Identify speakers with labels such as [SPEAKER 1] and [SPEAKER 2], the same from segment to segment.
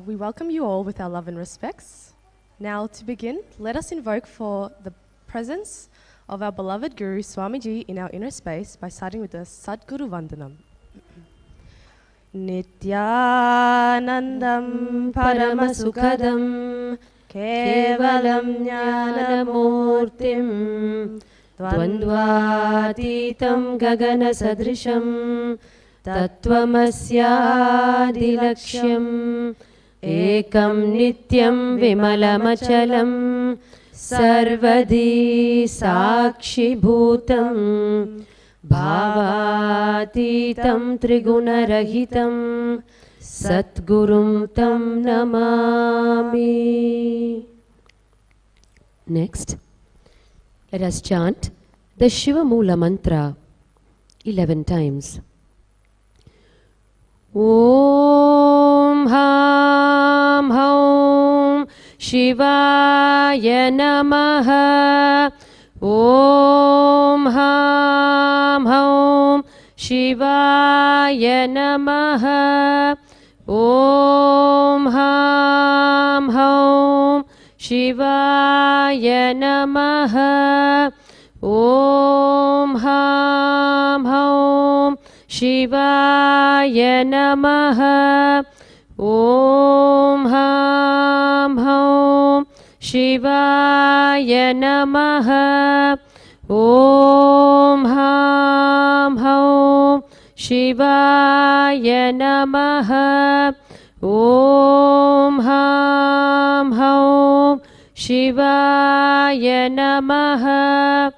[SPEAKER 1] We welcome you all with our love and respects. Now to begin, let us invoke for the presence of our beloved Guru Swamiji in our inner space by starting with the Sadguru Vandanam. Nithyanandam Paramasukadam Kevalam Jnanamurtim Dvandvatitam Gagana Sadrisham Tattvamasyaadilaksham Ekam Nityam Vimalamachalam Sarvadi Sakshi Bhutam Bhavatitam Trigunarahitam Satgurum Tam Namami. Next, let us chant the Shiva Mula mantra 11 times. Om Ham Haum Shivaya Namaha. Om Ham Haum Shivaya Namaha. Om Ham Haum Shivaya Namaha. Om Ham Haum Shivaya Namaha. Om Ham Haum Shivaya Namaha. Om Ham Haum Shivaya Namaha. Om Ham Haum Shivaya Namaha.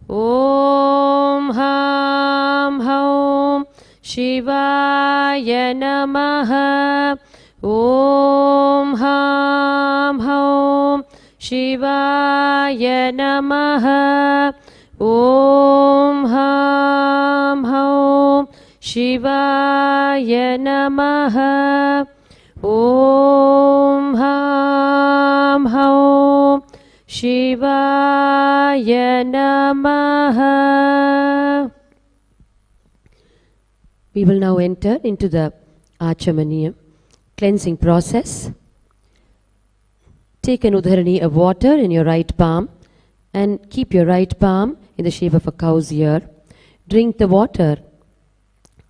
[SPEAKER 1] Om Ham Haum Shivaya Namaha. Om Ham Haum Shivaya Namaha. Om Ham Haum Shivaya Namaha. Om Ham Haum Shivaya Namaha. We will now enter into the Achamaniyam cleansing process. Take an udharani of water in your right palm and keep your right palm in the shape of a cow's ear. Drink the water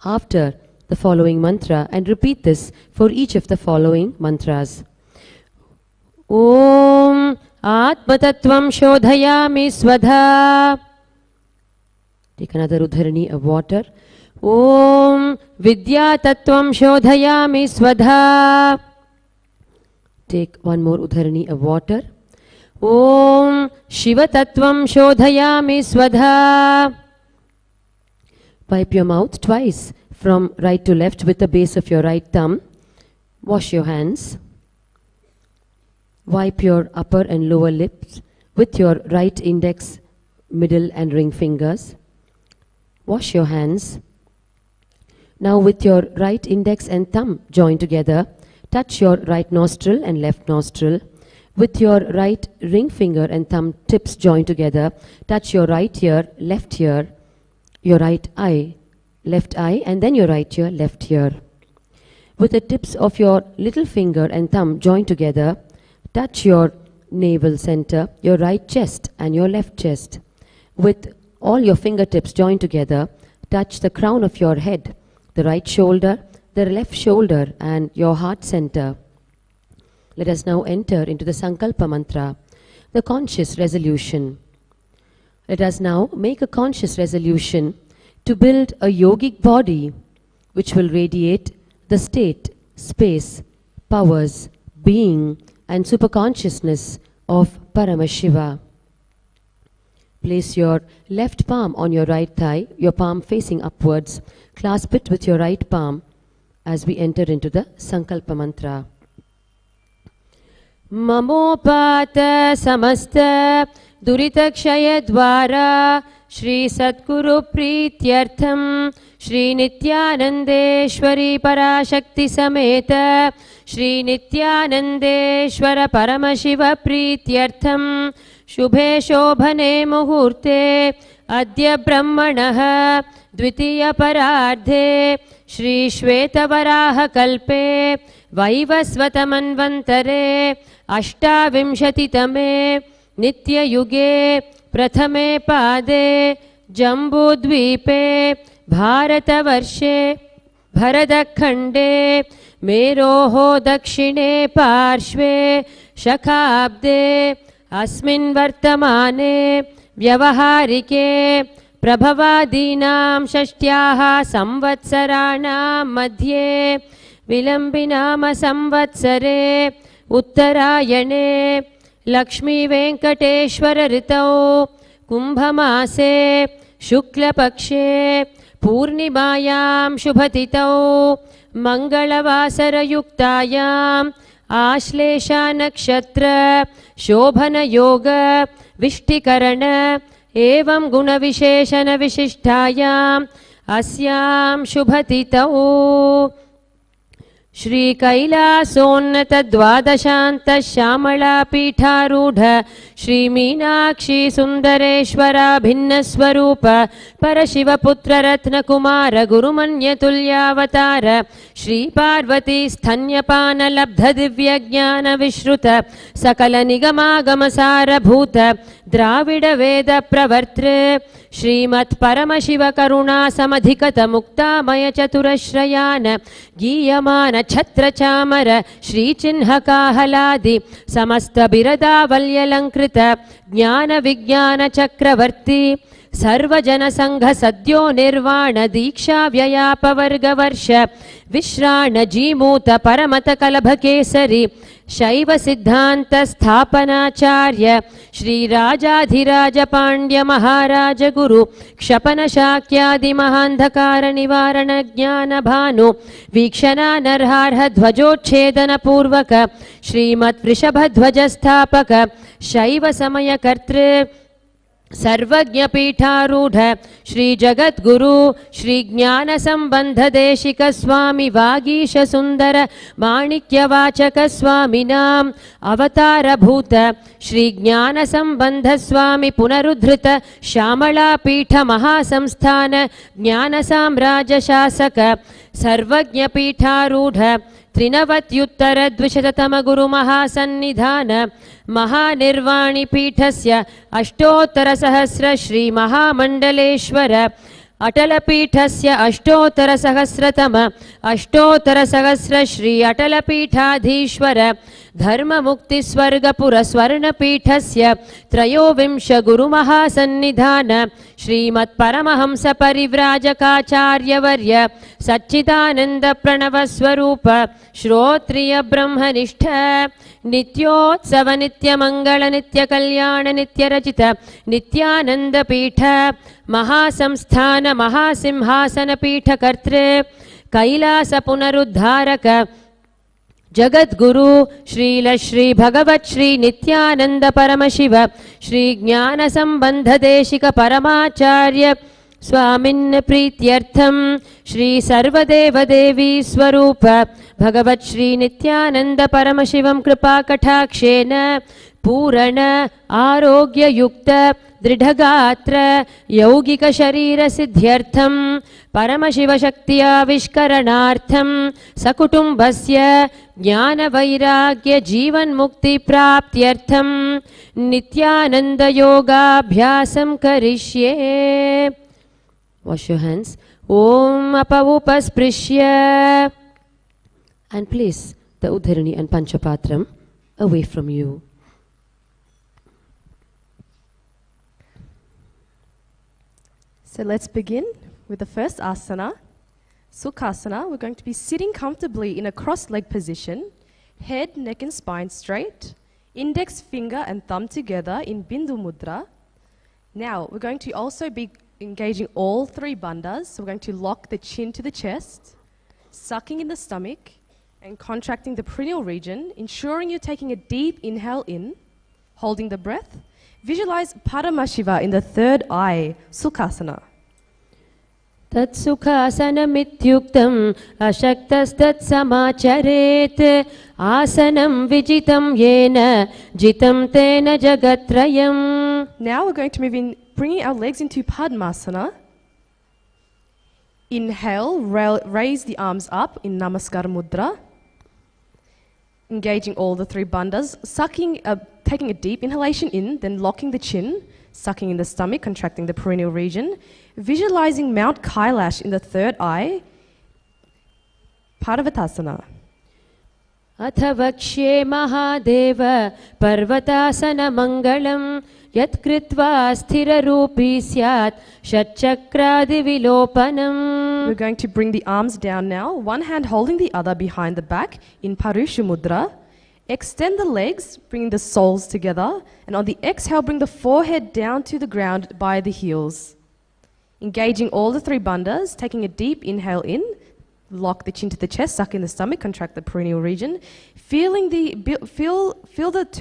[SPEAKER 1] after the following mantra and repeat this for each of the following mantras. Om Atmatattvam Shodhayami Swadha. Take another udharani of water. Om Vidya Tattvam Shodhayami Swadha. Take one more udharani of water. Om Shiva Tattvam Shodhayami Swadha. Wipe your mouth twice from right to left with the base of your right thumb. Wash your hands. Wipe your upper and lower lips with your right index, middle and ring fingers. Wash your hands. Now with your right index and thumb joined together, touch your right nostril and left nostril. With your right ring finger and thumb tips joined together, touch your right ear, left ear, your right eye, left eye, and then your right ear, left ear. With the tips of your little finger and thumb joined together, touch your navel center, your right chest and your left chest. With all your fingertips joined together, touch the crown of your head, the right shoulder, the left shoulder, and your heart center. Let us now enter into the Sankalpa mantra, the conscious resolution. Let us now make a conscious resolution to build a yogic body which will radiate the state, space, powers, being, and superconsciousness of Paramashiva. Place your left palm on your right thigh, your palm facing upwards. Clasp it with your right palm as we enter into the Sankalpa mantra. Mamopata samasta duritakshaya dvara Shri Sadguru Prityartham Shri Nithyanandeshwari Parashakti Sameta Shri Nithyanandeshwara Paramashiva Prityartham Shubhe Shobhane Muhurte Adya Brahmanaha Dvitiya Parardhe Shri Shvetavaraha Kalpe वैवस्वतमन्वन्तरे अष्टाविंशतितमे नित्ययुगे प्रथमे पादे जम्बूद्वीपे भारतवर्षे भरतखण्डे मेरोः दक्षिणे पार्श्वे शकाब्दे अस्मिन् वर्तमाने व्यवहारिके प्रभवादीनां षष्ट्याः संवत्सराणां मध्ये विलम्बिनाम संवत्सरे उत्तरायणे लक्ष्मीवेङ्कटेश्वर ऋतौ कुम्भमासे शुक्लपक्षे पूर्णिमायां शुभतिथौ मङ्गलवासरयुक्तायाम् आश्लेषा नक्षत्र शोभनयोग विष्टिकरण एवं गुणविशेषण विशिष्टायाम् अस्यां शुभतिथौ श्री कैलासोन्नत द्वादशान्त श्यामला पीठारूढ़ श्री मीनाक्षी सुंदरेश्वरा भिन्न स्वरूप परशिव पुत्र रत्न कुमार गुरुमन्य तुल्यावतार श्री पार्वती स्तन्यपान लब्ध दिव्य ज्ञान विश्रुत सकल निगमागम सारभूत द्राविड वेद प्रवर्त्रे श्रीमत् परमशिव करुणा समधिकत मुक्तामय चतुरश्रयान गीयमान छत्र चामर श्रीचिह्न काहलादि समस्त बिरदावल्यलंकृत ज्ञान विज्ञान चक्रवर्ती सर्वजन संघ सद्यो निर्वाण दीक्षा व्ययापवर्ग वर्ष विश्राण जीमूत परमत कलभ केसरी शैव सिद्धांत स्थापनाचार्य श्री राजाधिराज पांड्य महाराज गुरु क्षपन शाक्यादि महांधकार निवारण ज्ञान भानु वीक्षणा नरहार्ह ध्वजोच्छेदन पूर्वक श्रीमत् वृषभ ध्वज स्थापक शैव समय कर्तृ सर्वज्ञ पीठारूढ़ श्री जगद्गुरु श्री ज्ञान संबंध देशिक स्वामी वागीश सुंदर माणिक्य वाचक स्वामिनाम अवतार भूत श्री ज्ञान संबंध स्वामी पुनरुद्धृत श्यामला पीठ महासंस्थान ज्ञान साम्राज्य शासक सर्वज्ञ पीठारूढ़ त्रिनवत्युत्तर द्विशततम गुरु महासन्निधान महानिर्वाणि पीठस्य अष्टोत्तर सहस्र श्री महामंडलेश्वर अटल पीठस्य अष्टोत्तर सहस्रतम अष्टोत्तर सहस्र श्री अटल पीठाधीश्वर धर्म मुक्ति स्वर्गपुर स्वर्ण पीठस्य त्रयोविंश गुरु महासन्निधान श्रीमत् परमहंस परिव्राजकाचार्यवर्य सच्चिदानंद प्रणव स्वरूप श्रोत्रिय ब्रह्मनिष्ठ नित्योत्सव नित्य मंगल नित्य कल्याण नित्य रचित नित्यानंद पीठ महासंस्थान महासिंहासन पीठ कर्तृ कैलास पुनरुद्धारक जगद्गुरु श्रील श्री भगवत् श्री नित्यानंद परमशिव श्री ज्ञान संबंध देशिक परमाचार्य स्वामिन् प्रीत्यर्थम श्री सर्वदेव देवी स्वरूप भगवत् श्री नित्यानंद परमशिवं कृपा कटाक्षेन पूर्ण आरोग्य युक्त दृढ़गात्र यौगिक शरीर सिद्ध्यर्थम परमशिव शक्ति आविष्करणार्थम सकुटुंबस्य ज्ञान वैराग्य जीवन मुक्ति प्राप्त्यर्थम नित्यानंद योगाभ्यासं करिष्ये. Wash your hands. Om apavupasprishya. And place the udharini and panchapatram away from you.
[SPEAKER 2] So let's begin with the first asana, Sukhasana. We're going to be sitting comfortably in a cross-leg position, head, neck and spine straight, index finger and thumb together in Bindu Mudra. Now we're going to also be engaging all three bandhas. So we're going to lock the chin to the chest, sucking in the stomach and contracting the perineal region, ensuring you're taking a deep inhale in, holding the breath. Visualize Paramashiva in the third eye, Sukhasana.
[SPEAKER 1] Tat sukhasanamityuktam ashaktastat samacharet asanam vijitam yena jitam tena jagatrayam.
[SPEAKER 2] Now we're going to move in, bringing our legs into Padmasana. Inhale, raise the arms up in Namaskar Mudra. Engaging all the three bandhas, taking a deep inhalation in, then locking the chin, sucking in the stomach, contracting the perineal region, visualizing Mount Kailash in the third eye, Parvatasana.
[SPEAKER 1] अथ वक्ष्ये महादेव पर्वतासनमङ्गलं यत्कृत्वा स्थिररूपी स्यात् षट्चक्रादिविलोपनम्.
[SPEAKER 2] We're going to bring the arms down now, one hand holding the other behind the back in Parusha Mudra. Extend the legs, bringing the soles together, and on the exhale, bring the forehead down to the ground by the heels. Engaging all the three bandhas, taking a deep inhale in, lock the chin to the chest, suck in the stomach, contract the perineal region. Feel the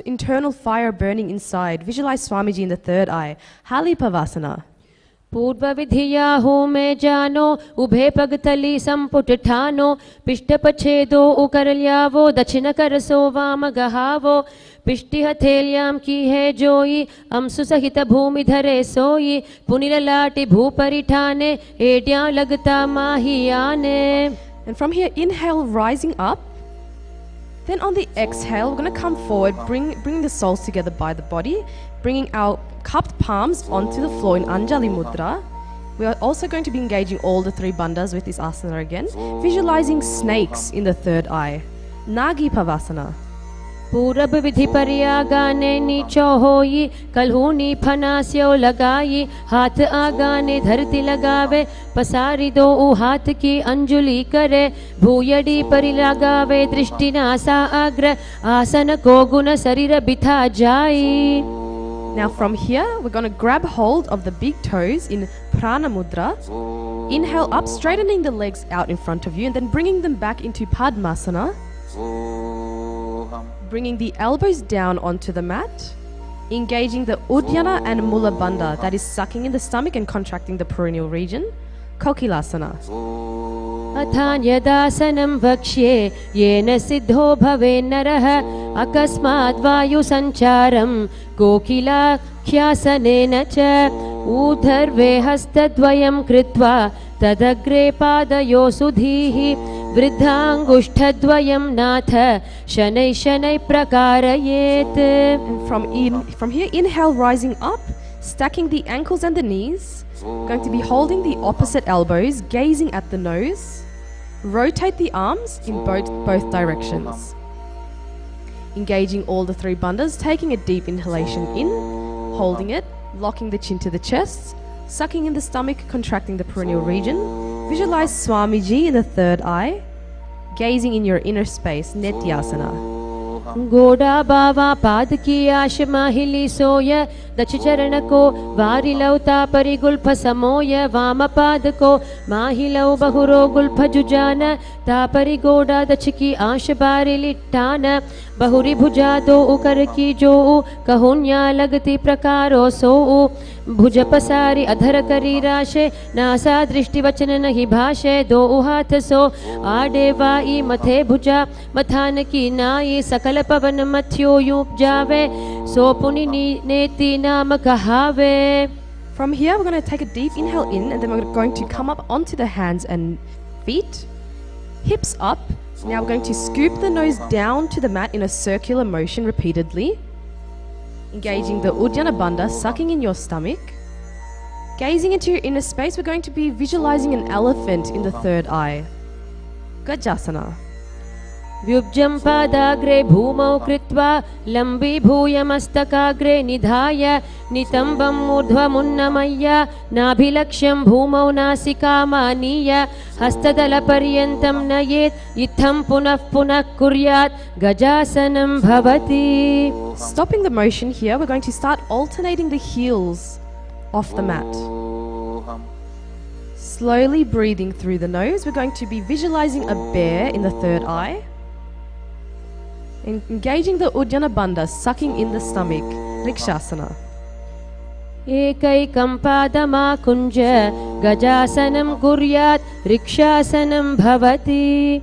[SPEAKER 2] internal fire burning inside. Visualize Swamiji in the third eye. Halipavasana.
[SPEAKER 1] पूर्वविधिया होमे जानो उभे पगतली संपुटठानो पिष्टपछेदो उकरल्यावो दक्षिणकरसो वामगहावो पिष्टिहथेल्यां की है जोई अंसु सहित भूमिधरे सोई पुनिरलाटि भूपरिठाने एड्यां लगता माहियाने.
[SPEAKER 2] And from here, inhale, rising up. Then on the exhale, we're going to come forward, bring the soles together by the body, bringing our cupped palms onto the floor in Anjali Mudra. We are also going to be engaging all the three bandhas with this asana again, visualizing snakes in the third eye. Nagi Pavasana.
[SPEAKER 1] पूरब विधि पर्यागाने नीचो होई कलहूनी फनास्यो लगाई हाथ आगाने धरती लगावे पसारी दो हाथ की अंजुली करे भूयडी परि लगावे दृष्टि नासा अग्र आसन को गुण शरीर बिथा जाई.
[SPEAKER 2] Now from here, we're going to grab hold of the big toes in Prana Mudra. Inhale up, straightening the legs out in front of you, and then bringing them back into Padmasana. Bringing the elbows down onto the mat. Engaging the Uddiyana and Mula Bandha, that is sucking in the stomach and contracting the perineal region. Kokilasana.
[SPEAKER 1] अथान्यदासनं वक्ष्ये येन सिद्धो भवे नरः अकस्मात् वायु संचारं कोकिलाख्यासनेन च ऊर्ध्वे हस्तद्वयं कृत्वा तदग्रे पादयो सुधीः वृद्धाङ्गुष्ठद्वयं नाथ शनै शनै प्रकारयेत्.
[SPEAKER 2] From here, inhale, rising up, stacking the ankles and the knees. Going to be holding the opposite elbows, gazing at the nose. Rotate the arms in both directions. Engaging all the three bandhas, taking a deep inhalation in, holding it, locking the chin to the chest, sucking in the stomach, contracting the perineal region. Visualize Swamiji in the third eye, gazing in your inner space, Nithyananda.
[SPEAKER 1] गोड़ा बावा पाद की आश माहिली सोय दच चरण को वारिलौता परिगुल्फ समोय वाम पाद को माहिलौ बहुरो Gulf जुजान तापरि गोड़ा दच की आश बारिलिट्टान बहुरी भुजा दो उकर की जो कहुन्या लगती प्रकारो सो भुज पसारी अधर करी राशे नासा दृष्टि वचन नहीं भाषे दो हाथ सो आडे वाई मथे भुजा मथान की नाई सकल पवन मथ्यो यूप जावे सो पुनि नेति नाम कहावे.
[SPEAKER 2] From here, we're going to take a deep inhale in, and then we're going to come up onto the hands and feet, hips up. Now we're going to scoop the nose down to the mat in a circular motion repeatedly. Engaging the Uddiyana Bandha, sucking in your stomach. Gazing into your inner space, we're going to be visualizing an elephant in the third eye. Gajasana.
[SPEAKER 1] व्युब्जं पादाग्रे भूमौ कृत्वा लम्बी भूय मस्तकाग्रे निधाय नितम्बं ऊर्ध्वमुन्नमय्य नाभिलक्ष्यं भूमौ नासिकामानीय हस्तदलपर्यन्तं नयेत् इत्थं पुनः पुनः कुर्यात् गजासनं भवति.
[SPEAKER 2] Stopping the motion here, we're going to start alternating the heels off the mat. Slowly breathing through the nose, we're going to be visualizing a bear in the third eye. Engaging the Uddiyana Bandha, sucking in the stomach, Rikshasana.
[SPEAKER 1] एकैकं पादमाकुञ्ज गजासनं कुर्यात् रिक्षासनं भवति.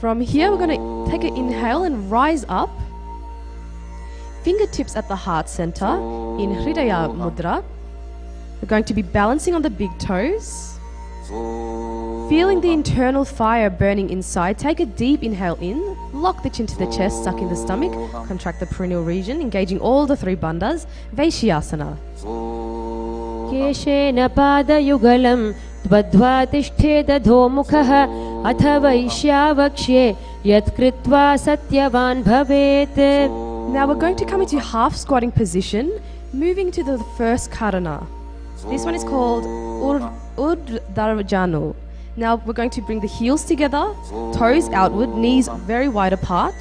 [SPEAKER 2] From here, we're going to take an inhale and rise up. Fingertips at the heart center in Hridaya Mudra. We're going to be balancing on the big toes. Feeling the internal fire burning inside, take a deep inhale in, lock the chin to the chest, suck in the stomach, contract the perineal region, engaging all the three bandhas, Vaishyasana.
[SPEAKER 1] केशेन पादयुगलं द्वद्वा तिष्ठेदधोमुखः अथ वैश्यावक्ष्ये यत्कृत्वा सत्यवान् भवेत्.
[SPEAKER 2] Now we're going to come into half squatting position, moving to the first karana. This one is called Urdhvarjanu. Now we're going to bring the heels together, toes outward, knees very wide apart.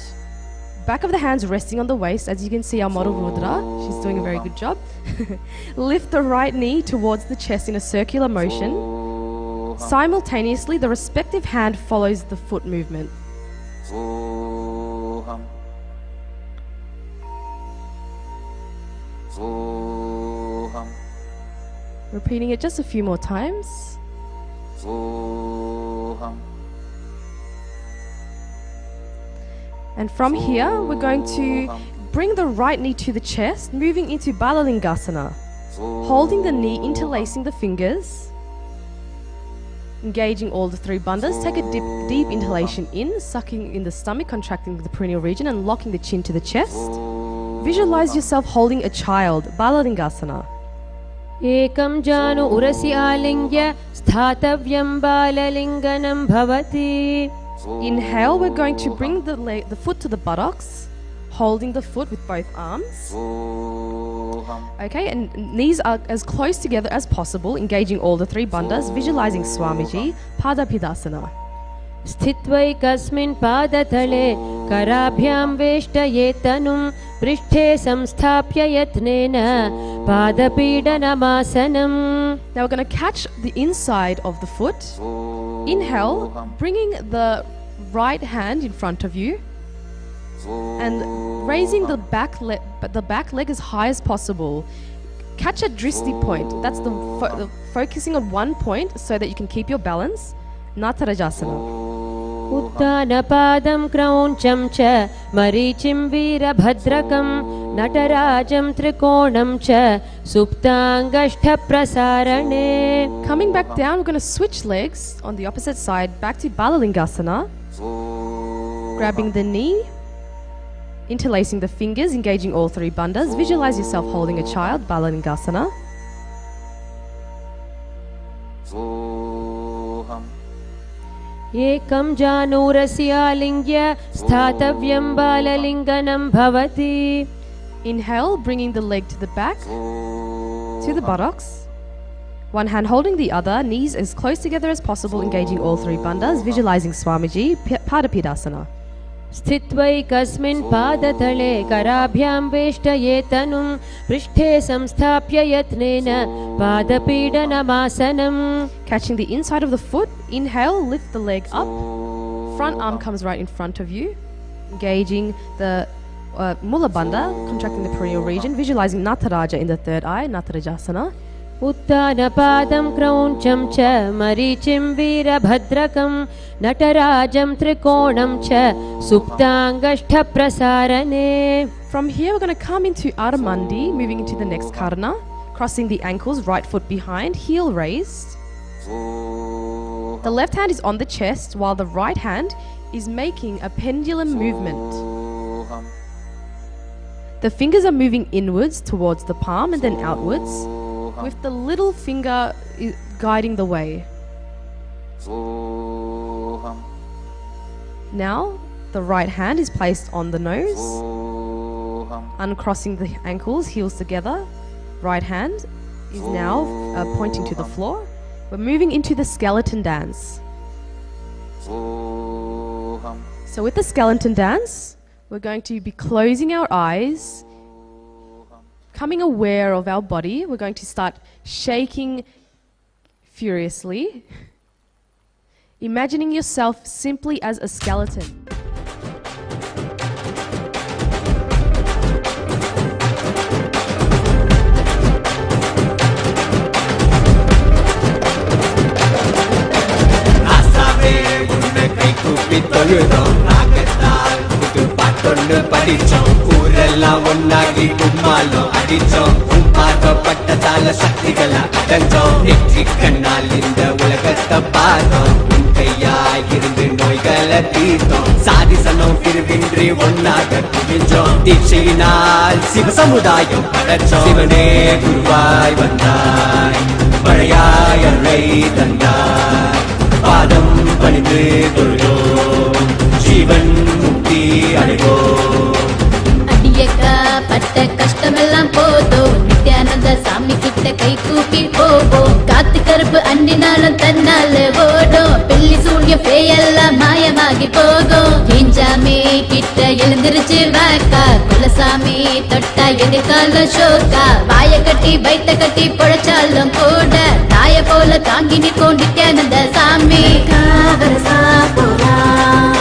[SPEAKER 2] Back of the hands resting on the waist. As you can see, our model Rudra, she's doing a very good job. Lift the right knee towards the chest in a circular motion. Simultaneously, the respective hand follows the foot movement. Repeating it just a few more times. And from here, we're going to bring the right knee to the chest, moving into Balalingasana. Holding the knee, interlacing the fingers. Engaging all the three bandhas. Take a deep inhalation in, sucking in the stomach, contracting the perineal region and locking the chin to the chest. Visualize yourself holding a child, Balalingasana.
[SPEAKER 1] Ekam janu urasi alingya sthathavyam balalinganam bhavati.
[SPEAKER 2] Inhale, we're going to bring the foot to the buttocks, holding the foot with both arms. Okay, and knees are as close together as possible, engaging all the three bandhas, visualizing Swamiji, Padapidasana.
[SPEAKER 1] स्थित्वैकस्मिन् पादतले कराभ्यां वेष्टयेतनुं पृष्ठे संस्थाप्य यत्नेन पादपीडनमासनम्.
[SPEAKER 2] Now we're going to catch the inside of the foot. Inhale, bringing the right hand in front of you and raising the back leg as high as possible. Catch a dristi point. That's the focusing on one point so that you can keep your balance. Natarajasana.
[SPEAKER 1] उत्तानपादं क्रौञ्चं च मरीचिं वीरभद्रकं नटराजं त्रिकोणं च सुप्ताङ्गष्ठप्रसारणे.
[SPEAKER 2] Coming back down, we're going to switch legs on the opposite side, back to Balalingasana. Grabbing the knee, interlacing the fingers, engaging all three bandhas. Visualize yourself holding a child, Balalingasana.
[SPEAKER 1] एकं जानूरस्य आलिङ्ग्य स्थातव्यं बाललिङ्गनं भवति.
[SPEAKER 2] Inhale, bringing the leg to the back, to the buttocks. One hand holding the other, knees as close together as possible, engaging all three bandhas, visualizing Swamiji, Padapidasana.
[SPEAKER 1] स्थित्वैकस्मिन् पादतले कराभ्यां वेष्टयेतनुं पृष्ठे संस्थाप्य यत्नेन पादपीडनमासनम्.
[SPEAKER 2] Catching the inside of the foot, inhale, lift the leg up. Front arm comes right in front of you, engaging the Mula Bandha, contracting the perineal region, visualizing Nataraja in the third eye, Natarajasana.
[SPEAKER 1] उत्तानपादं क्रौञ्चं च मरीचिं वीरभद्रकं नटराजं त्रिकोणं च सुप्ताङ्गष्ठप्रसारणे.
[SPEAKER 2] From here, we're going to come into Aramandi, moving into the next karana, crossing the ankles, right foot behind, heel raised. The left hand is on the chest, while the right hand is making a pendulum movement. The fingers are moving inwards towards the palm and then outwards, with the little finger guiding the way. Now, the right hand is placed on the nose, uncrossing the ankles, heels together. Right hand is now pointing to the floor. We're moving into the skeleton dance. So with the skeleton dance, we're going to be closing our eyes, becoming aware of our body. We're going to start shaking furiously, imagining yourself simply as a skeleton.
[SPEAKER 3] படிச்சோம் ஊரெல்லாம் ஒன்னாகி கும்மாலம் அடிச்சோம் பாட்ட பட்டதால சக்திகள அடைஞ்சோம் நெற்றிக் கண்ணால் இந்த உலகத்தை பார்த்தோம் உன் கையாய் இருந்து நோய்களை தீர்த்தோம் சாதிசனம் பிரிவின்றி ஒன்னாக குவிஞ்சோம் தீட்சையினால் சிவ சமுதாயம் படைச்சோம் சிவனே குருவாய் வந்தாய் மழையாய் அருளை தந்தாய் பாதம் பணிந்து தொழுதோம் ஜீவன் முக்தி அடைவோம்
[SPEAKER 4] அடியக்கா பட்ட கஷ்டமெல்லாம் போதும் நித்யானந்த சாமி கிட்ட கை கூப்பி போவோம் காத்து கருப்பு அண்டினாலும் தன்னால ஓடும் பில்லி சூழ்ய பேயெல்லாம் மாயமாகி போகும் ஏஞ்சாமி கிட்ட எழுந்திருச்சு வாக்கா குலசாமி தொட்டா எதிர்கால ஷோக்கா வாய கட்டி வைத்த கட்டி பொழைச்சாலும் கூட தாய போல தாங்கி நிற்கும் நித்யானந்த சாமி காவரசா போலாம்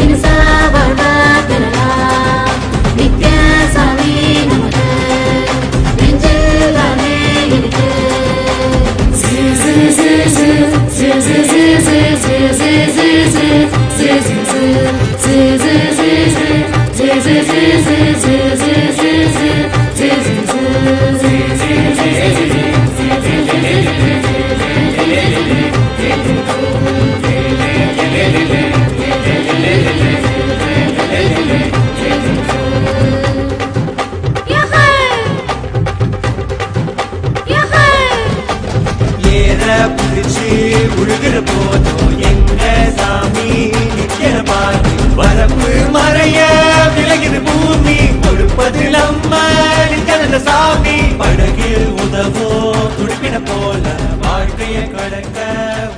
[SPEAKER 4] இனசா வாழ்வா பெறலாம் நித்யா சாமி நமக்கு நெஞ்சிலானே இருக்கு
[SPEAKER 3] உழுகிற போதும் எங்க சாமி நிக்கிற பாதி வரப்பு மறைய விலகிது பூமி கொடுப்பது நம்ம நித்யானந்த சாமி படகில் உதவோ துடிப்பின போல வாழ்க்கையை கடக்க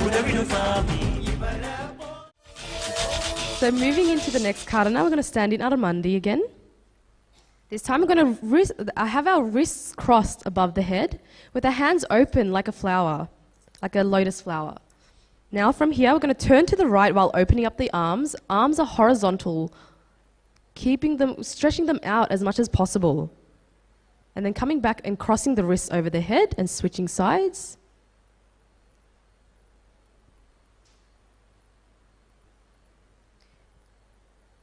[SPEAKER 3] உதவிடும் சாமி.
[SPEAKER 2] So moving into the next karana, we're going to stand in Aramandi again. This time we're going to have our wrists crossed above the head with our hands open like a flower, like a lotus flower. Now from here, we're going to turn to the right while opening up the arms. Arms are horizontal, stretching them out as much as possible. And then coming back and crossing the wrists over the head and switching sides.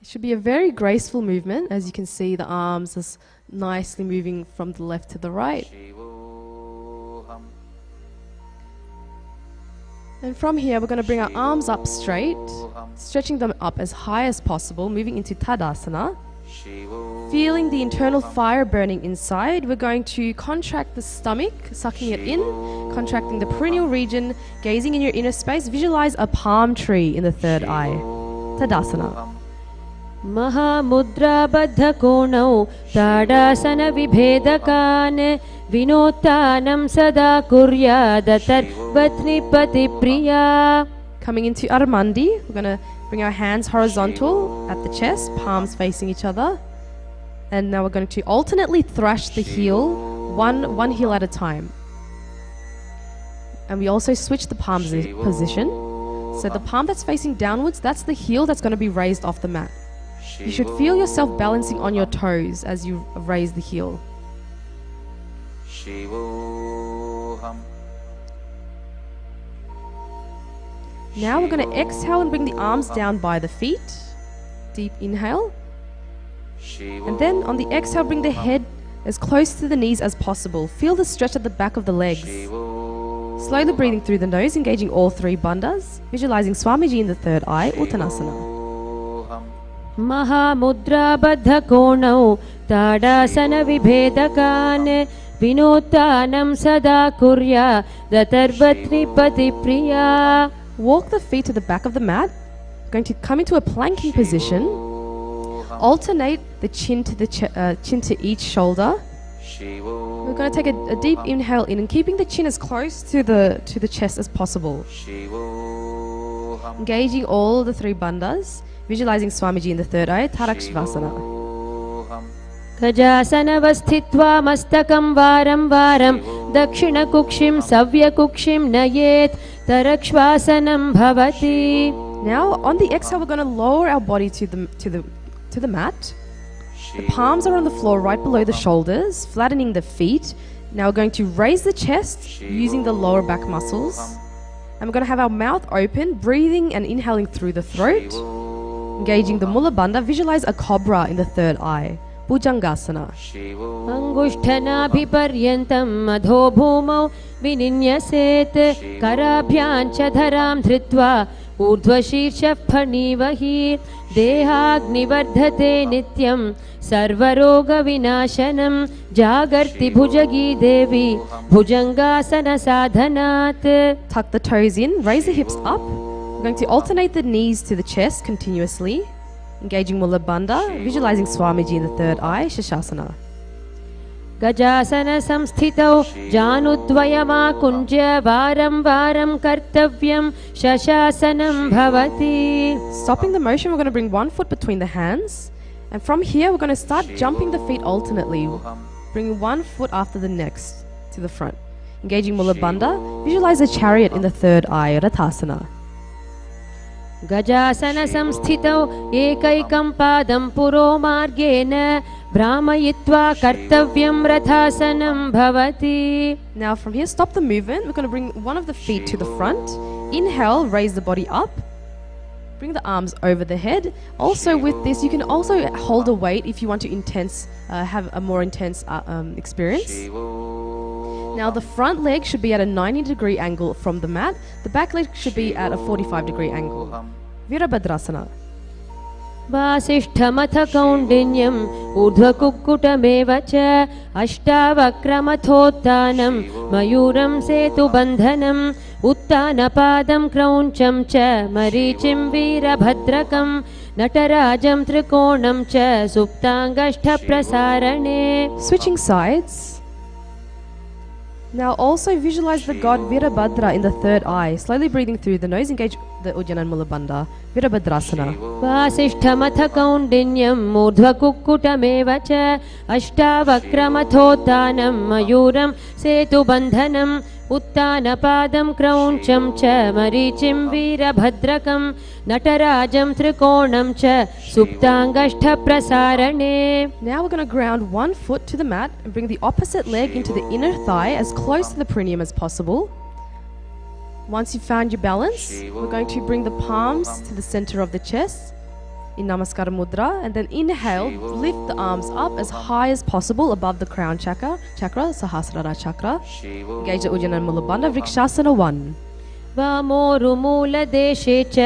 [SPEAKER 2] It should be a very graceful movement. As you can see, the arms are nicely moving from the left to the right. And from here, we're going to bring our arms up straight, stretching them up as high as possible, moving into Tadasana. Feeling the internal fire burning inside, we're going to contract the stomach, sucking it in, contracting the perineal region, gazing in your inner space. Visualize a palm tree in the third eye. Tadasana.
[SPEAKER 1] Mahamudra Baddha Konau Tadasana Vibhedakan Vinottanam Sada Kuryadatar Vatnipati Priya.
[SPEAKER 2] Coming into Aramandi, we're going to bring our hands horizontal at the chest, palms facing each other. And now we're going to alternately thrash the heel, one heel at a time. And we also switch the palms position. So the palm that's facing downwards, that's the heel that's going to be raised off the mat. You should feel yourself balancing on your toes as you raise the heel. Now we're going to exhale and bring the arms down by the feet. Deep inhale. And then on the exhale, bring the head as close to the knees as possible. Feel the stretch at the back of the legs. Slowly breathing through the nose, engaging all three bandhas. Visualizing Swamiji in the third eye, Uttanasana.
[SPEAKER 1] Mahamudra Baddha Konau Tadasana Vibhedakan Vinottanam Sada Kurya Datarvatnipati Priya.
[SPEAKER 2] Walk the feet to the back of the mat. We're going to come into a planking position. Alternate the chin to each shoulder. We're going to take a deep inhale in and keeping the chin as close to the chest as possible. Engaging all the three bandhas. Visualizing Swamiji in the third eye, Tarakshvasana.
[SPEAKER 1] Kajasana vasthitva mastakam varam varam dakshina kukshim savya kukshim nayet tarakshvasanam bhavati.
[SPEAKER 2] Now on the exhale, we're going to lower our body to the mat. The palms are on the floor right below the shoulders, flattening the feet. Now we're going to raise the chest using the lower back muscles. And we're going to have our mouth open, breathing and inhaling through the throat. Engaging the Mula Bandha, visualize a cobra in the third eye. Bhujangasana.
[SPEAKER 1] अंगुष्ठनाभिपर्यन्तं मधो भूमौ विनिन्यसेत् कराभ्याञ्च धरां धृत्वा ऊर्ध्वशीर्षः फणीवहि देहाग्निवर्धते नित्यं सर्वरोगविनाशनं जागर्ति भुजगी देवी भुजङ्गासनसाधनात्.
[SPEAKER 2] Tuck the toes in, raise the hips up. We're going to alternate the knees to the chest continuously. Engaging Mula Bandha, visualizing Swamiji in the third eye, Shashasana.
[SPEAKER 1] गजासन संस्थितौ जानुद्वयमाकुञ्ज्य वारं वारं कर्तव्यं शशासनं भवति.
[SPEAKER 2] Stopping the motion, we're going to bring one foot between the hands. And from here, we're going to start jumping the feet alternately. Bringing one foot after the next to the front. Engaging Mula Bandha, visualize a chariot in the third eye, Rathasana.
[SPEAKER 1] गजासन संस्थितौ एकैकं पादं पुरो मार्गेण भ्रामयित्वा कर्तव्यं रथासनं भवति.
[SPEAKER 2] Now from here, stop the movement. We're going to bring one of the feet to the front. Inhale, raise the body up. Bring the arms over the head. Also with this, you can also hold a weight if you want to have a more intense experience. Now the front leg should be at a 90-degree angle from the mat. The back leg should be at a 45-degree angle. Virabhadrasana.
[SPEAKER 1] वासिष्ठमथ कौण्डिन्यम् ऊर्ध्वकुक्कुटमेव च अष्टावक्रमथोत्थानं मयूरं सेतुबन्धनम् उत्तानपादं क्रौञ्चं च मरीचिं वीरभद्रकं नटराजं त्रिकोणं च सुप्ताङ्गष्ठप्रसारणे.
[SPEAKER 2] Switching sides. Now also visualize the god Virabhadra in the third eye. Slowly breathing through the nose, engage the Ujjana and Mula Bandha. Virabhadrasana.
[SPEAKER 1] वासिष्ठमथ कौण्डिन्यम् ऊर्ध्वकुक्कुटमेव च अष्टावक्रमथोत्थानं मयूरं सेतुबन्धनम् उत्तानपादं क्रौञ्चं च मरीचिं वीरभद्रकं नटराजं त्रिकोणं च सुप्ताङ्गष्ठप्रसारणे.
[SPEAKER 2] Now we're going to ground one foot to the mat and bring the opposite leg into the inner thigh as close to the perineum as possible. Once you've found your balance, we're going to bring the palms to the center of the chest in Namaskara Mudra, and then inhale, lift the arms up as high as possible above the crown chakra, Sahasrara chakra. Engage the Ujjana and Mula Bandha, Vrikshasana 1.
[SPEAKER 1] वामोरुमूलदेशे च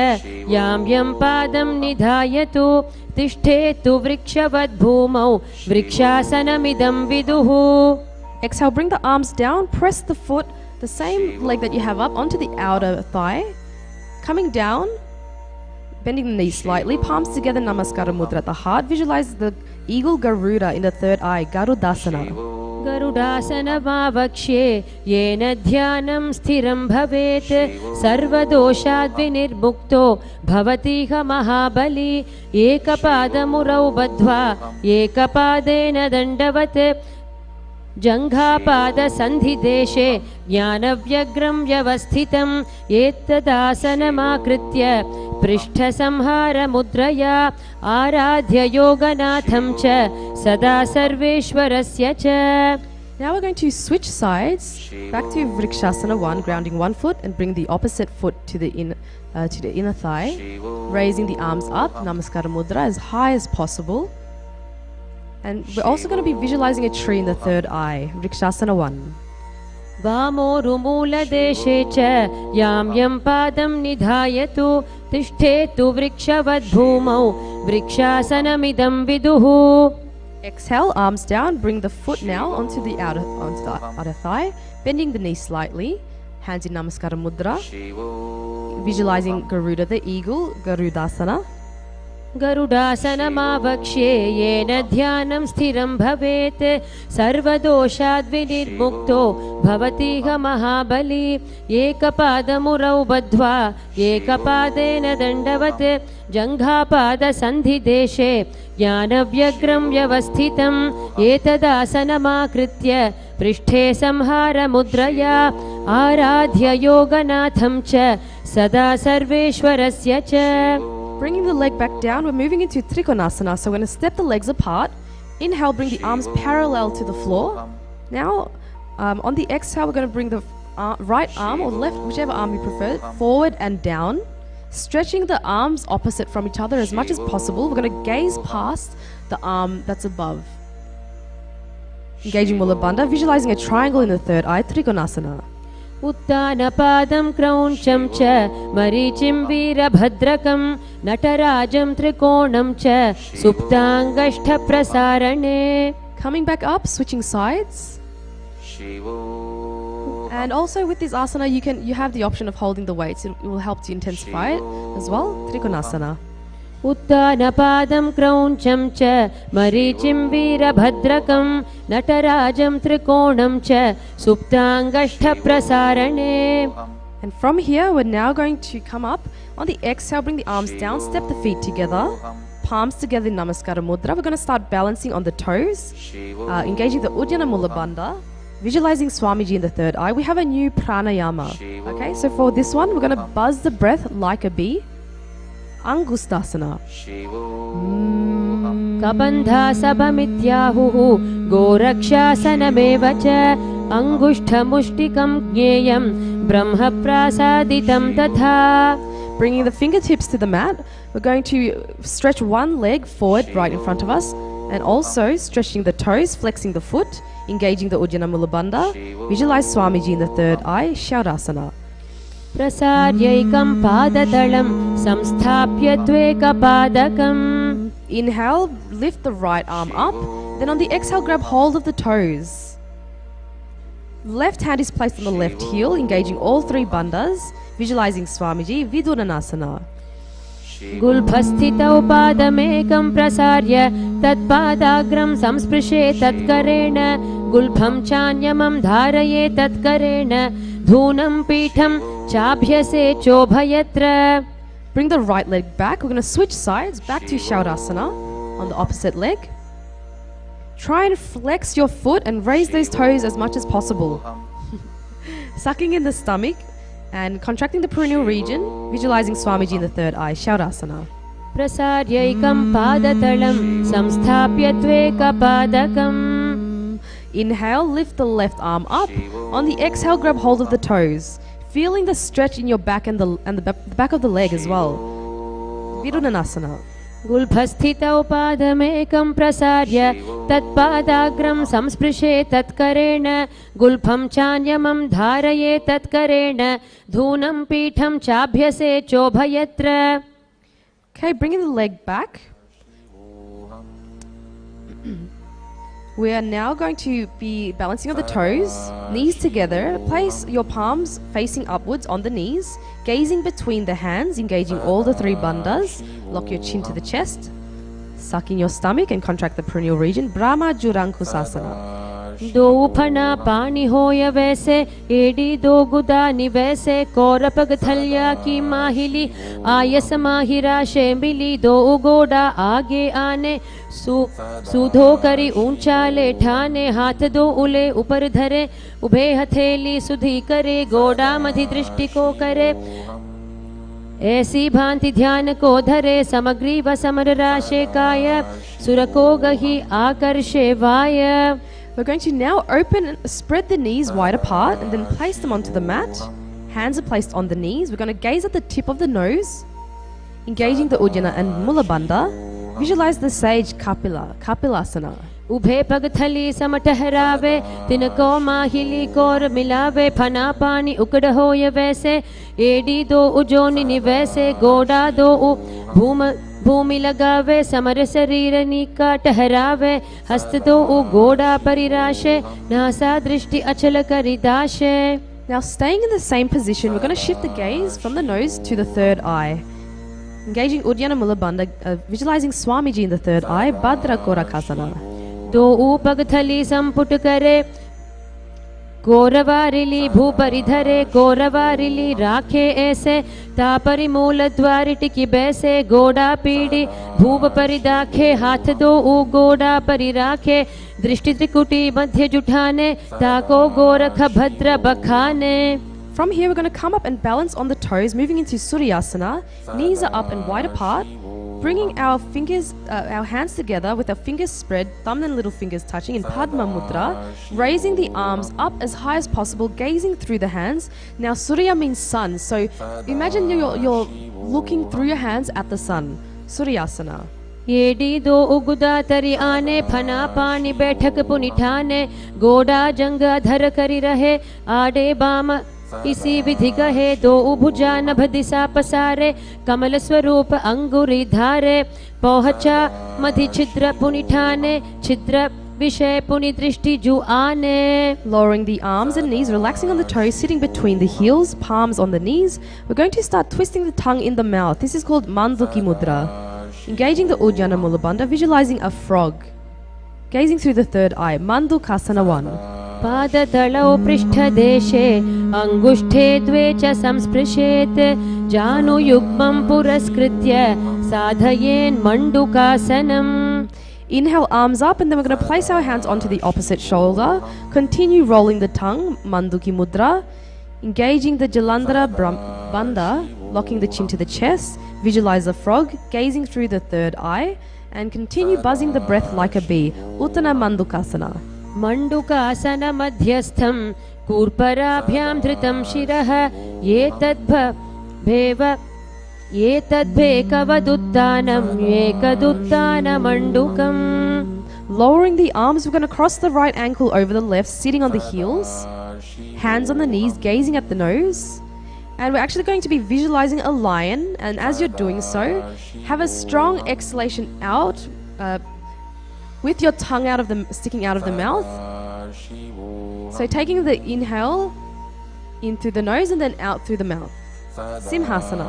[SPEAKER 1] यां यं पादं निधायतु तिष्ठेतु वृक्षवद्भूमौ वृक्षासनमिदं विदुः.
[SPEAKER 2] Exhale, bring the arms down, press the foot, the same leg that you have up, onto the outer thigh. Coming down, bending the knees slightly, palms together, Namaskara Mudra at the heart. Visualize the eagle Garuda in the third eye, Garudasana.
[SPEAKER 1] गरुडासनमावक्ष्ये येन ध्यानं स्थिरं भवेत् सर्वदोषाद्विनिर्मुक्तो भवतीह महाबली एकपादमुरौ बद्ध्वा एकपादेन दण्डवत् जङ्घापादसन्धिदेशे ज्ञानव्यग्रं व्यवस्थितम् एतदासनमाकृत्य पृष्ठसंहारमुद्रया आराध्य योगनाथं च सदा सर्वेश्वरस्य च.
[SPEAKER 2] Now we're going to switch sides back to Vrikshasana 1, grounding one foot and bring the opposite foot to the inner thigh, raising the arms up, Namaskara Mudra, as high as possible. And we're also going to be visualizing a tree in the third eye, Vrikshasana 1.
[SPEAKER 1] वामोरुमूलदेशे च यां यं पादं निधायतु तिष्ठेतु वृक्षवद्भूमौ वृक्षासनमिदं विदुः.
[SPEAKER 2] Exhale, arms down, bring the foot now onto the outer thigh, bending the knee slightly, hands in Namaskara Mudra, visualizing Garuda the eagle, Garudasana.
[SPEAKER 1] गरुडासनमावक्ष्ये येन ध्यानं स्थिरं भवेत् सर्वदोषाद्विनिर्मुक्तो भवतीह महाबली एकपादमुरौ बद्ध्वा एकपादेन दण्डवत् जङ्घापादसन्धिदेशे ज्ञानव्यग्रं व्यवस्थितम् एतदासनमाकृत्य पृष्ठे संहारमुद्रया आराध्य योगनाथं च सदा सर्वेश्वरस्य च.
[SPEAKER 2] Bringing the leg back down, we're moving into Trikonasana. So we're going to step the legs apart. Inhale, bring the arms parallel to the floor. Now, on the exhale, we're going to bring the right arm or left, whichever arm you prefer, forward and down. Stretching the arms opposite from each other as much as possible. We're going to gaze past the arm that's above. Engaging Mula Bandha, visualizing a triangle in the third eye, Trikonasana.
[SPEAKER 1] Uttanapadam krauncham cha marichim veerabhadrakam natarajam trikonam cha suptangashtha prasarane.
[SPEAKER 2] Coming back up, switching sides. And also with this asana, you have the option of holding the weights. It will help to intensify it as well. Trikonasana.
[SPEAKER 1] Uttanapadam krauncham cha marichim veerabhadrakam natarajam trikonam cha suptangashtha prasarane.
[SPEAKER 2] And from here, we're now going to come up. On the exhale, bring the arms down, step the feet together, palms together in Namaskara Mudra. We're going to start balancing on the toes, engaging the Uddiyana Mula Bandha, visualizing Swamiji in the third eye. We have a new pranayama. Okay, so for this one, we're going to buzz the breath like a bee. Angustasana.
[SPEAKER 1] Kabandha sabhamityahuhu gorakshasana cha angushta mushtikam jneyam brahma prasaditam tatha.
[SPEAKER 2] Bringing the fingertips to the mat, we're going to stretch one leg forward right in front of us and also stretching the toes, flexing the foot, engaging the Uddiyana Mula Bandha. Visualize Swamiji in the third eye, Shaurasana.
[SPEAKER 1] Prasaryekam padatalam samsthapya tvekapadakam.
[SPEAKER 2] Inhale, lift the right arm up. Then on the exhale, grab hold of the toes. Left hand is placed on the left heel, engaging all three bandhas. Visualizing Swamiji, Vidurvanasana.
[SPEAKER 1] Gulbhasthitau padamekam prasarya tatpadagram samsprishe tatkarena gulbham chanyamam dharaye tatkarena dhunam pitham chabhyase chobhayatra.
[SPEAKER 2] Bring the right leg back. We're going to switch sides, back to Shaurasana on the opposite leg. Try and flex your foot and raise those toes as much as possible. Sucking in the stomach and contracting the perineal region, visualizing Swamiji in the third eye, Shaurasana.
[SPEAKER 1] Prasaryekam padatalam samsthapya tvekapadakam.
[SPEAKER 2] Inhale, lift the left arm up. On the exhale, grab hold of the toes, feeling the stretch in your back and the back of the leg as well. Vidurvanasana.
[SPEAKER 1] Gulbhasthitau padamekam prasarya tatpadagram samsprishe tatkarena gulbham chanyamam dharaye tatkarena dhunam pitham chabhyase chobhayatra.
[SPEAKER 2] Okay, bringing the leg back. We are now going to be balancing on the toes, knees together. Place your palms facing upwards on the knees, gazing between the hands, engaging all the three bandhas. Lock your chin to the chest, suck in your stomach and contract the perineal region. Brahma Jurankusasana.
[SPEAKER 1] दो फना पानी होय वैसे AD दो गुदानी वैसे कौरपग थल्या की माहिली आयस माहिरा शेमिली दो उगोड़ा आगे आने सुधो करी ऊंचाले ठाने हाथ दो उले ऊपर धरे उभे हथेली सुधी करे गोड़ा मधि दृष्टि को करे ऐसी भांति ध्यान को धरे समग्री व समर राशे काय सुर को गही आकर्षे वाय.
[SPEAKER 2] We're going to now open and spread the knees wide apart and then place them onto the mat. Hands are placed on the knees. We're going to gaze at the tip of the nose, engaging the Uddiyana and Mula Bandha. Visualize the sage Kapilasana.
[SPEAKER 1] उभे पग थली सम ठहरावे तिनको माहिली core मिलावे फना पानी उकड़ होय वैसे AD दो उजोनि निवैसे गोड़ा दो भूमि लगावे समर शरीर नीका ठहरावे हस्त दो गोड़ा परिराशे नासा दृष्टि अचल करिदाशे.
[SPEAKER 2] Now staying in the same position, we're going to shift the gaze from the nose to the third eye. Engaging Uddiyana Mula Bandha, visualizing Swamiji in the third eye, Bhadra Korakasana.
[SPEAKER 1] दो ऊपग थली संपुट करे कोरवारिली भूपरि धरे कोरवारिली राखे ऐसे तापरि मूल द्वारि टिकी बैसे गोड़ा पीड़ी भूप परिदाखे हाथ दो ऊ गोड़ा परि राखे दृष्टि त्रिकुटी मध्य जुठाने ताको गोरख भद्र बखाने.
[SPEAKER 2] From here, we're going to come up and balance on the toes, moving into Suryasana. Knees are up and wide apart. Bringing our fingers, our hands together with our fingers spread, thumb and little fingers touching in Padma Mudra, raising the arms up as high as possible, gazing through the hands. Now Surya means sun, so imagine you're looking through your hands at the sun. Suryasana.
[SPEAKER 1] येडी दो उगुदा तरी आने फना पानी बैठक पुनिठाने गोडा जंग धर करी रहे आडे बाम इसी विधि कहे दो उभुजा नभ दिशा पसारे कमल स्वरूप अंगुरी धारे पहुंचा मधि छिद्र पुनिठाने छिद्र विषय पुनि दृष्टि जु आने.
[SPEAKER 2] Lowering the arms and knees, relaxing on the toes, sitting between the heels, palms on the knees. We're going to start twisting the tongue in the mouth. This is called Manduki Mudra. Engaging the Ujjana Mula Bandha, visualizing a frog. Gazing through the third eye. Mandukasana 1.
[SPEAKER 1] पादतलौ पृष्ठदेशे अङ्गुष्ठे द्वे च संस्पृशेत् जानुयुग्मं पुरस्कृत्य साधयेन् मण्डुकासनम्.
[SPEAKER 2] Inhale, arms up, and then we're going to place our hands onto the opposite shoulder. Continue rolling the tongue, Manduki Mudra. Engaging the Jalandhara Bandha, locking the chin to the chest. Visualize a frog, gazing through the third eye. And continue buzzing the breath like a bee, Uttana Mandukasana.
[SPEAKER 1] Mandukasana madhyastham kurparabhyam dhritam shirah yetadbheva Yetadbhekavaduttanam yekaduttana mandukam.
[SPEAKER 2] Lowering the arms, we're going to cross the right ankle over the left, sitting on the heels. Hands on the knees, gazing at the nose. And we're actually going to be visualizing a lion. And as you're doing so, have a strong exhalation out with your tongue sticking out of the mouth. So taking the inhale in through the nose and then out through the mouth. Simhasana.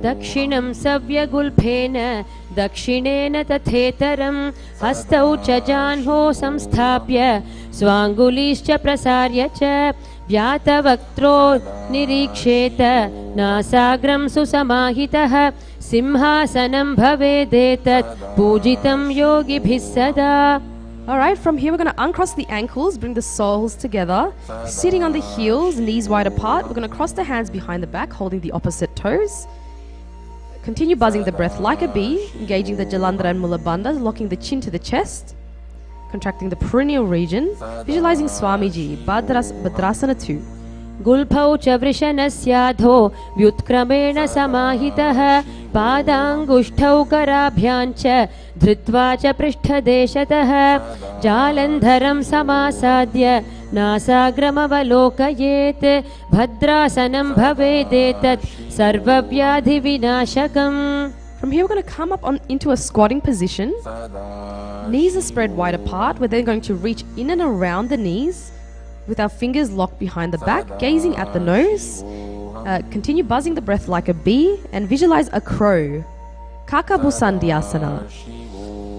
[SPEAKER 1] Dakshinam savyagulphena dakshineena tathetaram hastau cha janho samsthapya swangulischa prasarya cha vyatavaktro niriksheta nasagram susamahitah simhasanam bhavedetat pujitam yogibhis sada.
[SPEAKER 2] Alright, from here we're going to uncross the ankles, bring the soles together, sitting on the heels, knees wide apart. We're going to cross the hands behind the back, holding the opposite toes. Continue buzzing the breath like a bee, engaging the Jalandhara and Mula Bandhas, locking the chin to the chest, contracting the perineal region, visualizing Swamiji, Bhadrasana 2.
[SPEAKER 1] Gulphau cha vrishanasyaadho vyutkrameena samahitah पादाङ्गुष्ठौ कराभ्याञ्च धृत्वा च पृष्ठदेशतः जालन्धरं समासाद्य नासाग्रमवलोकयेत् भद्रासनं भवेदेतत् सर्वव्याधिविनाशकम्.
[SPEAKER 2] From here we're going to come up into a squatting position. Knees are spread wide apart. We're then going to reach in and around the knees with our fingers locked behind the back, gazing at the nose. Continue buzzing the breath like a bee and visualize a crow. Kakabusandhyasana.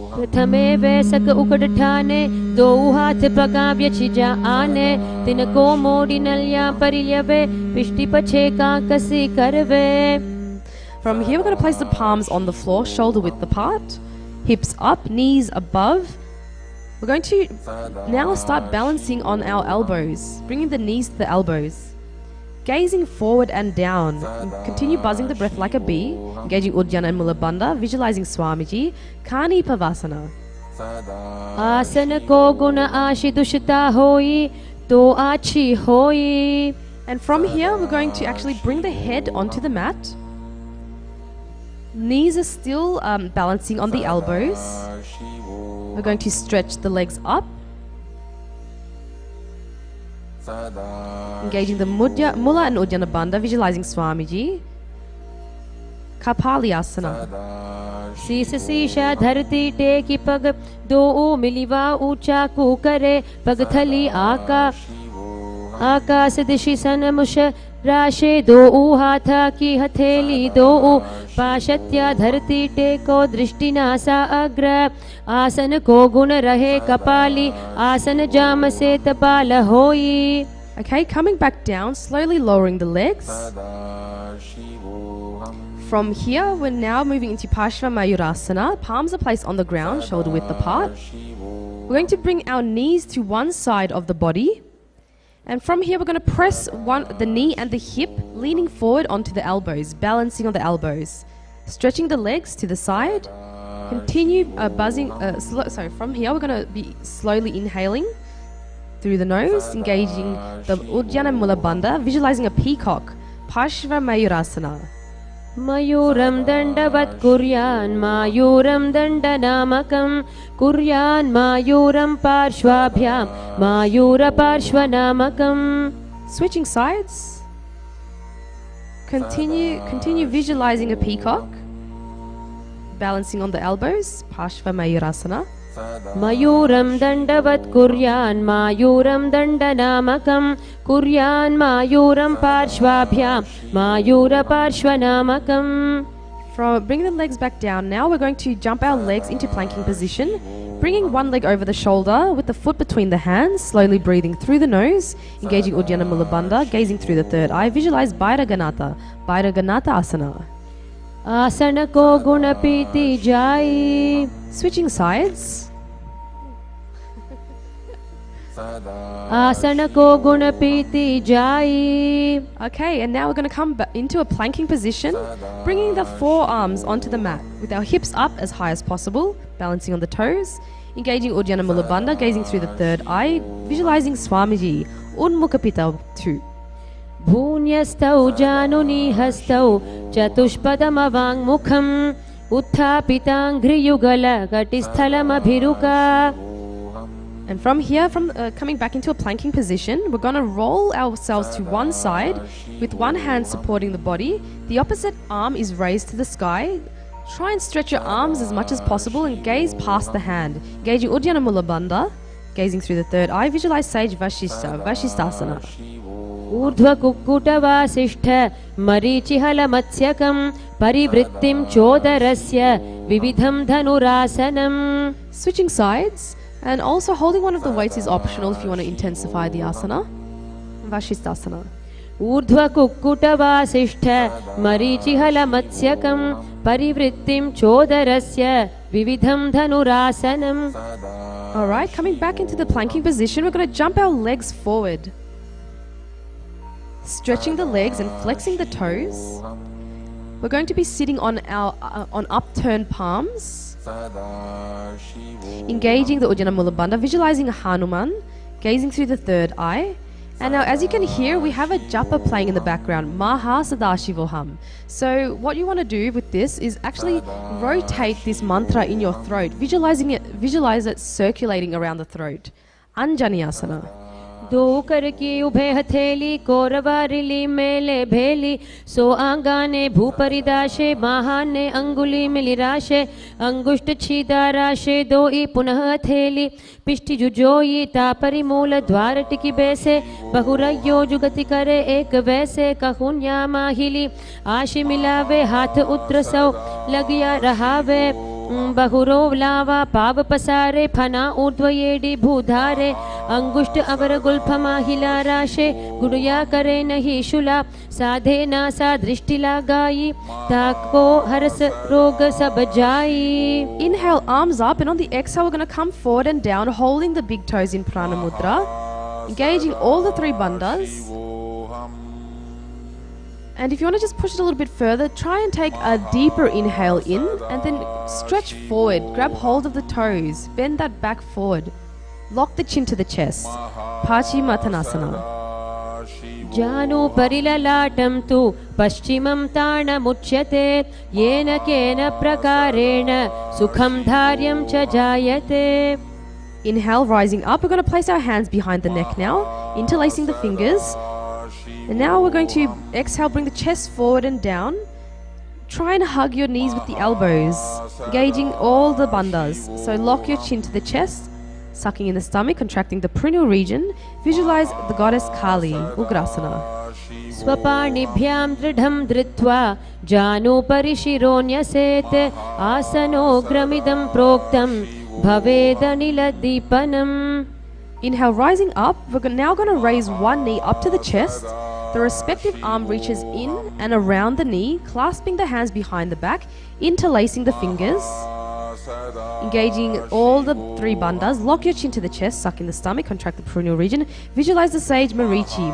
[SPEAKER 1] प्रथमे वैसक उकड़ठाने दो हाथ पकाव्य छिजा आने तिनको मोड़ी नलिया परिल्यवे पिष्टि पछे काकसी करवे.
[SPEAKER 2] From here we're going to place the palms on the floor, shoulder width apart, hips up, knees above. We're going to now start balancing on our elbows, bringing the knees to the elbows. Gazing forward and down. Continue buzzing the breath like a bee, engaging Ujjana and Mula Bandha, visualizing Swamiji, Kani Pavasana.
[SPEAKER 1] Asana ko guna ashi dushita hoi, to achi hoi.
[SPEAKER 2] And from here, we're going to actually bring the head onto the mat. Knees are still balancing on the elbows. We're going to stretch the legs up. Engaging the Mula and Ujjana Bandha, visualizing Swamiji. Kapaliasana.
[SPEAKER 1] शीश शीशा धरती टेकी पग दो मिलिवा ऊंचा कुकरे पग थली आकाश दिशि सनमुष राशे दो हाथा की हथेली दो पाशत्या धरती टेको दृष्टि नासा अग्र आसन को गुण रहे कपाली आसन जाम से तपाल होई.
[SPEAKER 2] Okay, coming back down, slowly lowering the legs. From here, we're now moving into Parsva Mayurasana. Palms are placed on the ground, shoulder width apart. We're going to bring our knees to one side of the body. And from here, we're going to press the knee and the hip, leaning forward onto the elbows, balancing on the elbows. Stretching the legs to the side. Continue buzzing. From here, we're going to be slowly inhaling through the nose, engaging the Ujjana Mula Bandha, visualizing a peacock. Parsva Mayurasana.
[SPEAKER 1] Mayuram dandavat kuryan mayuram dandanamakam kuryan mayuram parshvabhyam mayura parshvanamakam.
[SPEAKER 2] Switching sides. Continue visualizing a peacock, balancing on the elbows, Parshva Mayurasana.
[SPEAKER 1] Mayuram dandavat kuryan mayuram dandanamakam kuryan mayuram parshvabhyam mayura parshvanamakam.
[SPEAKER 2] Bring the legs back down. Now we're going to jump our legs into planking position, bringing one leg over the shoulder with the foot between the hands, slowly breathing through the nose, engaging Uddiyana Mula Bandha, gazing through the third eye. Visualize Bhairaganatha Asana.
[SPEAKER 1] Asana ko gunapiti jai.
[SPEAKER 2] Switching sides.
[SPEAKER 1] Asana ko gunapiti jai.
[SPEAKER 2] Okay, and now we're going to come into a planking position, bringing the forearms onto the mat with our hips up as high as possible, balancing on the toes, engaging Uddiyana Mula Bandha, gazing through the third eye, visualizing Swamiji, Unmukapita 2.
[SPEAKER 1] Bhunyastau januni hastau chatushpadamavang mukham utthapitangriyugala gatisthalamabhiruka.
[SPEAKER 2] And from here, coming back into a planking position, we're going to roll ourselves to one side with one hand supporting the body. The opposite arm is raised to the sky. Try and stretch your arms as much as possible and gaze past the hand. Engaging Uddiyana Mula Bandha, gazing through the third eye. Visualize Sage Vashisthasana.
[SPEAKER 1] Urdhva kukkuta vasishtha marichihala matsyakam parivrittim chodarasya vividham dhanurasanam.
[SPEAKER 2] Switching sides. And also holding one of the weights is optional if you want to intensify the asana. Vashisthasana.
[SPEAKER 1] Urdhva kukkuta vasishtha marichihala matsyakam parivrittim chodarasya vividham dhanurasanam.
[SPEAKER 2] Alright, coming back into the planking position, we're going to jump our legs forward. Stretching the legs and flexing the toes. We're going to be sitting on our on upturned palms. Engaging the Uddiyana Mula Bandha, visualizing Hanuman, gazing through the third eye. And now, as you can hear, we have a japa playing in the background, Mahasannidhanam. So what you want to do with this is actually rotate this mantra in your throat, visualize it circulating around the throat. Anjani Asana.
[SPEAKER 1] दो कर की उभे हथेली कोरवारिली मेले भेली सो आंगाने भूपरिदाशे महाने अंगुली मिलिराशे अंगुष्ट छीदाराशे दो ई पुनः हथेली पिष्टि जुजोई तापरि मूल द्वार टिकी बैसे बहुरयो जुगति करे एक वैसे कहुन्या माहिली आशि मिलावे हाथ उत्र सौ लगिया रहावे बहुरो लावा पाव पसारे फना ऊर्ध्वयेडी भूधारे अंगुष्ट अवर गुल्फ माहिला राशे गुड़िया करे नहीं शुला साधे ना सा दृष्टि लगाई ताको हरस रोग सब जाई.
[SPEAKER 2] Inhale, arms up, and on the exhale we're going to come forward and down, holding the big toes in prana mudra, engaging all the three bandhas. And if you want to just push it a little bit further, try and take a deeper inhale in and then stretch forward, grab hold of the toes, bend that back forward, lock the chin to the chest. Paschimottanasana.
[SPEAKER 1] Janu parilalatam tu paschimam tana muchyate yena kena prakarena sukham dharyam cha jayate.
[SPEAKER 2] Inhale, rising up. We're going to place our hands behind the neck now, interlacing the fingers. And now we're going to exhale, bring the chest forward and down. Try and hug your knees with the elbows, engaging all the bandhas. So lock your chin to the chest, sucking in the stomach, contracting the perineal region. Visualize the goddess Kali, Ugrasana.
[SPEAKER 1] Swapanibhyam dridham dritva janu parishironyaset asano gramidam proktam bhavedanila deepanam.
[SPEAKER 2] Inhale, rising up. We're now going to raise one knee up to the chest. The respective arm reaches in and around the knee, clasping the hands behind the back, interlacing the fingers, engaging all the three bandhas. Lock your chin to the chest, suck in the stomach, contract the perineal region. Visualize the sage Marichi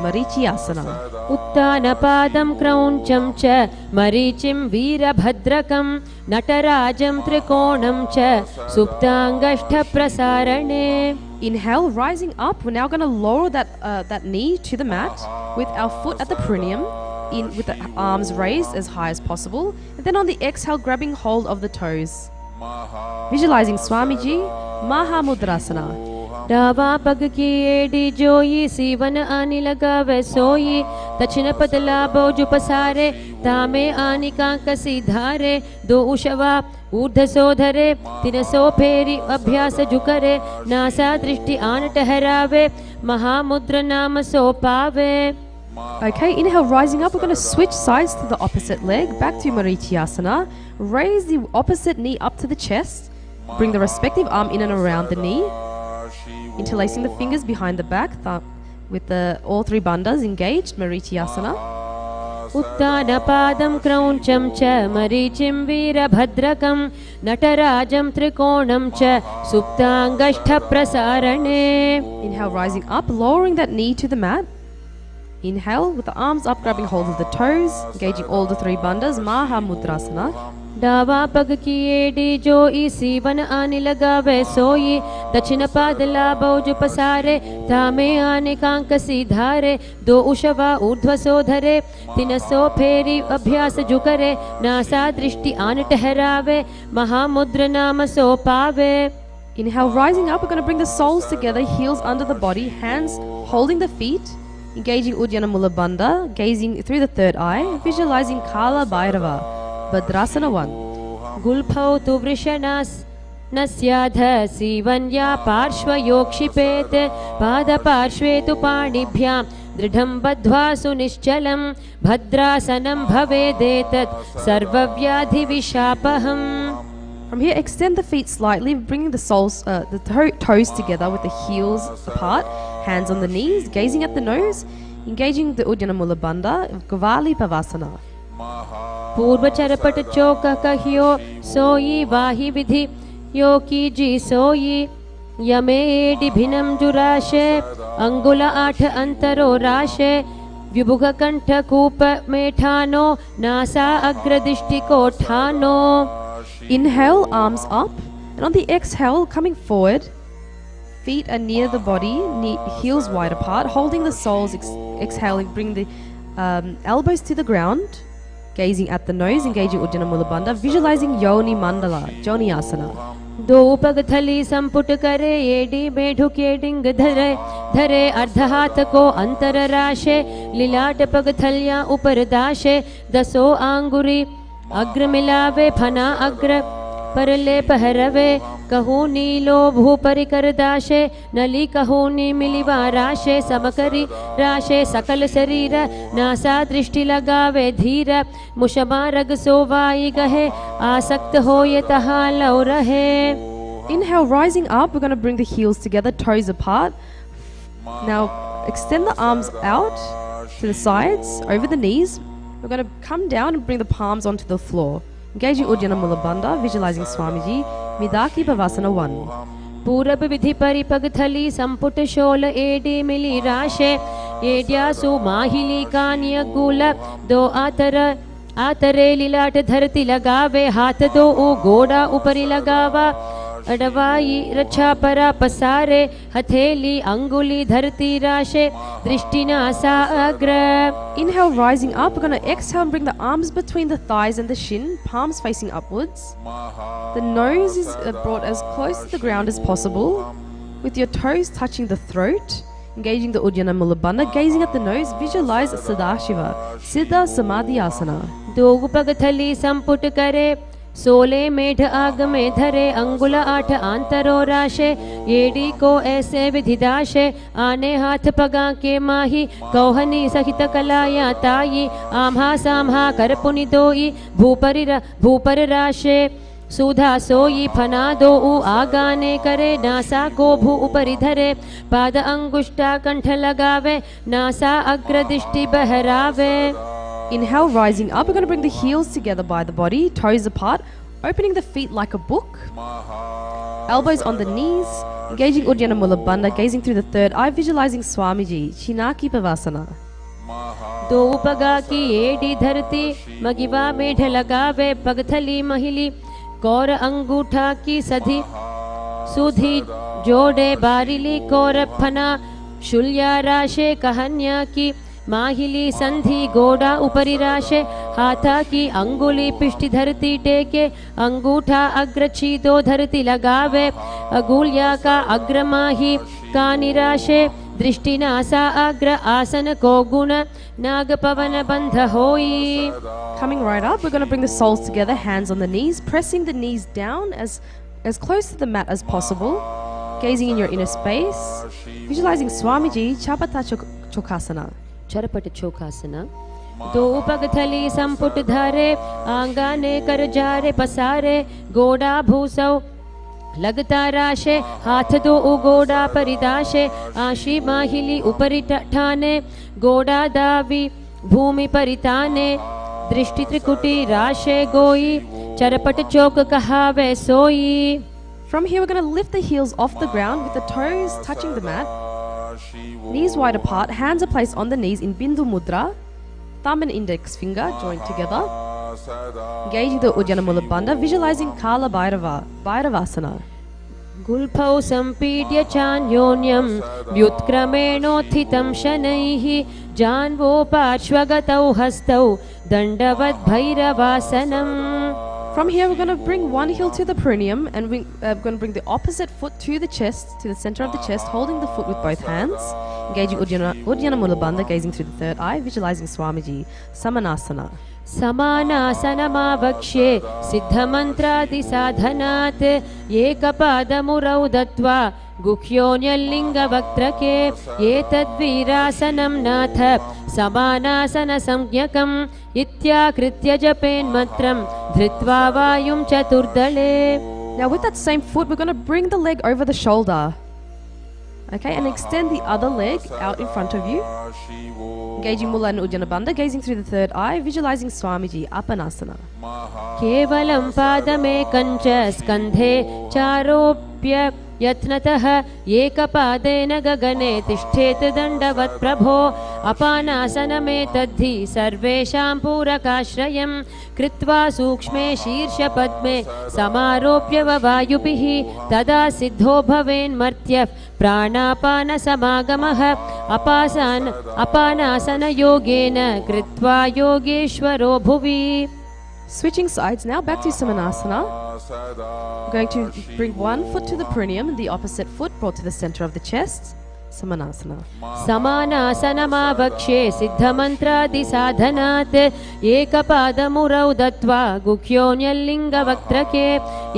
[SPEAKER 2] Asana.
[SPEAKER 1] Uttana padam krauncham cha marichim veerabhadrakam natarajam trikonam cha suptangashtha prasarane.
[SPEAKER 2] Inhale, rising up. We're now going to lower that knee to the mat with our foot at the perineum, in with the arms raised as high as possible. And then on the exhale, grabbing hold of the toes. Visualizing Swamiji, Mahamudrasana.
[SPEAKER 1] डावा पग की AD जोई सीवन आनी लगावे सोई दक्षिण पद लाभो जो पसारे तामे आनी कांक सीधारे दो उशवा ऊर्ध सो धरे तीन सो फेरी अभ्यास जुकरे नासा दृष्टि आन ठहरावे महामुद्र नाम सो पावे.
[SPEAKER 2] Okay, inhale, rising up. We're going to switch sides to the opposite leg, back to Marityasana. Raise the opposite knee up to the chest. Bring the respective arm in and around the knee. Interlacing the fingers behind the back with all three bandhas engaged, Marityasana.
[SPEAKER 1] उत्तानपादं क्रौञ्चं च मरीचिं वीरभद्रकं नटराजं त्रिकोणं च सुप्ताङ्गष्ठप्रसारणे.
[SPEAKER 2] Inhale, rising up, lowering that knee to the mat. Inhale, with the arms up, grabbing hold of the toes, engaging all the three bandhas, Mahamudrasana.
[SPEAKER 1] डावा पग की AD जोई सीवन आने लगावे सोई दक्षिण पाद लाभो जो पसारे तामे आने कांक सीधारे दो उशवा ऊर्ध्व सो धरे तीन सो फेरी अभ्यास जुकरे नासा दृष्टि आन ठहरावे महामुद्र नाम सो पावे.
[SPEAKER 2] Inhale, rising up, we're going to bring the soles together, heels under the body, hands holding the feet, engaging Uddiyana Mula Bandha, gazing through the third eye, visualizing Kala Bhairava. Bhadrasana 1.
[SPEAKER 1] गुल्फौ तु वृषणास् नस्याध सीवन्या पार्श्वयोक्षिपेत् पादपार्श्वे तु पाणिभ्यां दृढं बद्ध्वा सुनिश्चलं भद्रासनं भवेदेतत् सर्वव्याधिविशापहम्.
[SPEAKER 2] From here, extend the feet slightly, bringing the soles, toes together with the heels apart, hands on the knees, gazing at the nose, engaging the Uddiyana Mula Bandha, Gavali Pavasana.
[SPEAKER 1] पूर्व चरपट चौक कहियो सोई वाही विधि यो कीजी सोई यमे एडि भिन्नम जुराशे अंगुल 8 अंतरो राशे विभुग कंठ कूप में ठानो नासा अग्रदृष्टि को ठानो.
[SPEAKER 2] Inhale, arms up, and on the exhale, coming forward, feet are near the body, heels wide apart, holding the soles, exhaling, bring the elbows to the ground, gazing at the nose, engaging Uddiyana Mula Bandha, visualizing Yoni Mandala, Joni Asana.
[SPEAKER 1] दो पग थली संपुट करे AD में ढुके डिंग धरे धरे अर्ध हाथ को अंतर राशे लीलाट पग थलियां ऊपर दाशे दसो आंगुरी अग्र मिलावे फना अग्र परले पहरवे कहू नीलो भू परिकर दाशे नली कहूनी मिलिवा राशे समकरी राशे सकल शरीर नासा दृष्टि लगावे धीर मुशमा रग सोवाई गहे आसक्त हो ये तहा लौ रहे.
[SPEAKER 2] Inhale, rising up, we're going to bring the heels together, toes apart. Now extend the arms out to the sides, over the knees. We're going to come down and bring the palms onto the floor. Engaging Uddiyana Mula Bandha, visualizing Swamiji, Midaki Bhavasana 1.
[SPEAKER 1] पूरब विधि परिपग थली संपुट शोल AD मिली राशे एड्यासु माहिली Kanye गुल दो आतरे लीलाट धरती लगावे हाथ दो ऊ गोड़ा ऊपरी लगावा अडवाई रक्षा परा पसारे हथेली अंगुली धरती राशे दृष्टि नासा अग्र.
[SPEAKER 2] Inhale, rising up. We're going to exhale and bring the arms between the thighs and the shin, palms facing upwards. The nose is brought as close to the ground as possible, with your toes touching the throat. Engaging the Uddiyana Mula Bandha, gazing at the nose, visualize Sadashiva, Siddha Samadhi Asana.
[SPEAKER 1] दो पग थली संपुट करे सोले मेढ आग में धरे अंगुल 8 आंतरो राशे AD को ऐसे विधिदाशे आने हाथ पगा के माही कौहनी सहित कलाया ताई आम्हा साम्हा कर पुनि दोई भूपर राशे सुधा सोई फना दो उ आगाने करे नासा को भू ऊपरी धरे पाद अंगुष्ठा कंठ लगावे NASA अग्रदृष्टि बहरावे.
[SPEAKER 2] Inhale, rising up. We're going to bring the heels together by the body, toes apart, opening the feet like a book. Elbows on the knees, engaging Uddiyana Mula Bandha, gazing through the third eye, visualizing Swamiji, Chinaki Pavasana.
[SPEAKER 1] दो पगा की AD धरती मगिवा मेढ लगावे पगथली महिली कौर अंगूठा की सधी सुधी जोड़े बारिली कौर फना शुल्या राशे कहन्या की माहिली संधि गोड़ा उपरि राशे हाथा की अंगुली पिष्टि धरती टेके अंगूठा अग्र छीदो धरती लगावे अगुलिया का अग्र माही का निराशे दृष्टि नासा अग्र आसन को गुण नाग पवन बंध होई.
[SPEAKER 2] Coming right up, we're going to bring the soles together, hands on the knees, pressing the knees down as close to the mat as possible, gazing in your inner space, visualizing Swamiji Chapata Chokasana.
[SPEAKER 1] Charpat चौकासना. दो पग थली संपुट धारे आंगाने कर जारे पसारे गोड़ा भूसौ लगता राशे हाथ दो उगोड़ा परिदाशे आशी माहिली उपरि ठाने गोड़ा दावी भूमि परिताने दृष्टि त्रिकुटी राशे गोई चरपट चौक कहावे सोई.
[SPEAKER 2] From here, we're going to lift the heels off the ground with the toes touching the mat. Knees wide apart, hands are placed on the knees in Bindu Mudra, thumb and index finger joined together. Engaging the Uddiyana Mula Bandha, visualizing Kala Bhairavasana.
[SPEAKER 1] गुल्फौ संपीड्य चान्योन्यं व्युत्क्रमेणोत्थितं शनैः जान्वो पार्श्वगतौ हस्तौ दण्डवद् भैरवासनम्.
[SPEAKER 2] From here, we're going to bring one heel to the perineum and we're going to bring the opposite foot to the chest, to the center of the chest, holding the foot with both hands. Engaging Uddiyana Mula Bandha, gazing through the third eye, visualizing Swamiji, Samanasana.
[SPEAKER 1] समानासनमावक्ष्ये सिद्धमन्त्रादिसाधनात् एकपादमुरौ दत्त्वा गुह्योऽन्यल्लिङ्गवक्त्रके एतद्वीरासनं नाथ समानासनसंज्ञकम् इत्याकृत्य जपेन्मन्त्रं धृत्वा वायुं चतुर्दले.
[SPEAKER 2] Now with that same foot, we're going to bring the leg over the shoulder. Okay, and extend the other leg out in front of you. Engaging Mula and Uddiyana Bandha, gazing through the third eye, visualizing Swamiji, Apanasana.
[SPEAKER 1] केवलं पादमेकं च स्कन्धे चारोप्य यत्नतः एकपादेन गगने तिष्ठेत् दण्डवत् प्रभो अपानासनमेतद्धि सर्वेषां पूरकाश्रयं कृत्वा सूक्ष्मे शीर्षपद्मे समारोप्य वायुभिः तदा सिद्धो भवेन्मर्त्यः प्राणापानसमागमः अपानासनयोगेन कृत्वा योगेश्वरो भुवि.
[SPEAKER 2] Switching sides now, back to Samanasana. We're going to bring one foot to the perineum and the opposite foot brought to the center of the chest. Samanasana.
[SPEAKER 1] समानासनमावक्ष्ये सिद्धमन्त्रादिसाधनात् एकपादमुरौ दत्त्वा गुह्योऽन्यल्लिङ्गवक्त्रके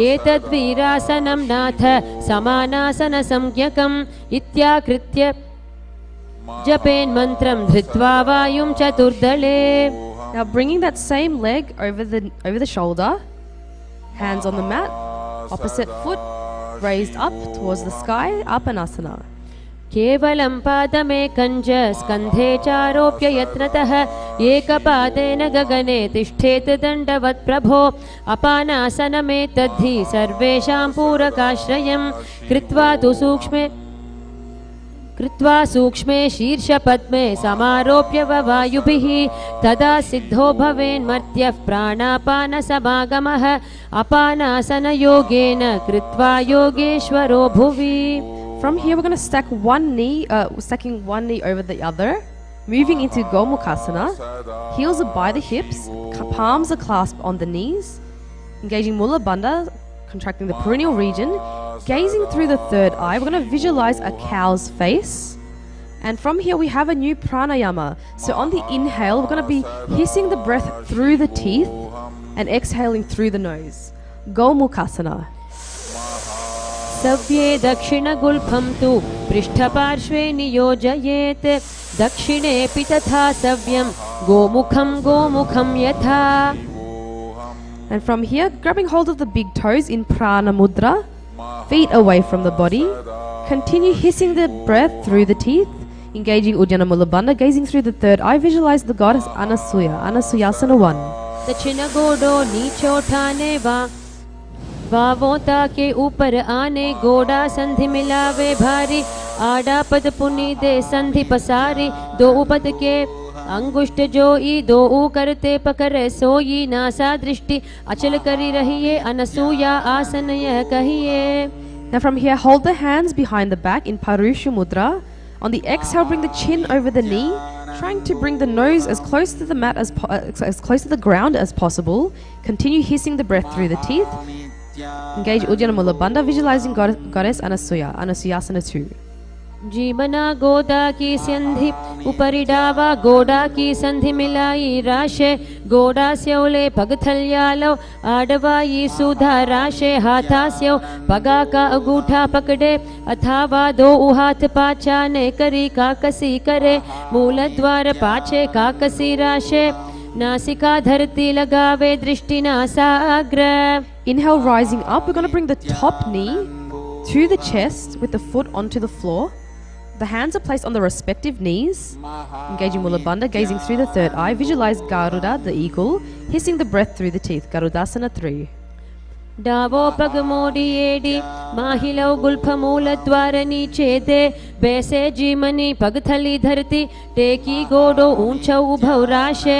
[SPEAKER 1] एतद्वीरासनं नाथ समानासनसंज्ञकम् इत्याकृत्य जपेन्मन्त्रं धृत्वा वायुं चतुर्दले.
[SPEAKER 2] Now bringing that same leg over the shoulder, hands on the mat, opposite foot raised up towards the sky, Apanasana.
[SPEAKER 1] केवलं पादमेकं च स्कन्धे चारोप्य यत्नतः एकपादेन गगने तिष्ठेत् दण्डवत् प्रभो अपानासनमेतद्धि सर्वेषां पूरकाश्रयं कृत्वा सूक्ष्मे शीर्षपद्मे समारोप्य वायुभिः तदा सिद्धो भवेन्मर्त्यः प्राणापानसमागमः अपानासनयोगेन कृत्वा योगेश्वरो भुवि.
[SPEAKER 2] From here, we're going to stack stacking one knee over the other, moving into Gomukhasana. Heels are by the hips, palms are clasped on the knees, engaging Mula Bandha, contracting the perineal region, gazing through the third eye. We're going to visualize a cow's face. And from here, we have a new pranayama. So on the inhale, we're going to be hissing the breath through the teeth and exhaling through the nose. Gomukhasana.
[SPEAKER 1] सव्ये दक्षिणगुल्फं तु पृष्ठपार्श्वे नियोजयेत् दक्षिणेऽपि तथा सव्यं गोमुखं यथा.
[SPEAKER 2] And from here, grabbing hold of the big toes in prana mudra, feet away from the body. Continue hissing the breath through the teeth, engaging Uddiyana Mula Bandha, gazing through the third eye. Visualize the goddess Anasuyasana 1.
[SPEAKER 1] दक्षिणगोडो नीचोठाने वावोता के ऊपर आने गोड़ा संधि मिलावे भारी आड़ा पद पुनी दे संधि पसारी दो उपद के अंगुष्ठ जोई दो ऊ करते पकड़े सोई नासा दृष्टि अचल करी रहिए अनसूया आसन यह कहिए.
[SPEAKER 2] Now from here, hold the hands behind the back in Parusha Mudra. On the exhale, bring the chin over the knee, Trying to bring the nose as close to the mat as close to the ground as possible. Continue hissing the breath through the teeth. Engage Uddiyana Mula Bandha, visualizing goddess Anasuya, Anasuyasana 2.
[SPEAKER 1] जीवना गोदा की संधि उपरि डावा गोडा की संधि मिलाई राशे गोडा स्योले पगथल्यालो आडवाई सुधा राशे हाथास्यो पगा का अंगूठा पकड़े अथावा दो हाथ पाचा ने करी काकसी करे मूल द्वार पाछे काकसी राशे नासिका धरती लगावे दृष्टि नासाग्र.
[SPEAKER 2] Inhale, rising up. We're going to bring the top knee to the chest with the foot onto the floor. The hands are placed on the respective knees. Engaging Mula Bandha, gazing through the third eye. Visualize Garuda, the eagle, hissing the breath through the teeth. Garudasana 3.
[SPEAKER 1] Davos पग मोड़ी AD माहिलो Gulf मूल द्वार नीचे दे बैसे जीमनी पगथली धरती टेकी गोडो ऊंचा उभव राशे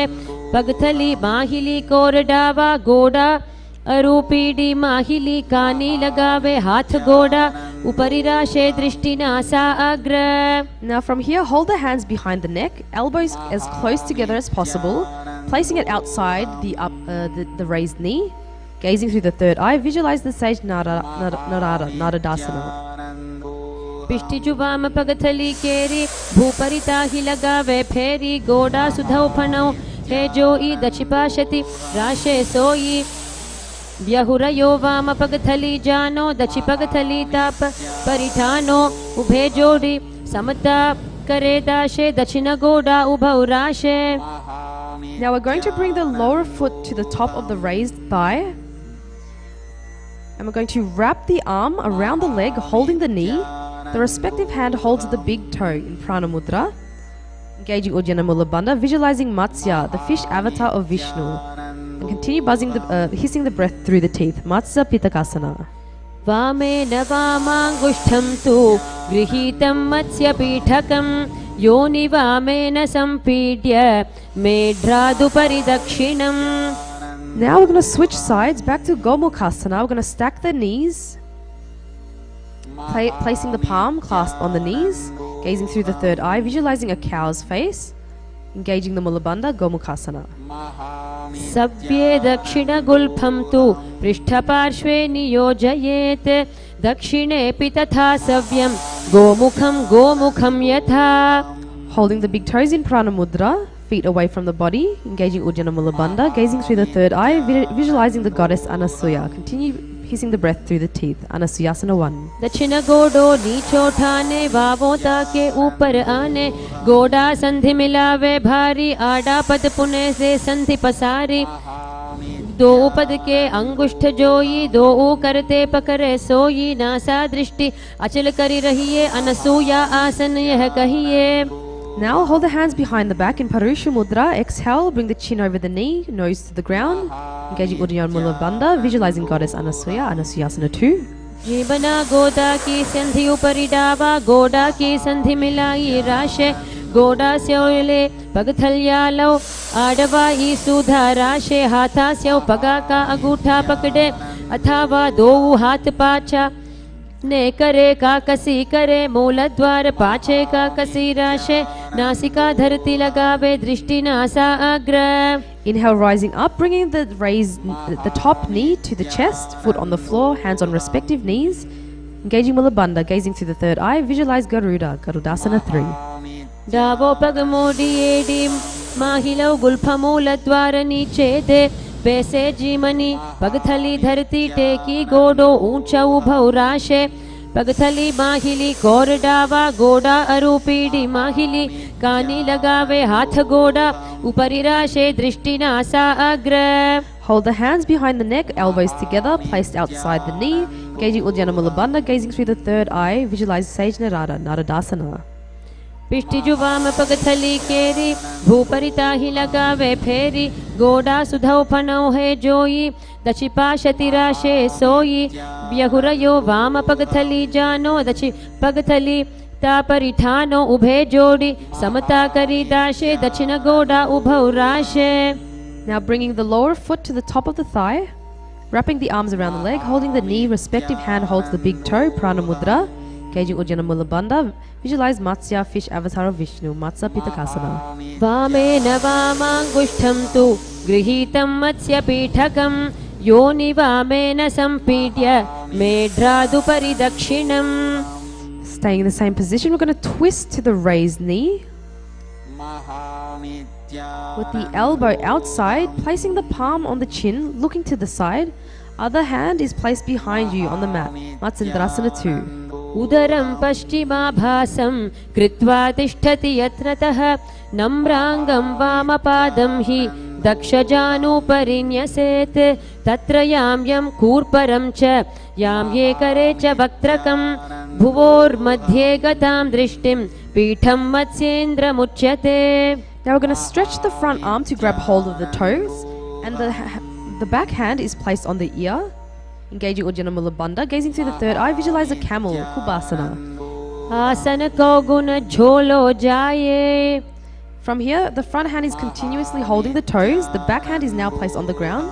[SPEAKER 1] पगथली माहिली core डावा गोडा अरूपीडी माहिली कानी लगावे हाथ गोडा उपरि राशे दृष्टि नासा अग्र.
[SPEAKER 2] Now from here, hold the hands behind the neck, elbows as close together as possible, placing it outside the raised knee. Gazing through the third eye, visualize the sage Naradasana.
[SPEAKER 1] पिष्टि जुवाम पगथली केरी भूपरिता ही लगावे फेरी गोडा सुधौ फणौ हे जोई दचिपाशति राशे सोई व्यहुरयो वाम पगथली जानो दचि पगथली ताप परिठानो उभे जोड़ी समता करे दाशे दक्षिण गोडा उभौ राशे.
[SPEAKER 2] Now we're going to bring the lower foot to the top of the raised thigh. And we're going to wrap the arm around the leg, holding the knee. The respective hand holds the big toe in Prana Mudra. Engaging Uddiyana Mula Bandha, visualizing Matsya, the fish avatar of Vishnu. And continue hissing the breath through the teeth. Matsya Pitakasana.
[SPEAKER 1] वामेन वामाङ्गुष्ठं तु गृहीतं मत्स्यपीठकं योनि वामेन सम्पीड्य मेढ्रादुपरि दक्षिणम्.
[SPEAKER 2] Now we're going to switch sides back to Gomukhasana. We're going to stack the knees, placing the palm clasped on the knees, gazing through the third eye, visualizing a cow's face, engaging the Mula Bandha, Gomukhasana.
[SPEAKER 1] सव्ये दक्षिण गुल्फं तु पृष्ठपार्श्वे नियोजयेत् दक्षिणेऽपि तथा सव्यं गोमुखं यथा.
[SPEAKER 2] Holding the big toes in Prana Mudra, feet away from the body, engaging Uddiyana Mula Bandha, gazing through the third eye, visualizing the goddess Anasuya. Continue hissing the breath through the teeth. Anasuyasana 1.
[SPEAKER 1] दक्षिण गोडो नीचो ठाने वावोता के ऊपर आने गोडा संधि मिलावे भारी आडा पद पुने से संधि पसारी दो पद के अंगुष्ठ जोई दो करते पकड़े सोई नासा दृष्टि अचल करी रहिए अनसूया आसन यह कहिए.
[SPEAKER 2] Now hold the hands behind the back in Parusha Mudra. Exhale, bring the chin over the knee, nose to the ground. Engaging Uddiyana Mula Bandha, visualizing goddess Anasuya, Anasuyasana 2.
[SPEAKER 1] जीवना गोदा की संधि उपरि डावा गोडा की संधि मिलाई राशे गोडा स्योले पगथल्यालो आडवाई सुधा राशे हाथा स्यो पगा का अंगूठा पकड़े अथवा दो हाथ पाछा ने करे काकसी करे मूल द्वार पाछे काकसी राशे नासिका धरती लगावे दृष्टि नासा अग्र.
[SPEAKER 2] Inhale, rising up, bringing the top knee to the chest, foot on the floor, hands on respective knees. Engaging Mula Bandha, gazing through the third eye, visualize Garuda, Garudasana 3.
[SPEAKER 1] Davos पग मोड़ी AD माहिलो Gulf मूल द्वार नीचे दे बैसे जीमनी पगथली धरती टेकी गोडो ऊंचा उभौ राशे पगथली माहिली core डावा गोडा अरूपीडी माहिली कानी लगावे हाथ गोडा उपरि राशे दृष्टि नासा अग्र.
[SPEAKER 2] Hold the hands behind the neck, elbows together, placed outside the knee. Engaging Uddiyana Mula Bandha, gazing through the third eye, visualize Sage Narada, Naradasana.
[SPEAKER 1] पिष्टि जुवाम पगथली केरी भूपरिता ही लगावे फेरी गोडा सुधौ फणौ है जोई दचि पाशति राशे सोई व्यहुरयो वाम पगथली जानो दचि पगथली तापरिठानो उभे जोड़ी समता करी दाशे दक्षिण गोडा उभौ राशे.
[SPEAKER 2] Now bringing the lower foot to the top of the thigh, wrapping the arms around the leg, holding the knee, respective hand holds the big toe, Prana Mudra. Engaging Ujjana Mula Bandha, visualize Matsya, fish avatar of Vishnu, Matsya Pitakasana.
[SPEAKER 1] Vamena vamangushtham tu grihitam matsya pithakam yoni vamena sampidya medradu paridakshinam.
[SPEAKER 2] Staying in the same position, we're going to twist to the raised knee. With the elbow outside, placing the palm on the chin, looking to the side. Other hand is placed behind you on the mat. Matsyendrasana 2.
[SPEAKER 1] Udaram paschimabhasam kritva tishtati yatratah namrangam vamapadam hi dakshajanu parinyaset tatra yam kurparam cha yam yekare cha vaktrakam bhuvor madhye gatam drishtim pitham matsyendra muchyate.
[SPEAKER 2] Now we're going to stretch the front arm to grab hold of the toes, and the back hand is placed on the ear. Engaging Ujjana Mula Bandha, gazing through the third eye, visualize a camel, Kubasana.
[SPEAKER 1] Asana koguna jholo jaye.
[SPEAKER 2] From here, the front hand is continuously holding the toes, the back hand is now placed on the ground.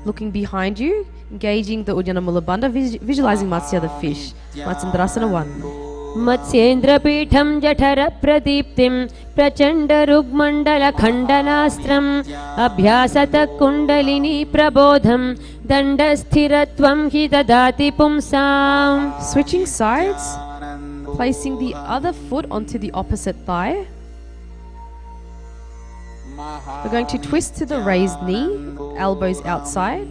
[SPEAKER 2] Looking behind you, engaging the Ujjana Mula Bandha, visualizing Matsya the fish, Matsyendrasana 1.
[SPEAKER 1] Matsyendra pitham jathara pradiptim prachanda rugmandala khandanastram abhyasata kundalini prabodham dandasthiratvam hi dadati pumsam.
[SPEAKER 2] Switching sides, placing the other foot onto the opposite thigh. We're going to twist to the raised knee, elbows outside,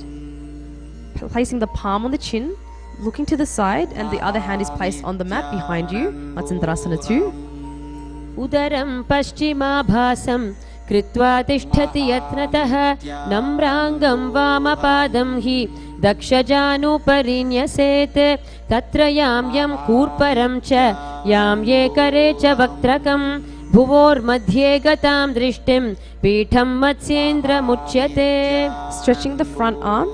[SPEAKER 2] placing the palm on the chin, looking to the side, and the other hand is placed on the mat behind you, Matsyendrasana 2.
[SPEAKER 1] Udaram paschimabhasam kritva tishtati yatnatah namrangam vamapadam hi dakshajanu parinyaset tatra yam kurparam cha yam yekare cha vaktrakam bhuvor madhye gatam drishtim pitham matsyendra muchyate.
[SPEAKER 2] Stretching the front arm,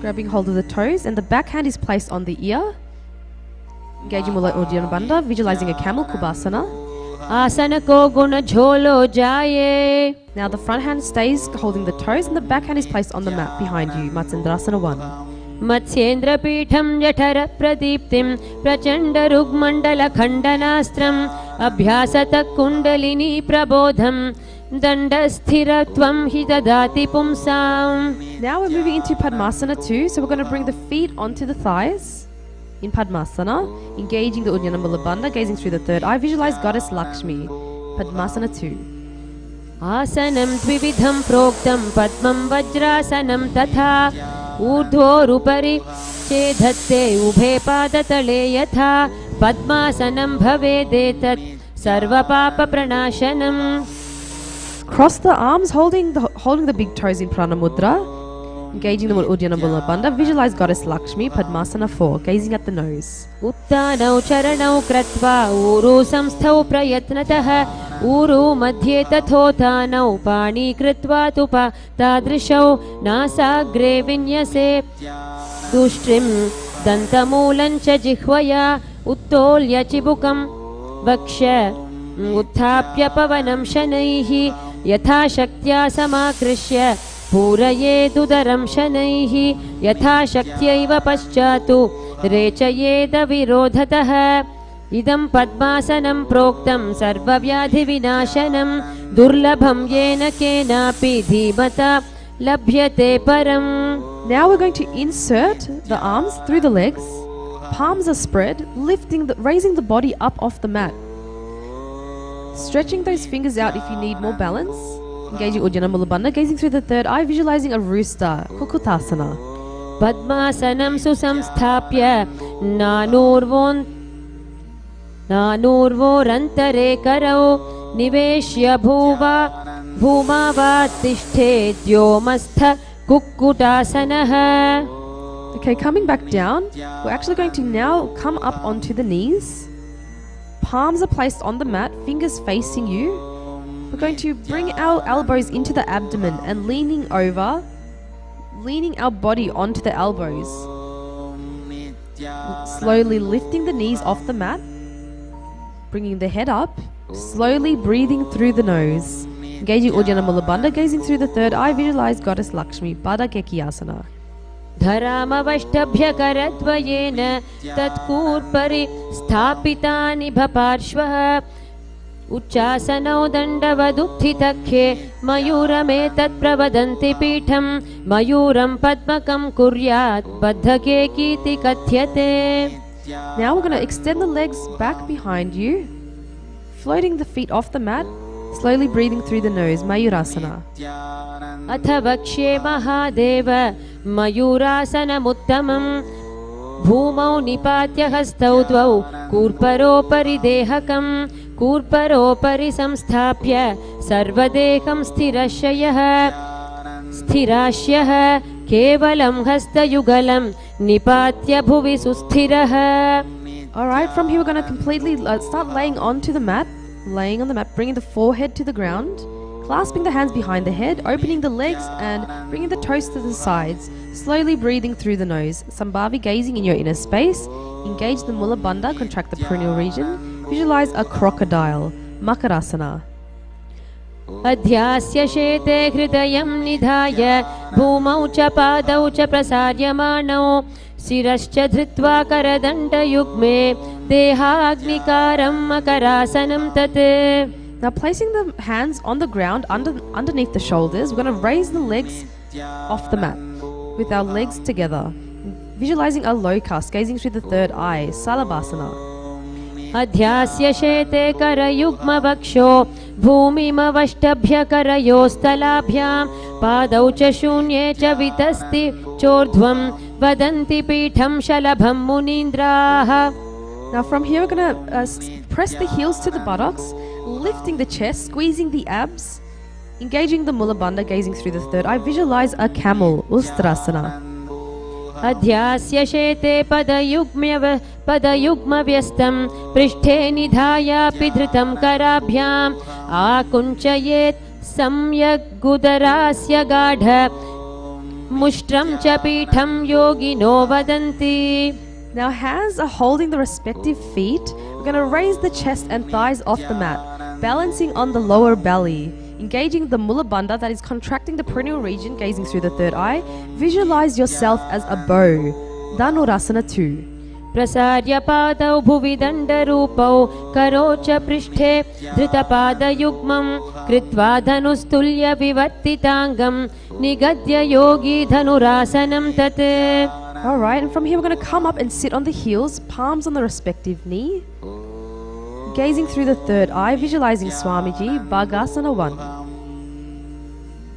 [SPEAKER 2] grabbing hold of the toes, and the back hand is placed on the ear. Engaging Mula Ujjana Bandha, visualizing a camel, Kubasana.
[SPEAKER 1] Asana koguna jholo jaye.
[SPEAKER 2] Now the front hand stays holding the toes, and the back hand is placed on the mat behind you, Matsyendrasana 1.
[SPEAKER 1] Matsyendra pitham jathara pradiptim prachanda rugmandala khandanastram abhyasata kundalini prabodham dandasthiratvam hi dadati pumsam.
[SPEAKER 2] Now we're moving into Padmasana 2, so we're going to bring the feet onto the thighs in Padmasana, engaging the Ujjana Mula Bandha, gazing through the third eye, visualize Goddess Lakshmi, Padmasana 2.
[SPEAKER 1] Asanam dvividham proktam padmam vajrasanam tatha urdhvorupari chedhatte ubhe padatale yatha padmasanam bhavedetat sarva papa pranashanam.
[SPEAKER 2] Cross the arms, holding the big toes in Prana Mudra. Engaging the Ujjana Mula Bandha, visualize Goddess Lakshmi, Padmasana 4, gazing at the nose.
[SPEAKER 1] Uttanau charanau kratva uru samsthau prayatnatah uru madhye tathotanau pani kritva tupa tadrishau nasagre vinyase duštrim dantamulancha jihvaya uttolya chibukam vaksha उत्थाप्य पवनं शनैः यथा शक्त्या समाकृष्य पूरयेदुदरं शनैः यथा शक्त्यैव पश्चातु रेचयेद विरोधतः इदं पद्मासनं प्रोक्तं सर्वव्याधिविनाशनं दुर्लभं येन केनापि धीमता लभ्यते परम्.
[SPEAKER 2] Now we're going to insert the arms through the legs. Palms are spread, raising the body up off the mat. Stretching those fingers out if you need more balance. Engaging Ujjana Mula Bandha, gazing through the third eye, visualizing a rooster, Kukutasana.
[SPEAKER 1] Padmasanam susamsthapya nanurvorantare karau niveshya bhuma tishthe dyomastha kukkutasana.
[SPEAKER 2] Okay, coming back down, we're actually going to now come up onto the knees. Palms are placed on the mat, fingers facing you. We're going to bring our elbows into the abdomen and leaning our body onto the elbows. Slowly lifting the knees off the mat, bringing the head up, slowly breathing through the nose. Engaging Ujjana Mula Bandha, gazing through the third eye, visualize Goddess Lakshmi, Pada Gekiyasana.
[SPEAKER 1] धरामवष्टभ्यकरद्वयेन तत्कूर्परि स्थापितानि भपार्श्वः उच्चासनौ दण्डवदुत्थितख्ये मयूरमेतत् प्रवदन्ति पीठं मयूरं पद्मकं कुर्यात् बद्धकेकीति कथ्यते.
[SPEAKER 2] Now we're going to extend the legs back behind you, floating the feet off the mat, slowly breathing through the nose, Mayurasana.
[SPEAKER 1] अथ वक्ष्ये महादेव मयूरासनमुत्तमम् भूमौ निपात्य हस्तौ द्वौ कूर्परोपरि देहकं कूर्परोपरि संस्थाप्य सर्वदेहं स्थिराश्यः केवलं हस्तयुगलं निपात्य भुवि सुस्थिरः.
[SPEAKER 2] Alright, from here we're going to completely start laying onto the mat, laying on the mat, bringing the forehead to the ground, clasping the hands behind the head, opening the legs and bringing the toes to the sides, slowly breathing through the nose. Sambhavi, gazing in your inner space, engage the Mula Bandha, contract the perineal region, visualize a crocodile, Makarasana.
[SPEAKER 1] अध्यास्य शेते हृदयं निधाय भूमौ च पादौ च प्रसार्यमाणौ शिरश्च धृत्वा करदण्डयुग्मे देहाग्निकारं मकरासनं तत्.
[SPEAKER 2] Now placing the hands on the ground underneath the shoulders, we're going to raise the legs off the mat with our legs together. Visualizing a lokas, gazing through the third eye, Salabhasana.
[SPEAKER 1] अध्यास्य शेते करयुग्मवक्षो भूमिमवष्टभ्य करयोस्तलाभ्यां पादौ च शून्ये च वितस्ति चोर्ध्वं वदन्ति पीठं शलभं मुनीन्द्राः.
[SPEAKER 2] Now from here we're going to press the heels to the buttocks, lifting the chest, squeezing the abs, engaging the Mula Bandha, gazing through the third eye. Visualize a camel, Ustrasana.
[SPEAKER 1] अध्यास्य शेते पदयुग्मव्यस्तं पृष्ठे निधायापि धृतं कराभ्याम् आकुञ्चयेत् सम्यग् गुदरास्य गाढ मुष्ट्रं च पीठं योगिनो वदन्ति.
[SPEAKER 2] Now hands are holding the respective feet. We're going to raise the chest and thighs off the mat, balancing on the lower belly. Engaging the Mula Bandha, that is contracting the perineal region, gazing through the third eye. Visualize yourself as a bow. Dhanurasana 2.
[SPEAKER 1] प्रसार्य पादौ भुवि दण्डरूपौ करो च पृष्ठे धृतपादयुग्मं कृत्वा धनुस्तुल्य विवर्तिताङ्गं निगद्य योगी धनुरासनं तत्.
[SPEAKER 2] Alright, and from here we're going to come up and sit on the heels, palms on the respective knee. Gazing through the third eye, visualizing Swamiji, Bhagasana 1.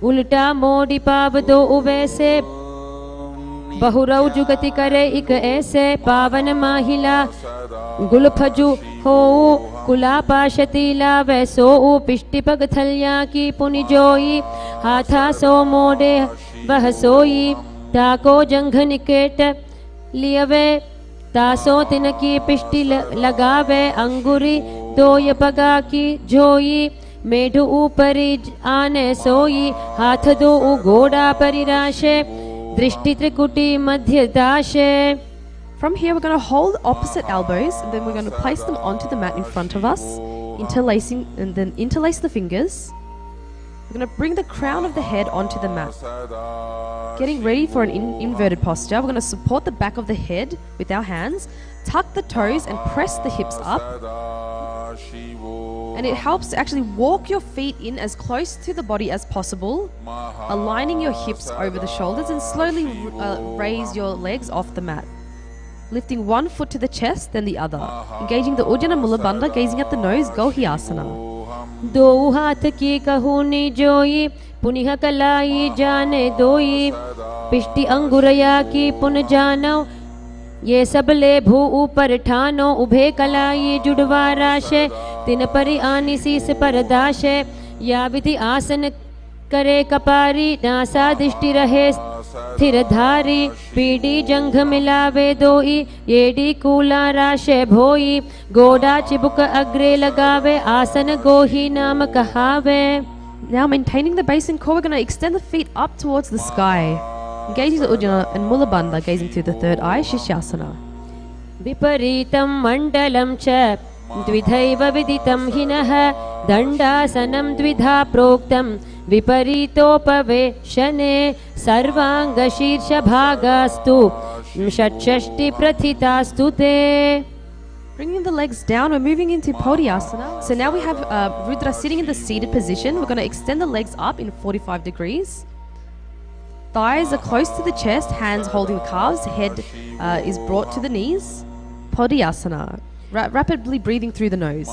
[SPEAKER 1] उल्टा मोड़ी पाव दो उवैसे बहुरौ जुगति करे इक ऐसे पावन माहिला गुलफजु हो कुला पाशतीला वैसो पिष्टि पगथल्या की पुनिजोई हाथा सो मोडे वह सोई ताको जंघ निकेट लियवे तासो तिनकी पिष्टि लगावे अंगुरी दोय पगा की जोई मेढु ऊपरी आने सोई हाथ दो घोड़ा परिराशे दृष्टि त्रिकुटी मध्य दाशे.
[SPEAKER 2] From here we're going to hold opposite elbows and then we're going to place them onto the mat in front of us, interlacing and then interlace the fingers. We're going to bring the crown of the head onto the mat. Getting ready for an inverted posture. We're going to support the back of the head with our hands, tuck the toes and press the hips up. And it helps to actually walk your feet in as close to the body as possible, aligning your hips over the shoulders and slowly raise your legs off the mat. Lifting one foot to the chest, then the other. Engaging the Ujjana Mula Bandha, gazing at the nose, Gohyasana.
[SPEAKER 1] दो हाथ की कहूनी जोई पुनिह कलाई जाने दोई पिष्टि अंगुरया की पुन जानो ये सबले भू ऊपर ठानो उभे कलाई जुड़वा राशे तिन परि आनी सीस पर दाशे या विधि आसन करे कपारी नासा दृष्टि रहे स्थिर धारी पीडी जंघ मिलावे दोई येडी कूला राशे भोई गोडा चिबुक अग्रे लगावे आसन गोही नाम कहावे.
[SPEAKER 2] Now maintaining the base and core, we're going to extend the feet up towards the sky. Engaging the Ujjana and Mula Bandha, gazing through the third eye, Shishyasana.
[SPEAKER 1] विपरीतं मण्डलं च द्विधैव विदितं हिनः दण्डासनं द्विधा प्रोक्तं विपरीतोपवेशने सर्वाङ्गशीर्षभागास्तु षट्षष्टि प्रथितास्तु ते.
[SPEAKER 2] Bringing the legs down, we're moving into Podiasana. So now we have Rudra sitting in the seated position. We're going to extend the legs up in 45 degrees. Thighs are close to the chest, hands holding the calves, head is brought to the knees. Podiasana. Rapidly breathing through the nose.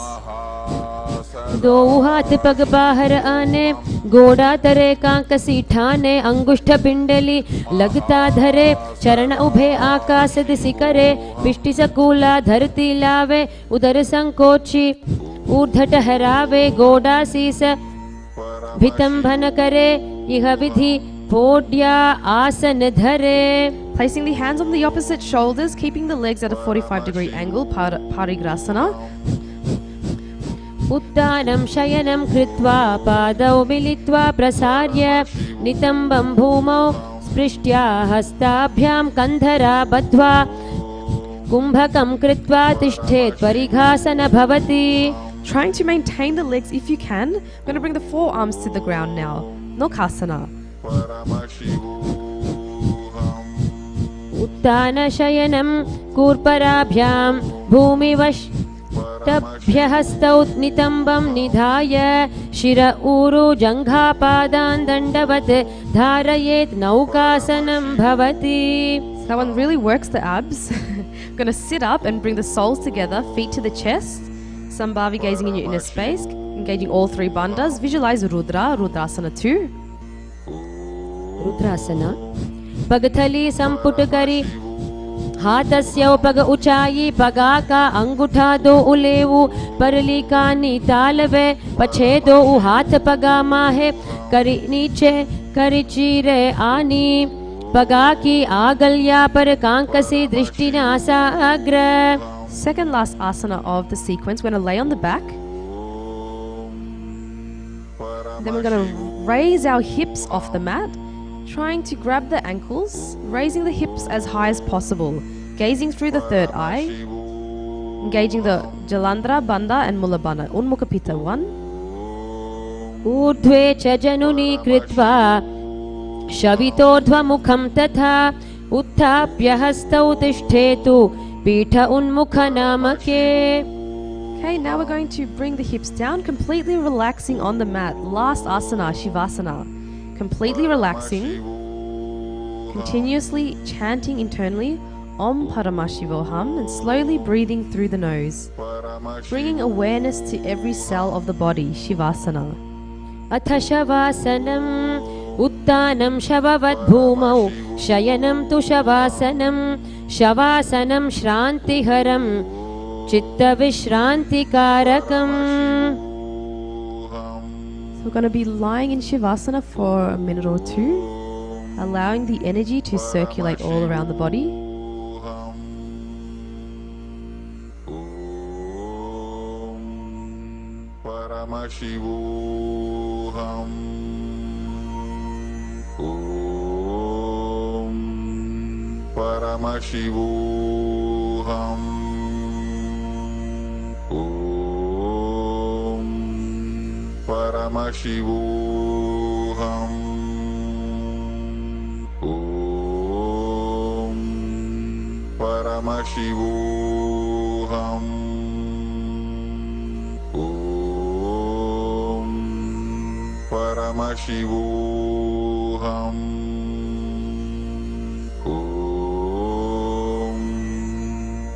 [SPEAKER 1] दो हाथ पग बाहर आने गोड़ा तरे कांकसी ठाने अंगुष्ठ पिंडली लगता धरे चरण उभे आकाश दिशि करे पिष्टि सकूला धरती लावे उदर संकोची ऊर्ध्व ठहरावे गोड़ा शीस भितंभन करे यह विधि पोड्या आसन धरे.
[SPEAKER 2] Placing the hands on the opposite shoulders, keeping the legs at a 45-degree angle, Parigrasana.
[SPEAKER 1] उत्तानं शयनं कृत्वा पादौ मिलित्वा प्रसार्य नितम्बं भूमौ स्पृष्ट्या हस्ताभ्यां कन्धरा बद्ध्वा कुम्भकं कृत्वा तिष्ठेत् परिघासन भवति.
[SPEAKER 2] Trying to maintain the legs if you can. I'm going to bring the forearms to the ground now. Nokasana.
[SPEAKER 1] उत्तान शयनं कूर्पराभ्यां भूमिवश् तभ्यहस्तौ नितम्बं निधाय शिर ऊरु जङ्घापादान् दण्डवत् धारयेत् नौकासनं भवति.
[SPEAKER 2] That one really works the abs. Going to sit up and bring the soles together, feet to the chest. Sambhavi gazing in your inner space, engaging all three bandhas. Visualize Rudra, Rudrasana 2.
[SPEAKER 1] रुद्रासना. पगथली संपुट करी हाथस्यौ पग ऊंचाई पगा का अंगूठा दो उलेवु परली कानी तालवे पछे दो हाथ पगा माहे करी नीचे करी चीरे आनी पगा की आगल्या पर कांकसी दृष्टि नासाग्र.
[SPEAKER 2] Second last asana of the sequence. We're going to lay on the back. Then we're going to raise our hips off the mat, trying to grab the ankles, raising the hips as high as possible, gazing through the third eye, engaging the Jalandhara, Bandha and Mulabandha. Unmukha 1.
[SPEAKER 1] ऊर्ध्वे च जनुनी कृत्वा शवितोर्ध्वमुखं तथा उत्थाप्य हस्तौ तिष्ठेतु पीठ उन्मुख नामके.
[SPEAKER 2] Okay, now we're going to bring the hips down, completely relaxing on the mat. Last asana, Shivasana. Completely relaxing, continuously chanting internally Om Paramashivam and slowly breathing through the nose, bringing awareness to every cell of the body. Shivasana.
[SPEAKER 1] Atha shavasanam uttanam shavavad bhumau shayanam tu shavasanam shavasanam shrantiharam chitta vishrantikarakam.
[SPEAKER 2] We're going to be lying in Shivasana for a minute or two, allowing the energy to circulate all around the body.
[SPEAKER 3] Paramashivam. Paramashivam. Paramashivam. Om Paramashivam. Om Paramashivam. Om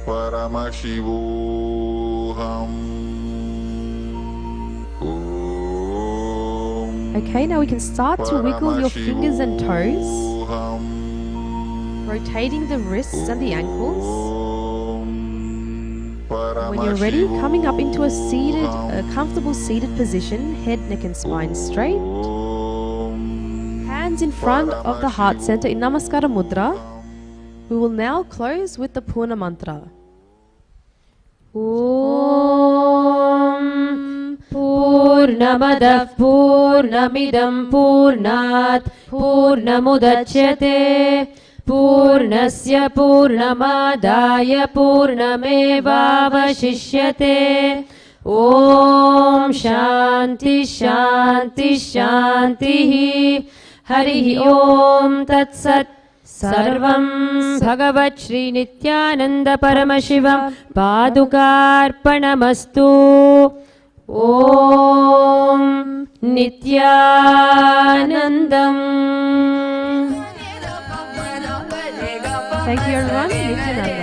[SPEAKER 3] Paramashivam.
[SPEAKER 2] Okay, now we can start to wiggle your fingers and toes, rotating the wrists and the ankles. When you're ready, coming up into a comfortable seated position, head, neck and spine straight. Hands in front of the heart center in Namaskara Mudra. We will now close with the Purna Mantra.
[SPEAKER 1] Om Purnamadah Purnamidam Purnat Purnamudachyate Purnasya Purnamadaya Purnamevavashishyate Om Shanti Shanti Shanti. Hari Om Tat Sat. Sarvam Bhagavat Shri Nithyananda Paramashivam Padukarpanamastu. Om Nithyanandam.
[SPEAKER 2] Thank you everyone. Nithyananda.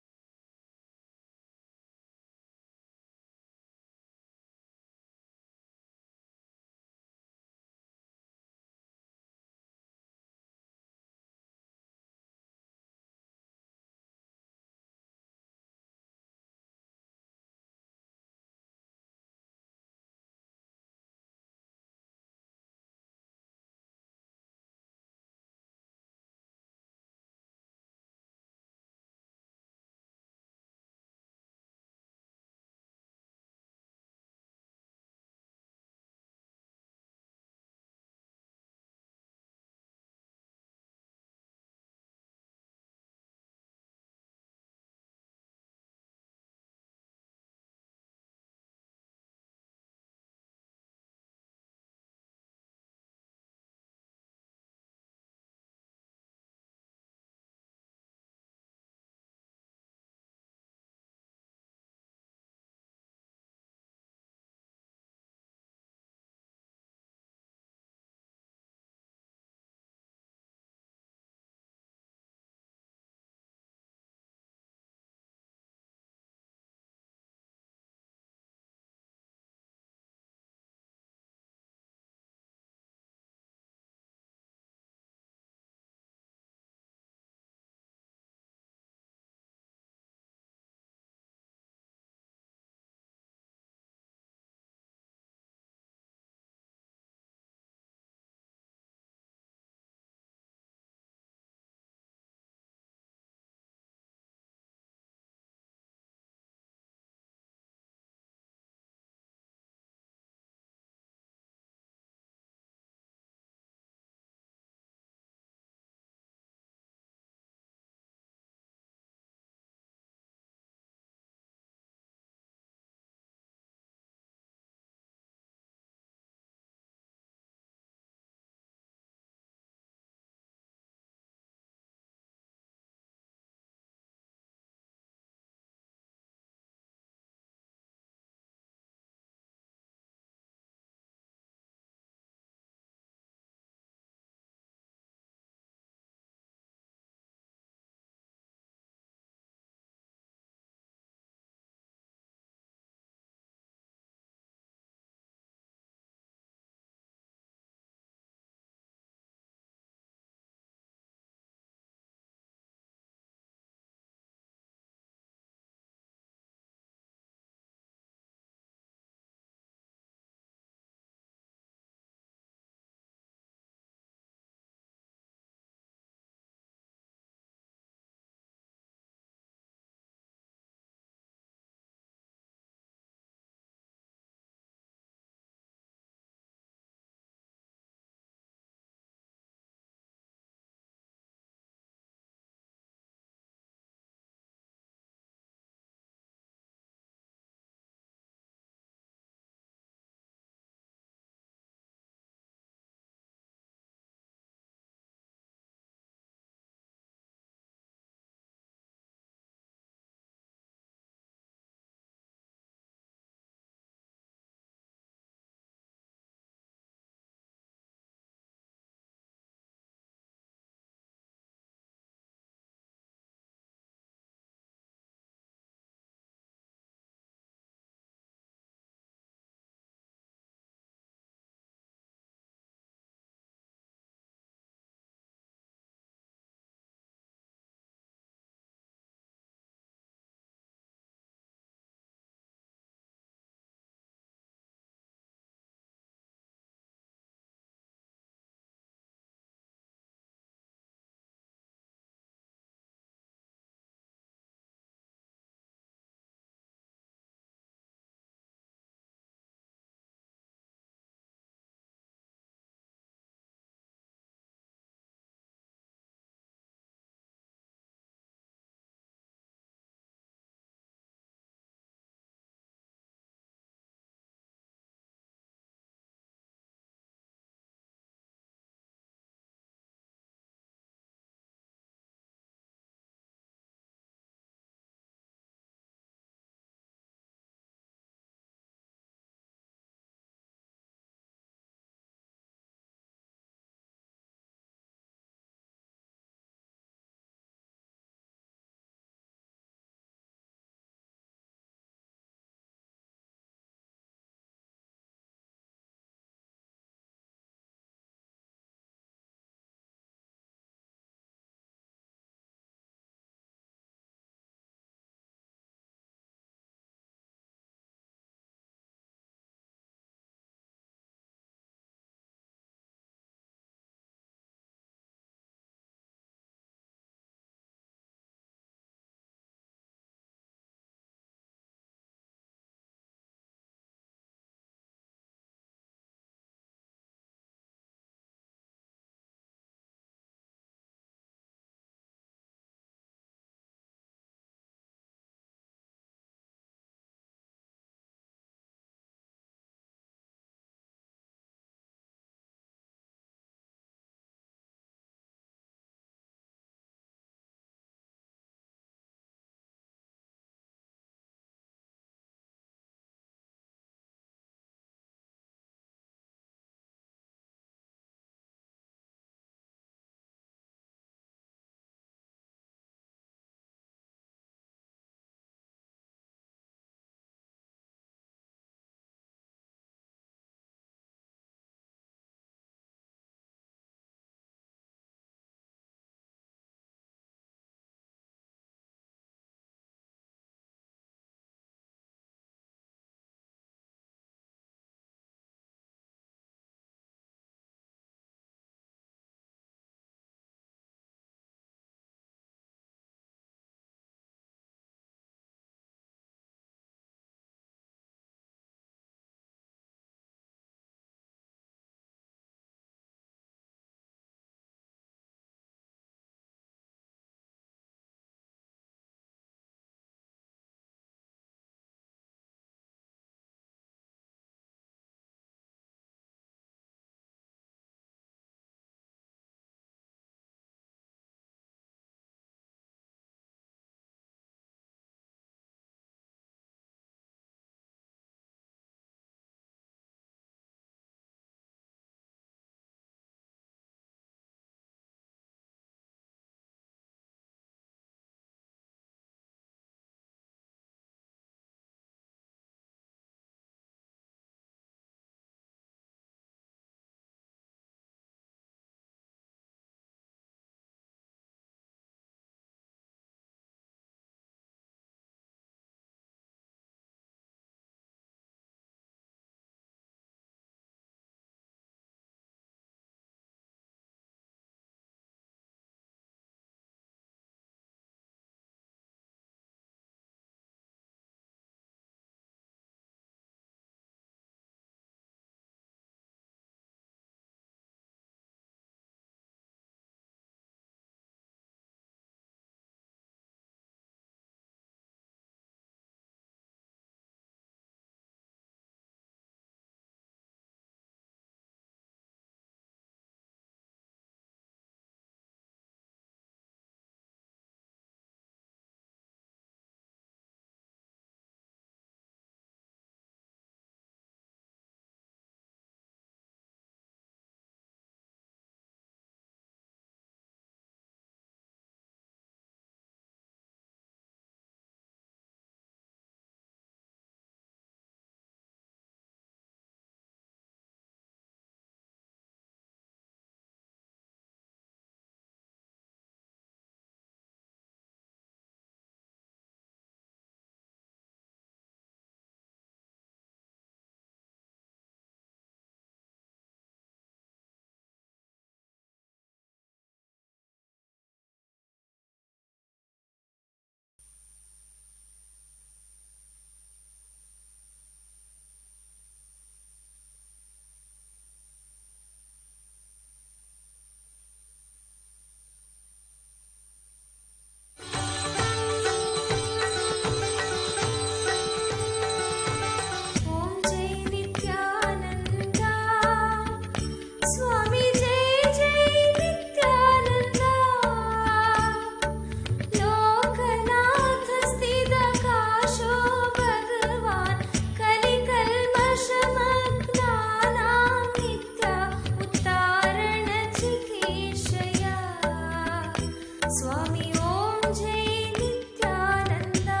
[SPEAKER 5] Swami Om Jai Nithyananda.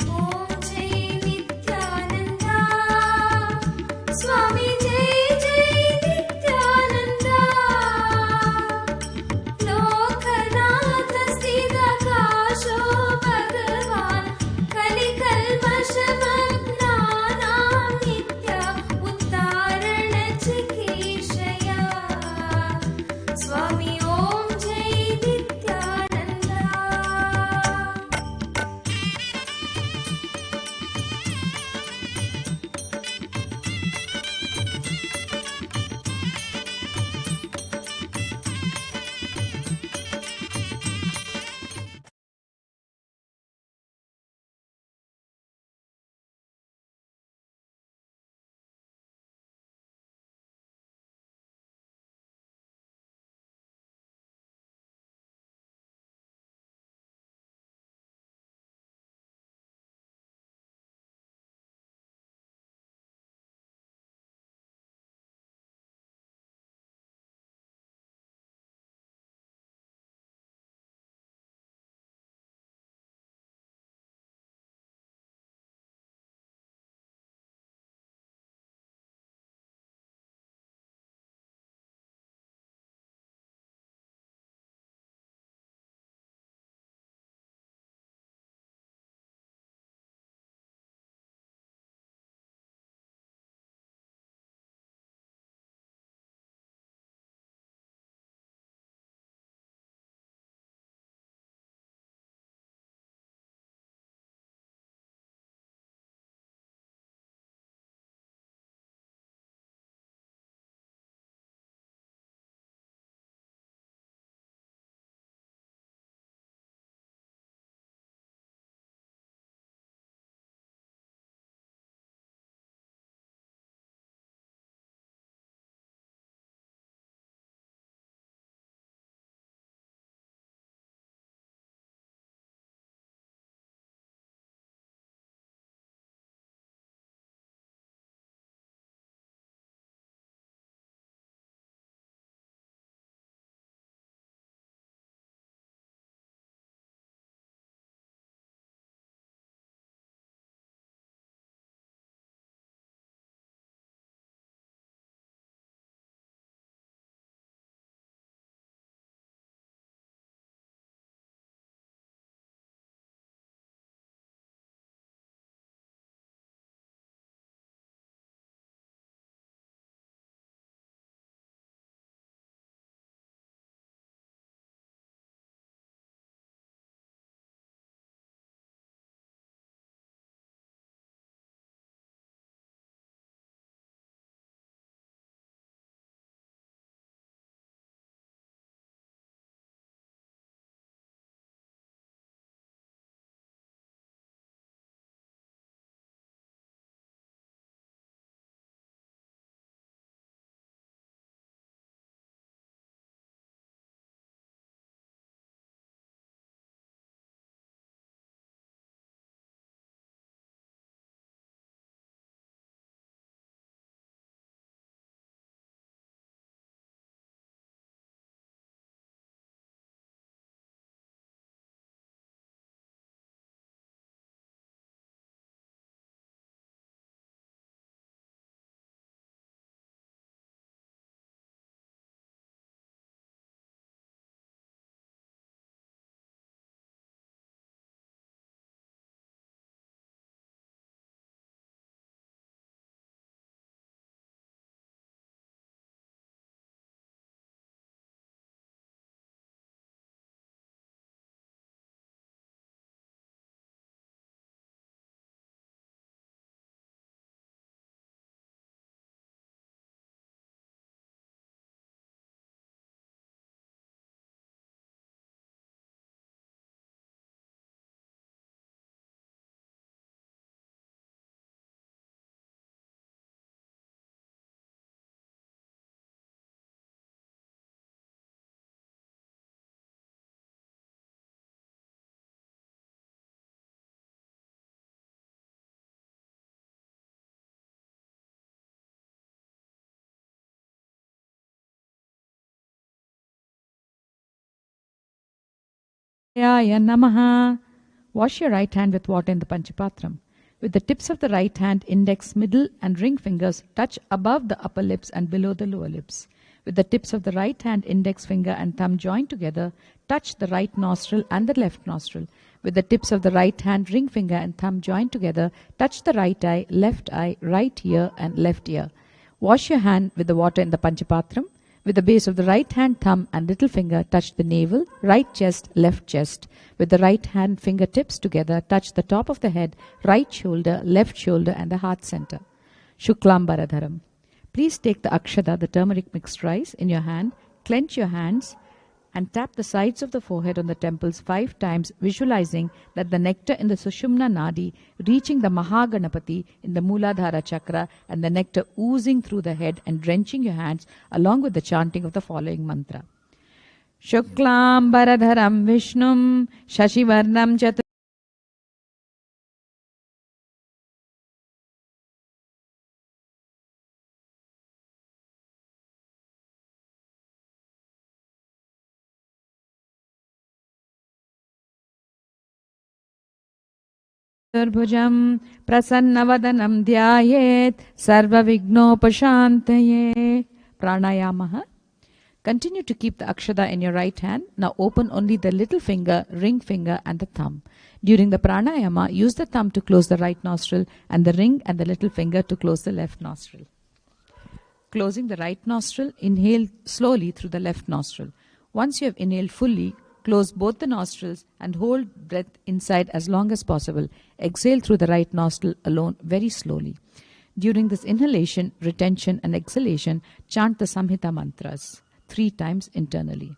[SPEAKER 5] Om Jai Nithyananda. Swami Jai Jai Nithyananda. Lokanath Sthita Kasho Bhagavan Kali Kalmashamagnaanam Nitya Uttarana Chikishaya. Swami Om Jai Nithyananda.
[SPEAKER 6] Namaha. Wash your right hand with water in the Panchapatram. With the tips of the right hand, index, middle and ring fingers touch above the upper lips and below the lower lips. With the tips of the right hand, index finger and thumb joined together, touch the right nostril and the left nostril. With the tips of the right hand, ring finger and thumb joined together, touch the right eye, right ear and left ear. Wash your hand with the water in the Panchapatram. With the base of the right hand, thumb and little finger, touch the navel, right chest, left chest. With the right hand fingertips together, touch the top of the head, right shoulder, left shoulder and the heart center. Shuklam Bharadharam. Please take the akshada, the turmeric mixed rice, in your hand, clench your hands and tap the sides of the forehead on the temples 5 times, visualizing that the nectar in the Sushumna Nadi reaching the Mahaganapati in the Mooladhara Chakra and the nectar oozing through the head and drenching your hands along with the chanting of the following mantra. Shuklam Bharadharam Vishnum Shashivarnam Chatur Bhujam Prasannavadanam Dhyayet Sarva Vignopashantaye. Pranayamaha. Continue to keep the akshada in your right hand. Now open only the little finger, ring finger and the thumb. During the pranayama, use the thumb to close the right nostril and the ring and the little finger to close the left nostril. Closing the right nostril, inhale slowly through the left nostril. Once you have inhaled fully, close both the nostrils and hold breath inside as long as possible. Exhale through the right nostril alone very slowly. During this inhalation, retention and exhalation, chant the Samhita mantras 3 times internally.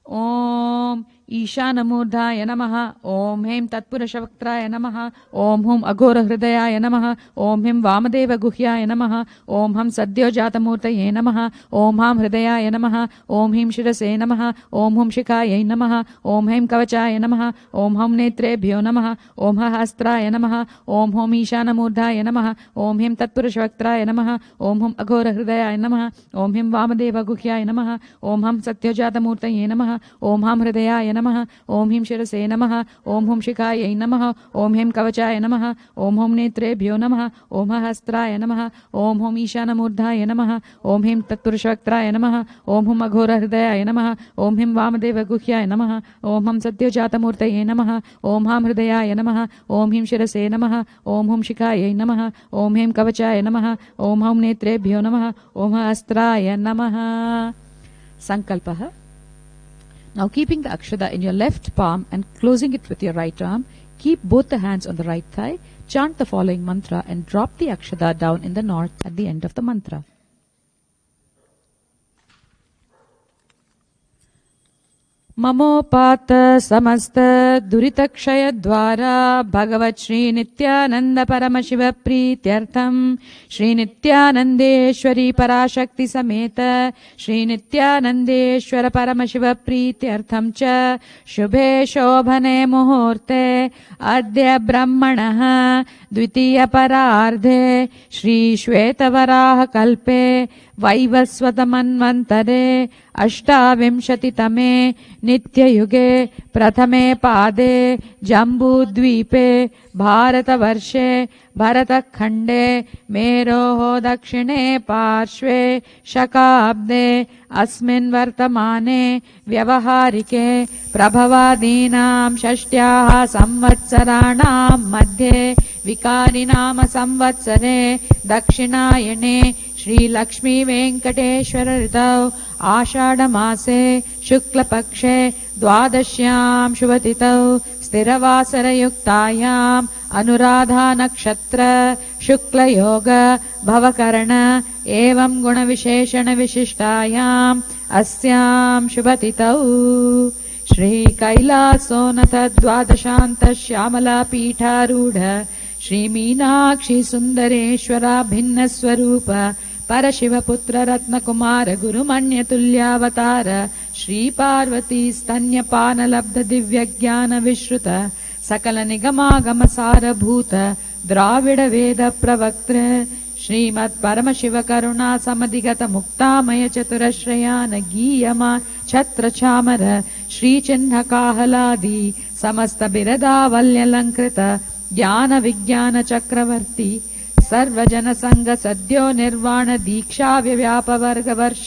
[SPEAKER 6] Om Ishanamurdhaya Namaha. Om Hem Tatpurashavaktraya Namaha. Om Hum Aghora Hridayaya Namaha. Om Hem Vamadeva Guhyaya Namaha. Om Ham Sadhyo Jatamurtaye Namaha. Om Ham Hridayaya Namaha. Om Him Shirase Namaha. Om Hum Shikaya Namaha. Om Hem Kavachaya Namaha. Om Hum Netrebhyo Namaha. Om Hahastraya Namaha. Om Hum Ishanamurdhaya Namaha. Om Hem Tatpurashavaktraya Namaha. Om Hum Aghora Hridayaya Namaha. Om Hem Vamadeva Guhyaya Namaha. Om Ham Sadhyo Jatamurtaye Namaha. Om Ham Hridayaya Namaha. Om Him Shirase Namaha. Om Hum Shikaya Namaha. Om Him Kavachaya Namaha. Om Hum Netrebhyo Namaha. Om Hahastraya Namaha. Om Hum Ishanamurdhaya Namaha. Om Him Tatpurashavaktraya Namaha. Om Hum Aghora Hridayaya Namaha. Om Him Vamadeva Guhyaya Namaha. Om Ham Satya Jatamurtaye Namaha. Om Ham Hridayaya Namaha. Om Him Shirase Namaha. Om Hum Shikaya Namaha. Om Him Kavachaya Namaha. Om Hum Netrebhyo Namaha. Om Hahastraya Namaha. Sankalpaha. Now keeping the akshada in your left palm and closing it with your right arm, keep both the hands on the right thigh, chant the following mantra and drop the akshada down in the north at the end of the mantra. Mamopata samasta duritakshaya dvara Bhagavat Shri Nithyananda Paramashiva Prityartham Shri Nithyanandeshwari Parashakti Sameta Shri Nithyanandeshwara Paramashiva Prityartham Cha Shubhe Shobhane Muhurte Adya Brahmanaha Dvitiya Parardhe Shri Shvetavaraha Kalpe Vaivasvatamanvantare Ashtavimshatitame Nityayuge Prathame Pade Jambudvipe Bharatavarshe Bharatakhande Meroho Dakshine Parshve Shakabde Asmin Vartamane Vyavaharike Prabhavadinam Shashtyaha Samvatsaranam Madhye Vikarinama Samvatsare Dakshinayane Shri Lakshmi Venkateshwara Ritau Ashada Mase Shukla Pakshe Dwadashyam Shubhatitau Stiravasara Yuktayam Anuradha Nakshatra Shukla Yoga Bhavakarana Evam Guna Visheshana Vishishtayam Asyam Shubhatitau Shri Kailasonatha Dwadashanta Shyamala Pitharudha Shri Meenakshi Sundareshwara Bhinna Swarupa Parashiva Putra Ratna Kumara Guru Manya Tulyavatara Shri Parvati Stanya Panalabdha Divya Jnana Vishruta Sakala Nigama Gamasara Bhuta Dravida Veda Pravaktra श्रीमत् Paramshiva करुणा समधिगत मुक्तामय चतुरश्रयान गीयमा छत्र चामर श्रीचिह्न काहलादि समस्त बिरदावल्यलंकृत ज्ञान विज्ञान चक्रवर्ती सर्वजन संग सद्यो निर्वाण दीक्षा व्यापवर्ग वर्ष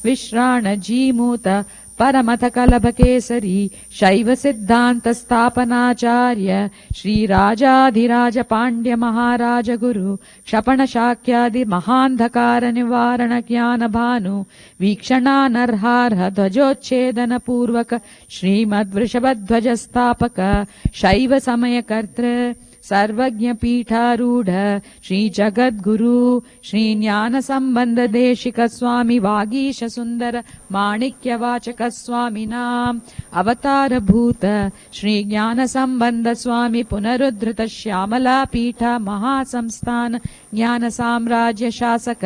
[SPEAKER 6] विश्राण जीमूत परमथ कलभ केसरी शैव सिद्धांत स्थापनाचार्य श्री राजाधिराज पांड्य महाराज गुरु क्षपण शाक्यादि महांधकार निवारण ज्ञान भानु वीक्षणानर्हार्ह ध्वजोच्छेदन पूर्वक श्रीमद् वृषभध्वज स्थापक शैव समय कर्तृ सर्वज्ञ पीठारूढ़ श्री जगद्गुरु श्री ज्ञान संबंध देशिक स्वामी वागीश सुंदर माणिक्य वाचक स्वामिनाम अवतार भूत श्री ज्ञान संबंध स्वामी पुनरुद्धृत श्यामला पीठ महासंस्थान ज्ञान साम्राज्य शासक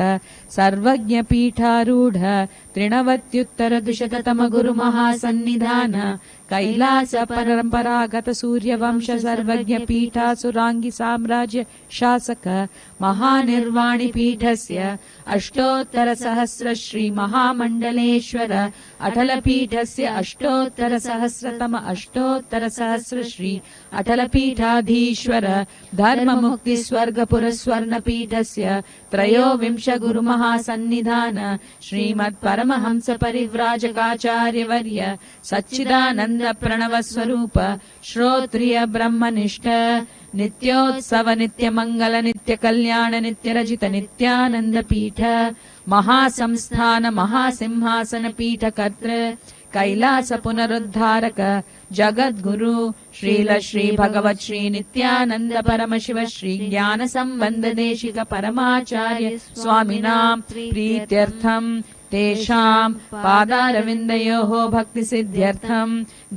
[SPEAKER 6] सर्वज्ञ पीठारूढ़ त्रिणवत्युत्तर द्विशततम गुरु महासन्निधान कैलास परंपरागत सूर्यवंश सर्वज्ञ पीठा सुरांगी साम्राज्य शासक महानिर्वाणि पीठस्य अष्टोत्तर सहस्र श्री महामंडलेश्वर अटल पीठस्य अष्टोत्तर सहस्रतम अष्टोत्तर सहस्र श्री अटल पीठाधीश्वर धर्म मुक्ति स्वर्गपुर स्वर्ण पीठस्य त्रयोविंश गुरु महासन्निधान श्रीमत् परमहंस परिव्राजकाचार्य वर्य सच्चिदानंद प्रणव स्वरूप श्रोत्रिय ब्रह्मनिष्ठ नित्योत्सव नित्य मंगल नित्य कल्याण नित्य रजित नित्यानंद पीठ महासंस्थान महासिंहासन पीठ कर्तृ कैलास पुनरुद्धारक जगद्गुरु श्रील श्री भगवत श्री नित्यानंद परमशिव श्री ज्ञान संबंध देशिक परमाचार्य स्वामिनां प्रीत्यर्थम तेषां पादारविन्दयोः भक्ति सिद्ध्यर्थं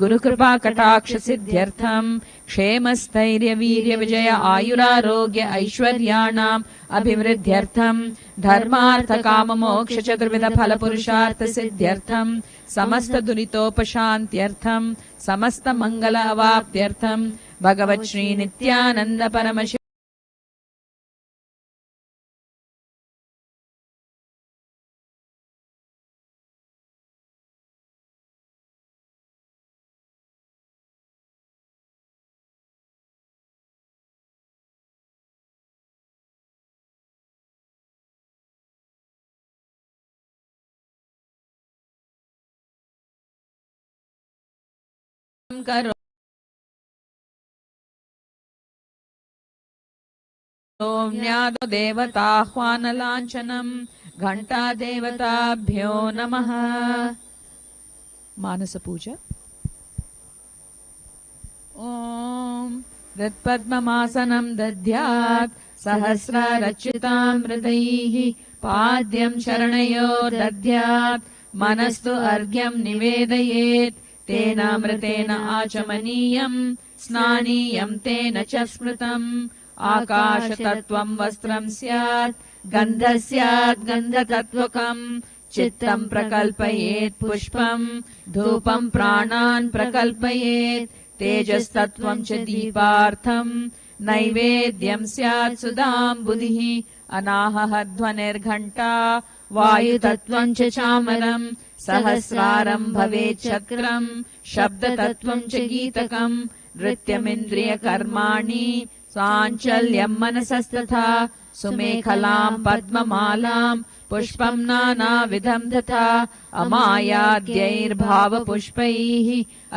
[SPEAKER 6] गुरुकृपा कटाक्ष सिद्ध्यर्थं क्षेम स्थैर्य वीर्य विजय आयुरारोग्य ऐश्वर्याणाम् अभिवृद्ध्यर्थं धर्मार्थ काम मोक्ष चतुर्विध फल पुरुषार्थ सिद्ध्यर्थं समस्त दुरितोपशान्त्यर्थं समस्त मंगल अवाप्त्यर्थं भगवत् श्री नित्यानंद परमशिव करो न्यादो देवताह्वानलाञ्छनम् घंटा देवताभ्यो नमः। मानस पूजा। ओम हृत्पद्ममासनं दद्यात् सहस्ररचितां हृदैः पाद्यं शरणयो दद्यात् मनस्तु अर्घ्यं निवेदयेत् तेनामृतेन आचमनीयं स्नानीयं तेन च स्मृतम् आकाशतत्त्वं वस्त्रं स्यात् गन्धः स्यात् गन्धतत्त्वकम् चित्तं प्रकल्पयेत् पुष्पं धूपं प्राणान् प्रकल्पयेत् तेजस्तत्त्वं च दीपार्थं नैवेद्यं स्यात् सुधाम्बुधिः अनाहः ध्वनिर्घण्टा वायुतत्त्वं च चामरं सहस्रारं भवेत् चक्रं शब्दतत्त्वं च गीतकं नृत्यमिन्द्रियकर्माणि साञ्चल्यं मनसस्तथा सुमेखलां पद्ममालां पुष्पं नानाविधं तथा अमायाद्यैर्भावपुष्पैः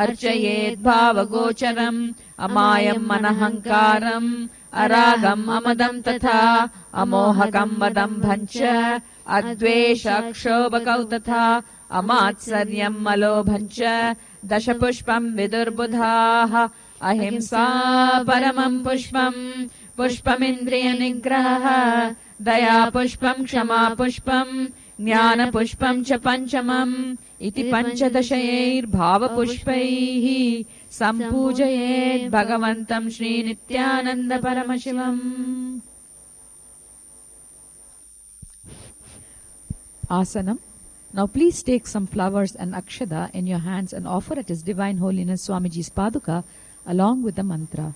[SPEAKER 6] अर्चयेत् भावगोचरम् अमायं मनहङ्कारम् अरागम् अमदं तथा अमोहकं वदम्भं च अद्वेषक्षोभकौ तथा अमात्सर्यं मलोभं च दशपुष्पं विदुर्बुधाः अहिंसा परमं पुष्पं पुष्पमिन्द्रियनिग्रहः दया पुष्पं क्षमा पुष्पं ज्ञानपुष्पं च पञ्चमम् इति पञ्चदशैर्भावपुष्पैः सम्पूजयेत् भगवन्तं Shri Nityananda Paramashivam. Asanam. Now please take some flowers and akshada in your hands and offer at His Divine Holiness Swamiji's Paduka along with the mantra.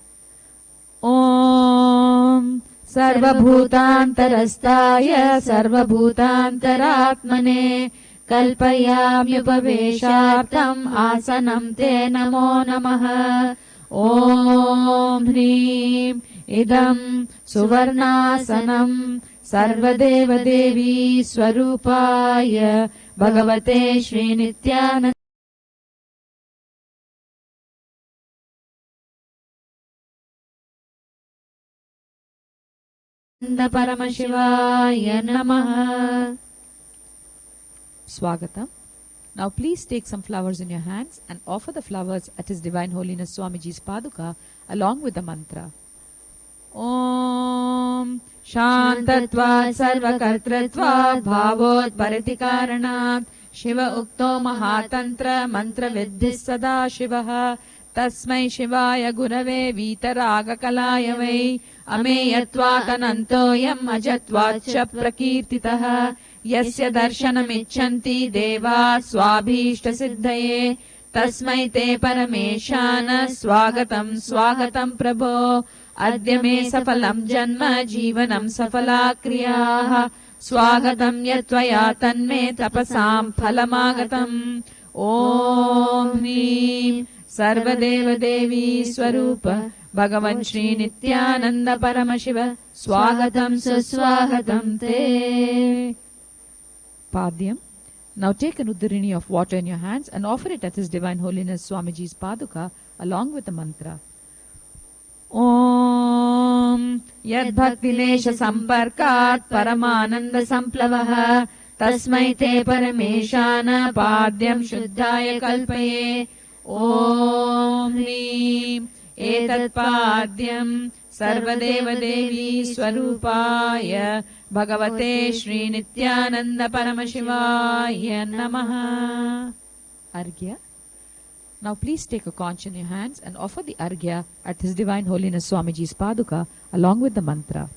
[SPEAKER 6] Om सर्वभूतान्तरस्थाय सर्वभूतान्तरात्मने कल्पयाम्युपवेशार्थम् आसनं ते नमो नमः। ॐ ह्रीं इदं सुवर्णासनं सर्वदेवदेवी स्वरूपाय भगवते Shri Nityananda Paramashiva Namaha. Swagatam. Now please take some flowers in your hands and offer the flowers at His Divine Holiness Swamiji's Paduka along with the mantra. Om Shantatvat Sarvakartratvat Bhavot Paritikaranat Shiva Ukto Mahatantra Mantra Viddhis Sada Shivaha Tasmai Shivaya Gurave Vitaraga Kalaya Vai Ameyatvat Anantoyam Ajatvat Prakirtitaha Yasya Darshanamichanti Deva Swabhishta Siddhaye Tasmai Te Parameshana Swagatam Swagatam Prabho Adya Me Safalam Janma Jivanam Safala Kriyaha Swagatam Yatvaya Tanme Tapasam Phalamagatam Om Hrim Sarvadeva Devi Swarupa Bhagavan Shri Nithyananda Paramashiva Swagatam Suswagatam Te. Padyam. Now take an uddarini of water in your hands and offer it at His Divine Holiness Swamiji's Paduka along with the mantra. Om Yad Bhaktinesha Samparkat Paramananda Samplavaha Tasmai Te Parameshana Padyam Shuddhaya Kalpaye. Om Hrim Etat Padyam Sarvadeva Devi Swarupaya Bhagavate Shri Nithyananda Paramashivaya Namaha. Arghya. Now please take a conch in your hands and offer the Arghya at His Divine Holiness Swamiji's Paduka along with the mantra.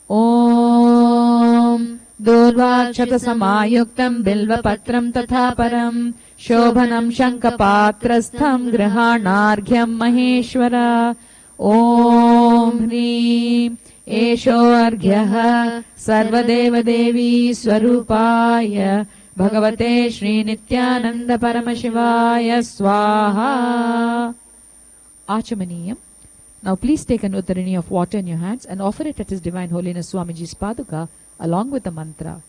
[SPEAKER 6] Om Durvakshata Samayuktam Bilva Patram Tatha Param Shobhanam Shankapatrastham Grihanarghyam Maheshwara. Om Hrim Esho Arghyaha Sarvadeva Devi Swarupaya Bhagavate Shri Nithyananda Paramashivaya Swaha. Achamaniyam. Now please take an uttarini of water in your hands and offer it at His Divine Holiness Swamiji's Paduka along with the mantra.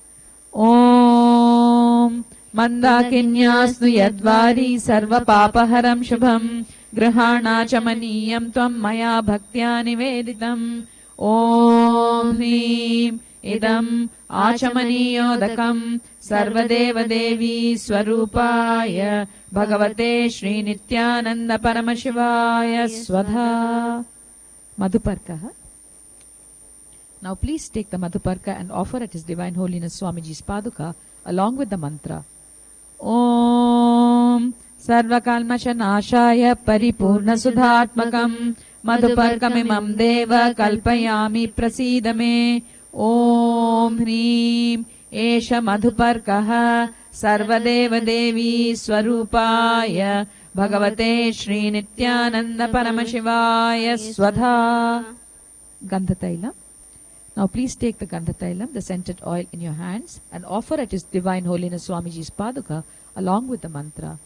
[SPEAKER 6] Om Mandakinyasnu Yadvari Sarva Papaharam Shubham Grihana Chamaniyam Tvam Maya Bhaktya Niveditam. Om Hrim Idam Achamaniyodakam Sarvadeva Devi Swarupaya Bhagavate Shri Nithyananda Paramashivaya Swadha. Madhuparkaha. Now please take the Madhuparka and offer at His Divine Holiness Swamiji's Paduka along with the mantra. Om Sarvakalmasha Nashaya Paripurna Sudhatmakam Madhuparkamimam Deva Kalpayami Prasidame. Om Hrim Esha Madhuparkaha Sarvadeva Devi Swarupaya Bhagavate Shri Nithyananda Paramashivaya Swadha. Gandhatailam. Now please take the Gandhatailam, the scented oil, in your hands and offer at His Divine Holiness Swamiji's Paduka along with the mantra.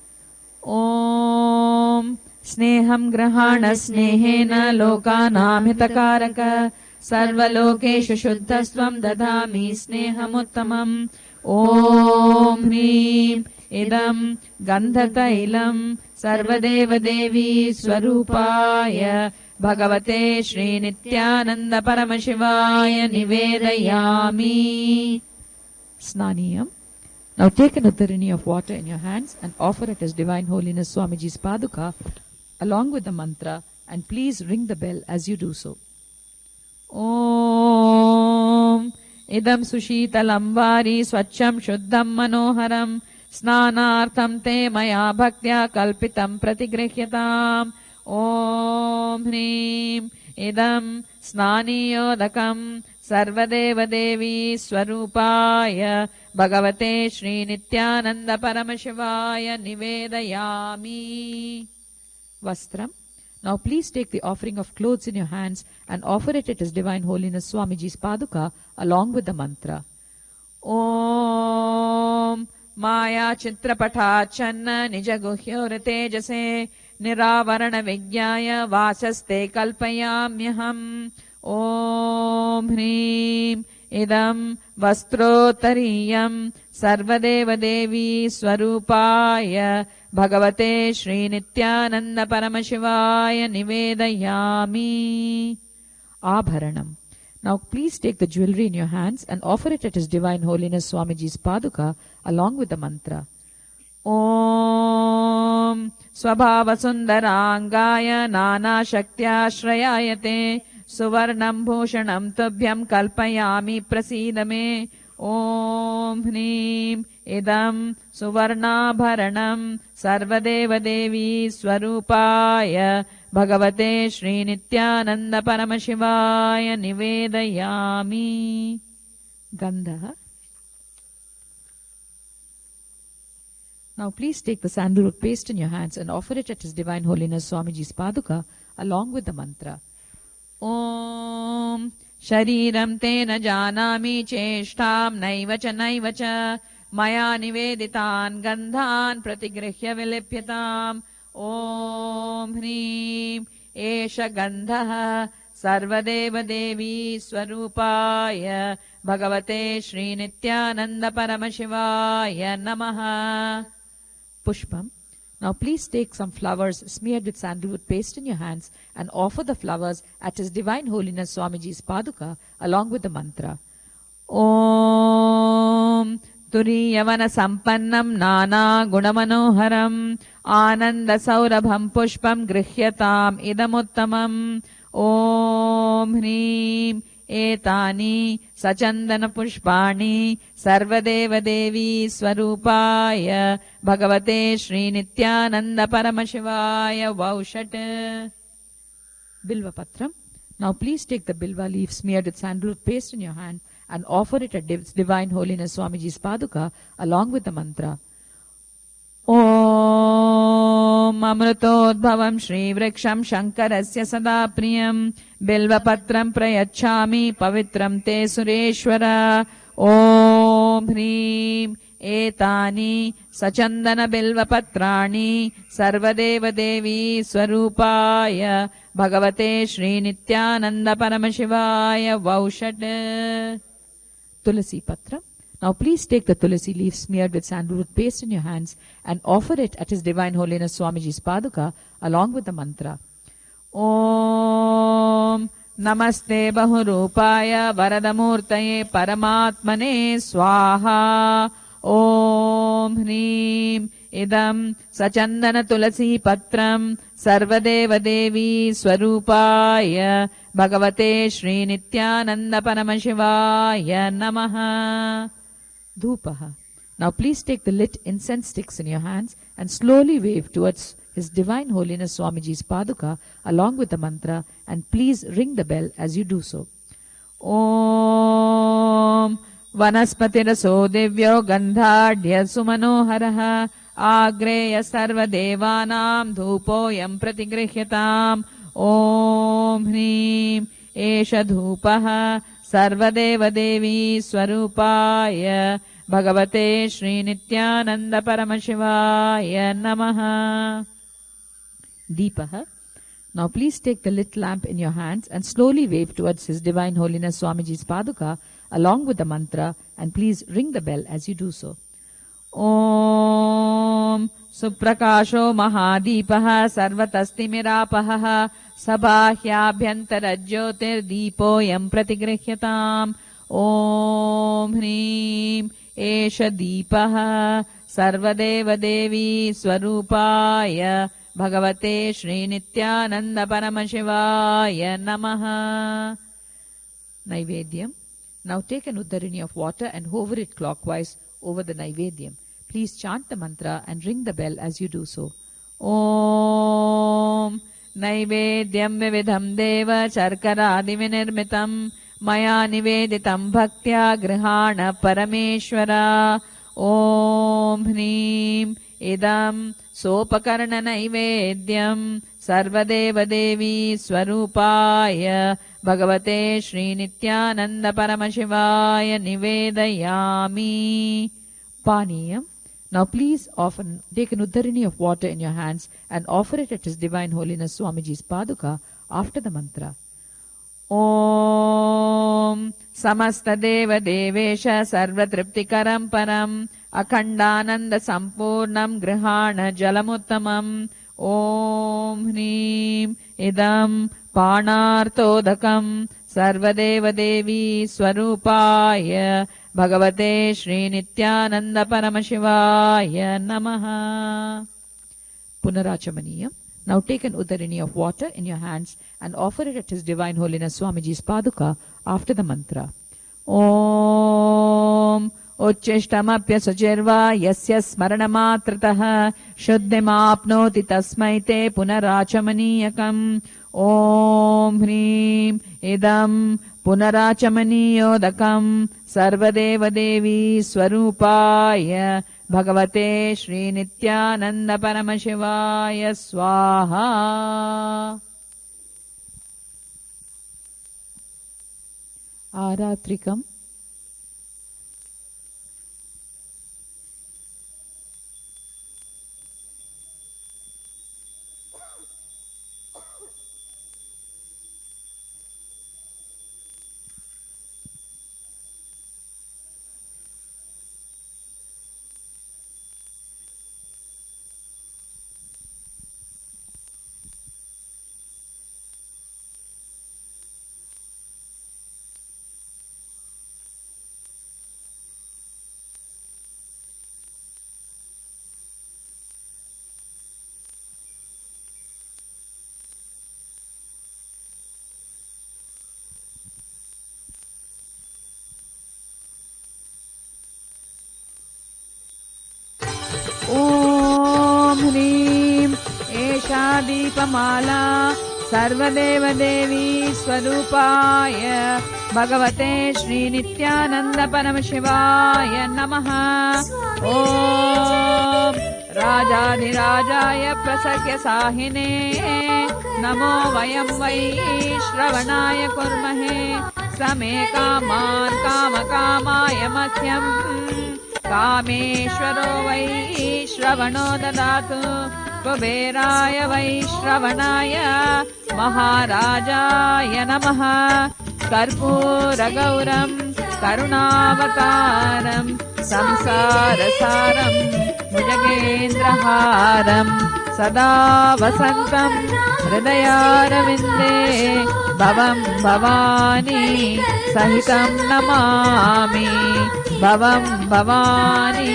[SPEAKER 6] Om Sneham Grahana Snehena Lokanam Hitakaraka Sarvalokeshu Shuddhastvam Dadami Sneham Om Hrim Idam Gandhatailam Sarvadeva Devi Swarupaya Bhagavate Shri Nithyananda Paramashivaya Nivedayami. Snaniyam. Now take an uttarini of water in your hands and offer at His Divine Holiness Swamiji's Paduka along with the mantra, and please ring the bell as you do so. Om Idam Sushitalam Vari Swacham Shuddham Manoharam Snanartham Te Maya Bhaktya Kalpitam Pratigrihyatam. Om Hrim Idam Snaniyodakam Sarvadeva Devi Swarupaya Bhagavate Shri Nithyananda Paramashivaya Nivedayami. Vastram. Now please take the offering of clothes in your hands and offer it at His Divine Holiness Swamiji's Paduka along with the mantra. Om Maya Chitrapatachanna Nijaguhyor Tejase Niravarana Vigyaya Vasaste Kalpayamyaham. Om Hrim Idam Vastrotariyam Sarvadeva Devi Swarupaya Bhagavate Shri Nithyananda Paramashivaya Nivedayami. Abharanam. Now please take the jewelry in your hands and offer it at His Divine Holiness Swamiji's Paduka along with the mantra. Om Swabhava Sundarangaya Nana Shaktya Shrayayate Suvarnam Bhushanam Tubhyam Kalpayami Prasidame. Om Hnim Idam Suvarnabharanam Sarvadeva Devi Swarupaya Bhagavate Shri Nithyananda Paramashivaya Nivedayami. Gandha. Now please take the sandalwood paste in your hands and offer it at His Divine Holiness Swamiji's Paduka along with the mantra. Om Shariram Tena Janami Cheshtam Naiva Cha Maya Niveditan Gandhan Pratigrihya Vilipyatam. Om Hrim Esha Gandha Sarvadeva Devi Swarupaya Bhagavate Shri Nithyananda Paramashivaya Namaha. Pushpam. Now please take some flowers smeared with sandalwood paste in your hands and offer the flowers at His Divine Holiness Swamiji's Paduka along with the mantra. Om Turiyavana Sampannam Nana Gunamanoharam Ananda Saurabham Pushpam Grihyatam Idamuttamam. Om Hrim Etani Sachandana Pushpani Sarvadeva Devi Swarupaya Bhagavate Shri Nithyananda Paramashivaya Vaushat. Bilva Patram. Now please take the bilva leaf smeared with sandalwood paste in your hand and offer it at His Divine Holiness Swamiji's Paduka along with the mantra. Om Amrutodbhavam Shri Vriksham Shankarasya Sada Priyam Bilva Patram Prayachami Pavitram Te Sureshwara. Om Hrim Etani Sachandana Bilva Patrani Sarvadeva Devi Swarupaya Bhagavate Shri Nithyananda Paramashivaya Vaushat. Tulasi Patra. Now please take the tulasi leaf smeared with sandalwood paste in your hands and offer it at His Divine Holiness Swamiji's Paduka along with the mantra. Om Namaste Bahurupaya Varadamurtaye Paramatmane Swaha. Om Hrim Idam Sachandana Tulasi Patram Sarvadeva Devi Swarupaya Bhagavate Shri Nithyananda Paramashivaya Namaha. Dhupaha. Now please take the lit incense sticks in your hands and slowly wave towards His Divine Holiness Swamiji's Paduka along with the mantra, and please ring the bell as you do so. Om Vanaspatiraso Divyo Gandhadhya Sumanoharaha Agreya Sarva Devanam Dhupoyam Pratigrihyatam. Om Hrim Esha Dhupaha Sarvadeva Devi Swarupaya Bhagavate Shri Nithyananda Paramashivaya Namaha. Deepaha. Now please take the lit lamp in your hands and slowly wave towards His Divine Holiness Swamiji's Paduka along with the mantra, and please ring the bell as you do so. Om Suprakasho Mahadipaha Sarvatastimiراpaha Sabhahyabhyantara Jyotir Deepoyam Pratigrihyatam. Om Hrim Esha Deepaha Sarvadeva Devi Swarupaya Bhagavate Shri Nithyananda Paramashivaya Namaha. Naivedyam. Now take an uddarini of water and hover it clockwise over the Naivedyam. Please chant the mantra and ring the bell as you do so. Om Naivedyam Vividham Deva Charkaradi Vinirmitam Maya Niveditam Bhaktya Grihana Parameshwara. ॐ ह्रीं इदं सोपकरणनैवेद्यं सर्वदेवदेवी स्वरूपाय भगवते श्रीनित्यानन्दपरमशिवाय निवेदयामि. Paniyam. Now please take an uddarini of water in your hands and offer it at His Divine Holiness Swamiji's Paduka after the mantra. Om Samasta Deva Devesha Sarva Triptikaram Param Akhandananda Sampurnam Grihana Jalamuttamam. Om Hreem Idam Panartodakam Sarvadeva Devi Swarupaya Bhagavate Shri Nithyananda Paramashivaya Namaha. Punarachamaniyam. Now take an uddarini of water in your hands and offer it at His Divine Holiness Swamiji's Paduka after the mantra. Om Uchchishtamapya Suchirva Yasya Smaranamatrataha Shuddhimapnoti Tasmaite Punarachamaniyakam. Om Hreem Idam Punarachamaniyodakam Sarvadeva Devi Swarupaya Bhagavate Shri Nithyananda Paramashivaya Swaha. Aratrikam. Om Hreem Esha Deepamala Sarvadeva Devi Swarupaya Bhagavate Shri Nithyananda Paramashivaya Namaha. Om Rajadhirajaya Prasakya Sahine Namo Vayam Vai Shravanaya Kurmahe Same Kaman Kama Kamaya Mathyam Kameshwaro Vai Shravano Dadatu Kuberaya Vai Shravanaya Maharajaya Namaha. Karpura Gauram Karunavataram Samsarasaram Bhujagendraharam Sada Vasantam Hridayaravinde Bhavam Bhavani Sahitam Namami. Bhavam Bhavani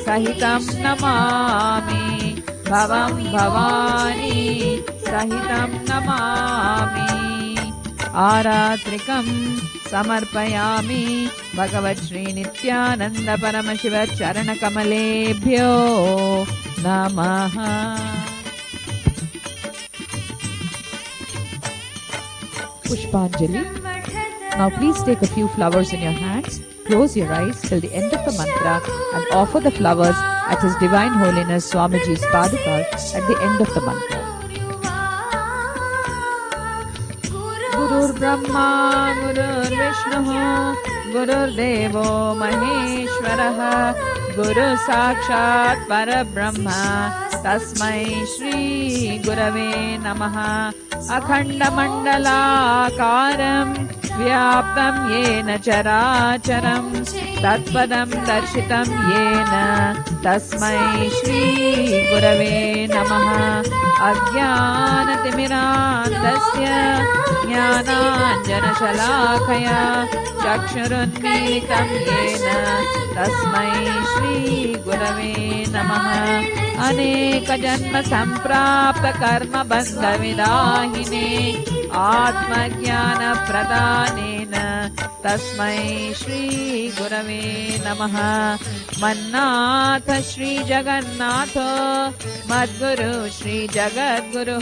[SPEAKER 6] Sahitam Namami. Bhavam Bhavani Sahitam Namami. Aratrikam Samarpayami Bhagavat Shri Nithyananda Paramashiva Charana Kamalebhyo Namaha. Pushpanjali. Now please take a few flowers in your hands, close your eyes till the end of the mantra and offer the flowers at His Divine Holiness Swamiji's Paduka at the end of the mantra. Gurur Brahma Gurur Vishnu Gurur Devo Maheshwaraha Guru Sakshat Parabrahma Tasmai Shri Gurave Namaha. Akhanda Mandala Karam Vyaptam Yena Characharam Tatpadam Darshitam Yena Tasmai Shri Gurave Namaha. Ajnanatimirandasya Jnananjana Shalakaya Chakshurunmilitam Yena Tasmai Shri Gurave Namaha. Aneka Janma Samprapta Karma Bandha Vidahine Atma Jnana Pradhanena Tasmai Shri Gurave Namaha. Mannatha Shri Jagannatha Madguru Shri Jagatguru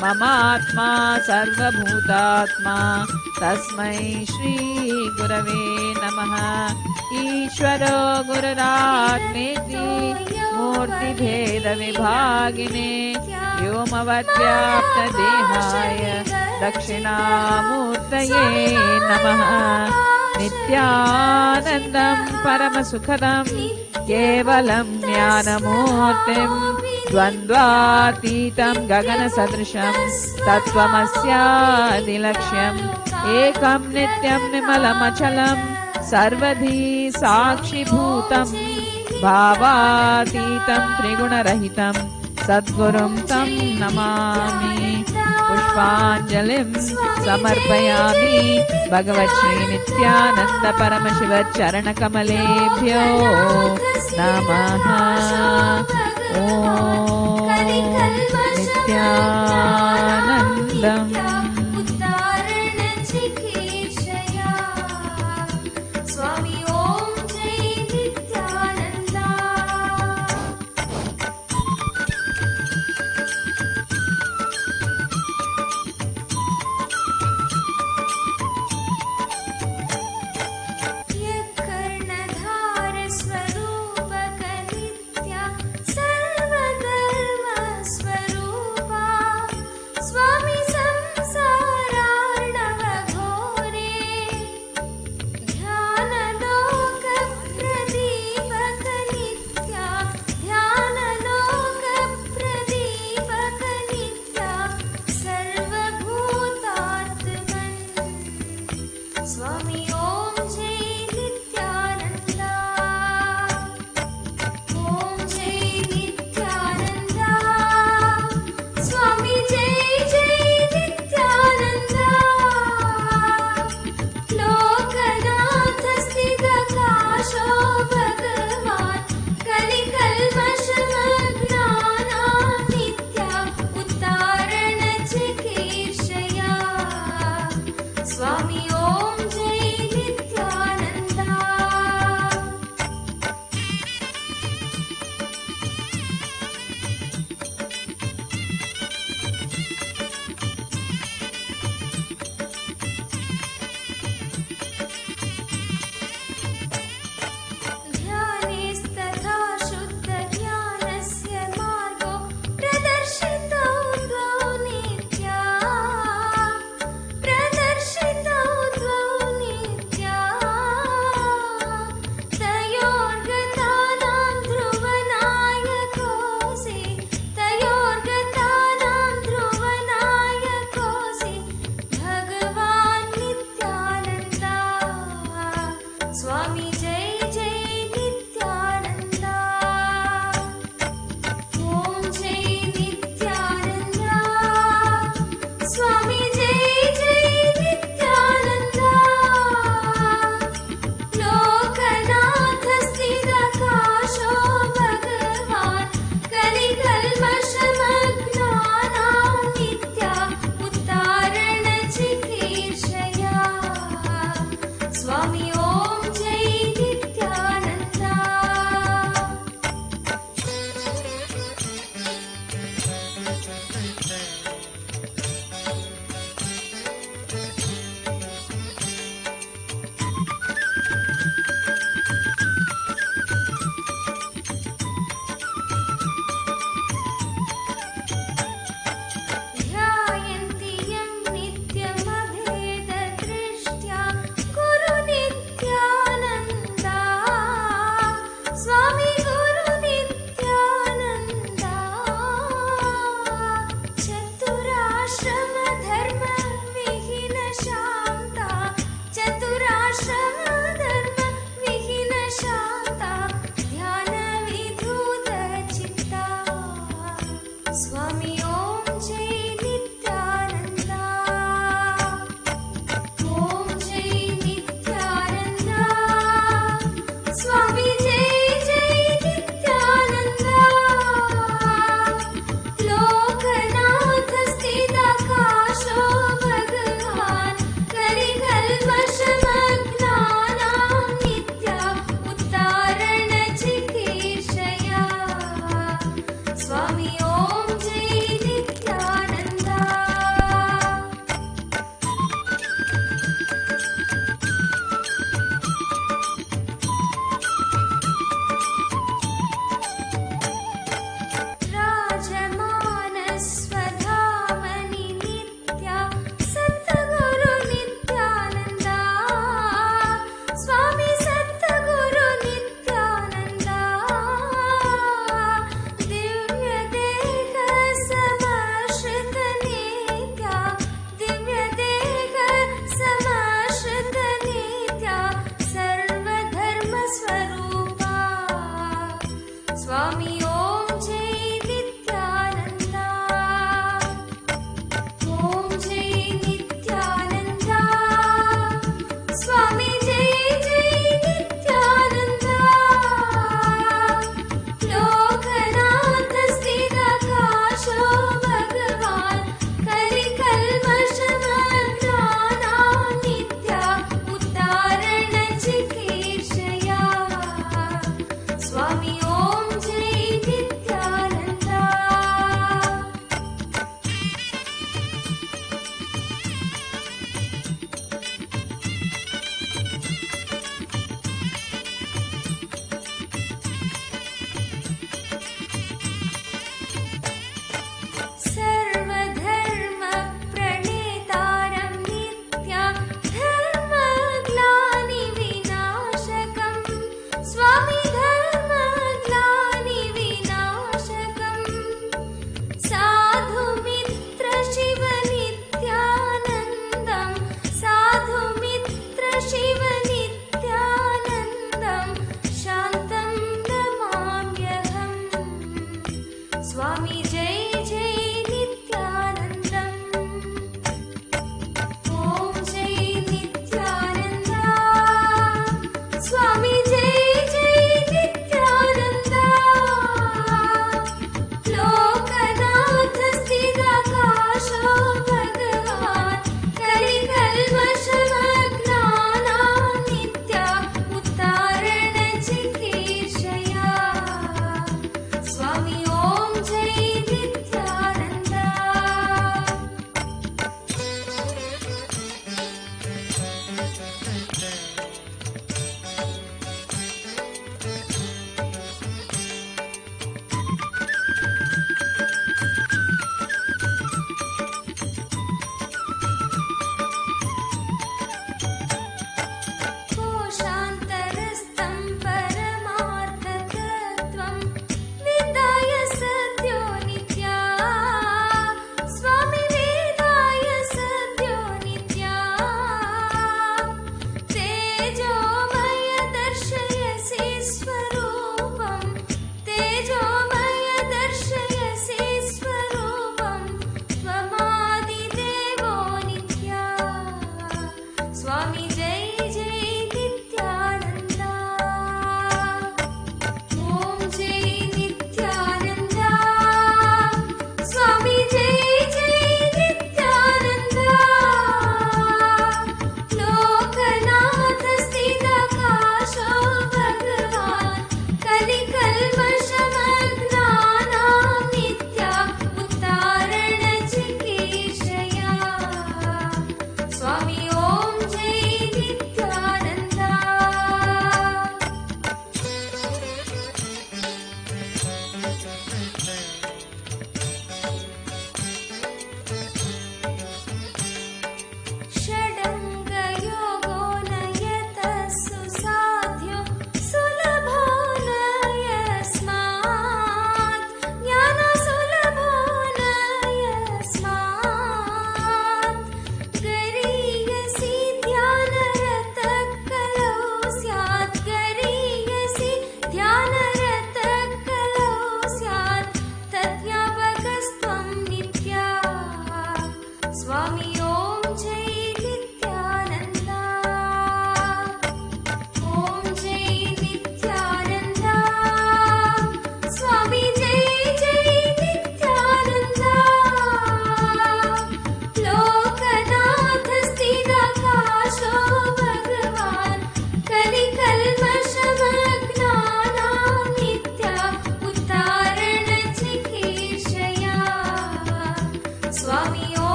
[SPEAKER 6] ममात्मा सर्वभूतात्मा तस्मै श्रीगुरवे नमः। ईश्वरो गुरुरात्मेति मूर्तिभेदविभागिने व्योमवद्व्याप्तदेहाय दक्षिणामूर्तये नमः। नित्यानन्दं परमसुखदं केवलं ज्ञानमूर्तिं द्वन्द्वातीतं गगनसदृशं तत्त्वमस्यादिलक्ष्यम् एकं नित्यं विमलमचलं सर्वधी साक्षिभूतं भावातीतं त्रिगुणरहितं सद्गुरुं तं नमामि। पुष्पाञ्जलिं समर्पयामि भगवत्श्री नित्यानन्द परमशिव चरणकमलेभ्यो नमः। ॐ नित्यानन्दम्।
[SPEAKER 5] स्वामी ओम जय नित्यानंदा। कर्णधार स्वरूपक नित्या सर्वधर्म स्वरूपा स्वामी संसारार्णव घोरे ध्यानलोक प्रदीपक नित्या ध्यानलोक प्रदीपक नित्या सर्वभूतात्मन् स्वामी ओम जय नित्यानंदा। ओम जय नित्यानंदा। स्वामी जय जय नित्यानंदा। लोकनाथ स्थितकाशो भगवान् कलिकल्मषमग्नानां नित्या उद्धारण चिकीर्षया स्वामी ओम जय नित्यानंदा। ध्यानेस्तथा शुद्ध ज्ञानस्य मार्गो प्रदर्शितो द्वौ नित्या प्रदर्शितो द्वौ नित्या तयोर्गतानां ध्रुवनायकोऽसि तयोर्गतानां ध्रुवनायकोऽसि भगवान् नित्यानन्दा। स्वामी जय जय नित्यानंदा। ओम जय नित्यानंदा। स्वामी जय जय नित्यानंदा। लोकनाथ स्थितकाशो भगवान् कलिकल्मषमग्नानां नित्या उद्धारण चिकीर्षया स्वामी ओम जय नित्यानंदा। ध्यायन्ति यं नित्यमभेददृष्ट्या गुरु नित्यानन्दा। स्वामी गुरु नित्यानन्दा। चतुराश्रम धर्म विहीन शान्ता चतुराश्रम धर्म विहीन शान्ता ध्यान विधूत चित्ता स्वामी ओम जय नित्यानंदा। ओम जय नित्यानंदा। स्वामी जय जय नित्यानंदा। लोकनाथ स्थितकाशो भगवान् कलिकल्मषमग्नानां नित्या उद्धारण चिकीर्षया स्वामी ओम जय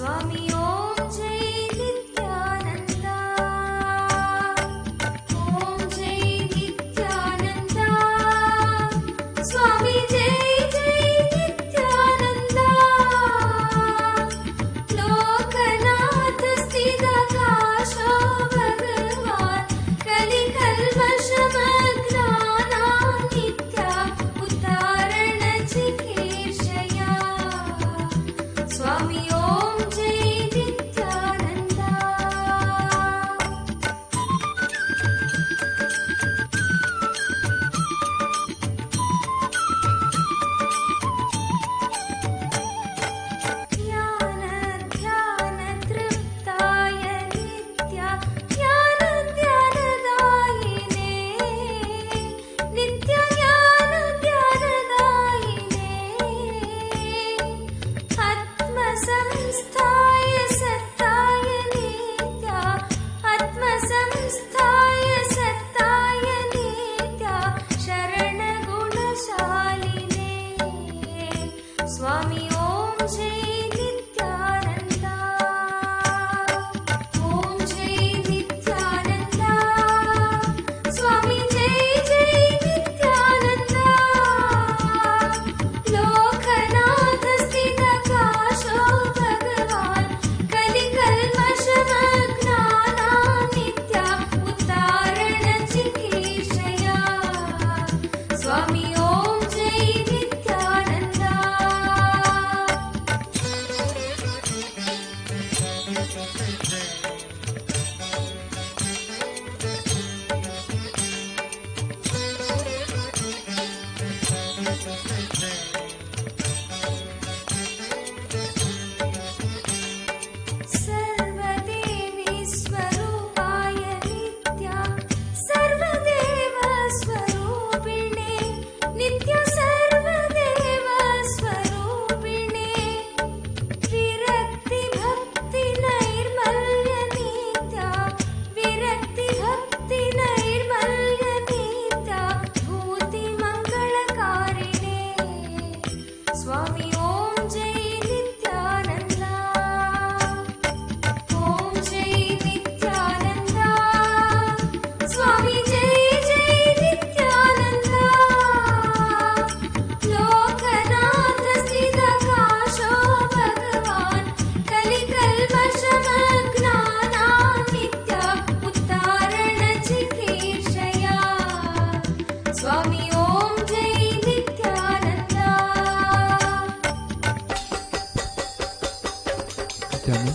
[SPEAKER 5] स्वामी ओम जय नित्यानंदा ओम जय नित्यानंदा स्वामी जय जय नित्यानंदा लोकनाथ स्थितकाशो भगवान कलिकल्मषमग्नानां नित्या उद्धारण चिकीर्षया स्वामी ओम जय नित्यानंदा ज्ञान ध्यान तृप्ताय नित्या ज्ञान ध्यानदायिने नित्य ज्ञान ध्यानदायिने आत्मसंस्थाय सत्ताय नित्या आत्मसंस्थाय सत्ताय नित्या शरणगुणशालिने स्वामी ओम जय नित्यानंदा ओम जय नित्यानंदा स्वामी जय जय नित्यानंदा लोकनाथ स्थितकाशो भगवान कलिकल्मषमग्नानां नित्या उद्धारण चिकीर्षया स्वामी ओम जय नित्यानंदा सर्वदेवी स्वरूपाय नित्या सर्वदेव स्वरूपिणे नित्य सर्वदेव स्वरूपिणे विरक्ति भक्ति नैर्मल्य नित्या विरक्ति भक्ति नैर्मल्य नित्या भूति मंगलकारिणे स्वामी ओम जय नित्यानंदा ओम जय नित्यानंदा स्वामी जय जय नित्यानंदा लोकनाथ स्थितकाशो भगवान कलिकल्मषमग्नानां नित्या उद्धारण चिकीर्षया स्वामी ओम जय नित्यानंदा
[SPEAKER 7] Nityana.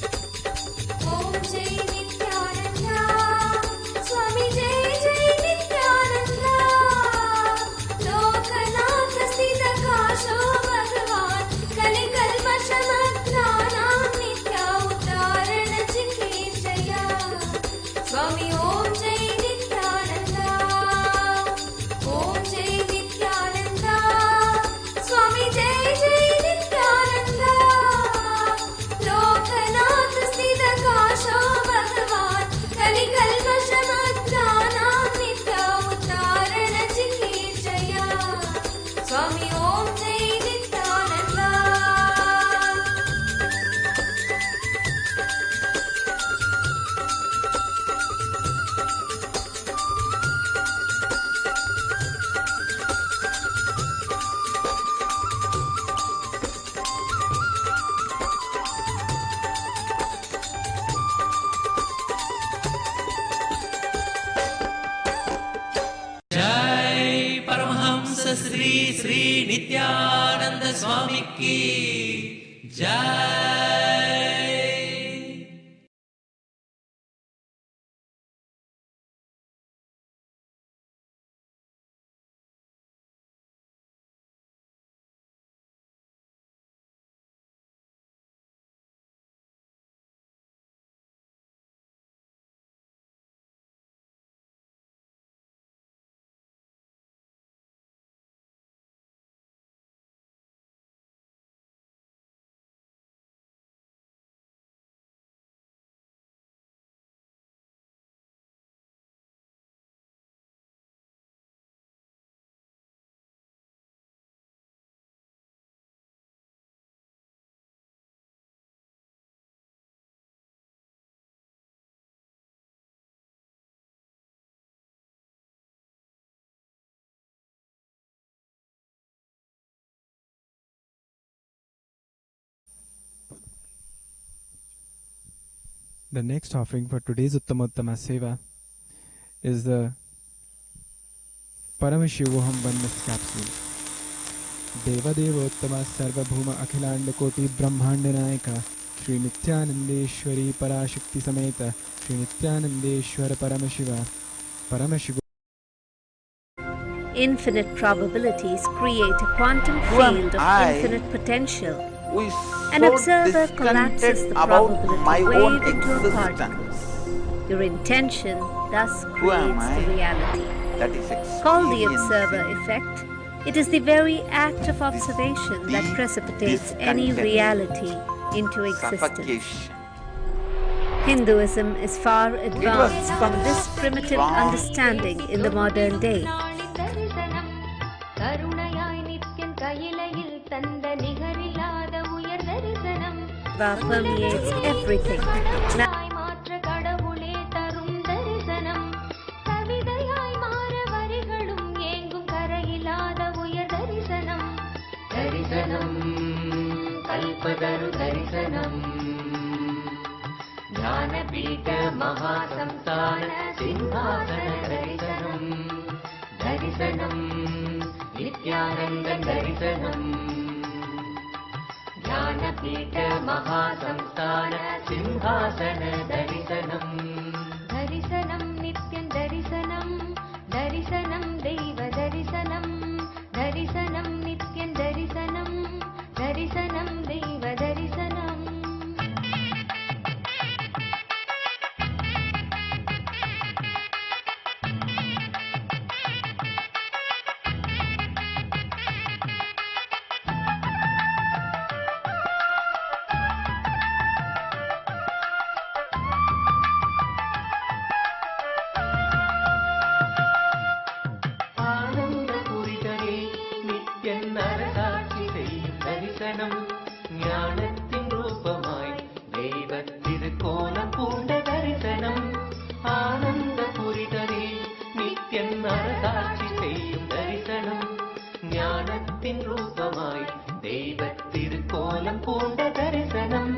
[SPEAKER 5] ओम जय नित्यानंदा स्वामी जय जय नित्यानंदा लोकनाथ स्थितकाशो भगवान कलिकल्मषमग्नानां नित्या उद्धारण चिकीर्षया स्वामी ओम जय नित्यानंदा ओम जय नित्यानंदा स्वामी जय जय नित्यानंदा लोकनाथ स्थितकाशो भगवान कलिकल्मषमग्नानां नित्या उद्धारण चिकीर्षया स्वामी ओम जय नित्यानंदा
[SPEAKER 8] जय परमहंस श्री श्री नित्यानंद स्वामी की जय।
[SPEAKER 7] The next offering for today's Uttamotama Seva is the Paramashivam oneness capsule. Deva Devottama Sarvabhuma Akhilanda Koti Brahmanda Nayaka Shri Nithyanandeshwari Parashakti Sameta Shri Nithyanandeshwara Paramashiva Paramashiva.
[SPEAKER 9] Infinite probabilities create a quantum field of infinite potential. An observer collapses the probability wave into a particle. Your intention thus creates the reality. Called the observer effect, it is the very act of observation that precipitates any reality into existence. Hinduism is far advanced from this primitive understanding in the modern day. Shiva permeates everything.
[SPEAKER 8] Jnanapita Mahasamstana Simhasana Darisanam Darisanam Nithyananda Darisanam Jnanapita Mahasamstana Simhasana Darisanam Darisanam Nityan Darisanam Darisanam Deva Darisanam Darisanam Nityan Darisanam Darisanam Deva Darisanam. ஞானத்தின் ரூபமாய் தெய்வத்திரு கோலம் பூண்ட தரிசனம் ஆனந்த புரிதலில் நித்யன் அரசாட்சி செய்யும் தரிசனம் ஞானத்தின் ரூபமாய் தெய்வத்திரு கோலம் பூண்ட தரிசனம்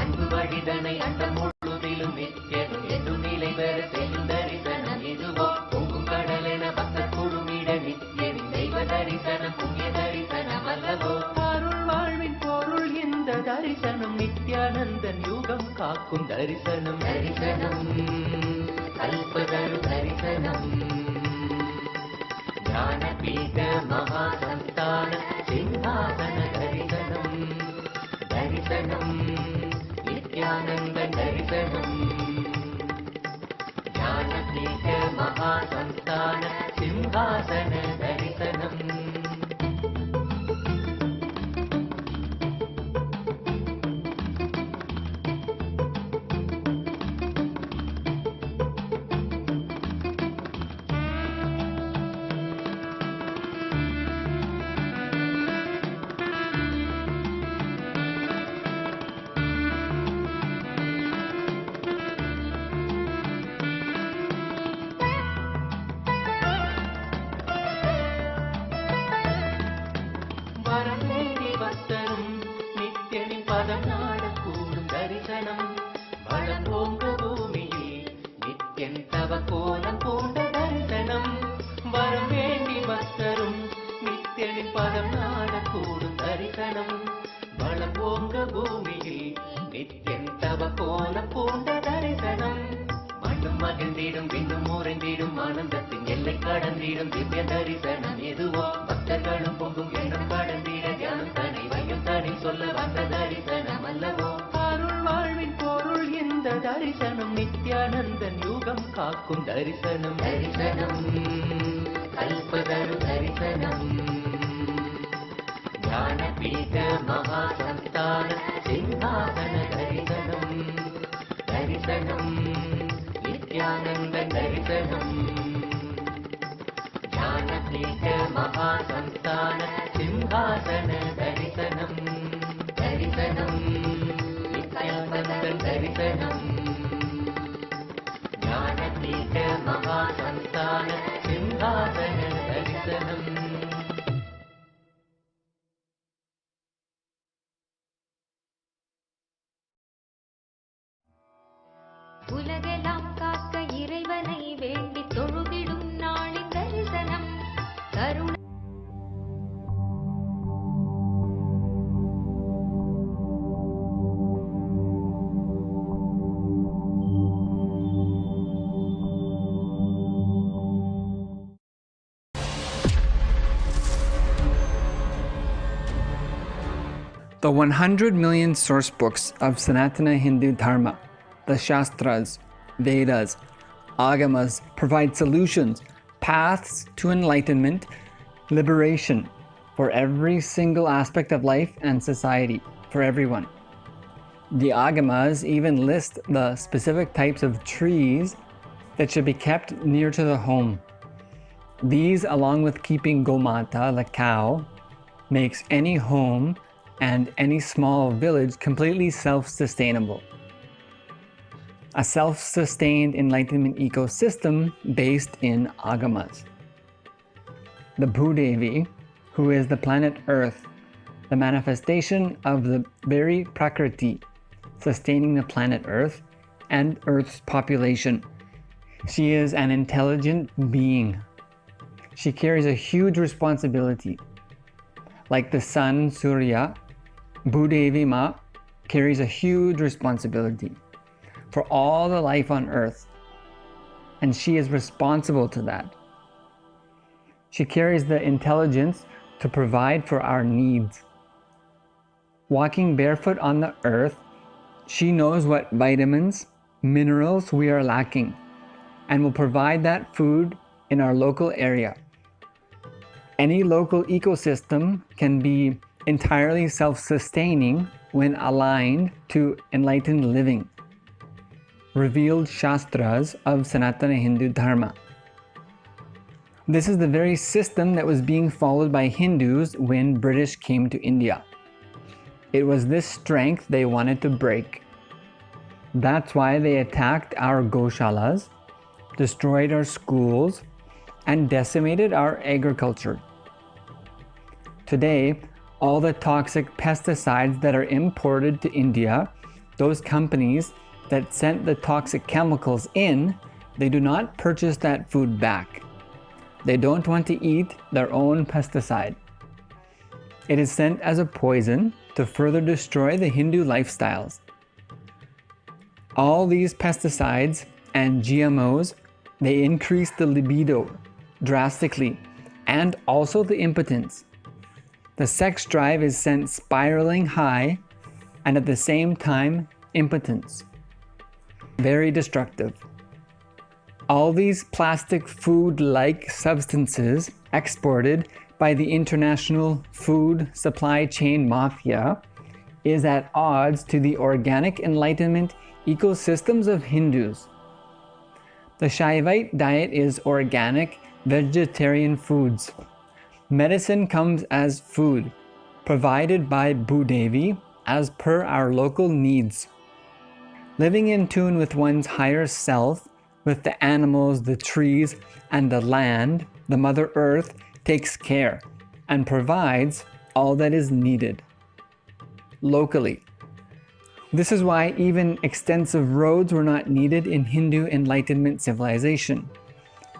[SPEAKER 8] அன்பு வழிதனை அந்த முழுதிலும் நித்யனும் என்றும் நிலை பெற செய்யும் தரிசனம் இதுவோ பொங்கும் கடலென பக்த குழுமிட நித்யன் தெய்வ தரிசனம் புண்ணிய தரிசனம் அல்லவோ வாழ்வின் பொருள் இந்த தரிசனம் நித்யானந்தன் யுகம் காக்கும் தரிசனம் தரிசனம் கல்பதரு தரிசனம் ஞானபீட மகாசந்தான சிம்ஹாசன தரிசனம் தரிசனம் நித்யானந்தன் தரிசனம் ஞானபீட மகாசந்தான சிம்ஹாசன தரிசனம். தரிசனம் தரிசனம் கல்பதரு தரிசனம் ஞானபீட மகாசந்தான சிம்ஹாசன தரிசனம் தரிசனம் நித்யானந்த தரிசனம் ஞானபீட மகாசந்தான சிம்ஹாசன தரிசனம் தரிசனம் நித்யானந்த தரிசனம் ஞானபீட மகாசந்தான சிம்ஹாசன தரிசனம்.
[SPEAKER 10] The 100 million source books of Sanatana Hindu Dharma, the Shastras, Vedas, Agamas provide solutions, paths to enlightenment, liberation for every single aspect of life and society, for everyone. The Agamas even list the specific types of trees that should be kept near to the home. These, along with keeping Gomata, the cow, makes any home and any small village completely self-sustainable. A self-sustained enlightenment ecosystem based in Agamas. The Bhudevi, who is the planet Earth, the manifestation of the very Prakriti, sustaining the planet Earth and Earth's population. She is an intelligent being. She carries a huge responsibility. Like the sun, Surya, Bhudevi Ma carries a huge responsibility for all the life on earth, and she is responsible to that. She carries the intelligence to provide for our needs. Walking barefoot on the earth, she knows what vitamins, minerals we are lacking, and will provide that food in our local area. Any local ecosystem can be entirely self-sustaining when aligned to enlightened living. Revealed Shastras of Sanatana Hindu Dharma. This is the very system that was being followed by Hindus when British came to India. It was this strength they wanted to break. That's why they attacked our Goshalas, destroyed our schools, and decimated our agriculture. Today, all the toxic pesticides that are imported to India, those companies that sent the toxic chemicals in, they do not purchase that food back. They don't want to eat their own pesticide. It is sent as a poison to further destroy the Hindu lifestyles. All these pesticides and GMOs, they increase the libido drastically and also the impotence. The sex drive is sent spiraling high and at the same time impotence. Very destructive. All these plastic food-like substances exported by the international food supply chain mafia is at odds to the organic enlightenment ecosystems of Hindus. The Shaivite diet is organic, vegetarian foods. Medicine comes as food, provided by Bhudevi as per our local needs. Living in tune with one's higher self, with the animals, the trees, and the land, the Mother Earth takes care and provides all that is needed locally. This is why even extensive roads were not needed in Hindu Enlightenment civilization.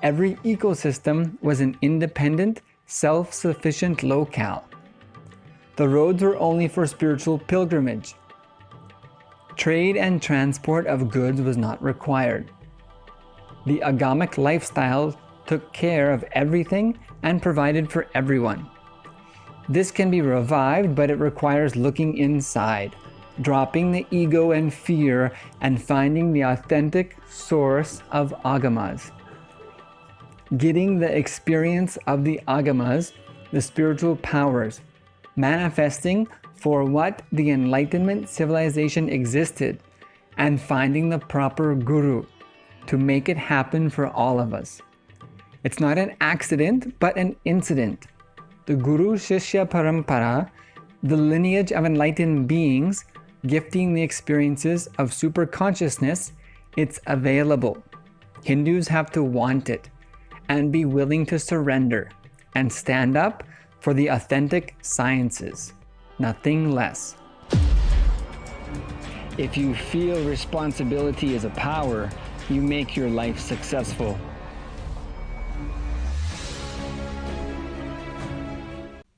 [SPEAKER 10] Every ecosystem was an independent, self-sufficient locale. The roads were only for spiritual pilgrimage. Trade and transport of goods was not required. The agamic lifestyle took care of everything and provided for everyone. This can be revived, but it requires looking inside, dropping the ego and fear, and finding the authentic source of agamas. Getting the experience of the agamas, the spiritual powers, manifesting for what the Enlightenment civilization existed, and finding the proper guru to make it happen for all of us. It's not an accident, but an incident. The Guru Shishya Parampara, the lineage of enlightened beings, gifting the experiences of super consciousness, it's available. Hindus have to want it and be willing to surrender and stand up for the authentic sciences, nothing less. If you feel responsibility is a power, you make your life successful.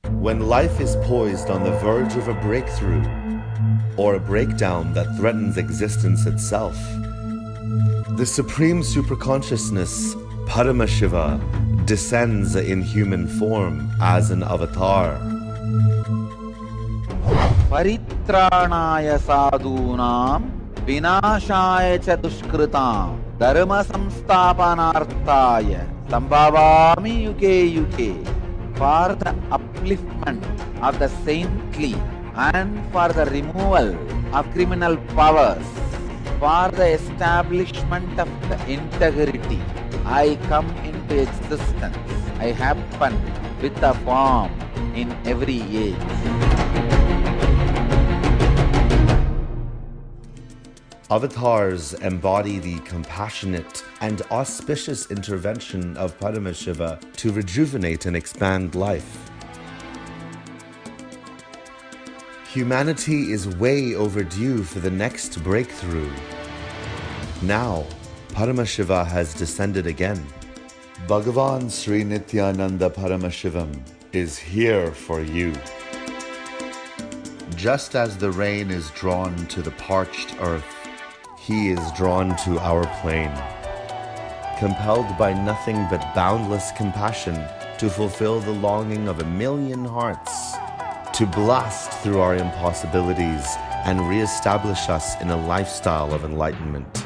[SPEAKER 11] When life is poised on the verge of a breakthrough or a breakdown that threatens existence itself, the Supreme Superconsciousness, Paramashiva, descends in human form as an avatar.
[SPEAKER 12] Paritranaya sadhunam vinashaya cha dushkritam dharma samsthapanarthaya sambhavami yuge yuge. For the upliftment of the saintly and for the removal of criminal powers, for the establishment of the integrity, I come into existence. I happen with a form in every age.
[SPEAKER 11] Avatars embody the compassionate and auspicious intervention of Paramashiva to rejuvenate and expand life. Humanity is way overdue for the next breakthrough. Now, Paramashiva has descended again. Bhagavan Sri Nithyananda Paramashivam is here for you. Just as the rain is drawn to the parched earth, he is drawn to our plane, compelled by nothing but boundless compassion to fulfill the longing of a million hearts, to blast through our impossibilities and re-establish us in a lifestyle of enlightenment.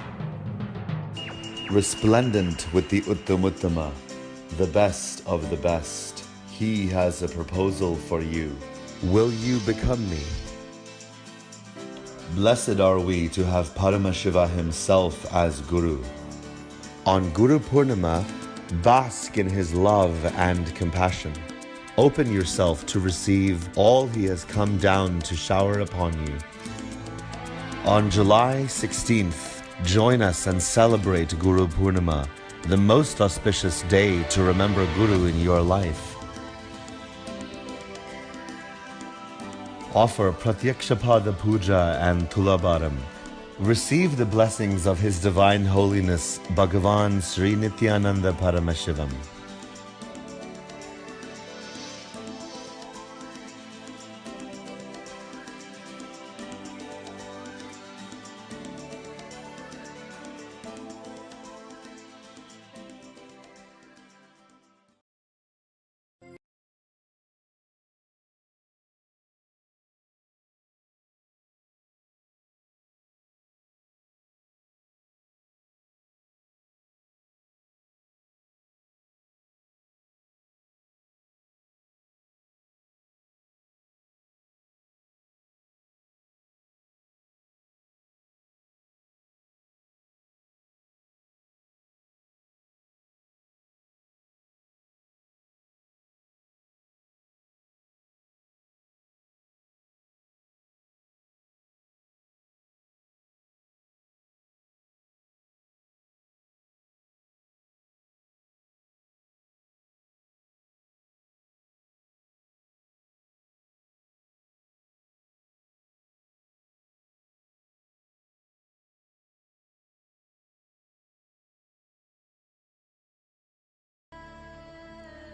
[SPEAKER 11] Resplendent with the Uttamotama, the best of the best, he has a proposal for you. Will you become me? Blessed are we to have Paramashiva himself as Guru. On Guru Purnima, bask in his love and compassion. Open yourself to receive all he has come down to shower upon you. On July 16th, join us and celebrate Guru Purnima, the most auspicious day to remember Guru in your life. Offer Pratyakshapada Puja and Tulabaram. Receive the blessings of His Divine Holiness, Bhagavan Sri Nithyananda Paramashivam.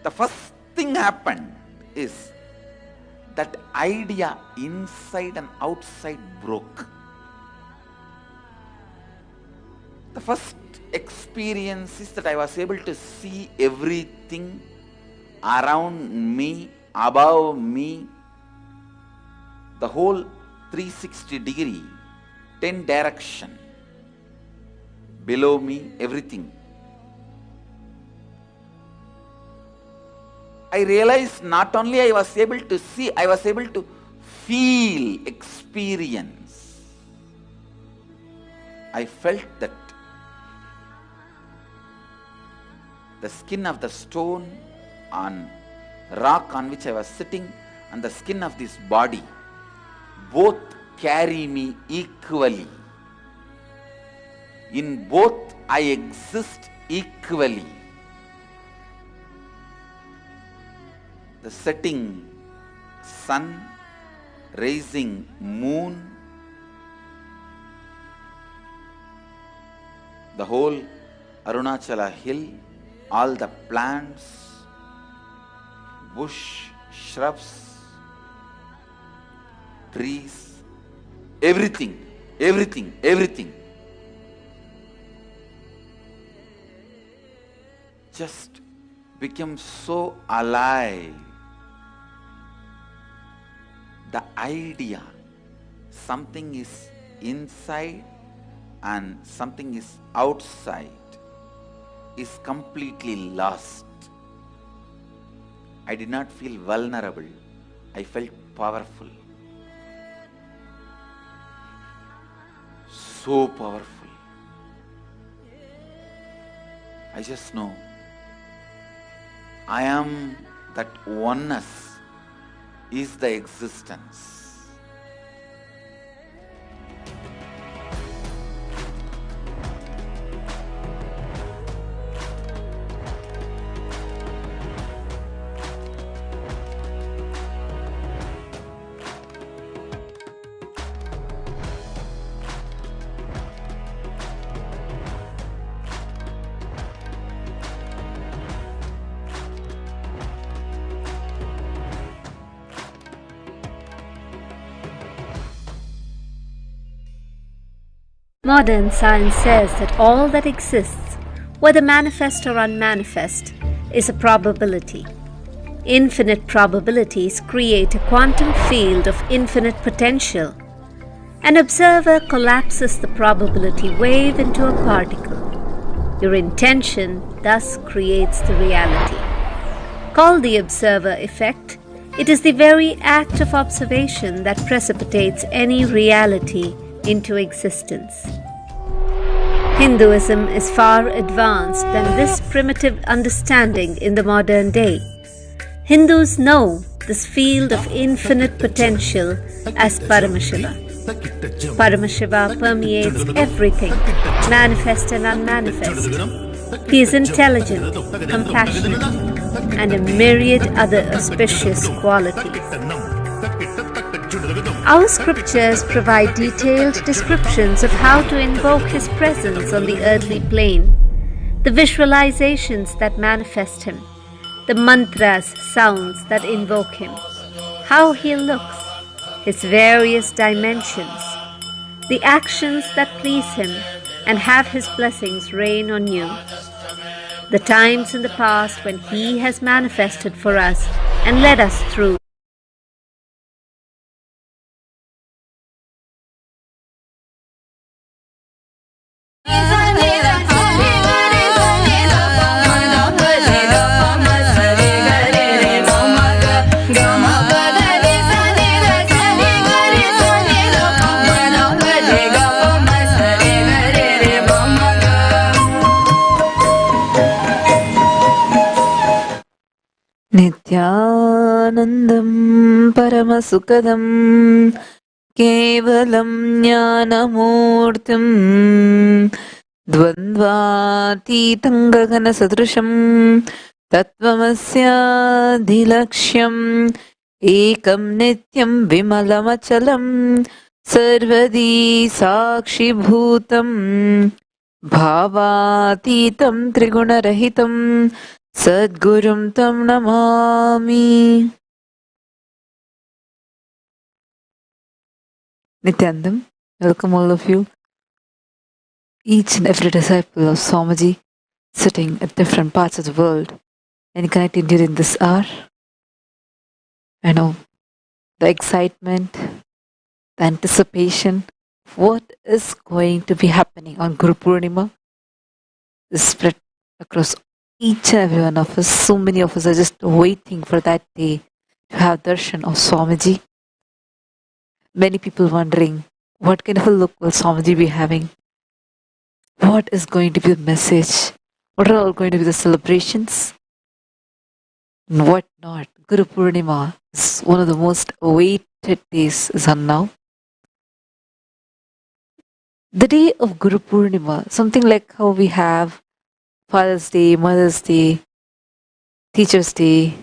[SPEAKER 12] The first thing happened is that idea inside and outside broke. The first experience is that I was able to see everything around me, above me, the whole 360 degree, 10 direction, below me, everything. I realized not only I was able to see, I was able to feel, experience. I felt that the skin of the stone on rock on which I was sitting and the skin of this body both carry me equally. In both I exist equally. The setting sun, rising moon, the whole Arunachala hill, all the plants, bush, shrubs, trees, everything, everything, everything. Just became so alive. The idea something is inside and something is outside is completely lost. I did not feel vulnerable. I felt powerful. So powerful. I just know I am that oneness is the existence.
[SPEAKER 9] Modern science says that all that exists, whether manifest or unmanifest, is a probability. Infinite probabilities create a quantum field of infinite potential. An observer collapses the probability wave into a particle. Your intention thus creates the reality. Called the observer effect, it is the very act of observation that precipitates any reality into existence. Hinduism is far advanced than this primitive understanding in the modern day. Hindus know this field of infinite potential as Paramashiva. Paramashiva permeates everything, manifest and unmanifest. He is intelligent, compassionate, and a myriad other auspicious qualities. Our scriptures provide detailed descriptions of how to invoke His presence on the earthly plane, the visualizations that manifest Him, the mantras, sounds that invoke Him, how He looks, His various dimensions, the actions that please Him and have His blessings rain on you, the times in the past when He has manifested for us and led us through.
[SPEAKER 13] Nithyanandam Paramasukadam Kevalam Jnanamurtim Dvandvatitam Gagana Sadrusham Tattvamasya Dilaksham Ekam Nityam Vimalamachalam Sarvadi Sakshi Bhutam Bhavatitam Trigunarahitam Sadgurum Tam Namami. Nithyanandam, welcome all of you. Each and every disciple of Swamiji sitting at different parts of the world and connecting during this hour. I know the excitement, the anticipation, what is going to be happening on Guru Purnima is spread across each and every one of us. So many of us are just waiting for that day to have darshan of Swamiji. Many people wondering, what kind of a look will Swamiji be having? What is going to be the message? What are all going to be the celebrations? And what not? Guru Purnima is one of the most awaited days is on now. The day of Guru Purnima, something like how we have Father's Day, Mother's Day, Teacher's Day,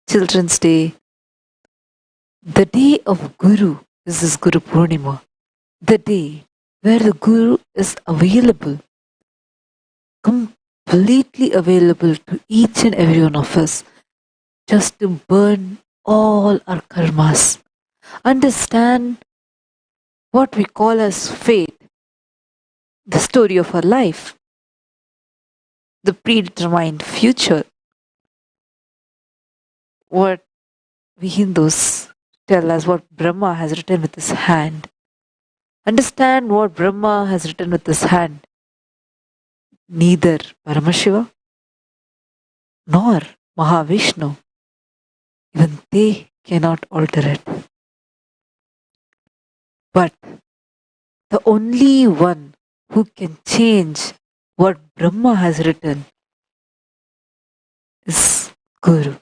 [SPEAKER 13] Children's Day. The day of Guru is this Guru Purnima, the day where the Guru is available, completely available to each and every one of us, just to burn all our karmas, understand what we call as fate, the story of our life, the predetermined future, what we Hindus tell us what Brahma has written with his hand understand what Brahma has written with his hand, neither Paramashiva nor Mahavishnu, even they cannot alter it. But the only one who can change what Brahma has written is Guru.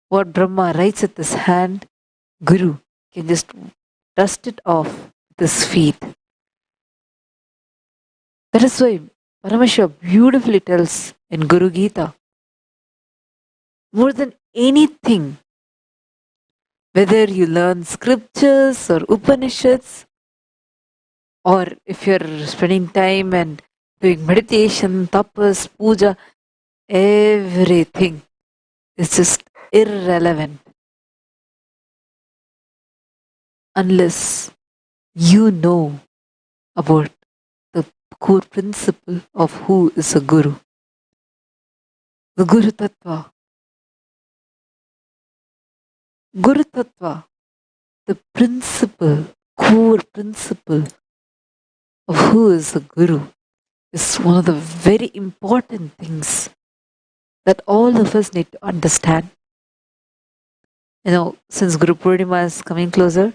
[SPEAKER 13] What Brahma writes with his hand, Guru can just dust it off with his feet. That is why Paramashiva beautifully tells in Guru Gita, more than anything, whether you learn scriptures or Upanishads, or if you're spending time and doing meditation, tapas, puja, everything is just irrelevant unless you know about the core principle of who is a Guru. The Guru Tattva. Guru Tattva, the principle, core principle of who is a Guru, is one of the very important things that all of us need to understand. Since Guru Purnima is coming closer,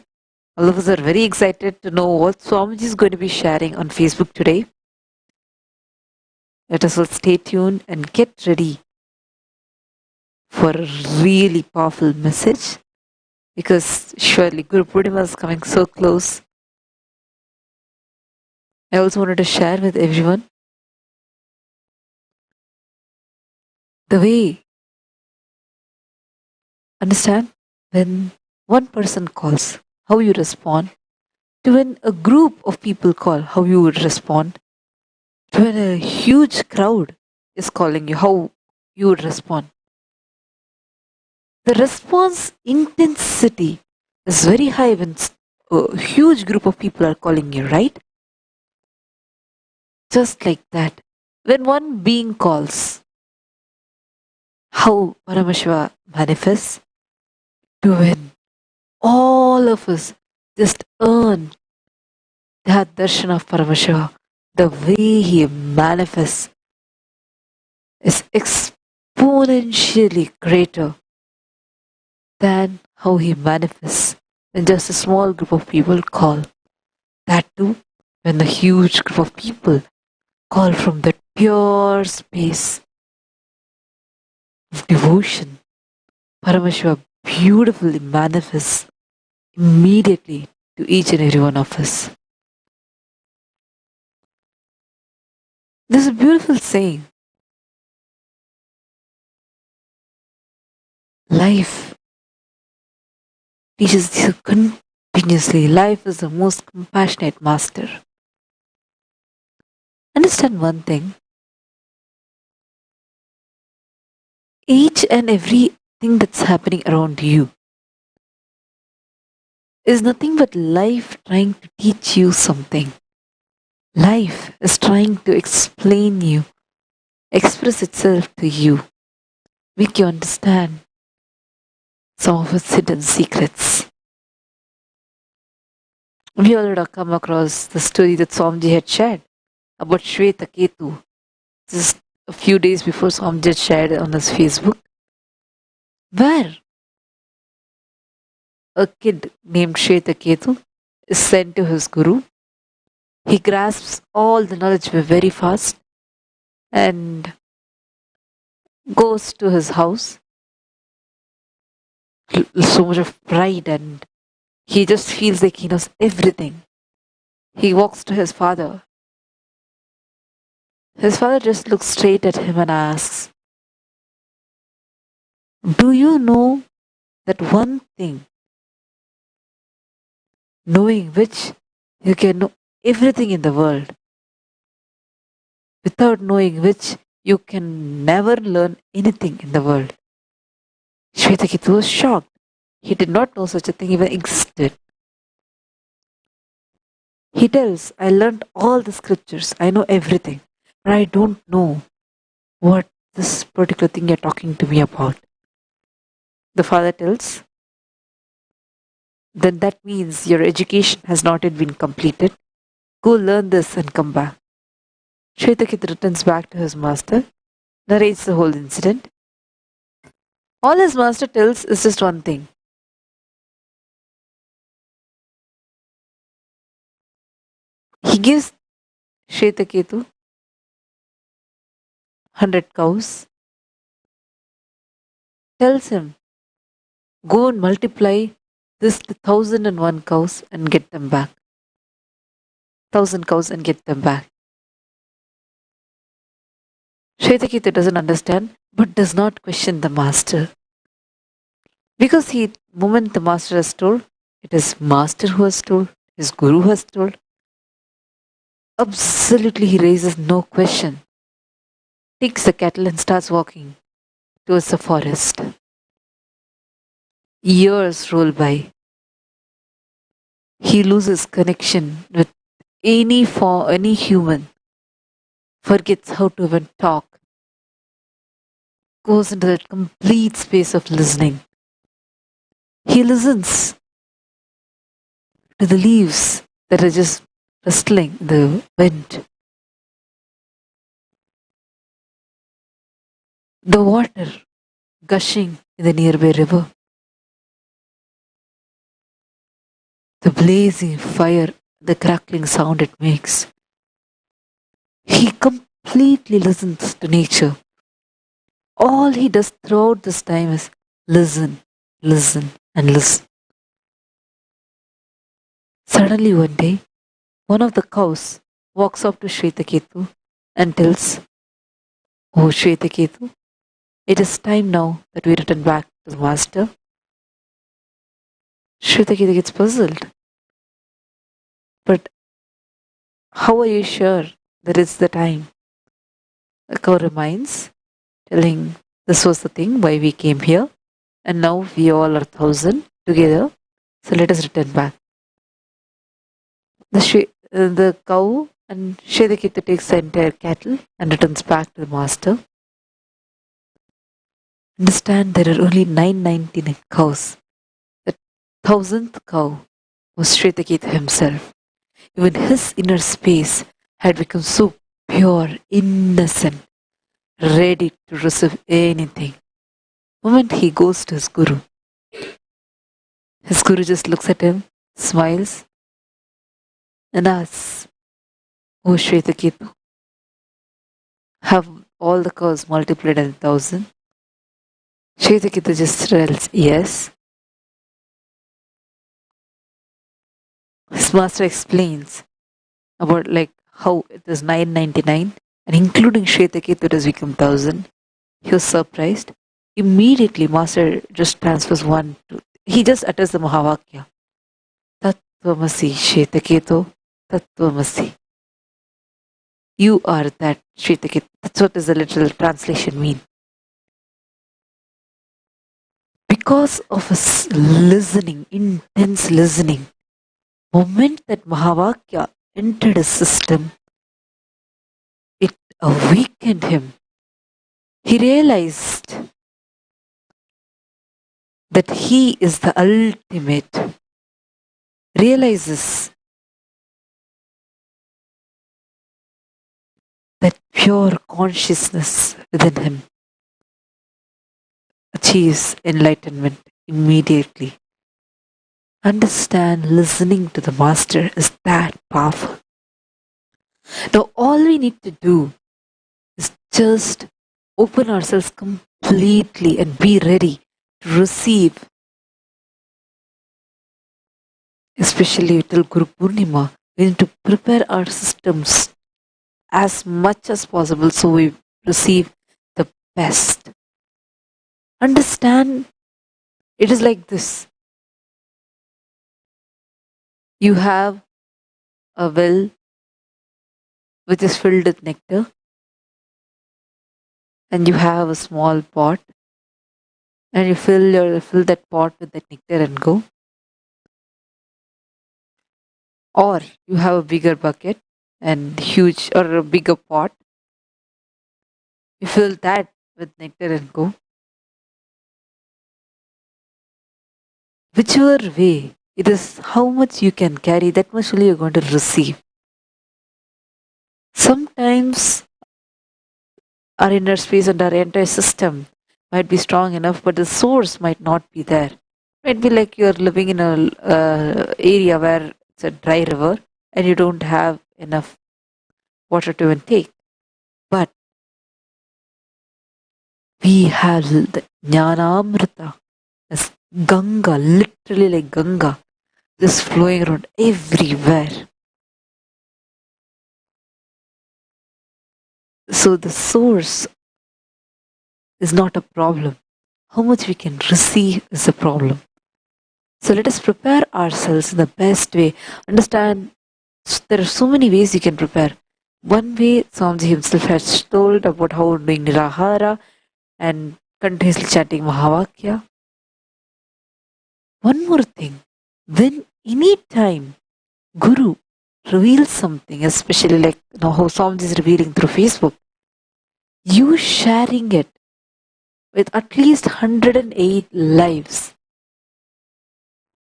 [SPEAKER 13] all of us are very excited to know what Swamiji is going to be sharing on Facebook today. Let us all stay tuned and get ready for a really powerful message, because surely Guru Purnima is coming so close. I also wanted to share with everyone the way, understand, when one person calls, how you respond, to when a group of people call, how you would respond, to when a huge crowd is calling you, how you would respond. The response intensity is very high when a huge group of people are calling you, right? Just like that, when one being calls, how Paramashiva manifests, to when all of us just earn that darshan of Paramashiva, the way he manifests is exponentially greater than how he manifests when just a small group of people call. That too, when the huge group of people call from that pure space of devotion, Paramashiva beautifully manifests immediately to each and every one of us. There's a beautiful saying. Life teaches you continuously. Life is the most compassionate master. Understand one thing. Each and everything that's happening around you is nothing but life trying to teach you something. Life is trying to explain you, express itself to you, make you understand some of its hidden secrets. We all would have come across the story that Swamiji had shared about Shweta Ketu just a few days before Swamiji had shared on his Facebook, where a kid named Shweta Ketu is sent to his guru. He grasps all the knowledge very fast and goes to his house. So much of pride, and he just feels like he knows everything. He walks to his father. His father just looks straight at him and asks, "Do you know that one thing, knowing which you can know everything in the world, without knowing which you can never learn anything in the world?" Shwetaketu was shocked. He did not know such a thing even existed. He tells, "I learned all the scriptures, I know everything, but I don't know what this particular thing you're talking to me about." The father tells, then that means your education has not yet been completed. Go learn this and come back. Shwetakit returns back to his master, narrates the whole incident. All his master tells is just one thing. He gives Shwetaketu 100 cows, tells him, go and multiply this to 1001 cows and get them back. 1000 cows and get them back. Shwetaketu doesn't understand, but does not question the master. Because the moment the master has told, it is master who has told, his guru has told. Absolutely he raises no question. Takes the cattle and starts walking towards the forest. Years roll by. He loses connection with any human. Forgets how to even talk. Goes into that complete space of listening. He listens to the leaves that are just rustling in the wind. The water gushing in the nearby river. The blazing fire, the crackling sound it makes. He completely listens to nature. All he does throughout this time is listen, listen, and listen. Suddenly one day, one of the cows walks up to Shwetaketu and tells, "Oh Shwetaketu, it is time now that we return back to the master." Shwetaketu gets puzzled. But how are you sure that it's the time? The cow reminds, telling this was the thing why we came here, and now we all are 1000 together, so let us return back. The cow and Shwetaketu takes the entire cattle and returns back to the master. Understand there are only 999 cows. The 1000th cow was Shwetaketu himself. Even his inner space had become so pure, innocent, ready to receive anything. The moment he goes to his guru just looks at him, smiles, and asks, "Oh Shwetaketu, have all the cows multiplied in 1000? Shwetaketu just tells, "Yes." His master explains about how it is 999 and including Shwetaketu it has become 1000. He was surprised. Immediately master just transfers one to, he just utters the Mahavakya. Tattvamasi Shwetaketu, Tattvamasi. You are that Shwetaketu. That's what does the literal translation mean. Because of his listening, intense listening, moment that Mahavakya entered his system, it awakened him. He realized that he is the ultimate. Realizes that pure consciousness within him achieves enlightenment immediately. Understand, listening to the master is that powerful. Now all we need to do is just open ourselves completely and be ready to receive. Especially till Guru Purnima, we need to prepare our systems as much as possible so we receive the best. Understand, it is like this. You have a well which is filled with nectar, and you have a small pot, and you fill that pot with that nectar and go. Or you have a bigger bucket and huge or a bigger pot. You fill that with nectar and go. Whichever way It is how much you can carry, that much only you're going to receive. Sometimes our inner space and our entire system might be strong enough, but the source might not be there. It might be like you're living in a area where it's a dry river and you don't have enough water to intake. But we have the Jnanamrita, as Ganga, literally like Ganga, just flowing around everywhere. So the source is not a problem. How much we can receive is a problem. So let us prepare ourselves in the best way. Understand, there are so many ways you can prepare. One way, Swamiji himself has told about how doing Nirahara and continuously chanting Mahavakya. One more thing, when any time Guru reveals something, especially like how Swamiji is revealing through Facebook, you sharing it with at least 108 lives.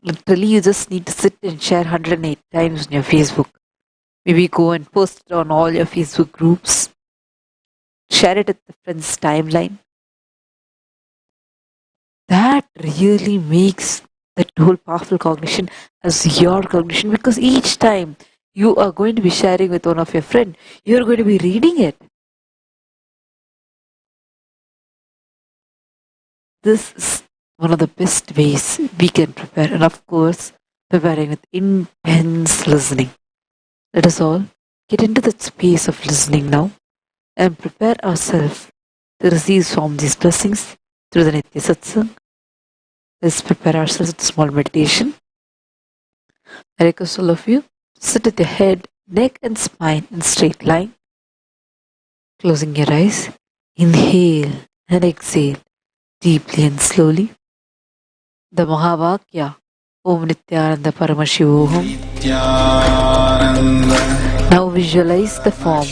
[SPEAKER 13] Literally, you just need to sit and share 108 times on your Facebook. Maybe go and post it on all your Facebook groups. Share it at the friend's timeline. That really makes that whole powerful cognition as your cognition, because each time you are going to be sharing with one of your friends, you are going to be reading it. This is one of the best ways we can prepare, and of course, preparing with intense listening. Let us all get into that space of listening now and prepare ourselves to receive Swamiji's blessings through the Nitya Satsang. Let's prepare ourselves with a small meditation. I request all of you sit with your head, neck and spine in straight line. Closing your eyes, inhale and exhale deeply and slowly. The Mahavakya, Om Nithyananda Paramashivam. Now visualize the form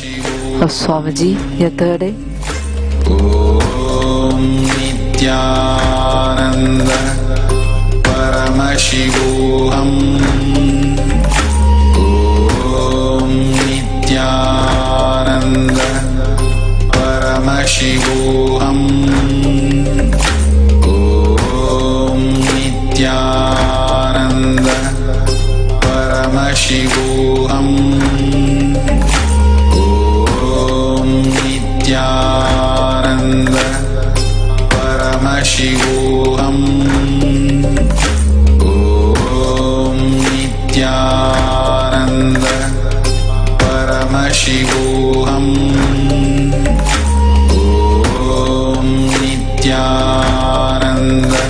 [SPEAKER 13] of Swamiji, your third eye.
[SPEAKER 3] Om Nithyananda Paramashivam. Om Nithyananda Paramashivam. Om Nithyananda Paramashivam. Om Nithyananda Paramashivam. Om Nithyananda Paramashivam. Om Nithyananda Paramashivam. Om Nithyananda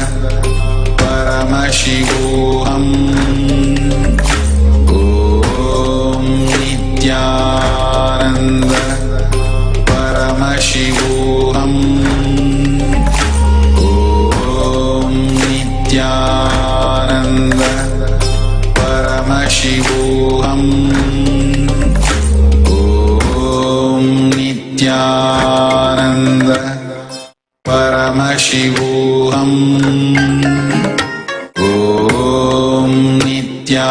[SPEAKER 3] Paramashivam. Om Nithyananda Paramashivam. Om Nithyananda Paramashivam. Om Nithyananda Paramashivam.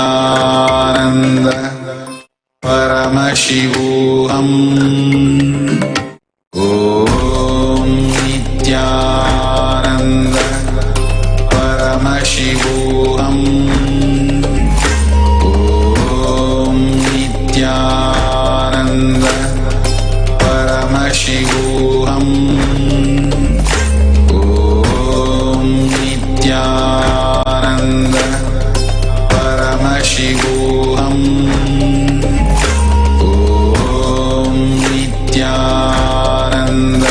[SPEAKER 3] Om Nithyananda Paramashivam. Om Nithyananda Paramashivam. Om Nithyananda Paramashivam. Om Nithyananda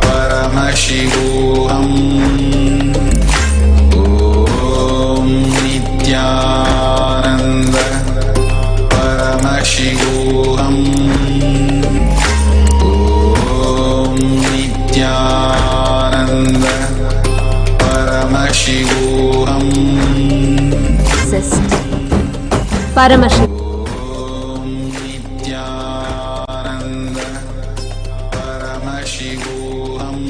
[SPEAKER 3] Paramashivam. Om Nithyananda Paramashivam. Om Nithyananda Paramashivam.
[SPEAKER 1] Exist. Paramashiva.
[SPEAKER 3] Om Nithyananda Paramashivam.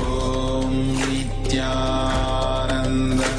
[SPEAKER 3] Om Nithyananda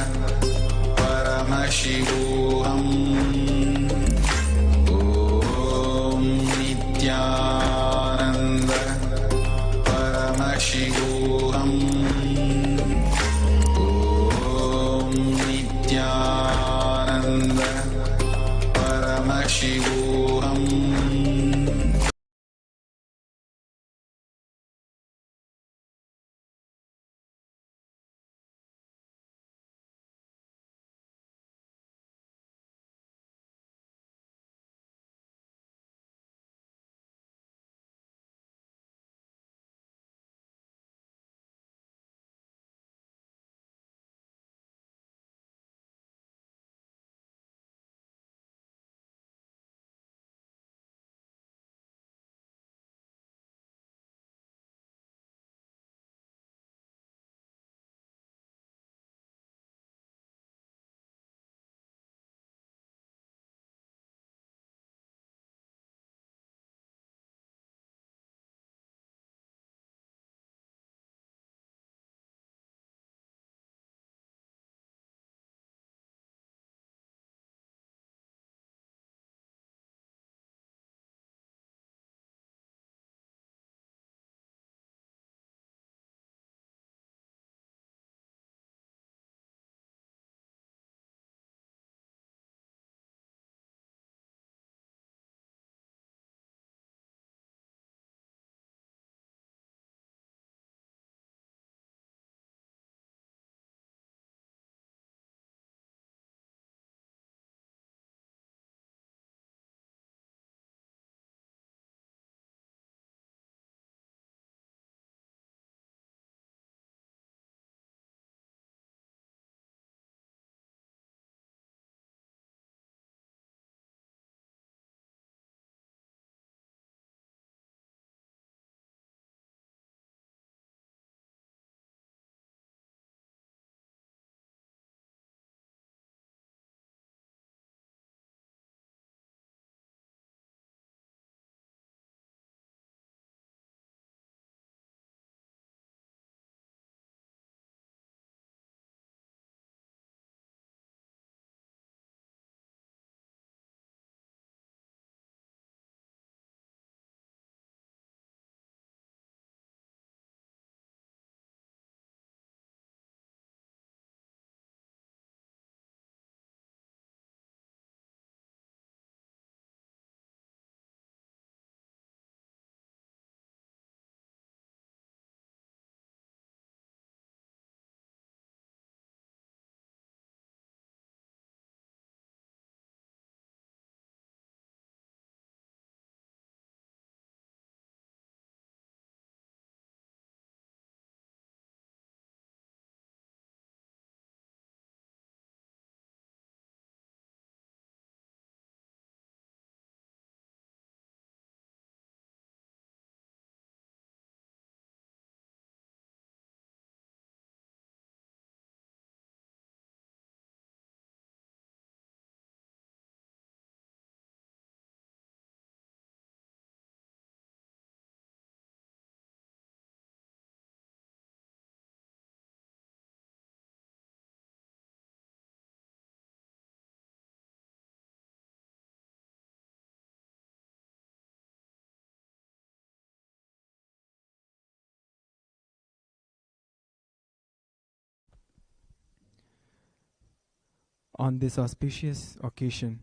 [SPEAKER 7] On this auspicious occasion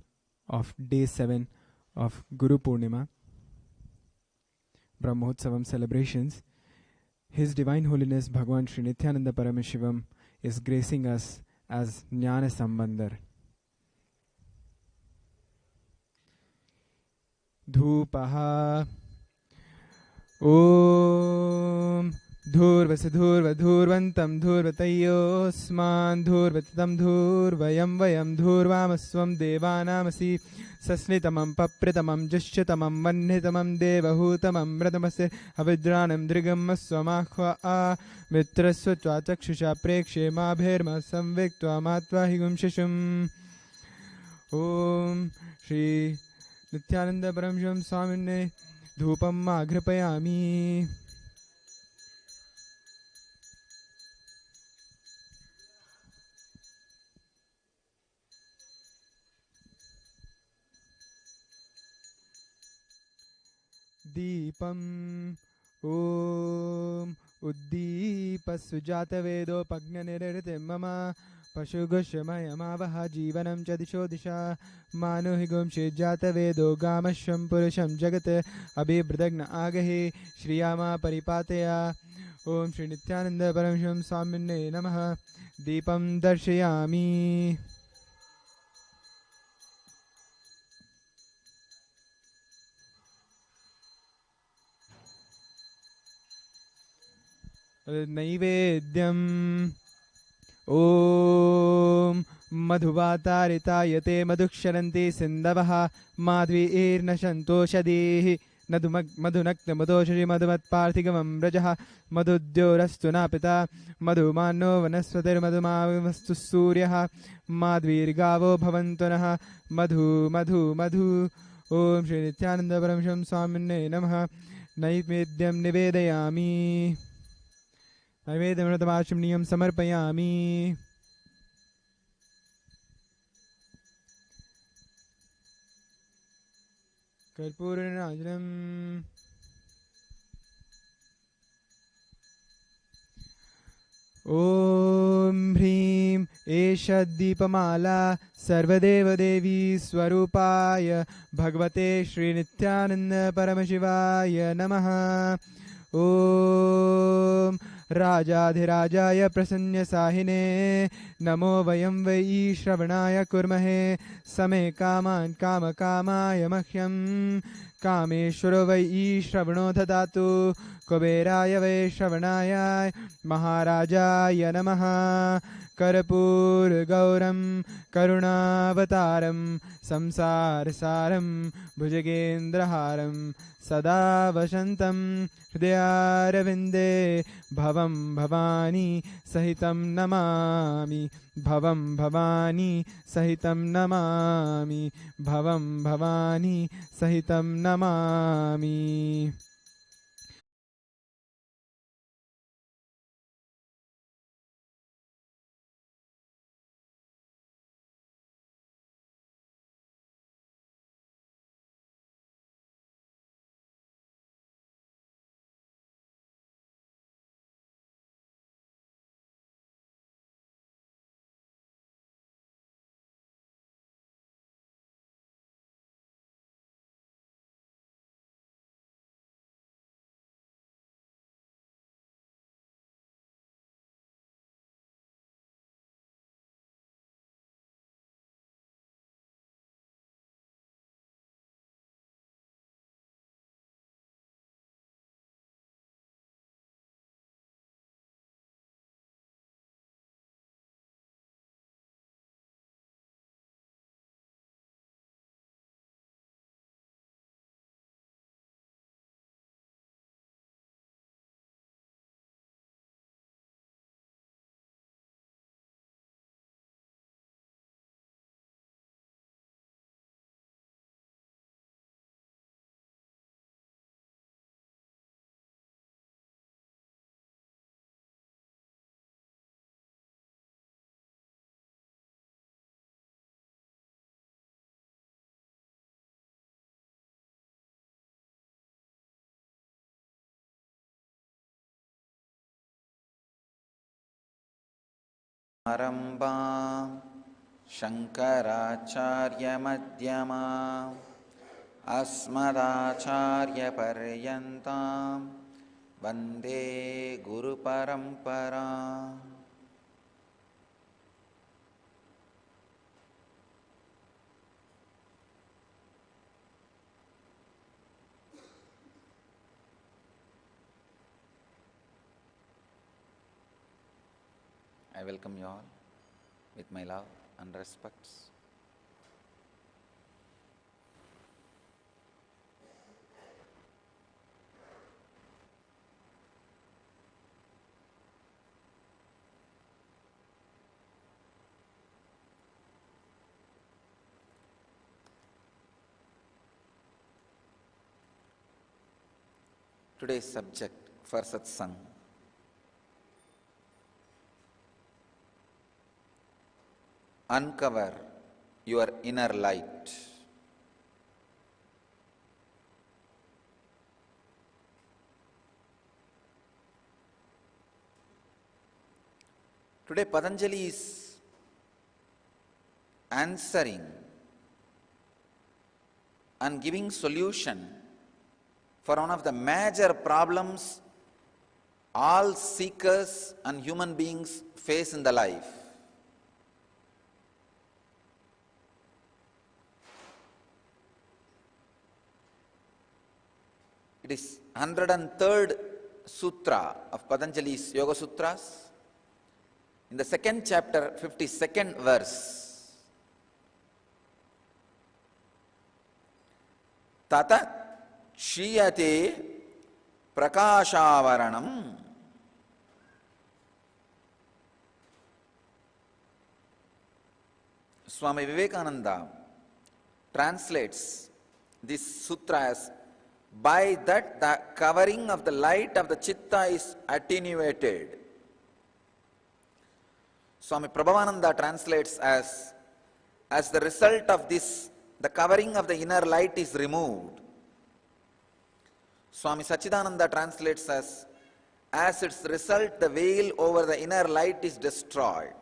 [SPEAKER 7] of day 7 of Guru Purnima, Brahmotsavam celebrations, His Divine Holiness Bhagwan Sri Nithyananda Paramashivam is gracing us as Jnana Sambandhar. Dhupaha Om Dhurvasudhurvadhurvantam dhurvatayosman dhurvatatam dhurvayam vayam dhurvamaswam devanamasi sasnitamam papritamam jashyatamam vannitamam devahutamam mradamase avidranam drigammaswamakhva a mitrasvatva chakshusha prekshe mabherma samviktva matva higum shishum. Om Shri Nithyananda Paramasham Swamine Dhupam Agrapayami. Deepam Om Uddeepa Sujata Vedo Pagna Niriritim Mama Pashugushamayamavaha Jivanam Chadisho Disha Manuhigum Shijata Vedo Gamasham Purusham Jagate Abhibradagna Agahi Shriyama Paripataya. Om Shri Nithyananda Paramasham Swamine Namaha. Deepam Darshayami. Naivedyam Om Madhuvataritaayate Madhuksharanti Sindavaha Madhvirna Shantoshadihi Madhunakta Madhoshri Madhuvat Parthigamam Rajaha Madhudyorastu Napita Madhumano Vanasvatir Madhumavastu Suryaha Madhvirgavo Bhavantunaha Madhu Om Shri Nithyananda Paramasham Swamine Namaha. Naivedyam Nivedayami. Naivedamrtamashimniyam samarpayami. Karpuranajanam. Om Hrim Esha Deepamala Sarvadeva Devi Swarupaya Bhagavate Shri Nithyananda Paramashivaya Namaha. Om Rajadhirajaya Prasanya Sahine Namo Vayam Vai Shravanaya Kurmahe Same Kaman Kama Kamaya Mahyam Kameshwaro Vai Shravano Dhatu Kuberaya Vai Shravanaya Maharajaya Namaha. Karpur Gauram Karunavataram Samsarasaram Bhujagendraharam Sada Vashantam Hridayarvinde Bhavam Bhavani Sahitam Namami. Bhavam Bhavani Sahitam Namami. Bhavam Bhavani Sahitam Namami.
[SPEAKER 12] Arambam Shankaracharya Madhyama Asmadacharya Paryantam Vande Guru Parampara. I welcome you all with my love and respects. Today's subject for satsang: uncover your inner light. Today Patanjali is answering and giving solution for one of the major problems all seekers and human beings face in the life. It is 103rd Sutra of Patanjali's Yoga Sutras. In the second chapter, 52nd verse. Tata Shiyate Prakashavaranam. Swami Vivekananda translates this sutra as, by that the covering of the light of the chitta is attenuated. Swami Prabhavananda translates as the result of this, the covering of the inner light is removed. Swami Sachidananda translates as its result, the veil over the inner light is destroyed.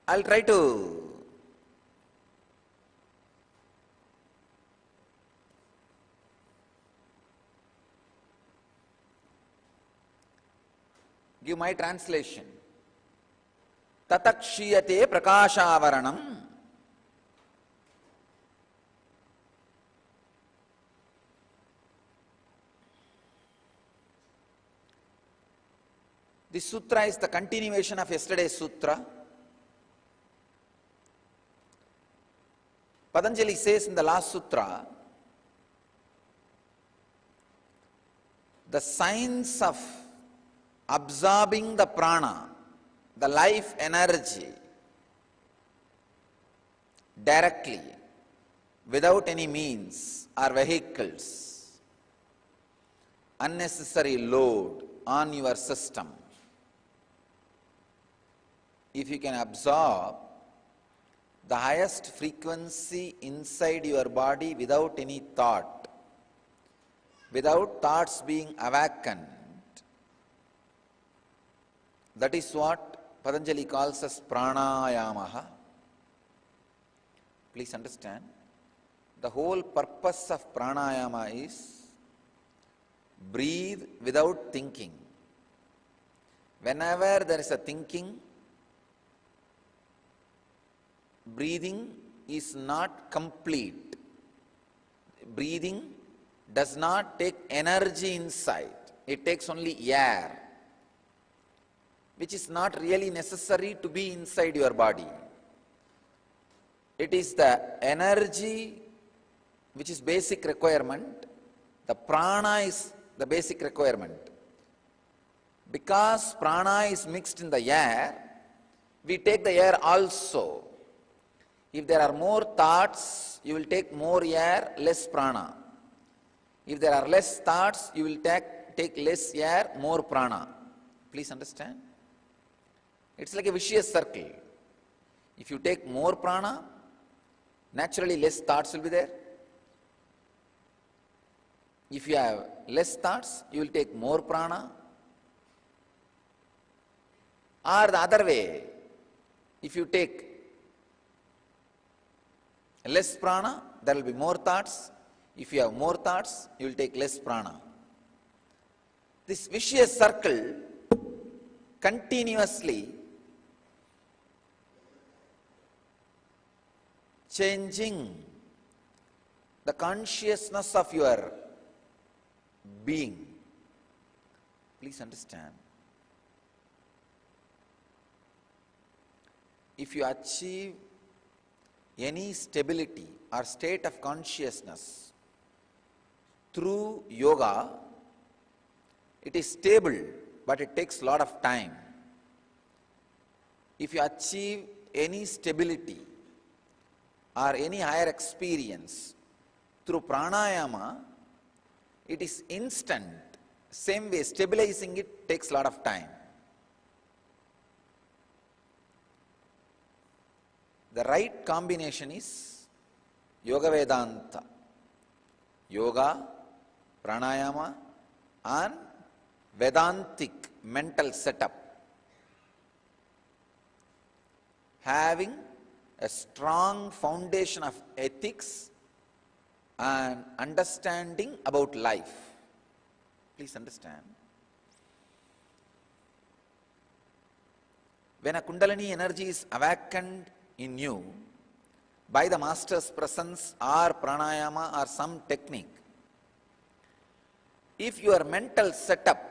[SPEAKER 12] I'll try to give my translation. Tatakshiyate prakashavaranam. This sutra is the continuation of yesterday's sutra. Patanjali says in the last sutra, the science of absorbing the prana, the life energy, directly, without any means or vehicles, unnecessary load on your system. If you can absorb the highest frequency inside your body without any thought, without thoughts being awakened, that is what Patanjali calls as pranayamaha. Please understand, the whole purpose of pranayama is breathe without thinking. Whenever there is a thinking, breathing is not complete. Breathing does not take energy inside. It takes only air, which is not really necessary to be inside your body. It is the energy which is basic requirement. The prana is the basic requirement. Because prana is mixed in the air, we take the air also. If there are more thoughts, you will take more air, less prana. If there are less thoughts, you will take less air, more prana. Please understand? It's like a vicious circle. If you take more prana, naturally less thoughts will be there. If you have less thoughts, you will take more prana. Or the other way, if you take less prana, there will be more thoughts. If you have more thoughts, you will take less prana. This vicious circle continuously changing the consciousness of your being. Please understand. If you achieve any stability or state of consciousness through yoga, it is stable, but it takes a lot of time. If you achieve any stability or any higher experience through pranayama, it is instant. Same way, stabilizing it takes a lot of time. The right combination is Yoga Vedanta. Yoga, pranayama, and Vedantic mental setup. Having a strong foundation of ethics and understanding about life. Please understand. When a Kundalini energy is awakened in you by the master's presence or pranayama or some technique, if your mental setup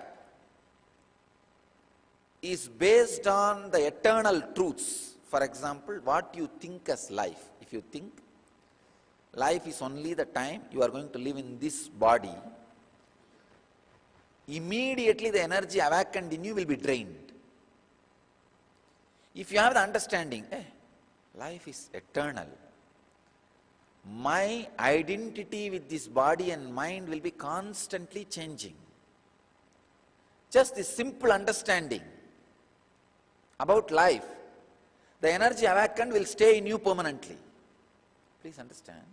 [SPEAKER 12] is based on the eternal truths, for example, what you think as life. If you think life is only the time you are going to live in this body, immediately the energy awakened in you will be drained. If you have the understanding, life is eternal, my identity with this body and mind will be constantly changing. Just this simple understanding about life, the energy awakened will stay in you permanently. Please understand.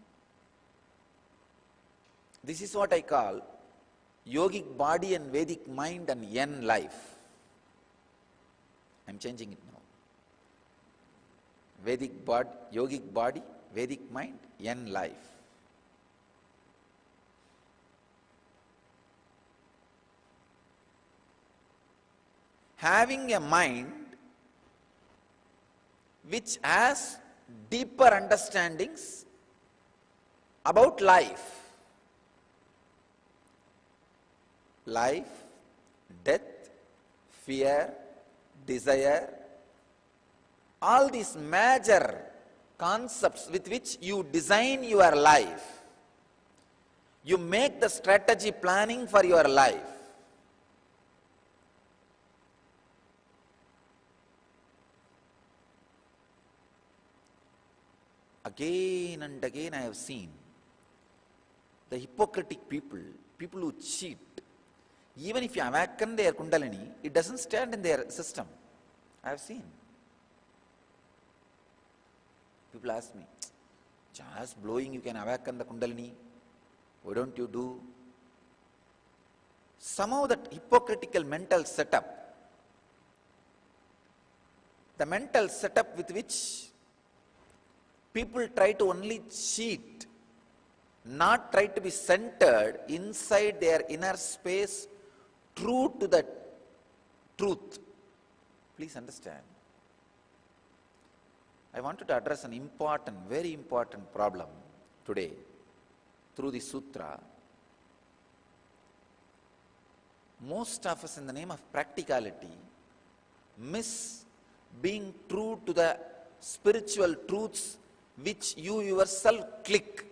[SPEAKER 12] This is what I call yogic body and Vedic mind and yen life. I am changing it now. Vedic body, yogic body, Vedic mind, yen life. Having a mind which has deeper understandings about life. Life, death, fear, desire, all these major concepts with which you design your life. You make the strategy planning for your life. Again and again I have seen the hypocritic people, people who cheat. Even if you awaken their Kundalini, it doesn't stand in their system. I have seen. People ask me, just blowing you can awaken the Kundalini. Why don't you do? Somehow that hypocritical mental setup, the mental setup with which people try to only cheat, not try to be centered inside their inner space, true to the truth. Please understand. I wanted to address an important, very important problem today through the sutra. Most of us, in the name of practicality, miss being true to the spiritual truths which you yourself click.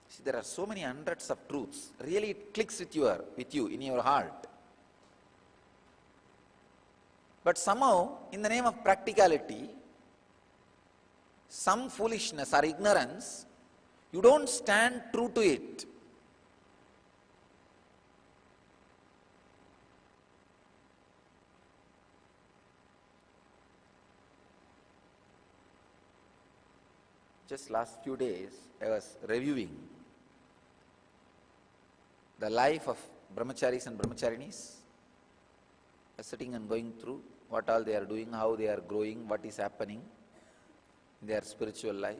[SPEAKER 12] See, there are so many hundreds of truths. Really, it clicks with you in your heart. But somehow, in the name of practicality, some foolishness or ignorance, you don't stand true to it. Just last few days, I was reviewing the life of brahmacharis and brahmacharinis. sitting and going through what all they are doing, how they are growing, what is happening in their spiritual life.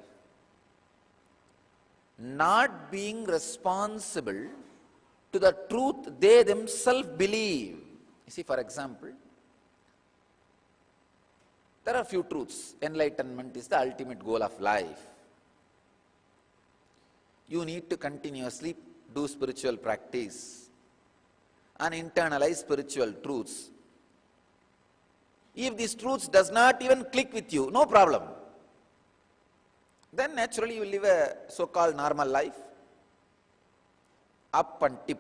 [SPEAKER 12] Not being responsible to the truth they themselves believe. You see, for example, there are a few truths. Enlightenment is the ultimate goal of life. You need to continuously do spiritual practice and internalize spiritual truths. If these truths does not even click with you, no problem. Then naturally you will live a so-called normal life. Up and tip.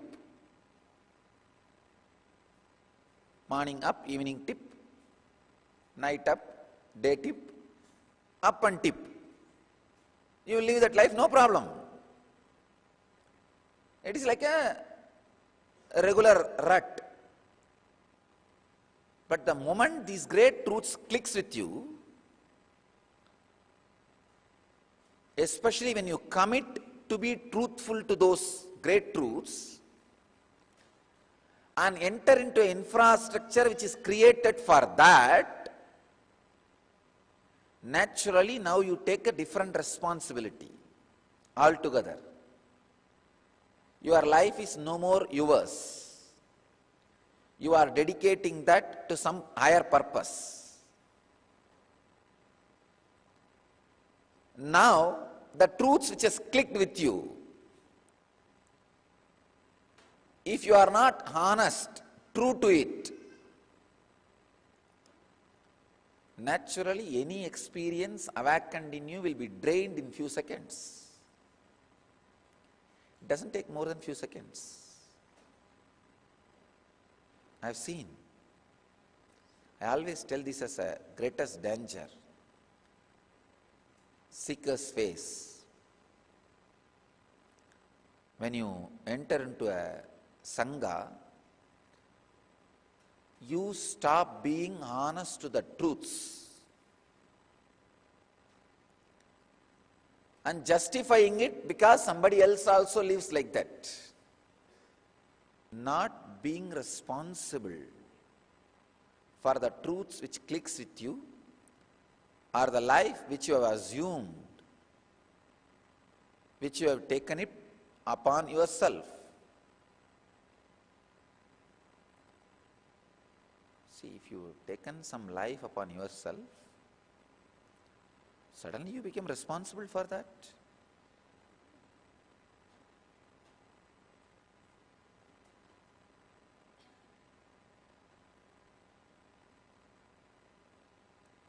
[SPEAKER 12] Morning up, evening tip. Night up, day tip. Up and tip. You will live that life, no problem. It is like a regular rut. But the moment these great truths clicks with you, especially when you commit to be truthful to those great truths and enter into an infrastructure which is created for that, naturally now you take a different responsibility altogether. Your life is no more yours. You are dedicating that to some higher purpose. Now, the truths which has clicked with you, if you are not honest, true to it, naturally any experience awakened in you will be drained in few seconds. It doesn't take more than few seconds. I have seen. I always tell this as a greatest danger. Seeker's phase. When you enter into a sangha, you stop being honest to the truths and justifying it because somebody else also lives like that. Not being responsible for the truths which clicks with you or the life which you have assumed, which you have taken it upon yourself. See, if you have taken some life upon yourself, suddenly you become responsible for that.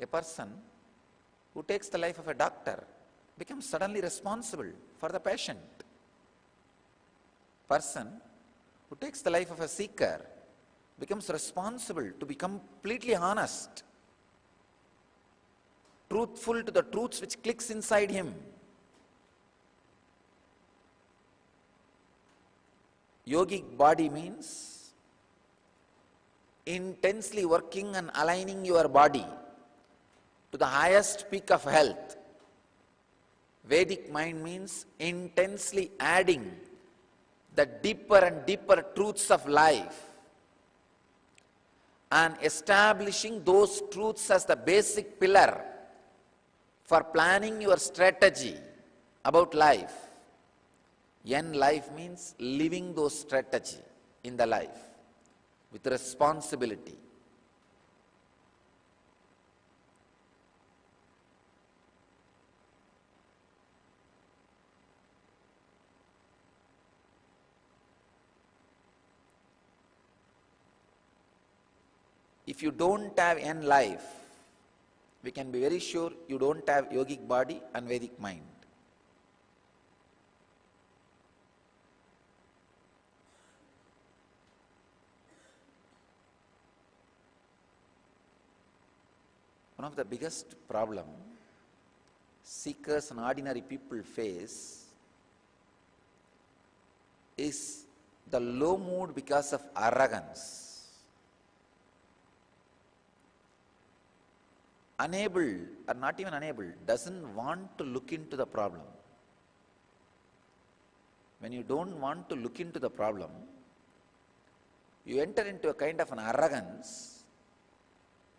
[SPEAKER 12] A person who takes the life of a doctor becomes suddenly responsible for the patient. Person who takes the life of a seeker becomes responsible to be completely honest, truthful to the truths which clicks inside him. Yogic body means intensely working and aligning your body to the highest peak of health. Vedic mind means intensely adding the deeper and deeper truths of life and establishing those truths as the basic pillar for planning your strategy about life. Yen life means living those strategy in the life with responsibility. If you don't have N life, we can be very sure you don't have yogic body and Vedic mind. One of the biggest problem seekers and ordinary people face is the low mood because of arrogance. Unable, or not even unable, doesn't want to look into the problem. When you don't want to look into the problem, you enter into a kind of an arrogance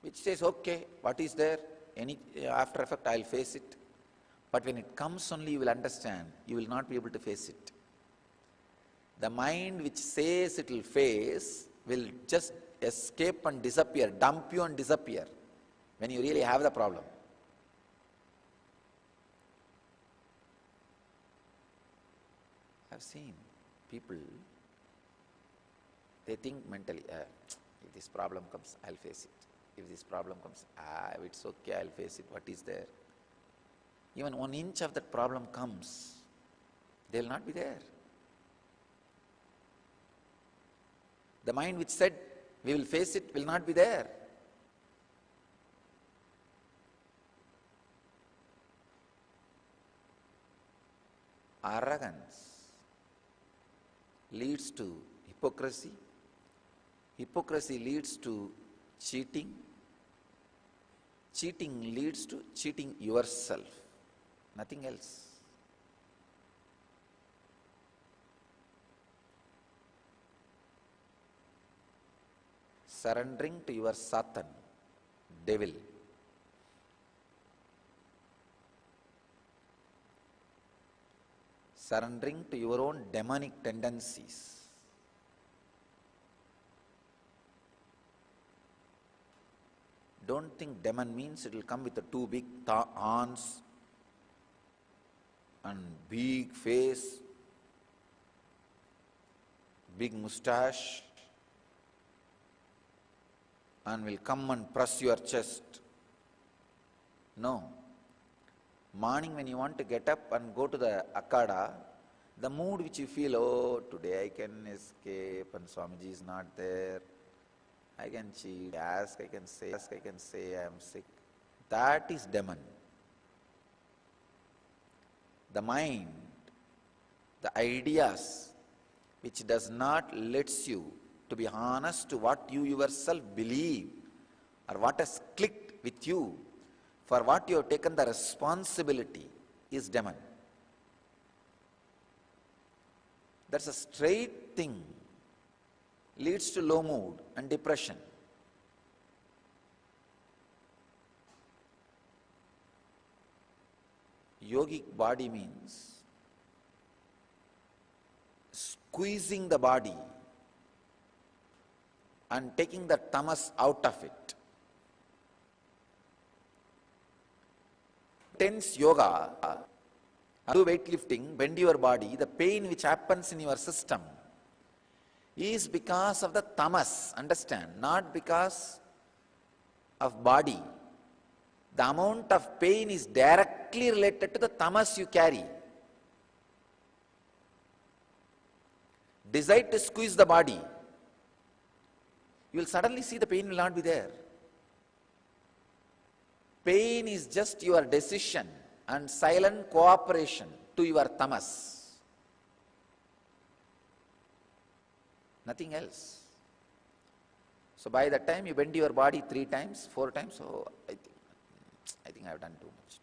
[SPEAKER 12] which says, okay, what is there? Any after effect, I'll face it. But when it comes only, you will understand, you will not be able to face it. The mind which says it will face will just escape and disappear, dump you and disappear when you really have the problem. I've seen people, they think mentally, if this problem comes, I'll face it. If this problem comes, if it's okay, I'll face it. What is there? Even 1 inch of that problem comes, they'll not be there. The mind which said, we will face it, will not be there. Arrogance leads to hypocrisy. Hypocrisy leads to cheating. Cheating leads to cheating yourself, nothing else. Surrendering to your Satan, devil. Surrendering to your own demonic tendencies. Don't think demon means it will come with the 2 big horns and big face, big moustache, and will come and press your chest. No. Morning when you want to get up and go to the Akada, the mood which you feel, oh, today I can escape and Swamiji is not there, I can cheat, I can say I am sick. That is demon. The mind, the ideas which does not lets you to be honest to what you yourself believe or what has clicked with you, for what you have taken the responsibility, is demon. That's a straight thing, leads to low mood and depression. Yogic body means squeezing the body and taking the tamas out of it. Tense yoga, do weightlifting, bend your body, the pain which happens in your system is because of the tamas, understand, not because of body. The amount of pain is directly related to the tamas you carry. Decide to squeeze the body, you will suddenly see the pain will not be there. Pain is just your decision and silent cooperation to your tamas. Nothing else. So by the time you bend your body 3 times, 4 times, oh, I think I have done too much.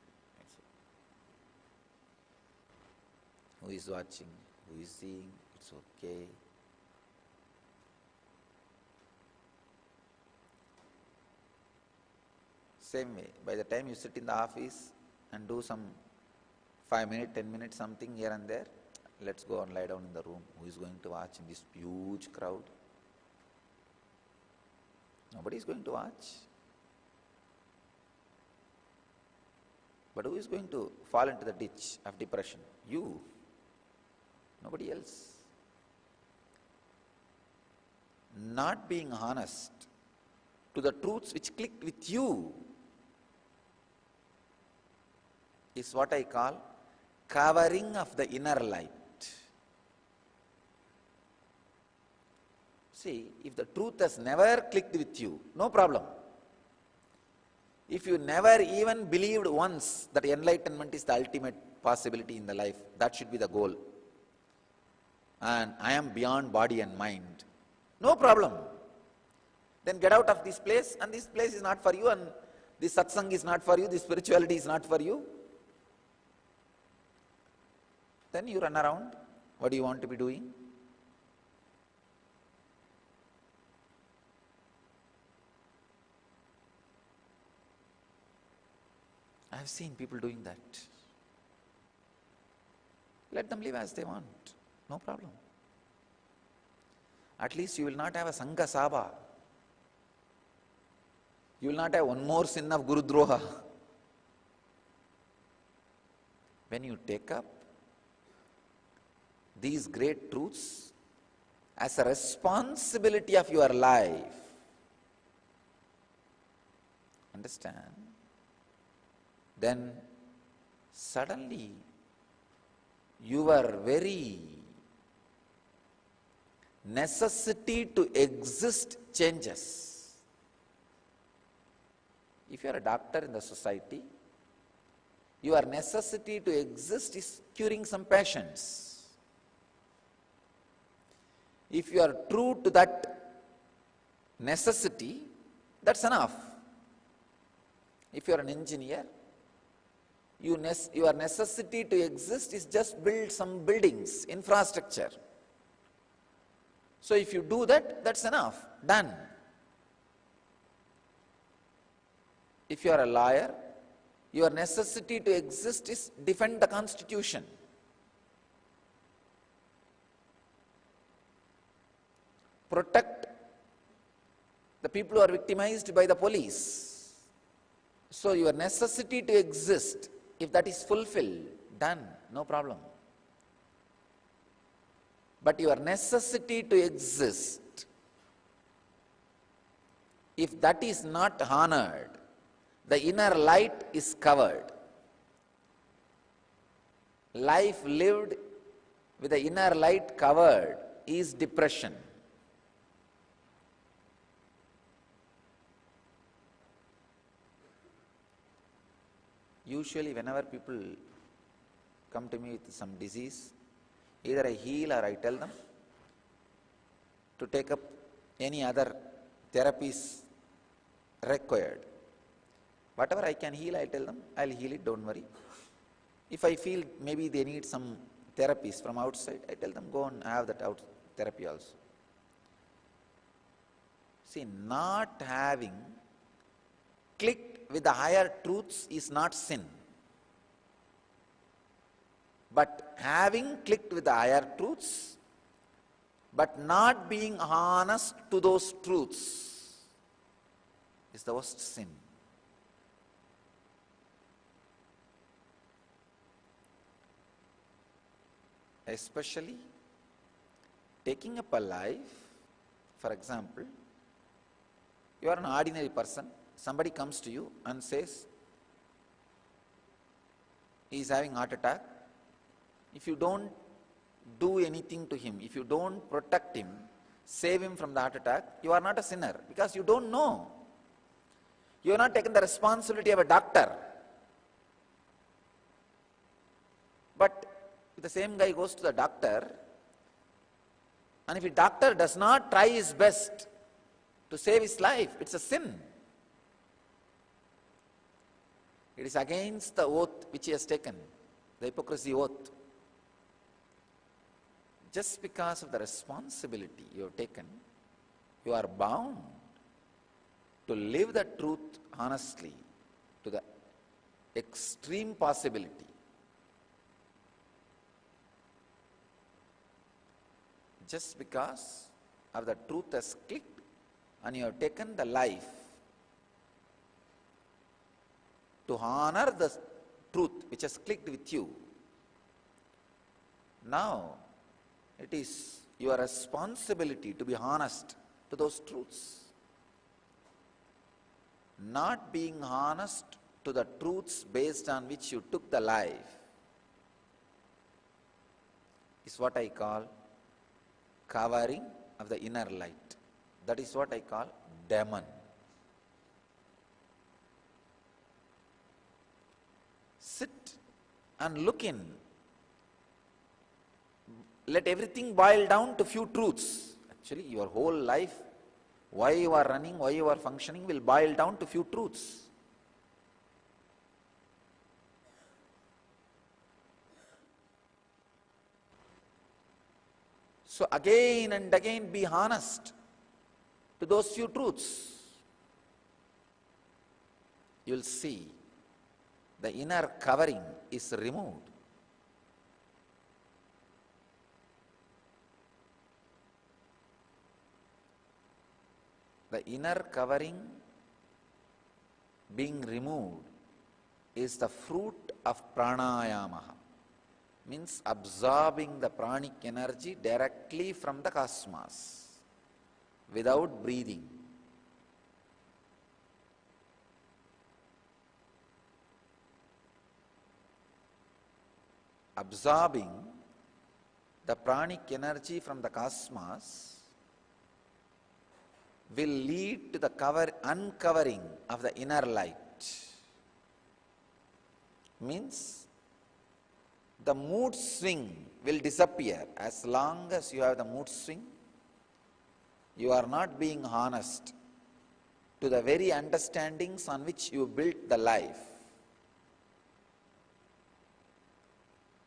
[SPEAKER 12] Who is watching? Who is seeing? It's okay. Same way, by the time you sit in the office and do some 5 minutes, 10 minutes, something here and there, let's go and lie down in the room. Who is going to watch in this huge crowd? Nobody is going to watch. But who is going to fall into the ditch of depression? You. Nobody else. Not being honest to the truths which clicked with you is what I call covering of the inner light. See, if the truth has never clicked with you, no problem. If you never even believed once that enlightenment is the ultimate possibility in the life, that should be the goal. And I am beyond body and mind, no problem. Then get out of this place, and this place is not for you, and this satsang is not for you, this spirituality is not for you. Then you run around. What do you want to be doing? have seen people doing that. Let them live as they want. No problem. At least you will not have a Sangha Saba. You will not have one more sin of Guru Droha. When you take up these great truths as a responsibility of your life, understand, then suddenly your very necessity to exist changes. If you are a doctor in the society, your necessity to exist is curing some patients. If you are true to that necessity, that's enough. If you are an engineer, your necessity to exist is just build some buildings, infrastructure. So if you do that, that's enough, done. If you are a lawyer, your necessity to exist is defend the Constitution. Protect the people who are victimized by the police. So your necessity to exist, if that is fulfilled, done, no problem. But your necessity to exist, if that is not honored, the inner light is covered. Life lived with the inner light covered is depression. Usually whenever people come to me with some disease, either I heal or I tell them to take up any other therapies required. Whatever I can heal, I tell them, I'll heal it, don't worry. If I feel maybe they need some therapies from outside, I tell them, go and have that out therapy also. See, not having clicked with the higher truths is not sin. But having clicked with the higher truths, but not being honest to those truths is the worst sin. Especially taking up a life, for example, you are an ordinary person, somebody comes to you and says, he is having heart attack. If you don't do anything to him, if you don't protect him, save him from the heart attack, you are not a sinner because you don't know. You have not taken the responsibility of a doctor. But if the same guy goes to the doctor, and if the doctor does not try his best to save his life, it's a sin. It is against the oath which he has taken, the hypocrisy oath. Just because of the responsibility you have taken, you are bound to live the truth honestly to the extreme possibility. Just because of the truth has clicked and you have taken the life to honor the truth which has clicked with you. Now, it is your responsibility to be honest to those truths. Not being honest to the truths based on which you took the life is what I call covering of the inner light. That is what I call demon. Sit and look in. Let everything boil down to few truths. Actually, your whole life, why you are running, why you are functioning, will boil down to few truths. So again and again be honest to those few truths. You will see the inner covering is removed. The inner covering being removed is the fruit of pranayama, means absorbing the pranic energy directly from the cosmos without breathing. Absorbing the pranic energy from the cosmos will lead to the uncovering of the inner light. Means the mood swing will disappear. As long as you have the mood swing, you are not being honest to the very understandings on which you built the life.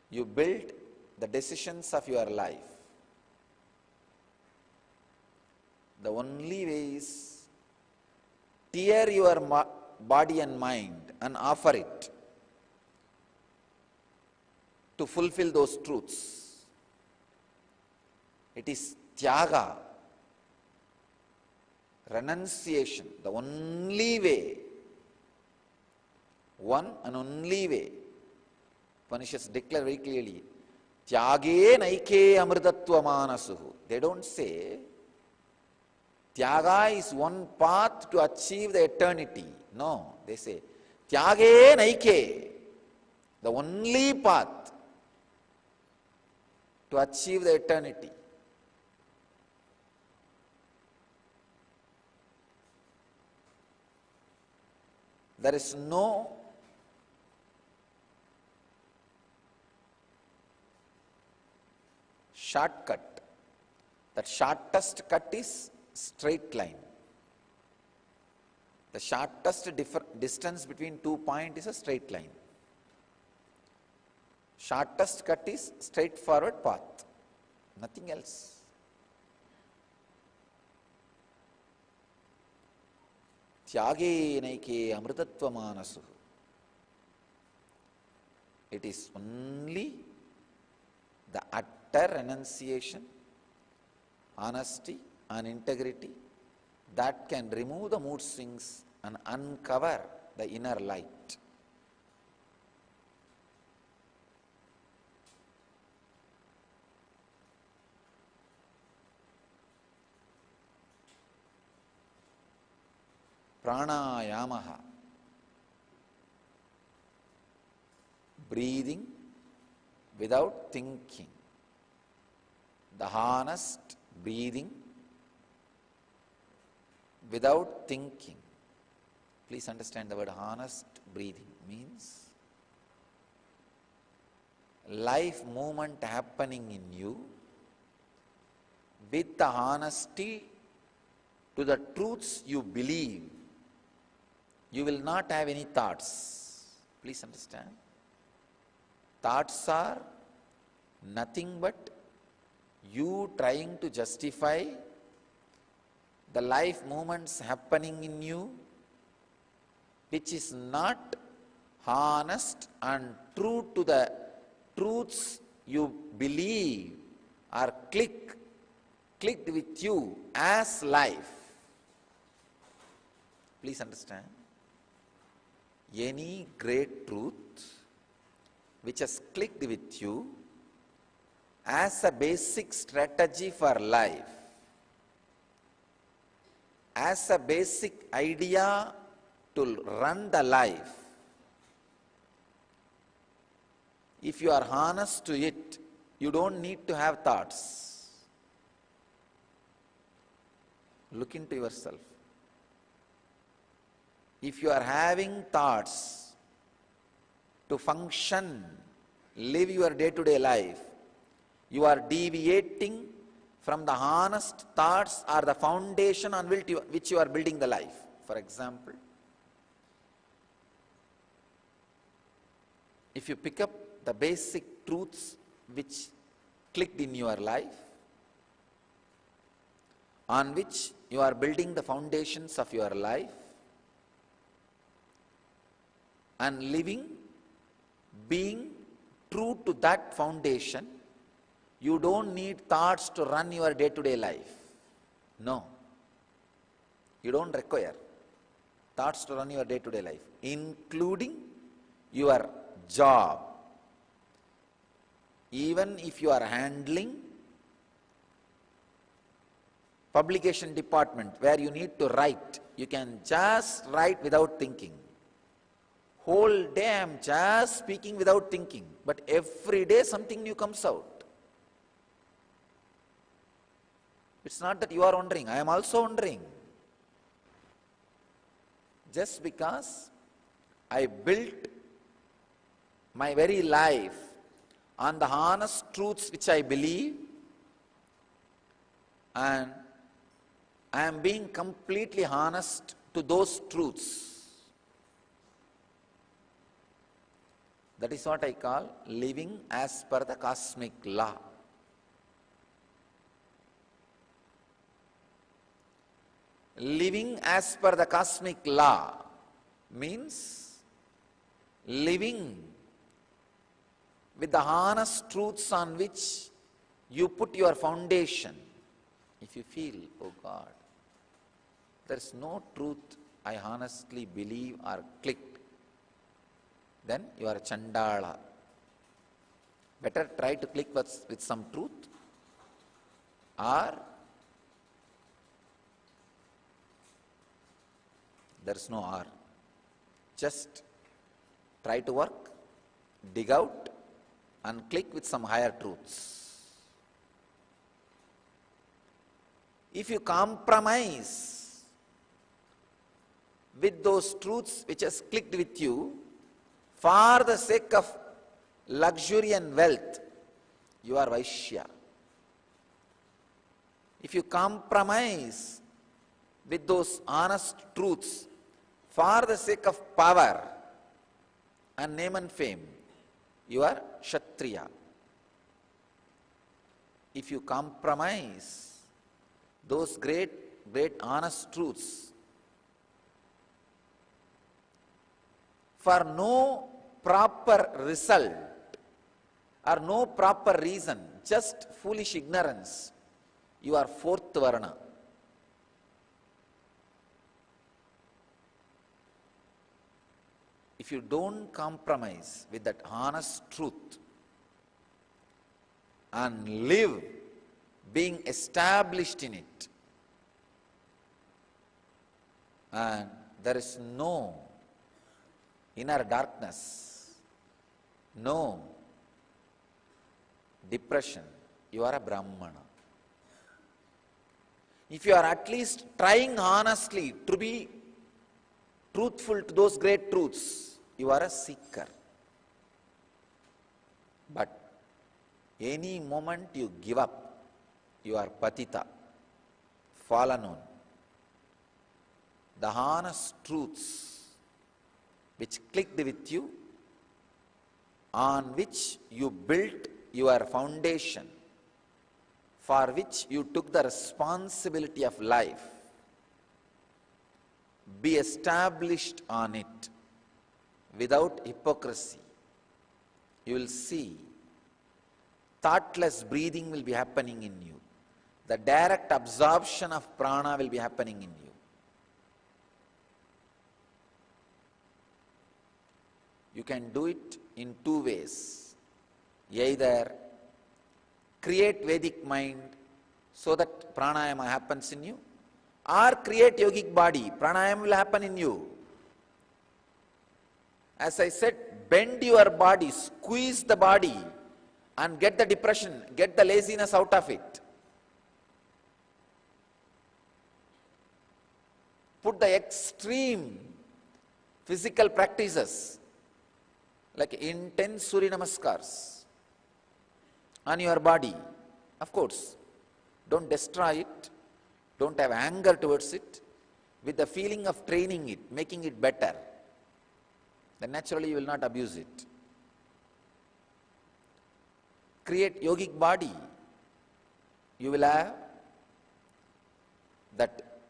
[SPEAKER 12] You built the decisions of your life. The only way is tear your body and mind and offer it to fulfill those truths. It is tyaga, renunciation, the only way, one and only way. Upanishads declare very clearly, tyage naike amritatva manasuhu. They don't say tyaga is one path to achieve the eternity. No, they say tyage naike, the only path to achieve the eternity. There is no shortcut. That shortest cut is straight line. The shortest distance between 2 points is a straight line. Shortest cut is straightforward path, nothing else. Tyage naike amritatva manasu. It is only the utter renunciation, honesty and integrity that can remove the mood swings and uncover the inner light. Pranayamaha, breathing without thinking. The honest breathing without thinking. Please understand the word honest breathing means life movement happening in you with the honesty to the truths you believe. You will not have any thoughts. Please understand. Thoughts are nothing but you trying to justify the life movements happening in you, which is not honest and true to the truths you believe are clicked with you as life. Please understand. Any great truth which has clicked with you as a basic strategy for life, as a basic idea to run the life, if you are honest to it, you don't need to have thoughts. Look into yourself. If you are having thoughts to function, live your day-to-day life, you are deviating from the honest thoughts or the foundation on which you are building the life. For example, if you pick up the basic truths which clicked in your life, on which you are building the foundations of your life, and living being true to that foundation, you don't need thoughts to run your day-to-day life. No. You don't require thoughts to run your day-to-day life, including your job. Even if you are handling publication department where you need to write, you can just write without thinking. Whole day I am just speaking without thinking, but every day something new comes out. It's not that you are wondering, I am also wondering. Just because I built my very life on the honest truths which I believe, and I am being completely honest to those truths. That is what I call living as per the cosmic law. Living as per the cosmic law means living with the honest truths on which you put your foundation. If you feel, oh God, there is no truth I honestly believe or clicked, then you are a Chandala. Better try to click with some truth, or there is no or. Just try to work, dig out, and click with some higher truths. If you compromise with those truths which has clicked with you for the sake of luxury and wealth, you are Vaishya. If you compromise with those honest truths for the sake of power and name and fame, you are Kshatriya. If you compromise those great honest truths for no proper result or no proper reason, just foolish ignorance, you are fourth Varna. If you don't compromise with that honest truth and live being established in it, and there is no inner darkness, no depression, you are a Brahmana. If you are at least trying honestly to be truthful to those great truths, you are a seeker. But any moment you give up, you are patita, fallen on. The honest truths which clicked with you, on which you built your foundation, for which you took the responsibility of life, be established on it without hypocrisy. You will see thoughtless breathing will be happening in you. The direct absorption of prana will be happening in you. You can do it in two ways. Either create Vedic mind so that pranayama happens in you, or create yogic body, pranayama will happen in you. As I said, bend your body, squeeze the body and get the depression, get the laziness out of it. Put the extreme physical practices like intense Surya Namaskars on your body. Of course, don't destroy it, don't have anger towards it, with the feeling of training it, making it better. Then naturally you will not abuse it. Create yogic body. You will have that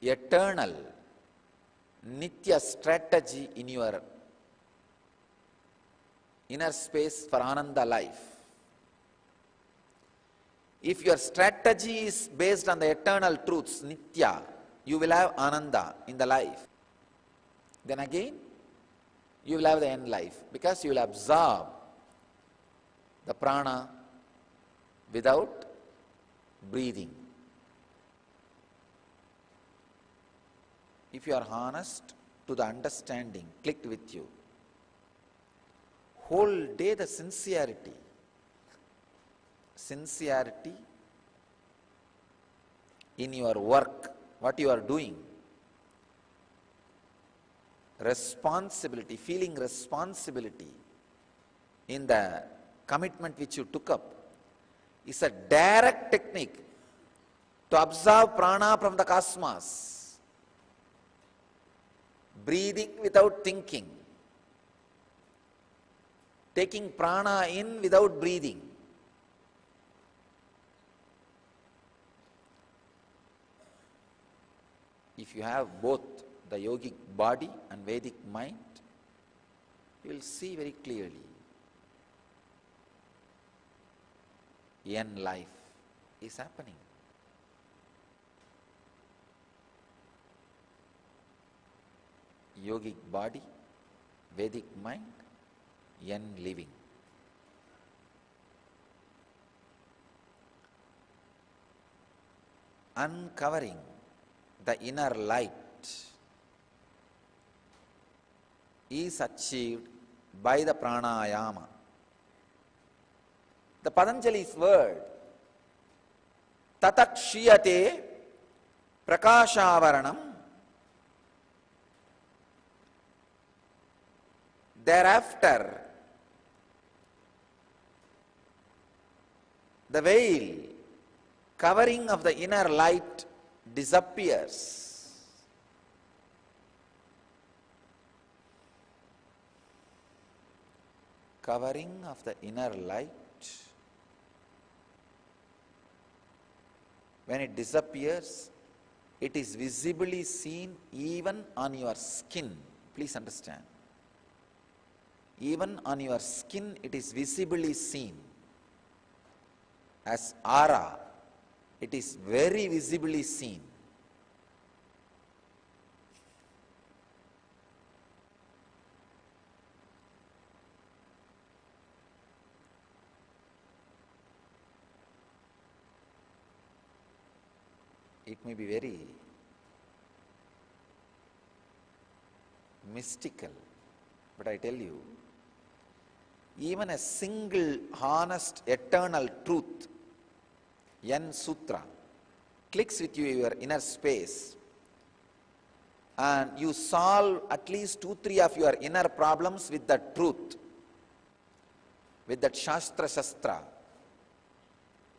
[SPEAKER 12] eternal Nitya strategy in inner space for Ananda life. If your strategy is based on the eternal truths, Nitya, you will have Ananda in the life. Then again, you will have the end life, because you will absorb the prana without breathing. If you are honest to the understanding clicked with you, whole day the sincerity in your work, what you are doing, responsibility, feeling responsibility in the commitment which you took up, is a direct technique to absorb prana from the cosmos. Breathing without thinking, taking prana in without breathing. If you have both the yogic body and Vedic mind, you will see very clearly. End life is happening. Yogic body, Vedic mind, end living. Uncovering the inner light is achieved by the pranayama. The Patanjali's word, tatakshiyate prakashavaranam, thereafter the veil covering of the inner light disappears. Covering of the inner light, when it disappears, it is visibly seen even on your skin. Please understand. Even on your skin it is visibly seen. As aura, it is very visibly seen. It may be very mystical, but I tell you, even a single honest eternal truth, Yan Sutra, clicks with you in your inner space, and you solve at least 2-3 of your inner problems with that truth, with that Shastra.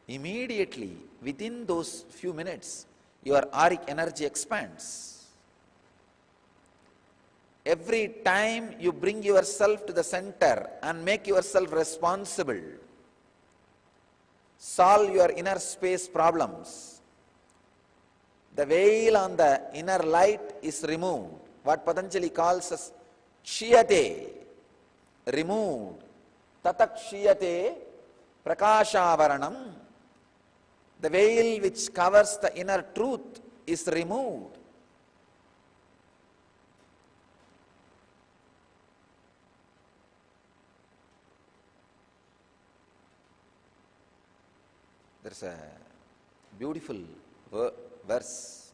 [SPEAKER 12] Immediately, within those few minutes, your auric energy expands. Every time you bring yourself to the center and make yourself responsible, solve your inner space problems, the veil on the inner light is removed. What Patanjali calls as kshiyate, removed. Tatak kshiyate prakashavaranam. The veil which covers the inner truth is removed. There's a beautiful verse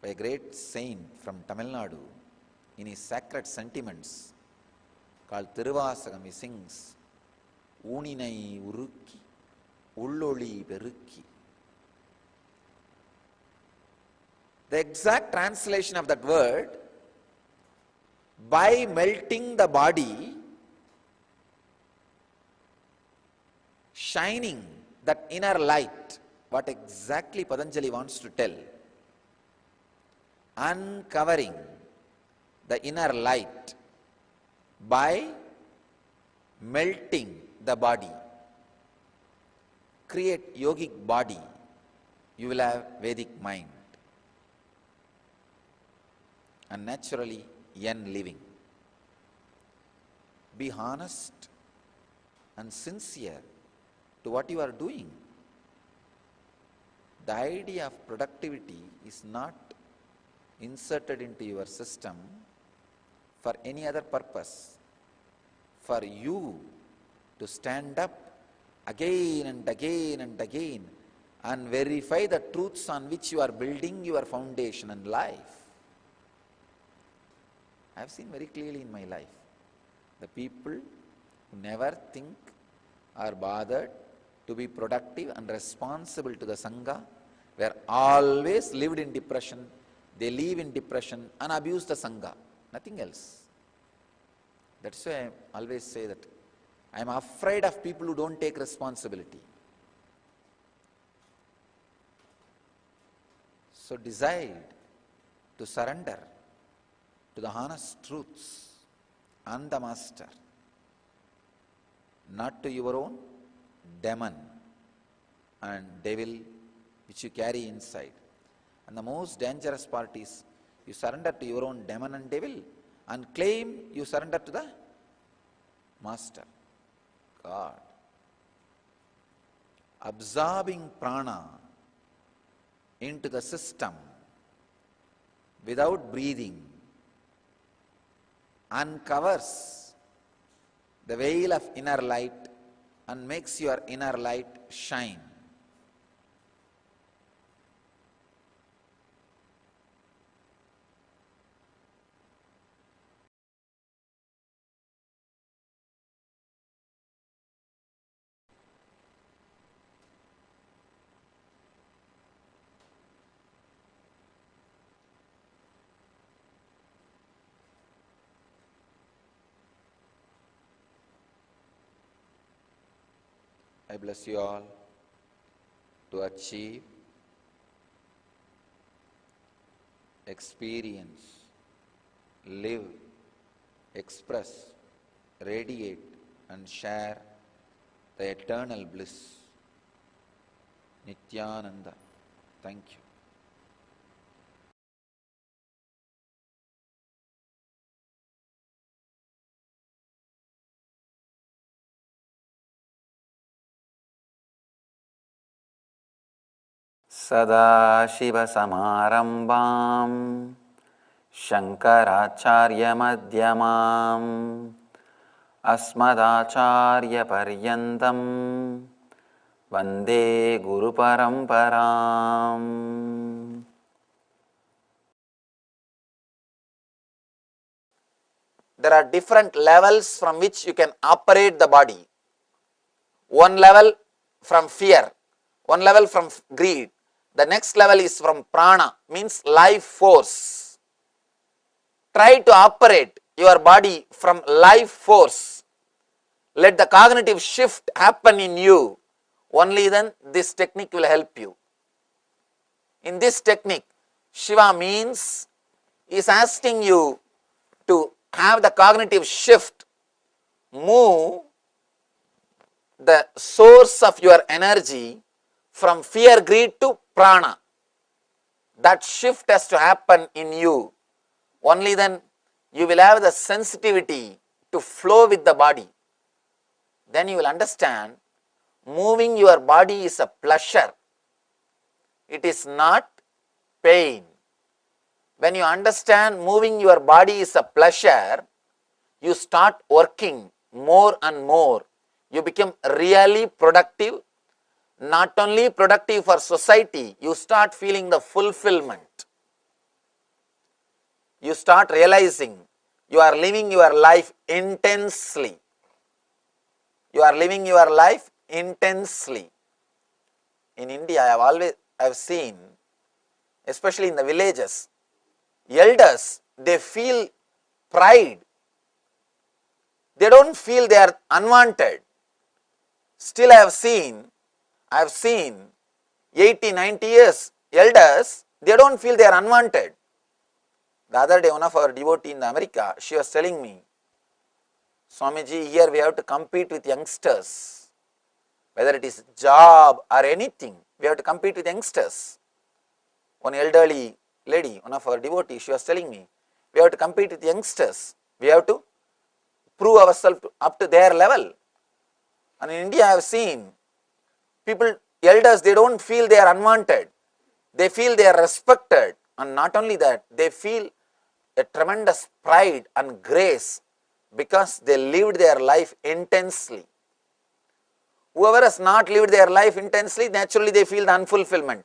[SPEAKER 12] by a great saint from Tamil Nadu in his sacred sentiments called Thiruvasagam. He sings, Ooninai urukki, ulloli perukki. The exact translation of that word, by melting the body, shining that inner light, what exactly Patanjali wants to tell, uncovering the inner light by melting the body, create yogic body, you will have Vedic mind, and naturally Yen living. Be honest and sincere to what you are doing. The idea of productivity is not inserted into your system for any other purpose. For you to stand up again and again and again and verify the truths on which you are building your foundation and life. I have seen very clearly in my life, the people who never think or bothered to be productive and responsible to the Sangha were always lived in depression. They live in depression and abuse the Sangha, nothing else. That's why I always say that I am afraid of people who don't take responsibility. So decide to surrender to the honest truths and the Master, not to your own demon and devil which you carry inside. And the most dangerous part is you surrender to your own demon and devil and claim you surrender to the Master, God. Absorbing prana into the system without breathing uncovers the veil of inner light and makes your inner light shine. I bless you all to achieve, experience, live, express, radiate and share the eternal bliss. Nithyananda. Thank you. Sadashivasamarambam Shankaracharya-madhyamam Asmadacharya-paryantam Vande Guru-paramparam. There are different levels from which you can operate the body. One level from fear, one level from greed. The next level is from prana, means life force. Try to operate your body from life force. Let the cognitive shift happen in you. Only then this technique will help you. In this technique, Shiva means is asking you to have the cognitive shift, move the source of your energy from fear, greed to prana. That shift has to happen in you. Only then you will have the sensitivity to flow with the body. Then you will understand moving your body is a pleasure. It is not pain. When you understand moving your body is a pleasure, you start working more and more. You become really productive. Not only productive for society, you start feeling the fulfillment. You start realizing you are living your life intensely. You are living your life intensely. In India, I have seen, especially in the villages, elders, they feel pride. They don't feel they are unwanted. Still I have seen 80, 90 years elders, they don't feel they are unwanted. The other day, one of our devotees in America, she was telling me, Swamiji, here we have to compete with youngsters. Whether it is job or anything, we have to compete with youngsters. One elderly lady, one of our devotees, she was telling me, we have to compete with youngsters. We have to prove ourselves up to their level. And in India I have seen people, elders, they don't feel they are unwanted. They feel they are respected, and not only that, they feel a tremendous pride and grace because they lived their life intensely. Whoever has not lived their life intensely, naturally they feel the unfulfillment.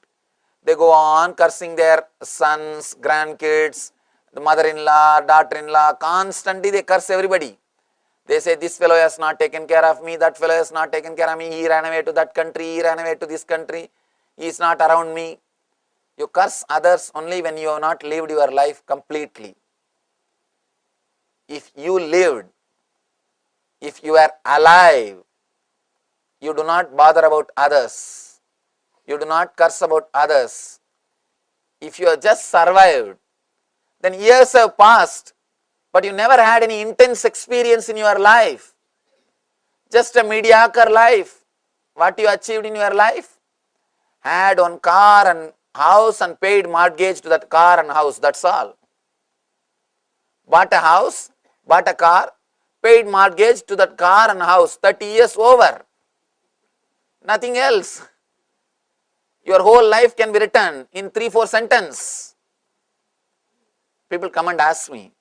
[SPEAKER 12] They go on cursing their sons, grandkids, the mother-in-law, daughter-in-law, constantly they curse everybody. They say, this fellow has not taken care of me, that fellow has not taken care of me, he ran away to that country, he ran away to this country, he is not around me. You curse others only when you have not lived your life completely. If you lived, if you are alive, you do not bother about others, you do not curse about others. If you have just survived, then years have passed, but you never had any intense experience in your life. Just a mediocre life. What you achieved in your life? Had one car and house and paid mortgage to that car and house, that's all. Bought a house, bought a car, paid mortgage to that car and house, 30 years over. Nothing else. Your whole life can be written in 3-4 sentences. People come and ask me,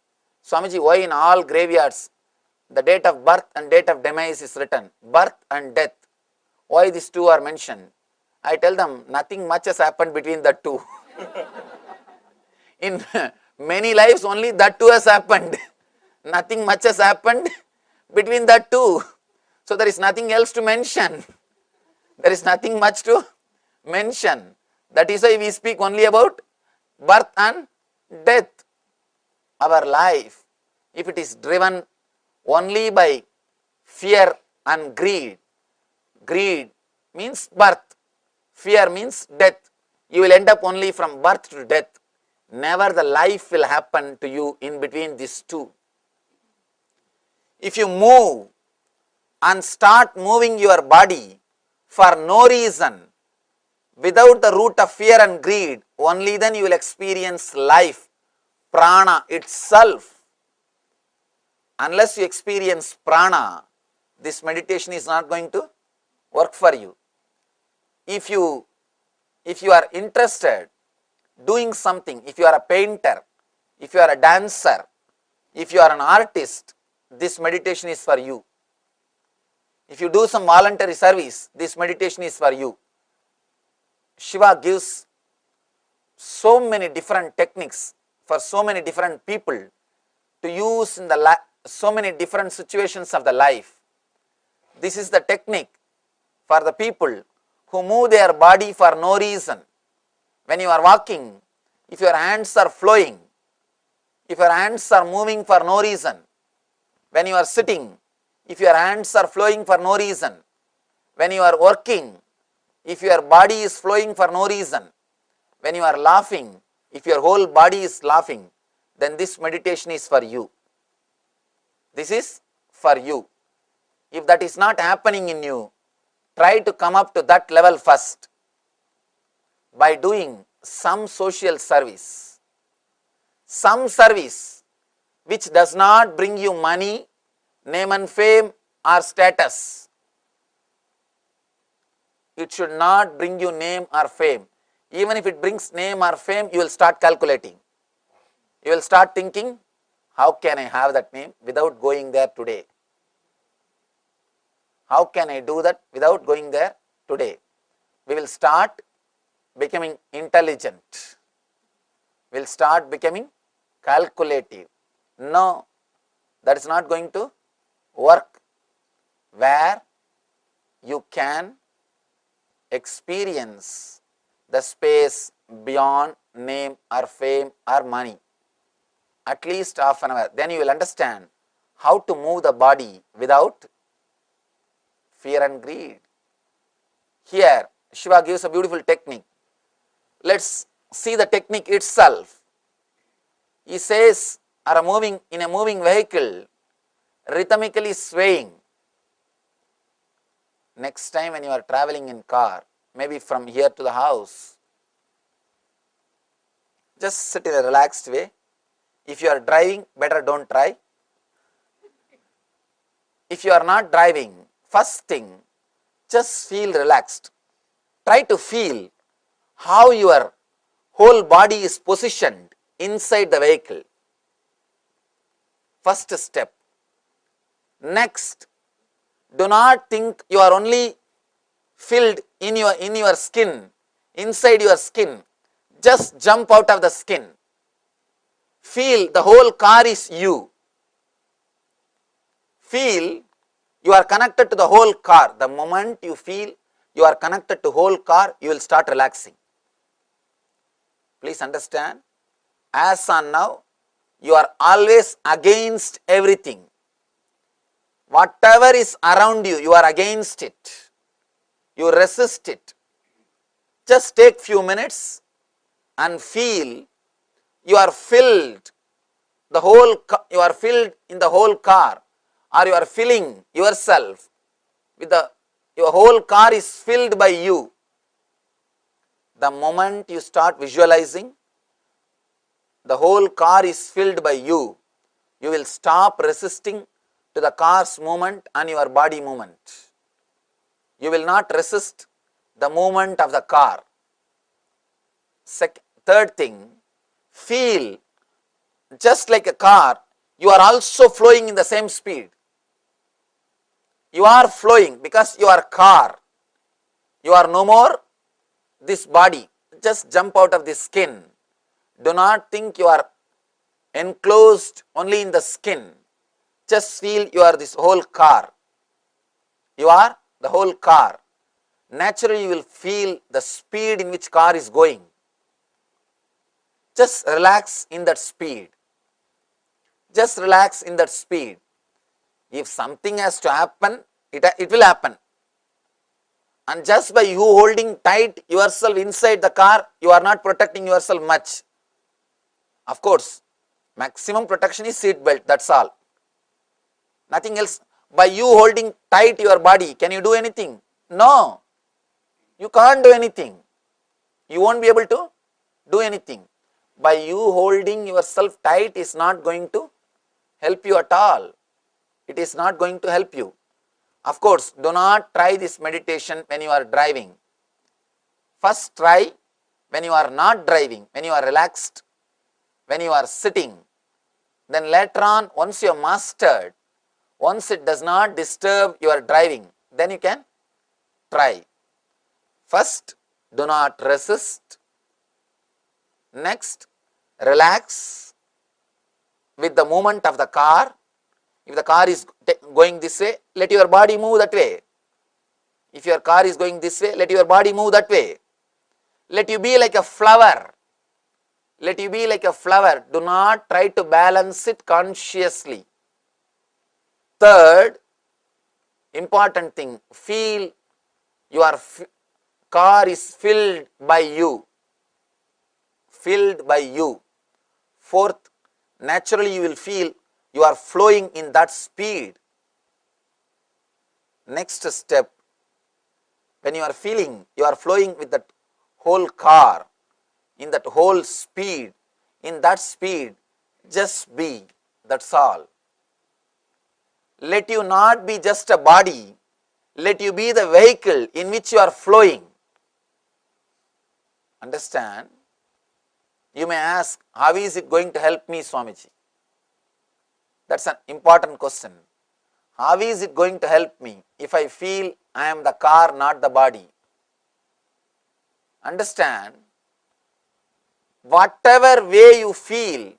[SPEAKER 12] Swamiji, why in all graveyards the date of birth and date of demise is written? Birth and death. Why these two are mentioned? I tell them, nothing much has happened between the two. In many lives only that two has happened. Nothing much has happened between the two. So there is nothing else to mention. There is nothing much to mention. That is why we speak only about birth and death. Our life, if it is driven only by fear and greed, greed means birth, fear means death. You will end up only from birth to death. Never the life will happen to you in between these two. If you move and start moving your body for no reason, without the root of fear and greed, only then you will experience life, prana itself. Unless you experience prana, this meditation is not going to work for you. If you are interested doing something, if you are a painter, if you are a dancer, if you are an artist, this meditation is for you. If you do some voluntary service, this meditation is for you. Shiva gives so many different techniques for so many different people to use in the so many different situations of the life. This is the technique for the people who move their body for no reason. When you are walking, if your hands are flowing, if your hands are moving for no reason, when you are sitting, if your hands are flowing for no reason, when you are working, if your body is flowing for no reason, when you are laughing, if your whole body is laughing, then this meditation is for you. This is for you. If that is not happening in you, try to come up to that level first by doing some social service. Some service which does not bring you money, name and fame or status. It should not bring you name or fame. Even if it brings name or fame, you will start calculating. You will start thinking, how can I have that name without going there today? How can I do that without going there today? We will start becoming intelligent. We will start becoming calculative. No, that is not going to work. Where you can experience the space beyond name or fame or money. At least half an hour. Then you will understand how to move the body without fear and greed. Here, Shiva gives a beautiful technique. Let's see the technique itself. He says, are moving in a moving vehicle, rhythmically swaying. Next time when you are traveling in car, maybe from here to the house, just sit in a relaxed way. If you are driving, better don't try. if you are not driving, first thing, just feel relaxed. Try to feel how your whole body is positioned inside the vehicle. First step. Next, do not think you are only filled in your skin, inside your skin. Just jump out of the skin. Feel the whole car is you. Feel you are connected to the whole car. The moment you feel you are connected to whole car, you will start relaxing. Please understand, as on now, you are always against everything. Whatever is around you, you are against it. You resist it. Just take few minutes and feel you are filled. You are filled in the whole car, or you are filling yourself with your whole car is filled by you. The moment you start visualizing, the whole car is filled by you, you will stop resisting to the car's movement and your body movement. You will not resist the movement of the car. Third thing, feel just like a car, you are also flowing in the same speed. You are flowing because you are car. You are no more this body. Just jump out of the skin. Do not think you are enclosed only in the skin. Just feel you are this whole car. You are the whole car. Naturally, you will feel the speed in which car is going. Just relax in that speed. Just relax in that speed. If something has to happen, it will happen. And just by you holding tight yourself inside the car, you are not protecting yourself much. Of course, maximum protection is seat belt, that's all. Nothing else. By you holding tight your body, can you do anything? No. You can't do anything. You won't be able to do anything. By you holding yourself tight is not going to help you at all. It is not going to help you. Of course, do not try this meditation when you are driving. First try when you are not driving, when you are relaxed, when you are sitting. Then later on, once you have mastered, once it does not disturb your driving, then you can try. First, do not resist. Next, relax with the movement of the car. If the car is going this way, let your body move that way. If your car is going this way, let your body move that way. Let you be like a flower. Let you be like a flower. Do not try to balance it consciously. Third, important thing, feel your car is filled by you. Filled by you. Fourth, naturally you will feel you are flowing in that speed. Next step, when you are feeling you are flowing with that whole car, in that whole speed, in that speed, just be, that's all. Let you not be just a body, let you be the vehicle in which you are flowing. Understand? You may ask, how is it going to help me, Swamiji? That's an important question. How is it going to help me if I feel I am the car, not the body? Understand, whatever way you feel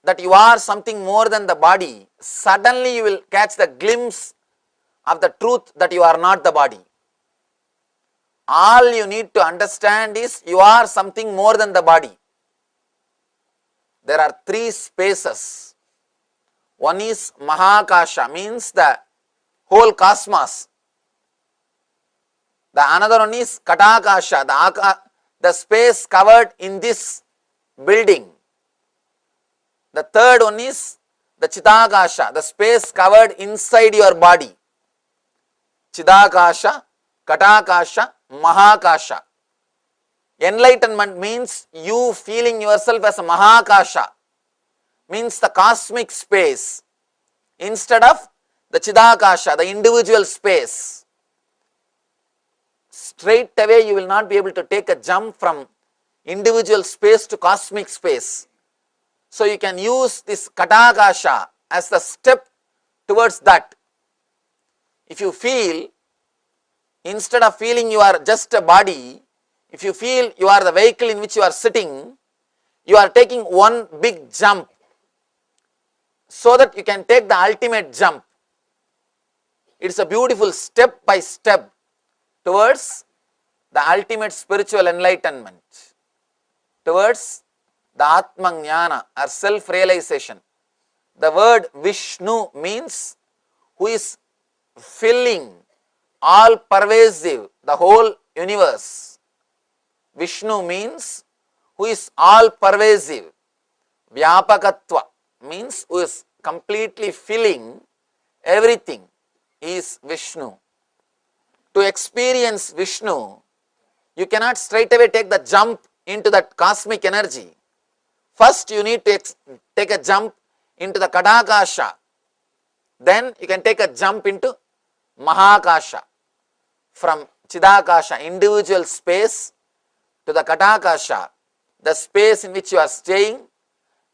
[SPEAKER 12] that you are something more than the body, suddenly you will catch the glimpse of the truth that you are not the body. All you need to understand is you are something more than the body. There are three spaces. One is Mahakasha, means the whole cosmos. The another one is Katakasha, the space covered in this building. The third one is the Chitakasha, the space covered inside your body. Chidakasha, Katakasha, Mahakasha. Enlightenment means you feeling yourself as a Mahakasha, means the cosmic space. Instead of the Chidakasha, the individual space, straight away you will not be able to take a jump from individual space to cosmic space. So you can use this Kadakasha as the step towards that. If you feel, instead of feeling you are just a body, if you feel you are the vehicle in which you are sitting, you are taking one big jump so that you can take the ultimate jump. It is a beautiful step by step towards the ultimate spiritual enlightenment, towards the Atma Jnana or self-realization. The word Vishnu means who is filling, all pervasive, the whole universe. Vishnu means who is all pervasive. Vyapakatva means who is completely filling everything, is Vishnu. To experience Vishnu, you cannot straight away take the jump into that cosmic energy. First you need to take a jump into the Kadakasha. Then you can take a jump into Mahakasha. From Chidakasha, individual space, to the Kadakasha, the space in which you are staying,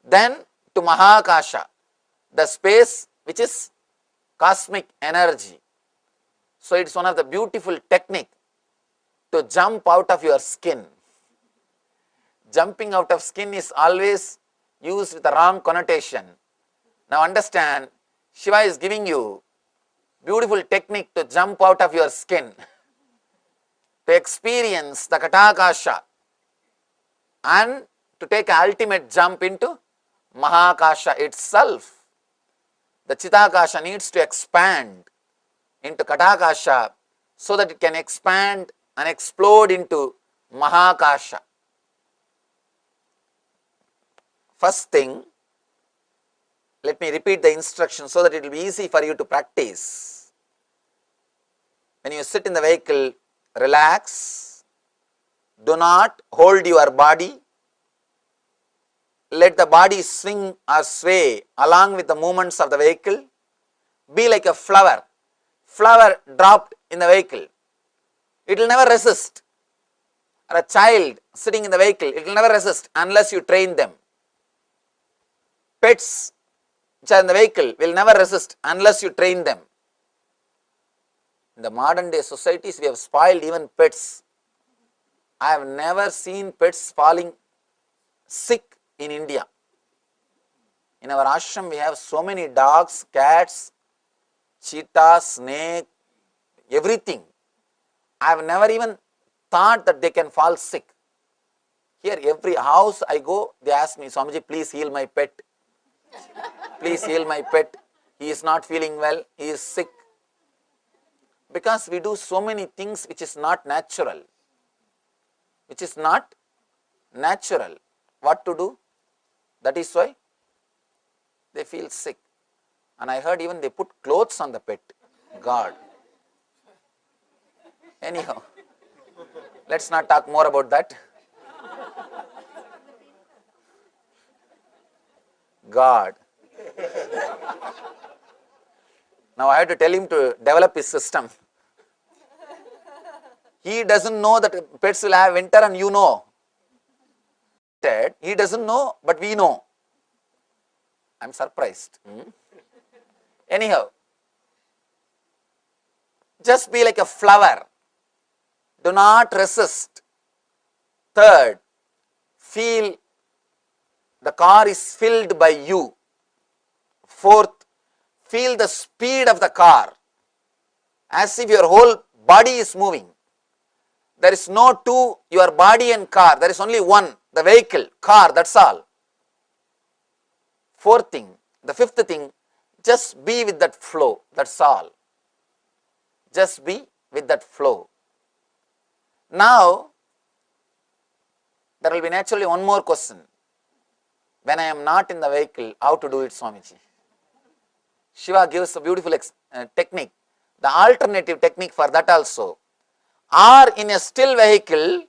[SPEAKER 12] then to Mahakasha, the space which is cosmic energy. So it is one of the beautiful technique to jump out of your skin. Jumping out of skin is always used with a wrong connotation. Now understand, Shiva is giving you beautiful technique to jump out of your skin, to experience the Katakasha and to take an ultimate jump into Mahakasha itself. The Chitakasha needs to expand into Katakasha so that it can expand and explode into Mahakasha. First thing, let me repeat the instruction so that it will be easy for you to practice. When you sit in the vehicle, relax, do not hold your body, let the body swing or sway along with the movements of the vehicle. Be like a flower dropped in the vehicle. It will never resist. Or a child sitting in the vehicle, it will never resist unless you train them. Pets which are in the vehicle will never resist unless you train them. In the modern day societies, we have spoiled even pets. I have never seen pets falling sick in India. In our ashram, we have so many dogs, cats, cheetahs, snake, everything. I have never even thought that they can fall sick. Here, every house I go, they ask me, Swamiji, please heal my pet. Please heal my pet. He is not feeling well. He is sick. Because we do so many things which is not natural. Which is not natural. What to do? That is why they feel sick. And I heard even they put clothes on the pet. God. Anyhow, let's not talk more about that. God. Now I have to tell him to develop his system. He doesn't know that pets will have winter and you know. He doesn't know, but we know. I am surprised. Anyhow, just be like a flower. Do not resist. Third, feel the car is filled by you. Fourth, feel the speed of the car as if your whole body is moving. There is no two, your body and car. There is only one, the vehicle, car, that's all. Fourth thing, the fifth thing, just be with that flow, that's all. Just be with that flow. Now, there will be naturally one more question. When I am not in the vehicle, how to do it, Swamiji? Shiva gives a beautiful technique, the alternative technique for that also. Or in a still vehicle,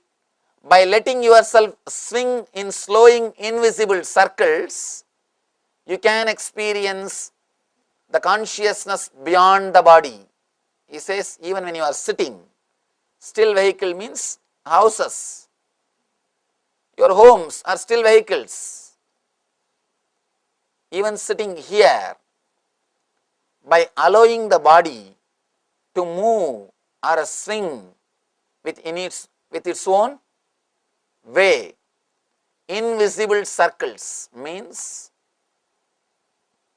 [SPEAKER 12] by letting yourself swing in slowing invisible circles, you can experience
[SPEAKER 14] the consciousness beyond the body. He says even when you are sitting, still vehicle means houses. Your homes are still vehicles. Even sitting here, by allowing the body to move or swing with its own way, invisible circles means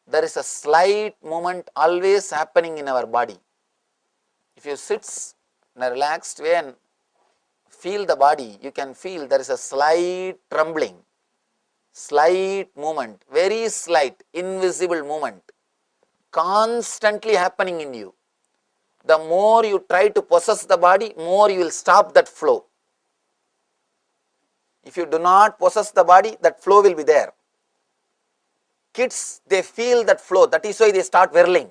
[SPEAKER 14] there is a slight movement always happening in our body. If you sit in a relaxed way and feel the body, you can feel there is a slight trembling, slight movement, very slight, invisible movement, constantly happening in you. The more you try to possess the body, more you will stop that flow. If you do not possess the body, that flow will be there. Kids, they feel that flow, that is why they start whirling.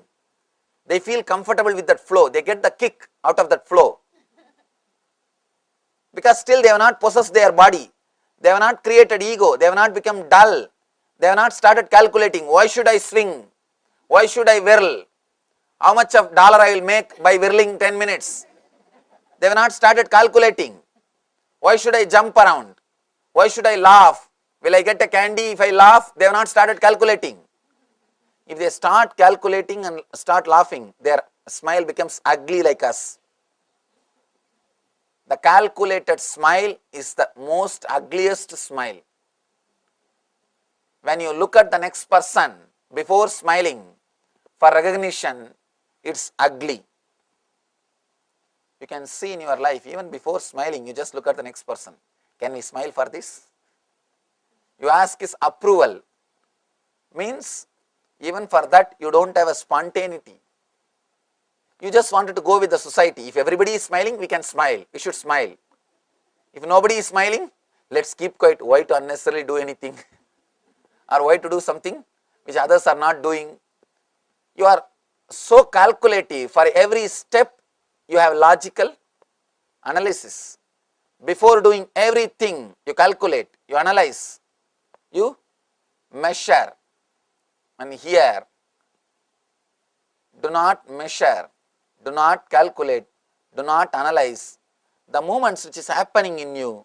[SPEAKER 14] They feel comfortable with that flow, they get the kick out of that flow. Because still they have not possessed their body, they have not created ego, they have not become dull, they have not started calculating, why should I swing, why should I whirl, how much of dollar I will make by whirling 10 minutes. They have not started calculating, why should I jump around, why should I laugh, will I get a candy if I laugh. They have not started calculating. If they start calculating and start laughing, their smile becomes ugly like us. The calculated smile is the most ugliest smile. When you look at the next person before smiling for recognition, it's ugly. You can see in your life, even before smiling, you just look at the next person. Can we smile for this? You ask his approval. Means even for that you don't have a spontaneity. You just wanted to go with the society. If everybody is smiling, we can smile. We should smile. If nobody is smiling, let's keep quiet. Why to unnecessarily do anything? Or why to do something which others are not doing? You are so calculative. For every step, you have logical analysis. Before doing everything, you calculate, you analyze, you measure. And here, do not measure, do not calculate, do not analyze. The movements which is happening in you,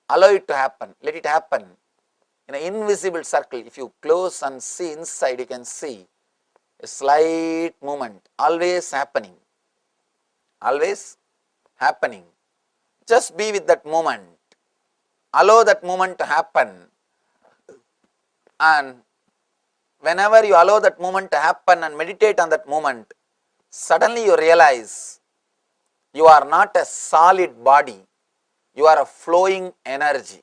[SPEAKER 14] allow it to happen, let it happen. In an invisible circle, if you close and see inside, you can see a slight movement, always happening, always happening. Just be with that moment, allow that moment to happen, and whenever you allow that moment to happen and meditate on that moment, suddenly you realize you are not a solid body, you are a flowing energy.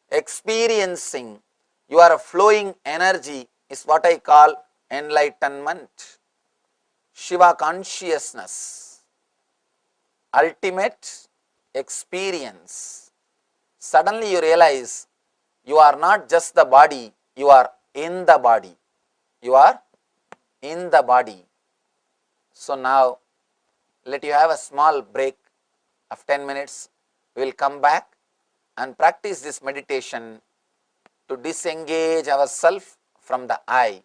[SPEAKER 14] Experiencing you are a flowing energy is what I call enlightenment, Shiva consciousness, ultimate experience. Suddenly you realize you are not just the body, you are in the body. You are in the body. So now let you have a small break of 10 minutes. We will come back and practice this meditation to disengage ourselves from the I.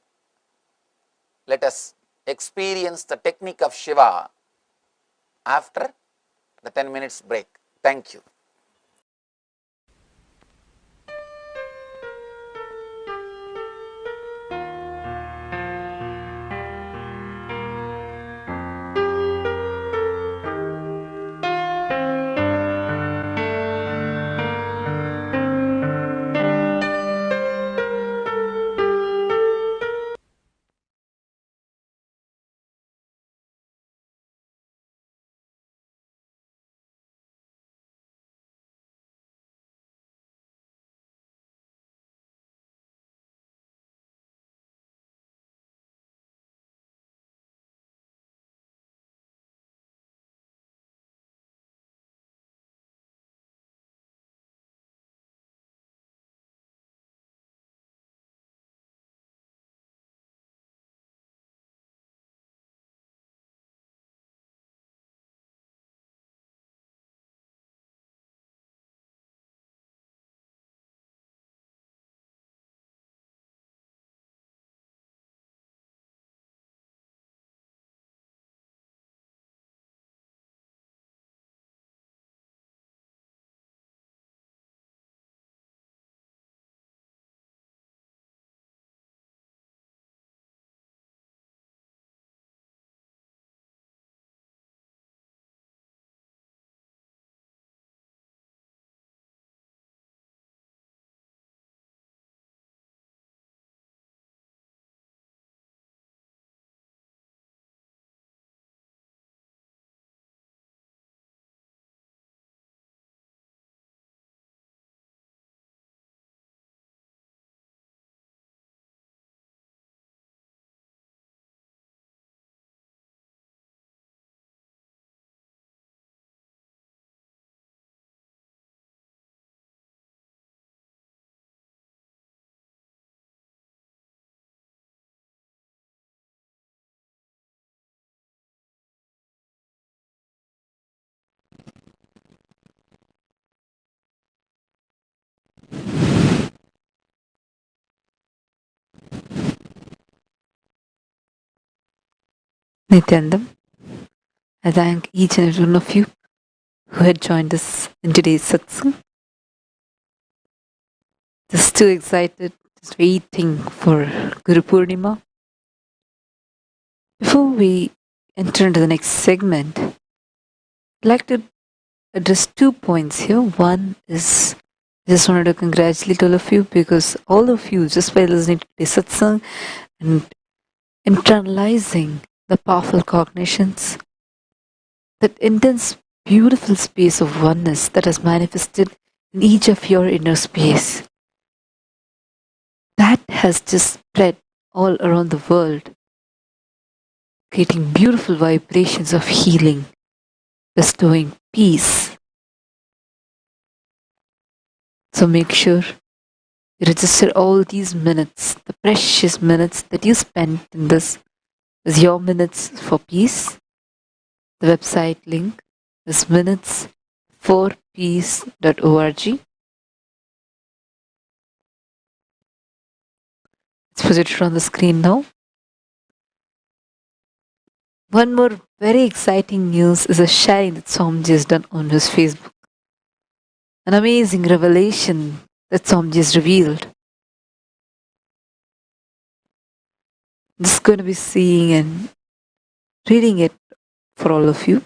[SPEAKER 14] Let us experience the technique of Shiva after the 10 minutes break. Thank you.
[SPEAKER 13] Nithyananda. I thank each and every one of you who had joined us in today's satsang. Just too excited, just waiting for Guru Purnima. Before we enter into the next segment, I'd like to address 2 points here. One is, I just wanted to congratulate all of you because all of you, just by listening to the satsang and internalizing the powerful cognitions, that intense, beautiful space of oneness that has manifested in each of your inner space, that has just spread all around the world, creating beautiful vibrations of healing, bestowing peace. So make sure you register all these minutes, the precious minutes that you spent in this as your minutes for peace. The website link is minutes4peace.org. It's positioned on the screen now. One more very exciting news is a sharing that Swamiji has done on his Facebook. An amazing revelation that Swamiji has revealed. I'm just going to be seeing and reading it for all of you.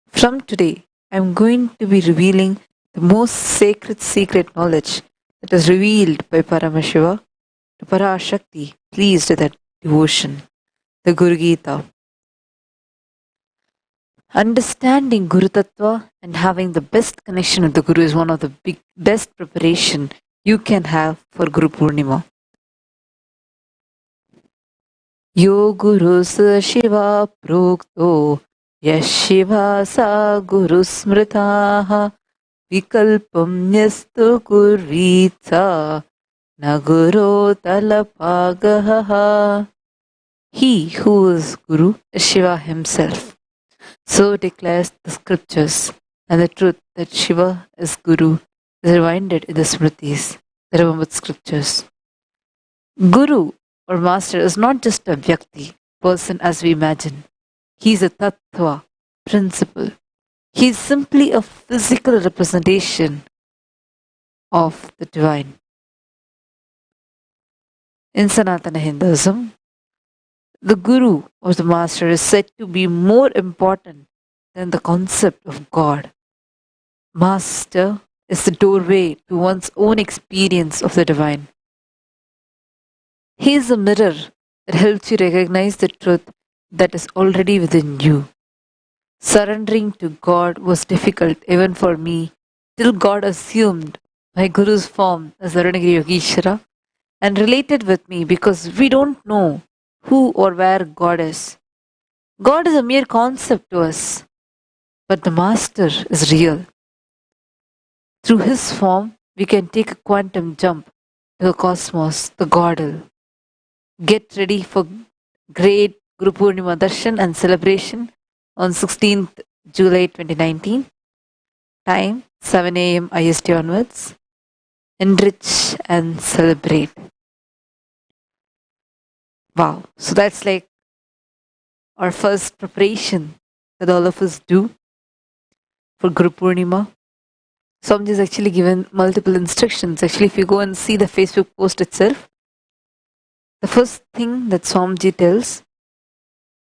[SPEAKER 13] From today, I'm going to be revealing the most sacred secret knowledge that is revealed by Paramashiva to Parashakti, pleased with that devotion, the Guru Gita. Understanding Guru Tattva and having the best connection with the Guru is one of the best preparation you can have for Guru Purnima. Yo Guru Shiva Prokto Yashiva Sa Guru Smritaha Vikalpam Yastu Kurvita Naguro Talapagaha. He who is Guru is Shiva himself. So declares the scriptures, and the truth that Shiva is Guru is reminded in the Smritis, the remembered scriptures. Guru or Master is not just a Vyakti, person as we imagine. He is a Tattva, principle. He is simply a physical representation of the divine. In Sanatana Hinduism, the Guru or the Master is said to be more important than the concept of God. Master is the doorway to one's own experience of the divine. He is a mirror that helps you recognize the truth that is already within you. Surrendering to God was difficult even for me till God assumed my Guru's form as Arunagiri Yogeshwara and related with me because we don't know who or where God is. God is a mere concept to us, but the Master is real. Through his form, we can take a quantum jump to the cosmos, the Godel. Get ready for great Guru Purnima Darshan and celebration on 16th July 2019. Time 7 a.m. IST onwards. Enrich and celebrate. Wow. So that's like our first preparation that all of us do for Guru Purnima. Swamiji has actually given multiple instructions. Actually, if you go and see the Facebook post itself, the first thing that Swamiji tells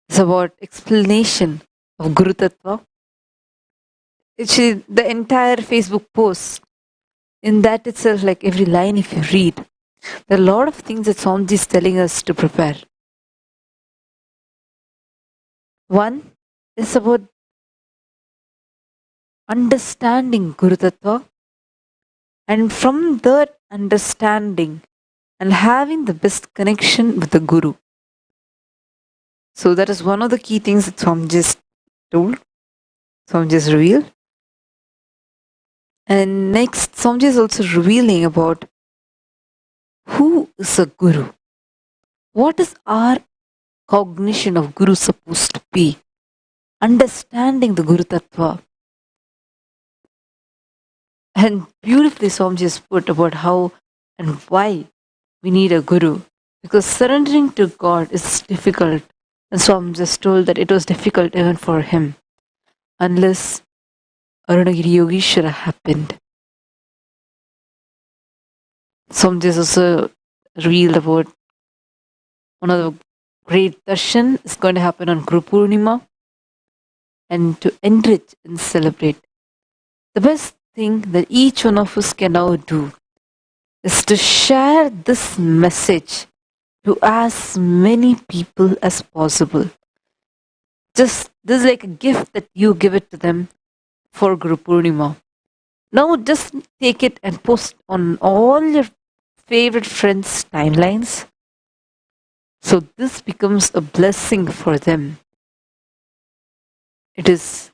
[SPEAKER 13] is about explanation of Guru Tattva. Actually, the entire Facebook post, in that itself, like every line if you read, there are a lot of things that Swamiji is telling us to prepare. One is about understanding Guru Tattva, and from that understanding and having the best connection with the Guru. So that is one of the key things that Swamiji just told, Swamiji just revealed. And next, Swamiji is also revealing about who is a Guru. What is our cognition of Guru supposed to be? Understanding the Guru Tattva. And beautifully Swamiji has put about how and why we need a Guru. Because surrendering to God is difficult And so I'm just told that it was difficult even for him unless Arunagiri Yogeshwara happened. Some just also revealed about one of the great darshan is going to happen on Guru Purnima, and to enrich and celebrate. The best thing that each one of us can now do is to share this message to as many people as possible. Just this is like a gift that you give it to them for Guru Purnima. Now just take it and post on all your favorite friends' timelines. So this becomes a blessing for them. It is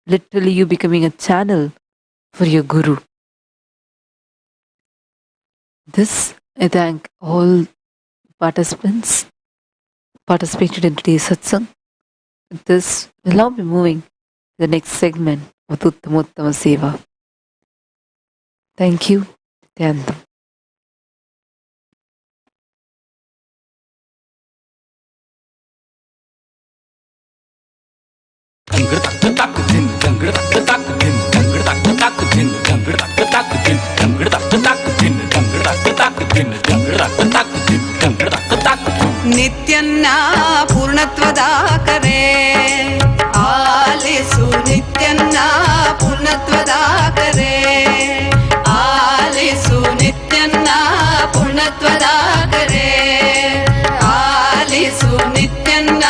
[SPEAKER 13] literally you becoming a channel for your Guru. This, I thank all participants participated in today's satsang. This will now be moving to the next segment of Uttamotama Seva. Thank you. Nithyananda.
[SPEAKER 15] ನಿತ್ಯನ್ನ ಪೂರ್ಣತ್ವದ ಕರೆ ಆಲಿಸು ನಿತ್ಯನ್ನ ಪೂರ್ಣತ್ವದ ಕರೆ ಆಲಿಸು ನಿತ್ಯನ್ನ ಪೂರ್ಣತ್ವದ ಕರೆ ಆಲಿಸು ನಿತ್ಯನ್ನ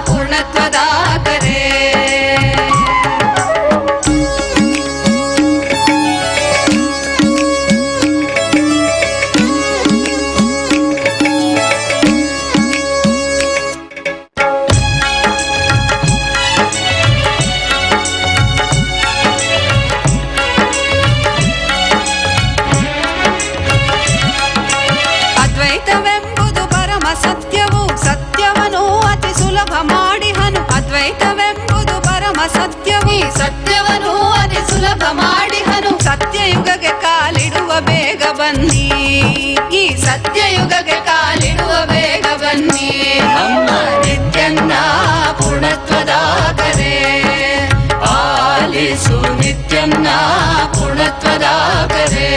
[SPEAKER 15] ಪೂರ್ಣತ್ವದ ಕರೆ ಅದ್ವೈತವೆಂಬುದು ಪರಮ ಸತ್ಯವು ಸತ್ಯವನು ಅತಿ ಸುಲಭ ಮಾಡಿಹನು ಅದ್ವೈತವೆಂಬುದು ಪರಮ ಸತ್ಯವು ಸತ್ಯವನು ಅತಿ ಸುಲಭ ಮಾಡಿಹನು ಸತ್ಯಯುಗಕ್ಕೆ ಕಾಲಿಡುವ ಬೇಗ ಬನ್ನಿ ಈ ಸತ್ಯಯುಗಕ್ಕೆ ಕಾಲಿಡುವ ಬೇಗ ಬನ್ನಿ ನಮ್ಮ ನಿತ್ಯನ್ನ ಪೂರ್ಣತ್ವದ ಕರೆ ಆಲಿಸು ನಿತ್ಯನ್ನ ಪೂರ್ಣತ್ವದ ಕರೆ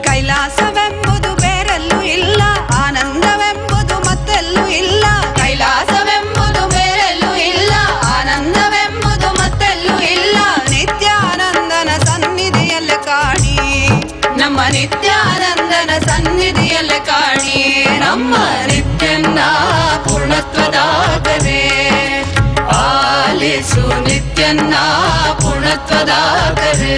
[SPEAKER 15] ಕೈಲಾಸವೆಂಬುದು ಬೇರೆಲ್ಲೂ ಇಲ್ಲ ಆನಂದವೆಂಬುದು ಮತ್ತೆಲ್ಲೂ ಇಲ್ಲ ಕೈಲಾಸವೆಂಬುದು ಬೇರೆಲ್ಲೂ ಇಲ್ಲ ಆನಂದವೆಂಬುದು ಮತ್ತೆಲ್ಲೂ ಇಲ್ಲ ನಿತ್ಯಾನಂದನ ಸನ್ನಿಧಿಯಲ್ಲಿ ಕಾಣಿ ನಮ್ಮ ನಿತ್ಯಾನಂದನ ಸನ್ನಿಧಿಯಲ್ಲಿ ಕಾಣಿ ನಮ್ಮ ನಿತ್ಯನ್ನ ಪೂರ್ಣತ್ವದ ಕರೆ ಆಲಿಸು ನಿತ್ಯನ್ನ ಪೂರ್ಣತ್ವದ ಕರೆ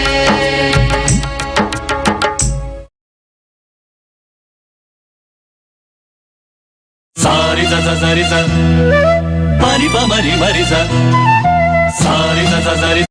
[SPEAKER 16] ಸಾರಿ ಸರಿ ಸ ಪರಿ ಪ ಮರಿ ಮರಿ ಸ ಸಾರಿ ಸರಿ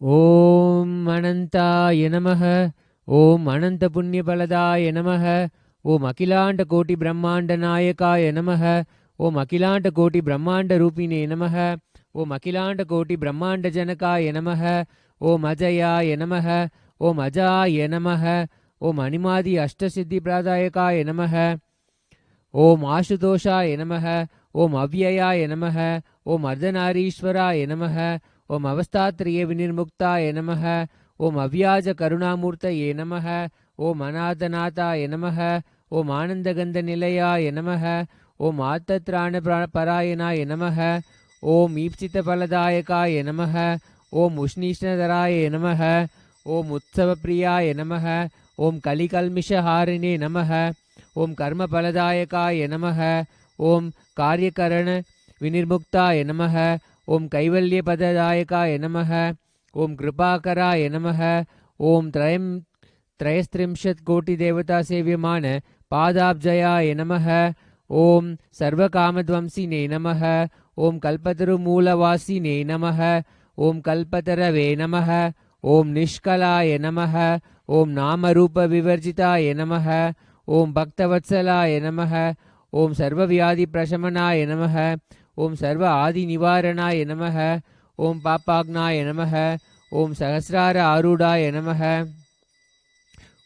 [SPEAKER 17] Om Anantaya Namaha. Om Ananta Punyapaladaaya Namaha. Om Akilanta Koti Brahmanda Nayakaya Namaha. Om Akilanta Koti Brahmanda Rupine Namaha. Om Akilanta Koti Brahmanda Janakaya Namaha. Om Ajayaya Namaha. Om Ajaya Namaha. Om Animadi Ashtasiddhi Pradayakaya Namaha. Om Ashutoshaya Namaha. Om Avyayaya Namaha. Om Ardhanarishwaraya Namaha. Om Avastatriya Vinirmuktaya Namaha. Om Avyaja Karunamurtaye Namaha. Om Anathanataya Namaha. Om Anandagandha Nilayaya Namaha. Om Atatrana Parayanaya Namaha. Om Ipsita Paladayakaya Namaha. Om Ushnishnadharaya Namaha. Om Utsava Priyaya Namaha. Om Kalikalmishaharine Namaha. Om Karma Paladayakaya Namaha. Om Karyakarana Vinirmuktaya Namaha. Om Kaivalya Padadayakaya Namaha. Om Kripakaraaya Namaha. Om Trayastrimshat Koti Devata Sevyamana Padabjayaya Namaha. Om Sarvakamadvamsine Namaha. Om Kalpataru Moolavasine Namaha. Om Kalpatarave Namaha. Om Nishkalaya Namaha. Om Namarupa Vivarjitaya Namaha. Om Bhaktavatsalaaya Namaha. Om Sarvavyadi Prashamanaya Namaha. Om Sarva Adi Nivaranaya Namaha. Om Papagnaya Namaha. Om Sahasrara Arudaya Namaha.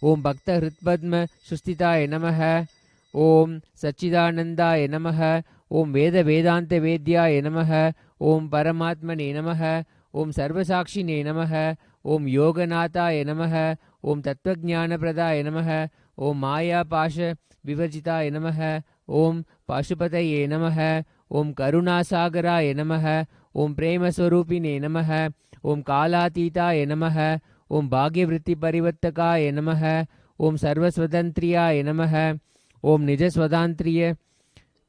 [SPEAKER 17] Om Bhakta Hritpadma Sustitaya Namaha. Om Sachidanandaya Namaha. Om Veda Vedanta Vedyaya Namaha. Om Paramatmane Namaha. Om Sarvasakshine Namaha. Om Yoganataya Namaha. Om Tattvajnana Pradaya Namaha. Om Maya Pasha Vivarjitaya Namaha. Om Pashupataye Namaha. Om Karunasagaraye Namaha. Om Prema Swarupine Namaha. Om Kalatitaye Namaha. Om Bhagyavritti Parivartakaye Namaha. Om Sarvasvatantriyaye Namaha. Om Nijasvatantriya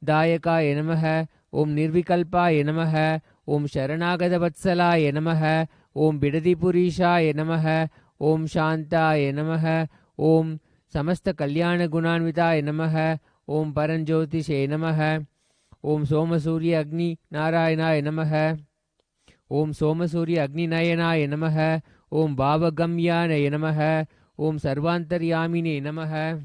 [SPEAKER 17] Dayakaye Namaha. Om Nirvikalpaye Namaha. Om Sharanagada Vatsalaya Namaha. Om Bidadipurishaye Namaha. Om Shantaye Namaha. Om Samasta Kalyana Gunanvitaye Namaha. Om Paranjyotishe Namaha. Om Somasurya Agni Narayanaye Namaha. Om Somasurya Agni Nayanaya Namaha. Om Bhavagamyanaye Namaha. Om Sarvantaryamine Namaha.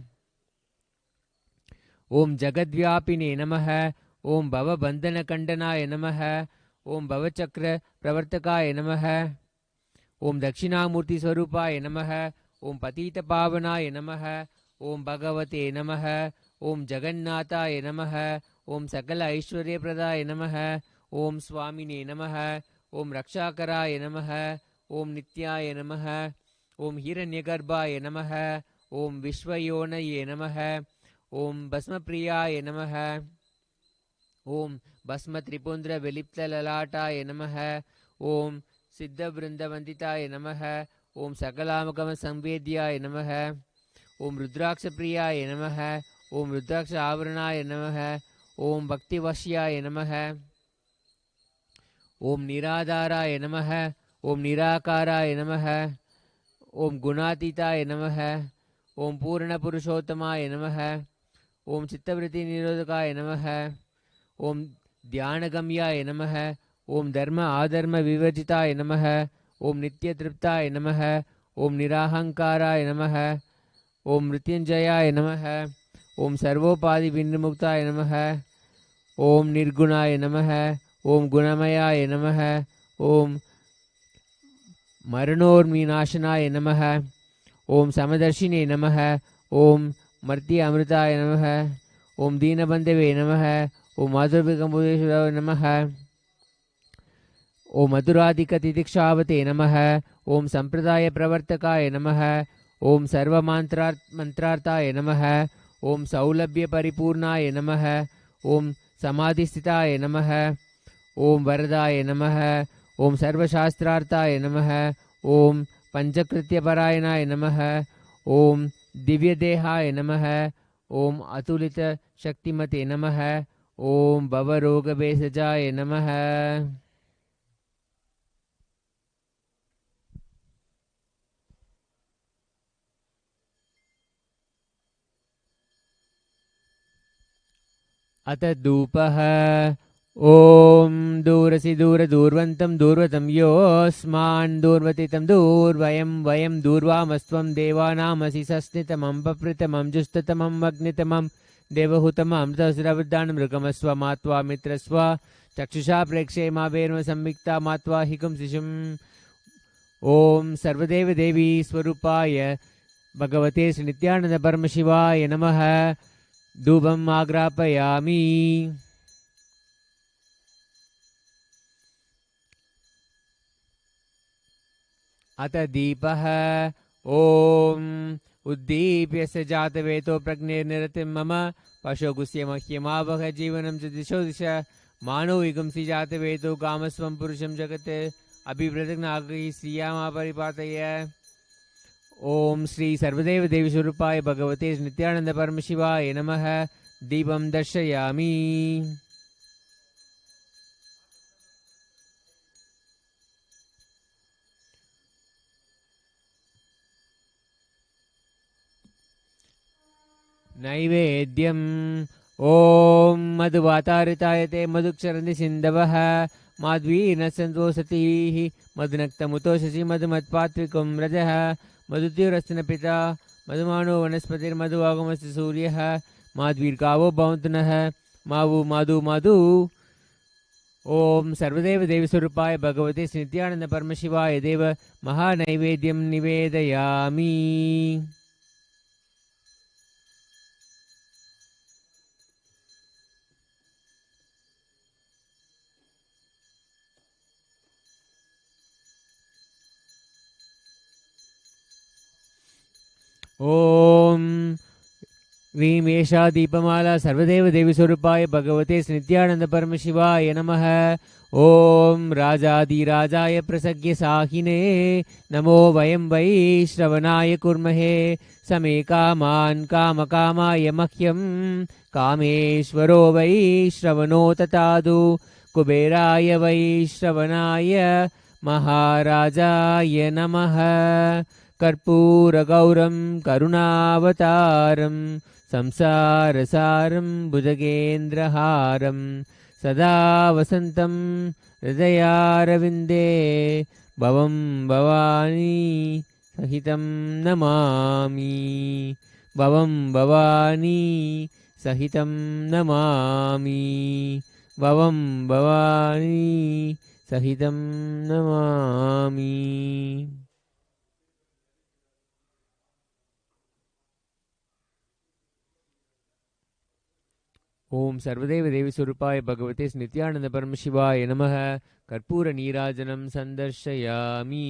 [SPEAKER 17] Om Jagadvyapine Namaha. Om Bhavabandhana Kandanaye Namaha. Om Bhavachakra Pravartakaye Namaha. Om Dakshinamurti Swarupaye Namaha. Om Patita Pavanaye Namaha. Om Bhagavate Namaha. Om Jagannathaye Namaha. Om Sakala Aishwarya Pradaye Namaha. Om Swamine Namaha. Om Rakshakaraye Namaha. Om Nityaya Namaha. Om Hiranyagarbhaye Namaha. Om Vishwayonaye Namaha. Om Basmapriyaye Namaha. Om Basma Tripundra Vilipta Lalataye Namaha. Om Siddha Vrindavanditaye Namaha. Om Sakalamagama Samvedyaye Namaha. Om Rudraksha Priyaye Namaha. Om Rudraksha Avaranaye Namaha. Om Bhakti Vasyaye Namaha. Om Niradharaye Namaha. Om Nirakaraye Namaha. Om Gunatitaye Namaha. Om Purana Purushottamaye Namaha. Om Chittavriti Nirodhakaye Namaha. Om Dhyanagamyaye Namaha. Om Dharma Adharma Vivarjitaye Namaha. Om Nitya Triptaye Namaha. Om Nirahankaraye Namaha. Om Mrityunjayaye Namaha. Om Sarvopadi Vinmuktaye Namaha. Om Nirgunaye Namaha. Om Gunamayaye Namaha. Om Maranor Namaha. Om Samadarshine Namaha. Om Marti Amritaye Namaha. Om Deenabandhave Namaha. Om Madhurvikambudeshwaraya Namaha. Om Madhuradika Titikshravate Namaha. Om Sampradaya Pravartakaye Namaha. Om Sarva Mantrarthaye Namaha. Om Saulabhya Paripurnaye Namaha. Om Samadhisthitaye Namaha. Om Varadaye Namaha. Om Sarva Shastrarthaye Namaha. Om Panchakritya Parayanaye Namaha. Om Divya Dehaye Namaha. Om Atulita Shaktimate Namaha. Om Bhavaroga Besajaye Namaha. अत धूपः ॐ दूरसि दूरदूर्वन्तं दूर्वतं योऽस्मान् दूर्वतितं दूर्वयं वयं दूर्वामस्त्वं देवानामसि सस्नितमं पप्रितमं जुष्टतमं अग्नितमं देवहूतमं तस्रवृद्धान् मृगमस्व मात्वा मित्रस्व चक्षुषा प्रेक्षे मा वेर्म संविक्ता मात्वा हिकुं शिशुम् ॐ सर्वदेव देवी स्वरूपाय भगवते श्री नित्यानंद परमशिवाय नमः। धूपम् आग्रापयामि। अथ दीपः। ॐ उद्दीप्य स जातवेदो प्रज्ञैर्निरतिं मम पशोगुस्य मह्यमावह जीवनं च दिशो दिश मानो युगंसि जातवेदो कामस्वं पुरुषं जगत् अभिव्रतनागैः श्रियामापरिपातय। ॐ श्री सर्वदेव देवी स्वरूपाय भगवते नित्यानंद परमशिवाय नमः। दीपं दर्शयामि। नैवेद्यम्। ॐ मधुवातारितायते मधुक्षरन्ति सिन्धवः माध्वीर्नसन्तोषतीः मधुनक्तमुतोषसि मधुमत्पात्विकं रजः मधुद्युरस्तनपिता मधुमानो वनस्पतिर्मधुवागमस्य सूर्यः माध्वीर्गावो भवन्तु नः मावु माधु माधु। ॐ सर्वदेव देवस्वरूपाय भगवते नित्यानंद परमशिवाय देव महानैवेद्यं निवेदयामि। ॐ ह्रीं एषा दीपमाला सर्वदेव देवी स्वरूपाय भगवते नित्यानंद परमशिवाय नमः। ॐ राजाधिराजाय प्रसज्ञ साहिने नमो वयं वै श्रवणाय कुर्महे समे कामान् कामकामाय मह्यं कामेश्वरो वै श्रवणो ततादु कुबेराय वै श्रवणाय महाराजाय नमः। कर्पूरगौरं करुणावतारं संसारसारं भुजगेन्द्रहारं सदा वसन्तं हृदयारविन्दे भवं भवानी सहितं नमामि। भवं भवानी सहितं नमामि। भवं भवानी सहितं नमामि। ॐ सर्वदेव देवी स्वरूपाय भगवते नित्यानंद परमशिवाय नमः। कर्पूर नीराजनं संदर्शयामि।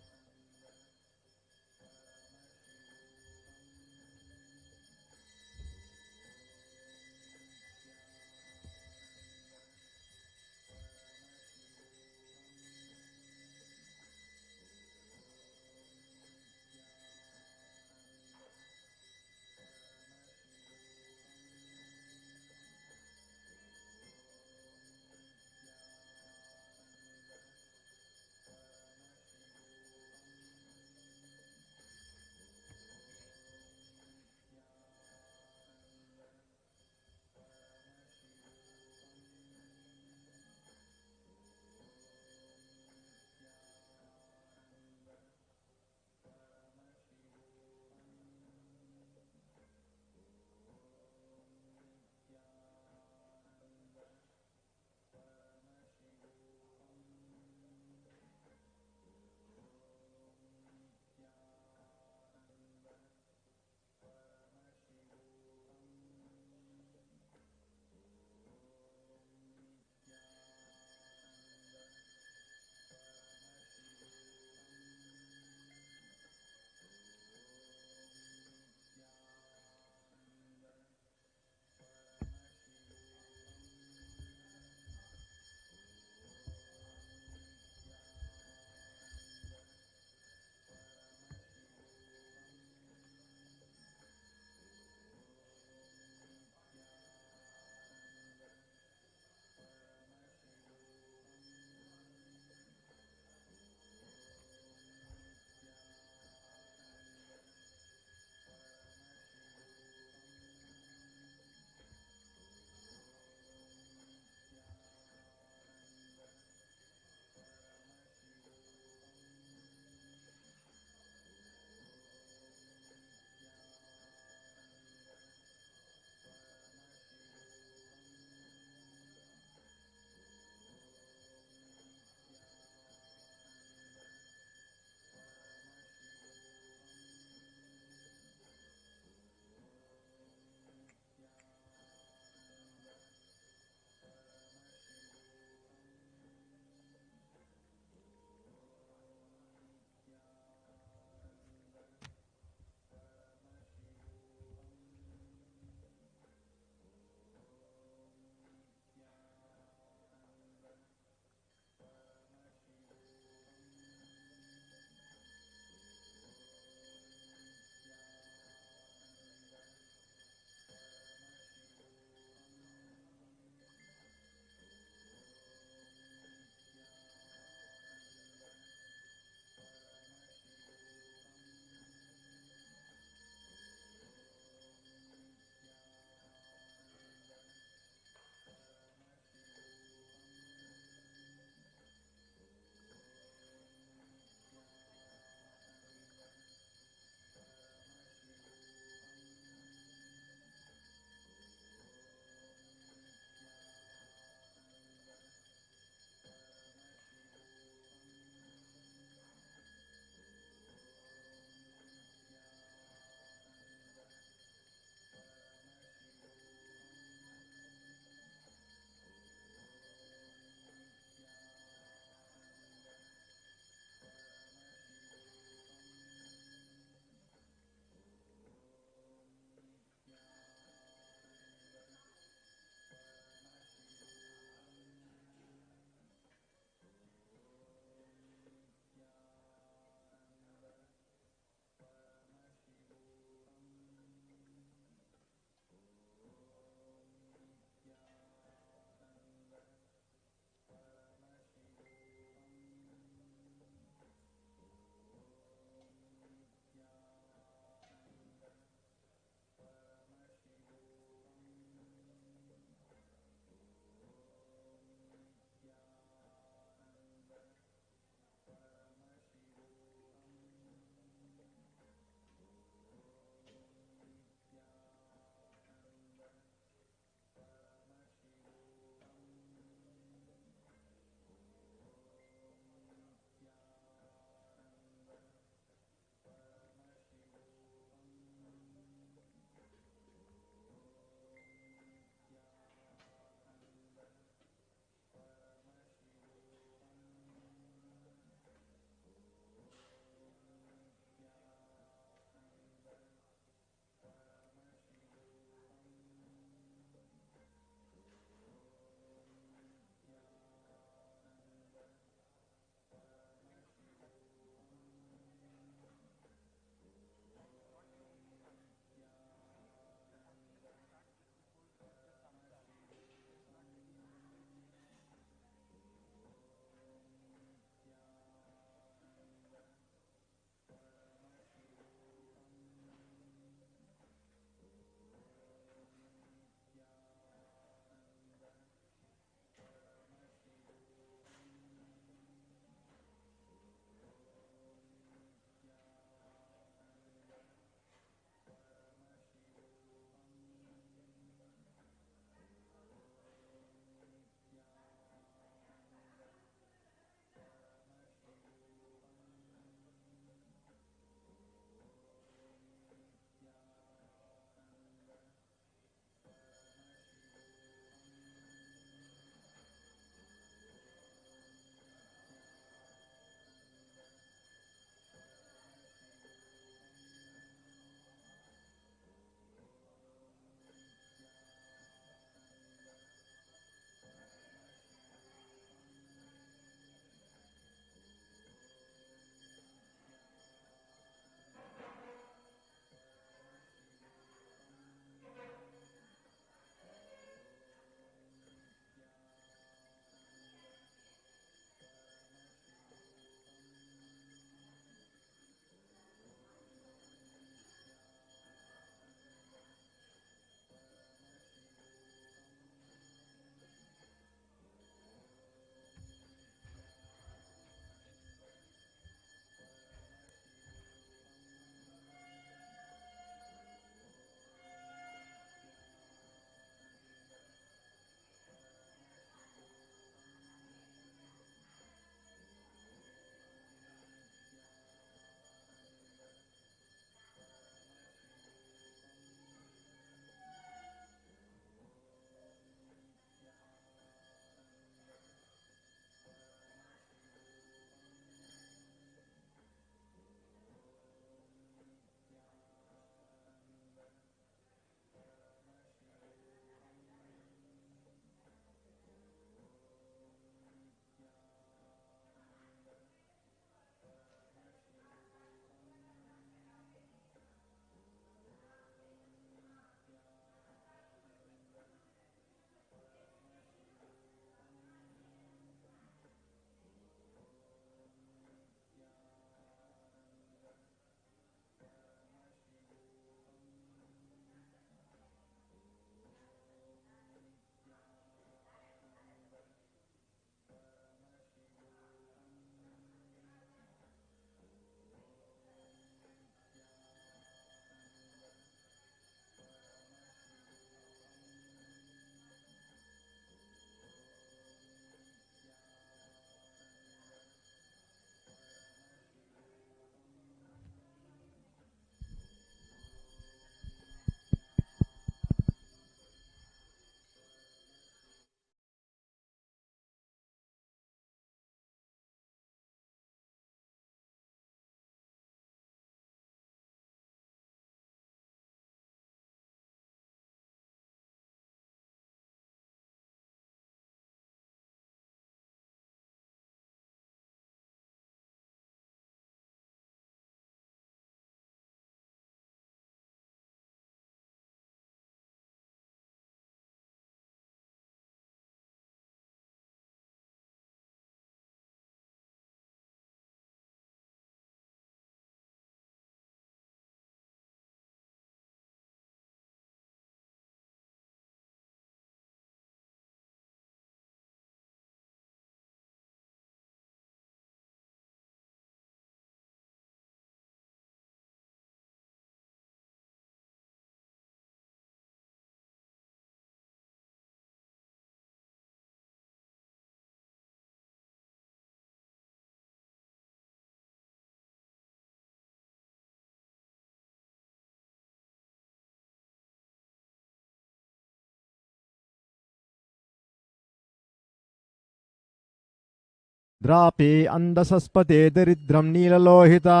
[SPEAKER 18] द्रापे अंधसस्पते दरिद्रं नीललोहिता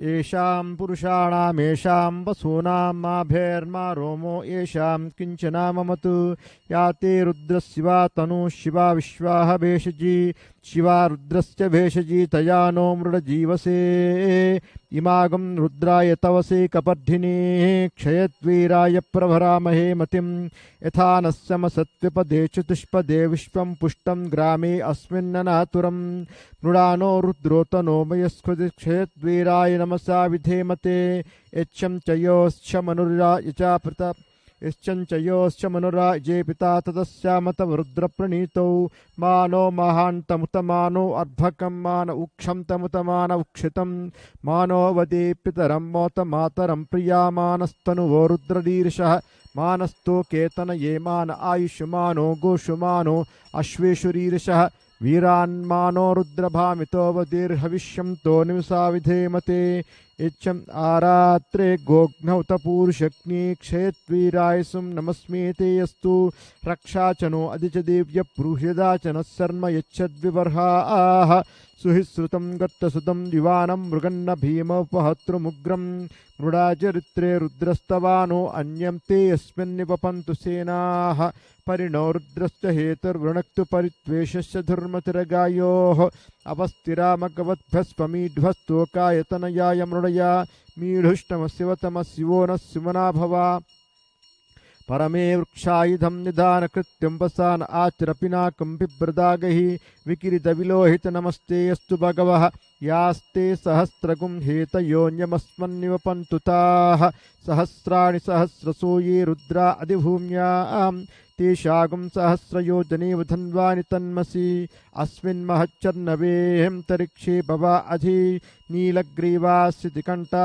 [SPEAKER 18] येषां पुरुषाणामेषां वसूनां माभेर्मा रोमो येषां किञ्चना ममतु या ते रुद्रशिवा तनु शिवा विश्वाह भेषजी शिवा रुद्रस्य भेषजी तया नो मृडजीवसे इमागं रुद्राय तवसे कपर्धिने क्षयद्वीराय प्रभरामहे मतिं यथा नस्यमसत्विपदे चतुष्पदे विश्वं पुष्टं ग्रामे अस्मिन्ननातुरं मृडानो रुद्रोतनो मयस्कृति क्षयद्वीराय नमसा विधेमते यच्छं च योश्च मनुराय च प्रताप यश्चञ्च योश्च मनुराजे पिता ततस्यामतवरुद्रप्रणीतौ मानो महान्तमुतमानो अर्भकं मान उक्षं तमुतमान उक्षितं मानो वदे पितरं मोतमातरं प्रियामानस्तनुवो रुद्रदीर्षः मानस्तो केतनये मान आयुष्मानो गोषुमानो अश्वेषुरीर्षः वीरान्मानो रुद्रभामितो वदीर्हविष्यं तो निवसा विधेमते इच्छम् आरात्रे गोघ्नौ तपूर्षग्नि क्षयत्वीरायसुं नमस्मेते यस्तु रक्षा च नो अधिच देव्य प्रूह्यदा च नः शर्म यच्छद्विबर्हाः सुहिश्रुतं गत्तसुतं दिवानं मृगन्न भीमोपहतृमुग्रं मृडाचरित्रे रुद्रस्तवानो अन्यं ते यस्मिन्निपपन्तु सेनाः परिणो रुद्रस्य हेतुर्वृणक्तु परित्वेषस्य धर्मतिरगायोः अपस्थिरामगवद्भस्वमीढ्वस्तोकायतनयाय मृडया मीढुष्टमशिवतमशिवो नः सुमना भवा परमे वृक्षायुधं निधानकृत्यं वसान आचरपिनाकं बिभ्रदागैः विकिरितविलोहित नमस्ते यस्तु भगवः यास्ते सहस्रगुं हेतयोऽन्यमस्मन्निवपन्तु ताः सहस्राणि सहस्रसो ये रुद्रा अधिभूम्यां तेषागुं सहस्रयोजनेव धन्वानि तन्मसि अस्मिन् महच्चर्नवेऽन्तरिक्षे भवा अधि नीलग्रीवास्यतिकण्ठा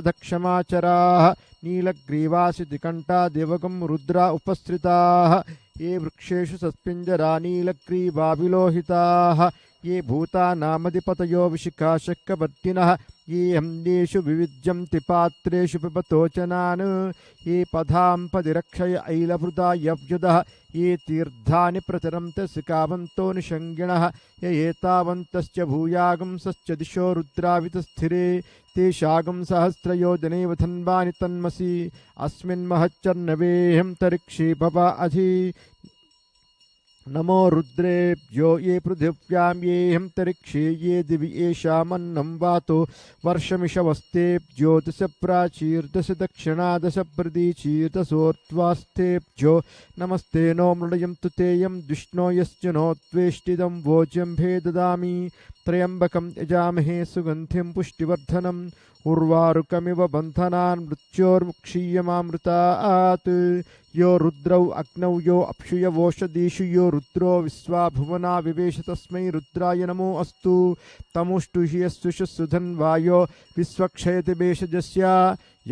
[SPEAKER 18] दक्षमाचराः नीलग्रीवास्यतिकण्ठा देवगं रुद्रा उपस्थिताः ये वृक्षेषु सस्पिञ्जरा नीलग्रीवाविलोहिताः ये भूतानामधिपतयो विशिखाशक्कवर्तिनः ये हन्येषु विविज्यन्ति पात्रेषु पिबतोचनान् ये पदां पदिरक्षय ऐलभृता यव्युदः ये तीर्थानि प्रचरन्ति सिकावन्तो निषङ्गिणः य एतावन्तश्च भूयागंसश्च दिशो रुद्रावितस्थिरे तेषागं सहस्रयोजनेव धन्वानि तन्मसि अस्मिन् महच्चर्नवेऽन्तरिक्षे भवा अधि नमो रुद्रेभ्यो ये पृथिव्यां येऽन्तरिक्षे ये दिवि येषामन्नं वातो वर्षमिषवस्तेभ्यो दश प्राचीर्दश दक्षिणा दश प्रदीचीर्दशोर्ध्वास्तेभ्यो नमस्ते नो मृडयन्तु तेयं विष्णो यश्च नो त्वेष्टिदं वोज्यम्भे ददामि त्र्यम्बकं यजामहे सुगन्धिं पुष्टिवर्धनम् उर्वारुकमिव बन्धनान् मृत्योर्मुक्षीयमामृतात् यो रुद्रौ अग्नौ यो अप्सुयवोषधीषु यो रुद्रो विश्वाभुवना विवेश तस्मै रुद्राय नमो अस्तु तमुष्टुह्यस्सुषुधन्वायो विश्वक्षयति भेषजस्य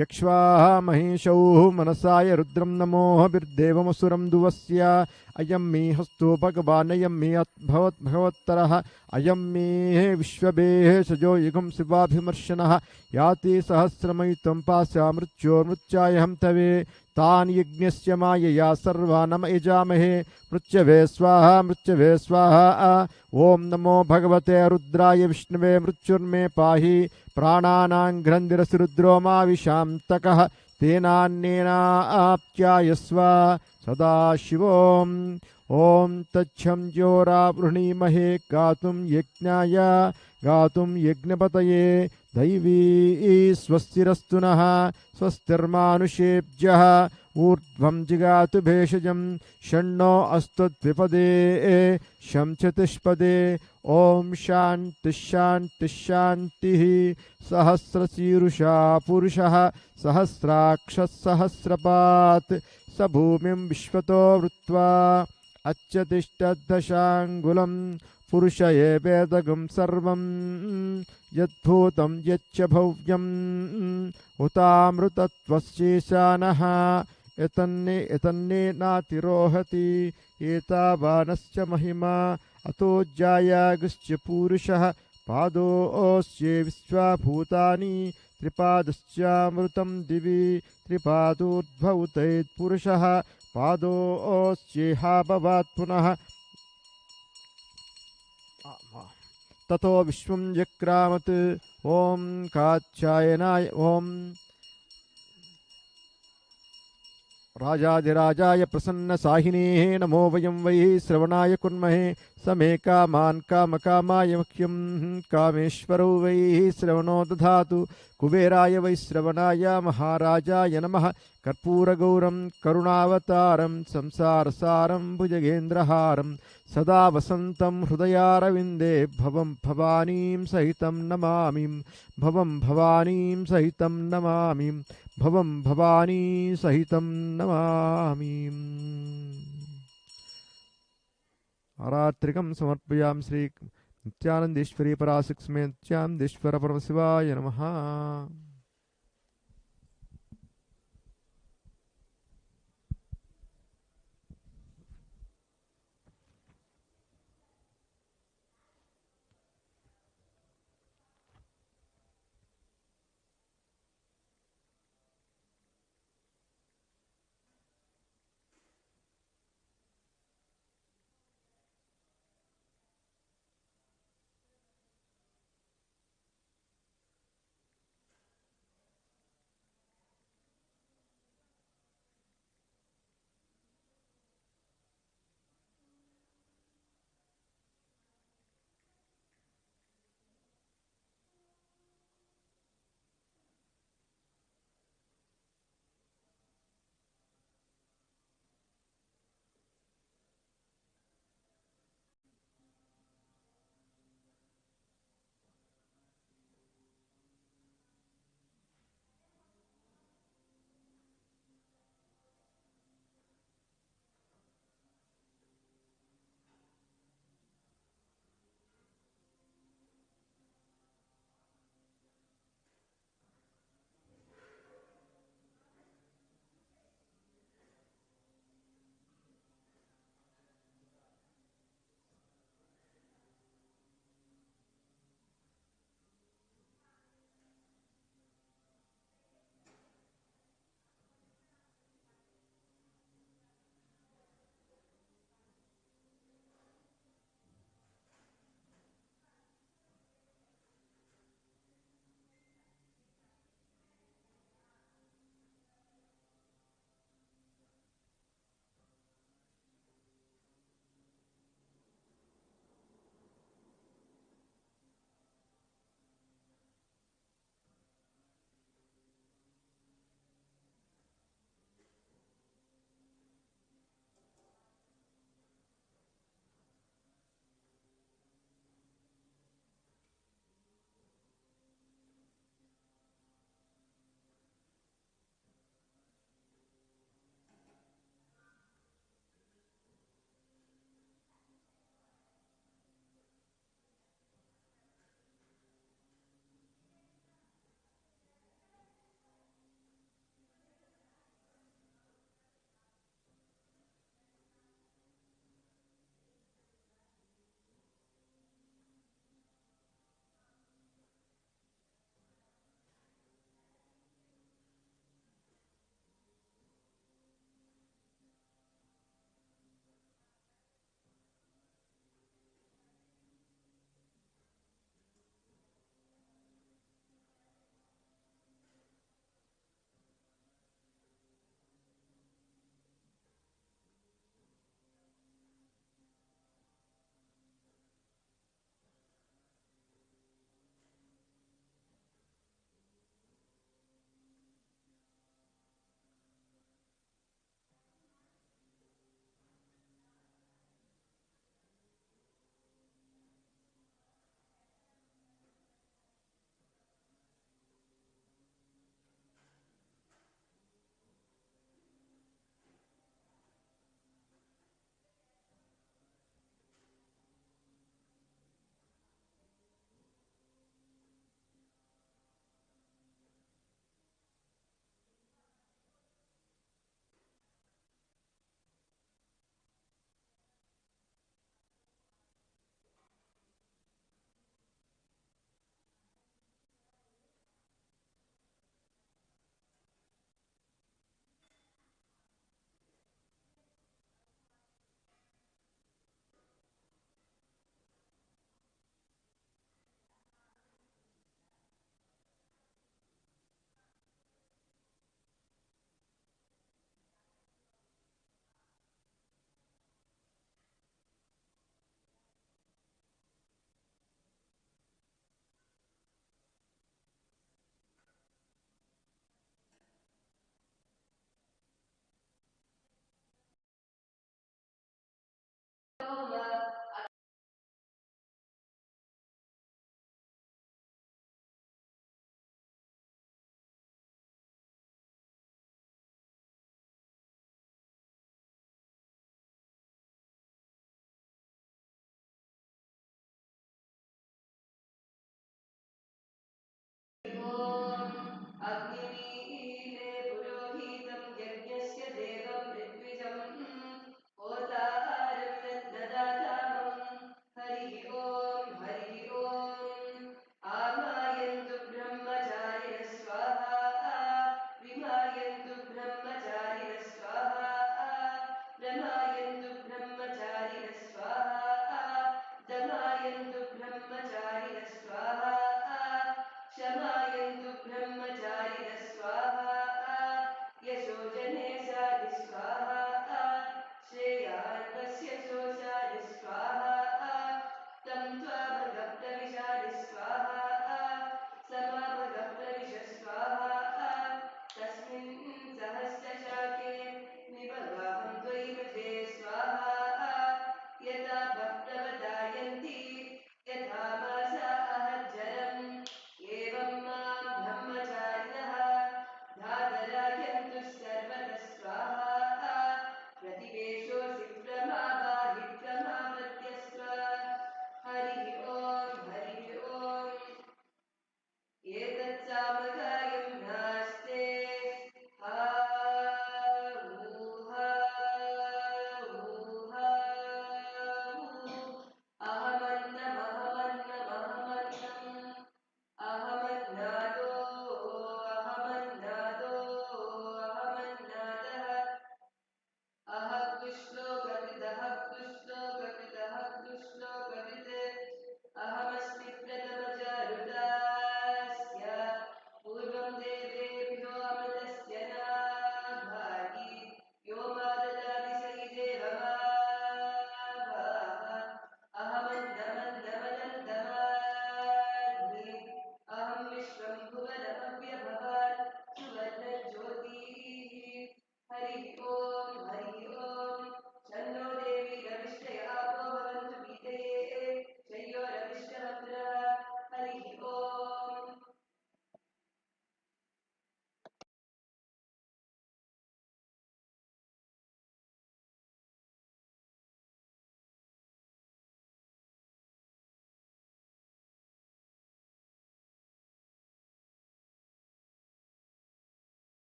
[SPEAKER 18] यक्ष्वाः महेशौः मनसाय रुद्रं नमोऽभिर्देवमसुरं दुवस्य अयं मे हस्तो भगवानयं मे भवत्तरः अयं मे विश्वभेः सजो युगं शिवाभिमर्शनः याति सहस्रमयुतं पास्या मृत्योर्मृत्यायहं तवे तान् यज्ञस्य मायया सर्वानम यजामहे मृत्यवे स्वाहा ॐ नमो भगवते रुद्राय विष्णवे मृत्युर्मे पाहि प्राणानां ग्रन्थिरसि रुद्रो मा विशान्तकः तेनान्येनाप्यायस्व सदाशिवोम् ॐ तच्छं ज्योरावृणीमहे गातुं यज्ञपतये दैवी स्वस्तिरस्तु नः स्वस्तिर्मानुषेभ्यः ऊर्ध्वं जिगातु भेषजं षण्णो अस्तुद्विपदे शं चतुष्पदे ॐ शान्तिः सहस्रशीरुषा पुरुषः सहस्राक्षः सहस्रपात् स भूमिं विश्वतो वृत्वा अच्छतिष्ठद्दशाङ्गुलं पुरुष एवेदगं सर्वं यद्भूतं यच्च भव्यम् उतामृतत्वश्चेशानः एतन्नेनातिरोहति एतावानश्च महिमा अतो जायागश्च पूरुषः पादोऽस्ये विश्वाभूतानि त्रिपादश्चामृतं दिवि त्रिपादोद्भूतैत्पुरुषः पादोऽस्येहाभवात् पुनः ततो विश्वं जक्रामत् ॐ कात्यायनाय ॐ राजाधिराजाय प्रसन्नसाहिनेः नमो वयं वै श्रवणाय कुर्महे समे कामान् कामकामाय मह्यं कामेश्वरो वै श्रवणो दधातु कुबेराय वै श्रवणाय महाराजाय नमः कर्पूरगौरं करुणावतारं संसारसारं भुजगेन्द्रहारं सदा वसन्तं हृदयारविन्दे भवं भवानीं सहितं नमामि भवं भवानीं सहितं नमामि भवं भवानी सहितं नमामि आरात्रिकं समर्पयामि श्री नित्यानन्देश्वरी पराशक्तिस्मै नित्यानन्देश्वर परमशिवाय नमः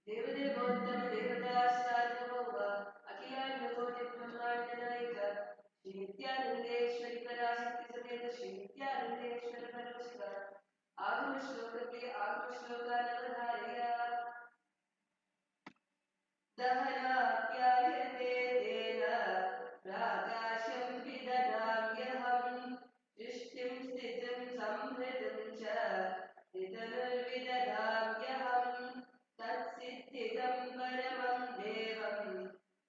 [SPEAKER 19] देवदेवोत्तम देवता सार्वभौम अखिलांडकोटि ब्रह्मांड नायक श्री नित्यानंदेश्वरी पराशक्ति समेत श्री नित्यानंदेश्वर परमशिव आगम श्लोक के आगम श्लोकानवधारय दहनाप्यायते तेन प्राकाशं विदधाम्यहम् दृष्टिं स्थितिं संहृतिं च वितनुर्विदधाम्यहम् तत्सिद्धिदं परमं देवं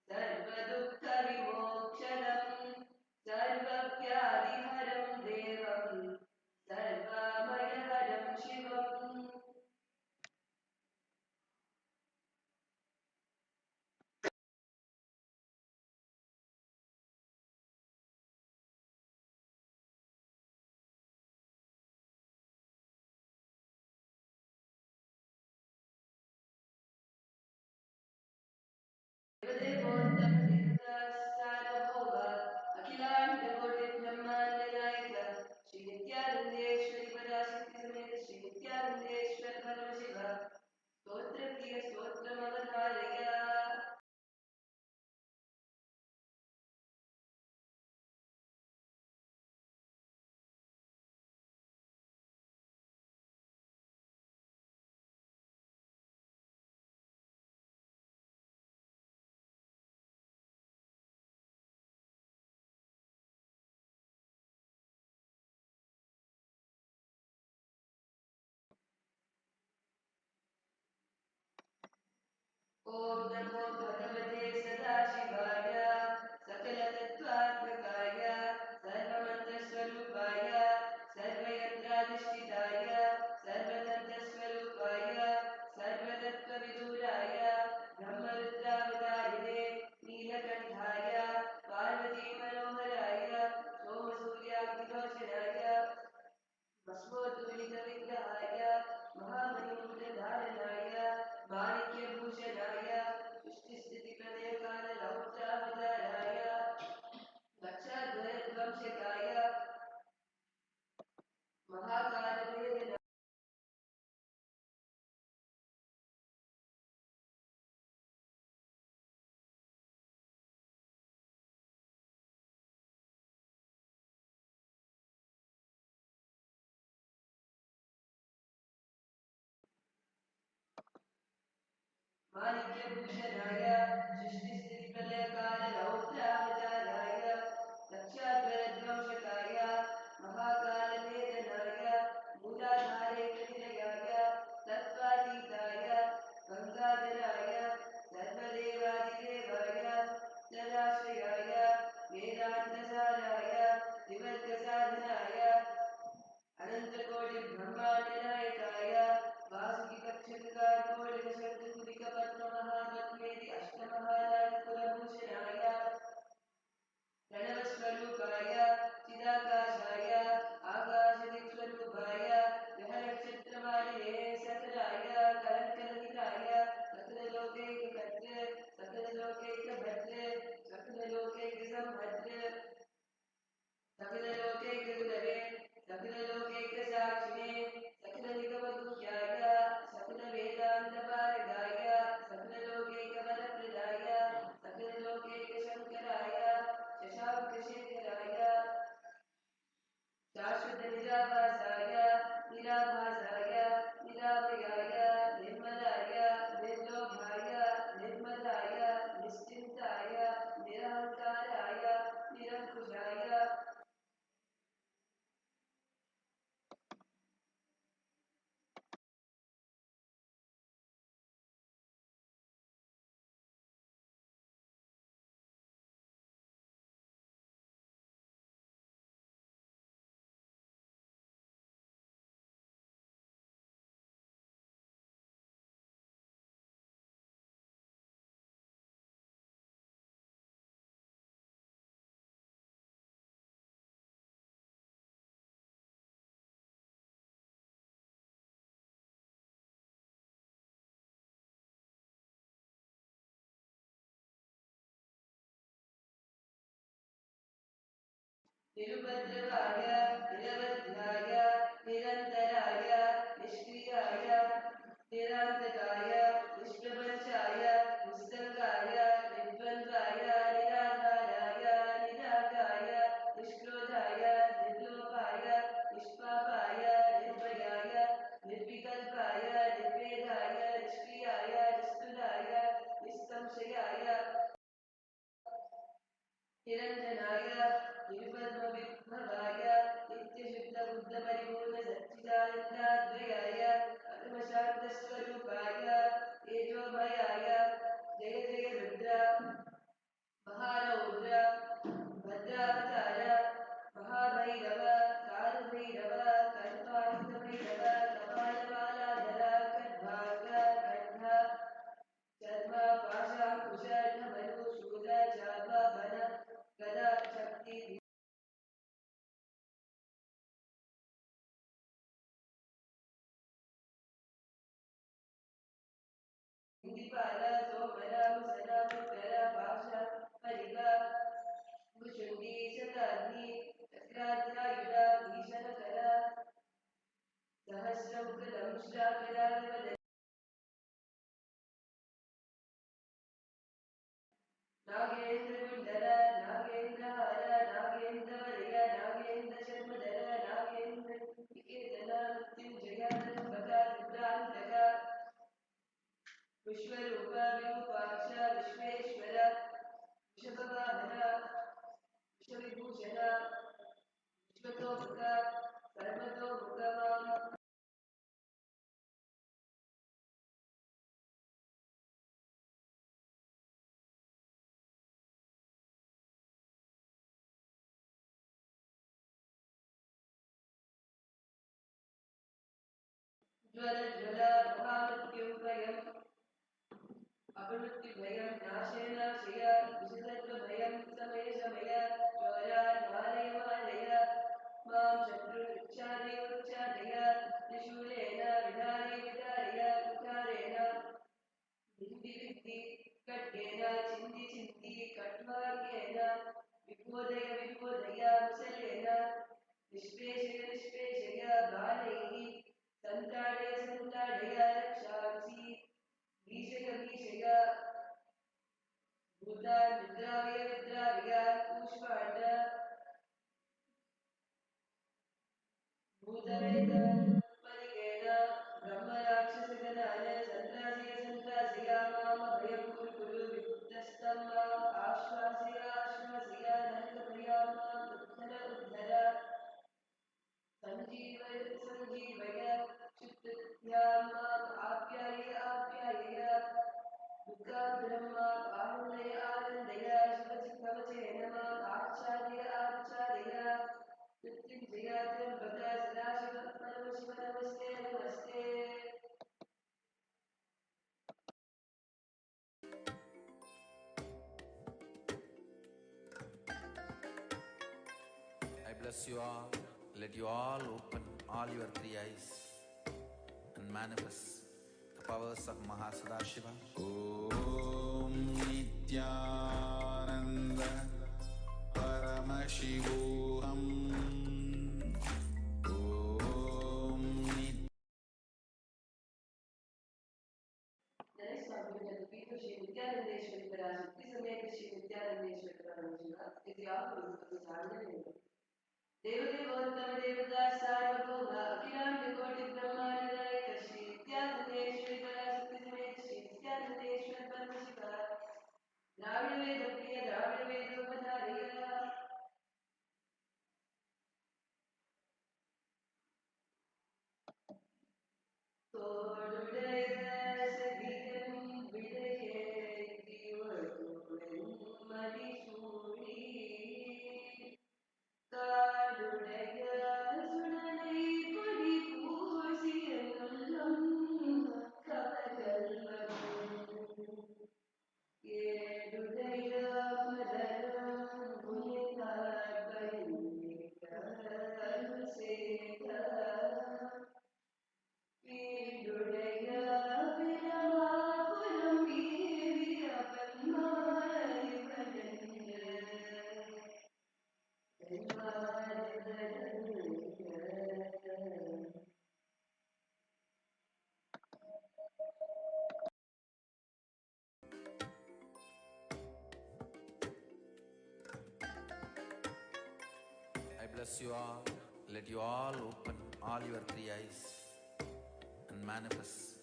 [SPEAKER 19] सर्वदुःखविमोक्षदं सर्वव्याधिहरं देवं सर्वामयहरं शिवम् देवदेवोत्तम देवता सार्वभौम अखिलांडकोटि ब्रह्मांड नायक श्री नित्यानंदेश्वरी पराशक्ति समेत श्री नित्यानंदेश्वर परमशिव स्तोत्र किए स्तोत्रमवधारय ओम नमो भगवते सदाशिवाय सकलतत्त्वात्मकाय सर्वमन्त्रस्वरूपाय सर्वयन्त्राधिष्ठिताय सर्वतन्त्रस्वरूपाय सर्वतत्त्वविदूराय ब्रह्मरुद्रावतारिणे नीलकण्ठाय पार्वतीमनोहराय सोमसूर्याग्निरोचनाय भस्मोद्वेलितविग्रहाय महामणिमुद्रधारणाय माणिक्यभूषणाय सृष्टिस्थितिप्रलयकालरौद्रावताराय लक्षाध्वरध्वंसकाय महाकालवेदनाय माणिक्यभूषणाय सृष्टिस्थितिप्रलयकालरौद्रावताराय लक्षाध्वरध्वंसकाय महाकालवेदनाय मूलाधारेकनिलयाय तत्त्वातीताय गङ्गाधराय सर्वदेवादिदेवाय चराश्रयाय वेदान्तसाराय विवर्गसाधनाय अनन्तकोटि ब्रह्माण्डनायकाय वासुकिकक्षकारकोटिकशब्दकुलिकपद्ममहापद्मेति अष्टमहानागपुरभूषणाय प्रणवस्वरूपाय चिदाकाशाय आकाशदिक्स्वरूपाय ग्रहनक्षत्रमालिने सकलाय कलङ्करहिताय सकललोकैककर्तृ सकललोकैकभद्र सकललोकैकसंभद्र सकललोकैकगुरवे सकललोकैकसाक्षिणे सकलनिगमगुह्याय सकलवेदान्तपारगाय सकललोकैकवरप्रदाय सकललोकैकशङ्कराय शशाङ्कशेखराय शाश्वतनिराभासाय निराभासाय निरामयाय निर्मलाय निर्लोभाय निर्मलाय निश्चिन्ताय निरहङ्काराय निरङ्कुशाय निरुपद्रवाय निरवध्याय निरन्तराय निष्क्रियाय निरान्तकाय निष्प्रभ Niranjanaya, Nirupadmavibhavaya, Nityashuddha Buddha Paripurna Satchidanandadvayaya, Paramashantaswarupaya, Tejobhayaya, Jaya Jaya Rudra, Maharaudra, Bhadravatara, Mahabhairava, Kalabhairava, Kalpahitabhairava, Kapalapaladhara, Kadbhanga, Kandha, Charma, Pasha, Kusha, Manu, Shura, Java, Bana, Gada, Shakti, Indipala, Somara, Musana, Mukara, Pasha, Pariga, Mushundi, Shatadni, Chakratra, Yuda, Vishana, Kara, Sahasramukha, Damshra, Kara, Nagendra Kundara, Nagendra Hara, Nagendra Varya, Nagendra Sharmadara, Nagendra Nikedana, Mrityunjaya, Bhaka, Rudrantaka, Vishwarupa, Virupaksha, Vishveshwara, Vishabhavana, Vishavibhushana, Vishwatobhuka, Sarvatobhukamam, Jvala Jvala, Mahamrityumpayam, Apamrityubhayam, Nashena Shaya, Vishasattva-bhayam, Samaya-shamaya, Chora, Malaya Malaya, Mam Shatru Uchadaya Uchadaya, Trishulena Vidhari Vidhariya, Uttarena, Vindi Vidhi, Katkena, Chindi Chindi, Katvagyena, Vipodaya Vipodaya, Musalena, Nishpeshaya Nishpeshaya, Balehi, Santadaya Santadaya, Rakshansi, Vishaya Vishaya, Buddha Vidravya Vidravya, Pushpanda, Bhutaveda, Parigena, Brahma Rakshasagana, Santrasya Santrasya, Mama Bhayam Kuru Kuru, Vittastamba, Ashvasya Ashvasya, Narkapaya, Uddhara Uddhara, Sanjeevaya Sanjeevaya, Chittatyama, Apyaya Apyaya, Dukha Brahma, Anandaya Anandaya, Shivachikavache Nama, Acharya Acharya, Mrityunjaya Trimbaka, Sadashiva, Paramashiva, Namaste Namaste.
[SPEAKER 14] I bless you all. Let you all open all your three eyes and manifest the powers of Mahasannidhanam.
[SPEAKER 3] Om Nithyananda Paramashivam. Om
[SPEAKER 19] Next topic is the people Shri Nithyanandeshwari Parashakti Sameta Shri Nithyanandeshwari Paramashiva is the author of the Jagatkuru. Devadevottama Devata Sarvabhauma Akhilam Vikoti Brahmanadayaka Shri Nithyanandeshwari Parashakti Sameta Shri Nithyanandeshwari Paramashiva Dravida Veda Priya Dravida Veda Upadhariya Todudaya Sagitam Vidaye Divaduren Madishuri Kadudaya Sunanai Kodi Pursiyanam Kavakallam Yedudaya Madaram Punitadvayika Seta Vidudaya Viramapuram Virapalmari Padanya
[SPEAKER 14] I bless you all. Let you all open all your three eyes and manifest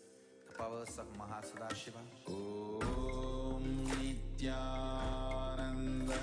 [SPEAKER 14] the powers of Mahasannidhanam.
[SPEAKER 3] Om Nithyananda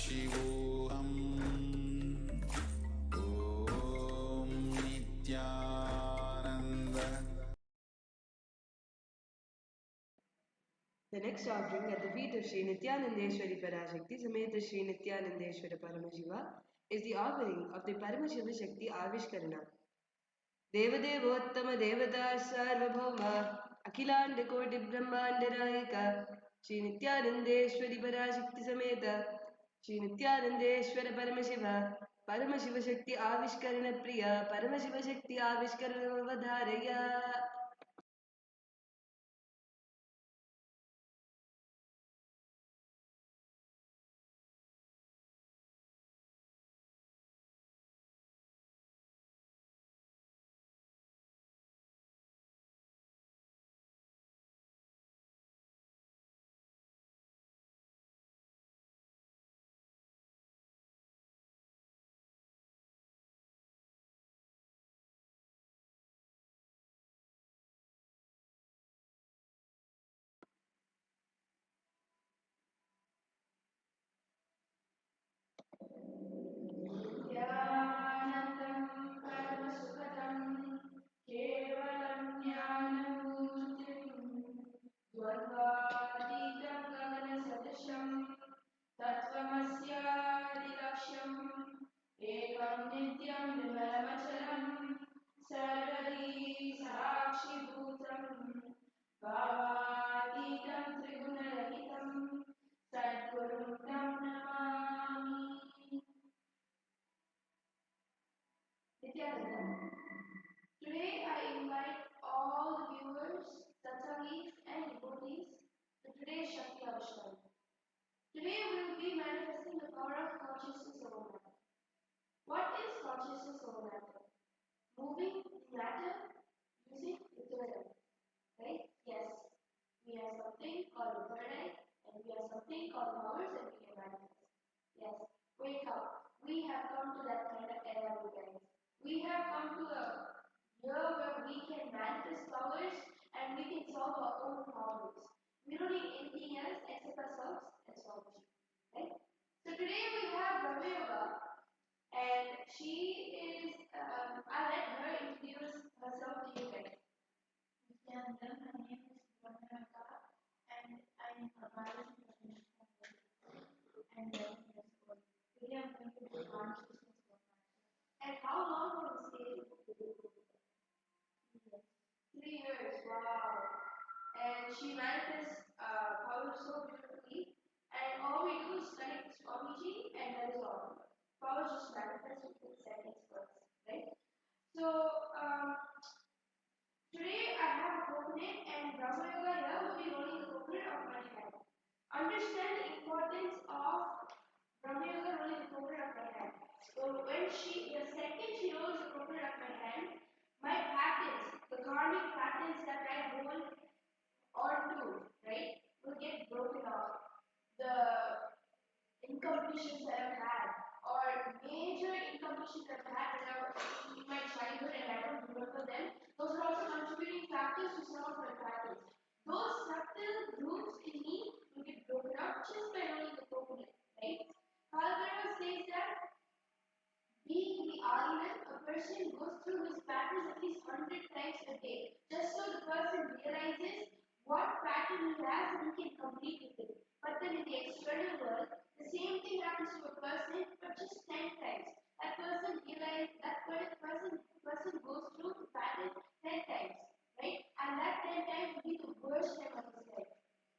[SPEAKER 3] शिवोऽहम् ॐ Nityanand.
[SPEAKER 19] The next offering at the feet of Sri Nithyanandeshwari Parashakti Sameta Sri Nithyanandeshwara Paramashiva is the offering of the Paramashiva Shakti Avishkarana. Devadevottama Devata Sarvabhauma Akhilanda Koti Brahmanda Nayaka Sri Nithyanandeshwari Parashakti Sameta Sri Nithyanandeshwara Paramashiva Paramashiva Shakti Avishkarana Priya Paramashiva Shakti Avishkarana Vadharaya.
[SPEAKER 20] ज्ञानदं परमसुखदं केवलं ज्ञानमूर्तिं द्वन्द्वातीतं गगनसदृशं तत्त्वमस्यादिलक्ष्यम् एकं नित्यं निर्मलमचलं सर्वदी साक्षिभूतं भावातीतं त्रिगुणरहितं सद्गुरुं तं Namami. Nithyananda. Today I invite all the viewers, satsangis and devotees to today's Shakti Avishkaran. Today we will be manifesting the power of consciousness over matter. What is consciousness over matter? Moving the matter using the third eye. Right? Yes. We have something called the third eye and we have something called powers that we can manifest. Yes. Wake up. We have come to that kind of era, you guys. We have come to a year where we can manifest powers and we can solve our own problems. We don't need anything else except ourselves and solve. Right? So today we have Brahma Yoga and she is, I'll let her introduce herself to you guys. Nithyananda, my name is Brahma Yoga and I'm a marriage and 11 years old. Today I'm going to do consciousness. And how long was the stage? 3 years, wow. And she manifests power so beautifully. And all we do is connect to Swamiji and that is all. Power just manifests within seconds first, right? So, today I have a coconut and Brahma Yoga here will be rolling the coconut of my hand. Understand the importance of Brahma Yoga rolling the coconut of my hand. So when the second she rolls the coconut of my hand, my patterns, the karmic patterns that I hold onto, right, will get broken off. The incompletions that I've had, or major incompletions that I've had in my childhood and I don't remember them, those are also contributing factors to some of my patterns. Those subtle roots in me will get broken up just by rolling the coconut, right? Kalbara says that being in the Ayurveda, a person goes through his patterns at least 100 times a day, just so the person realizes what pattern he has and he can complete with it. But then in the external world, the same thing happens to a person, but just 10 times. That person realizes, person goes through the pattern 10 times, right? And that 10 times will be the worst time of his life.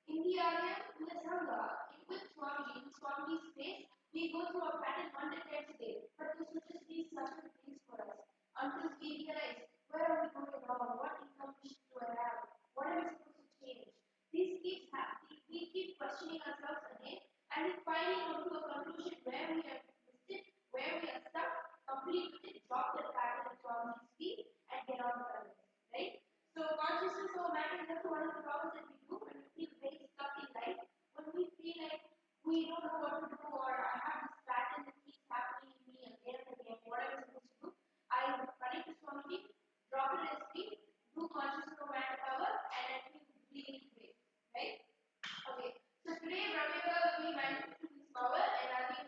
[SPEAKER 20] In the Arya, in the Sangha, with Swamiji, in Swamiji's space, we go through a pattern 100 times a day. But this will just be subtle things for us. Until we realize, where are we going wrong? What information do I have? What am I supposed to change? This keeps happening. We keep questioning ourselves again and we finally come to a conclusion where we have missed it, where we are stuck, complete with it, drop the pattern at Swamiji's feet and get on with our lives. Right? So consciousness over matter is also one of the problems that we do when we feel very stuck in life, when we feel like we don't know what to do or I have this pattern that keeps happening in me again and again, what am I supposed to do? I connect to Swamiji, drop it at his feet, do consciousness over matter power and I feel really great. Right? Okay. So today Brahma Yoga will be manifesting this power and I'll be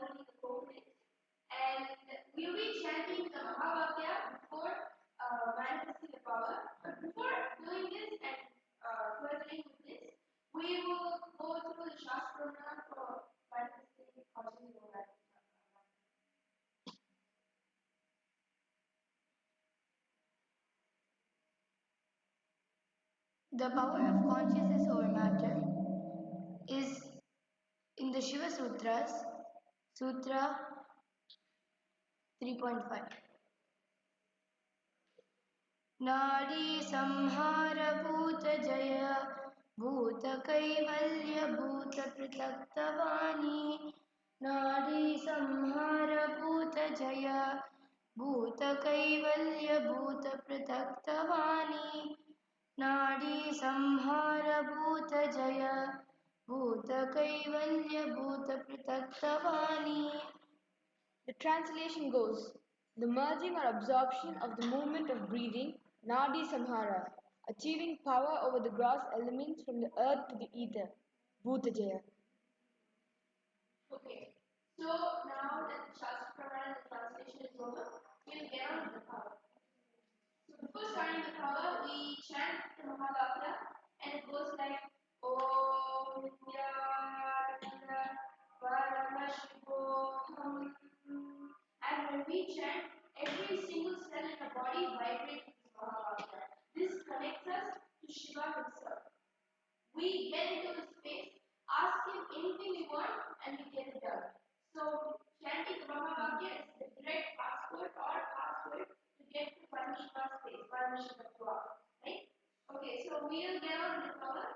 [SPEAKER 20] The power of consciousness over matter is in the Shiva Sutras, Sutra 3.5. Nadi samhara bhuta jaya bhuta kaivalya bhuta pritaktavani. Nadi samhara bhuta jaya bhuta kaivalya bhuta pritaktavani. Nadi samhara bhuta jaya bhuta kaivalya bhuta pritaktavani.
[SPEAKER 21] The translation goes, the merging or absorption of the movement of breathing, Nadi Samhara, achieving power over the gross elements from the earth to the ether, Bhutajaya.
[SPEAKER 20] Okay, so now that the Shastra Pramana and the translation is over, we'll get on to the power. So before starting the power, we chant the Mahamantra and it goes like Om Nithyananda Paramashivam. And when we chant, every single cell in the body vibrates with this Mahamantra. This connects us to Shiva himself. We get into his space, ask him anything we want, and we get it done. So, chanting the Mahavakya is the direct passport or password to get to Paramashiva's space, Paramashiva Dwar. Right? Okay, so we'll get on with the power.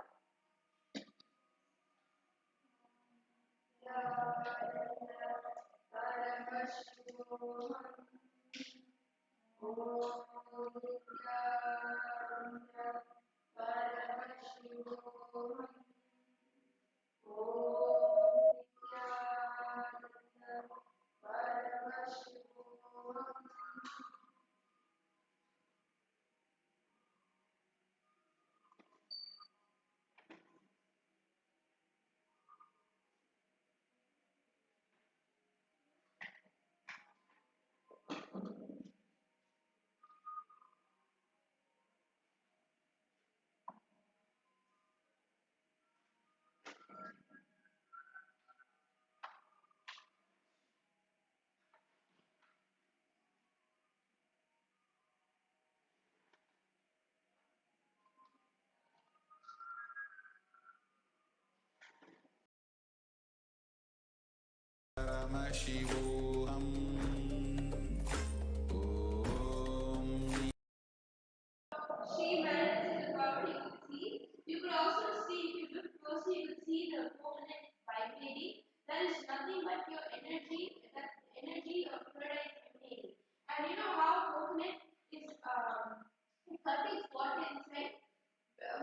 [SPEAKER 3] Paramashivam.
[SPEAKER 20] She manifested the power you could see. You could also see, if you look closely, you could see the coconut vibrating. That is nothing but your energy, that energy of third eye is emanating. And you know how coconut is cutting water inside?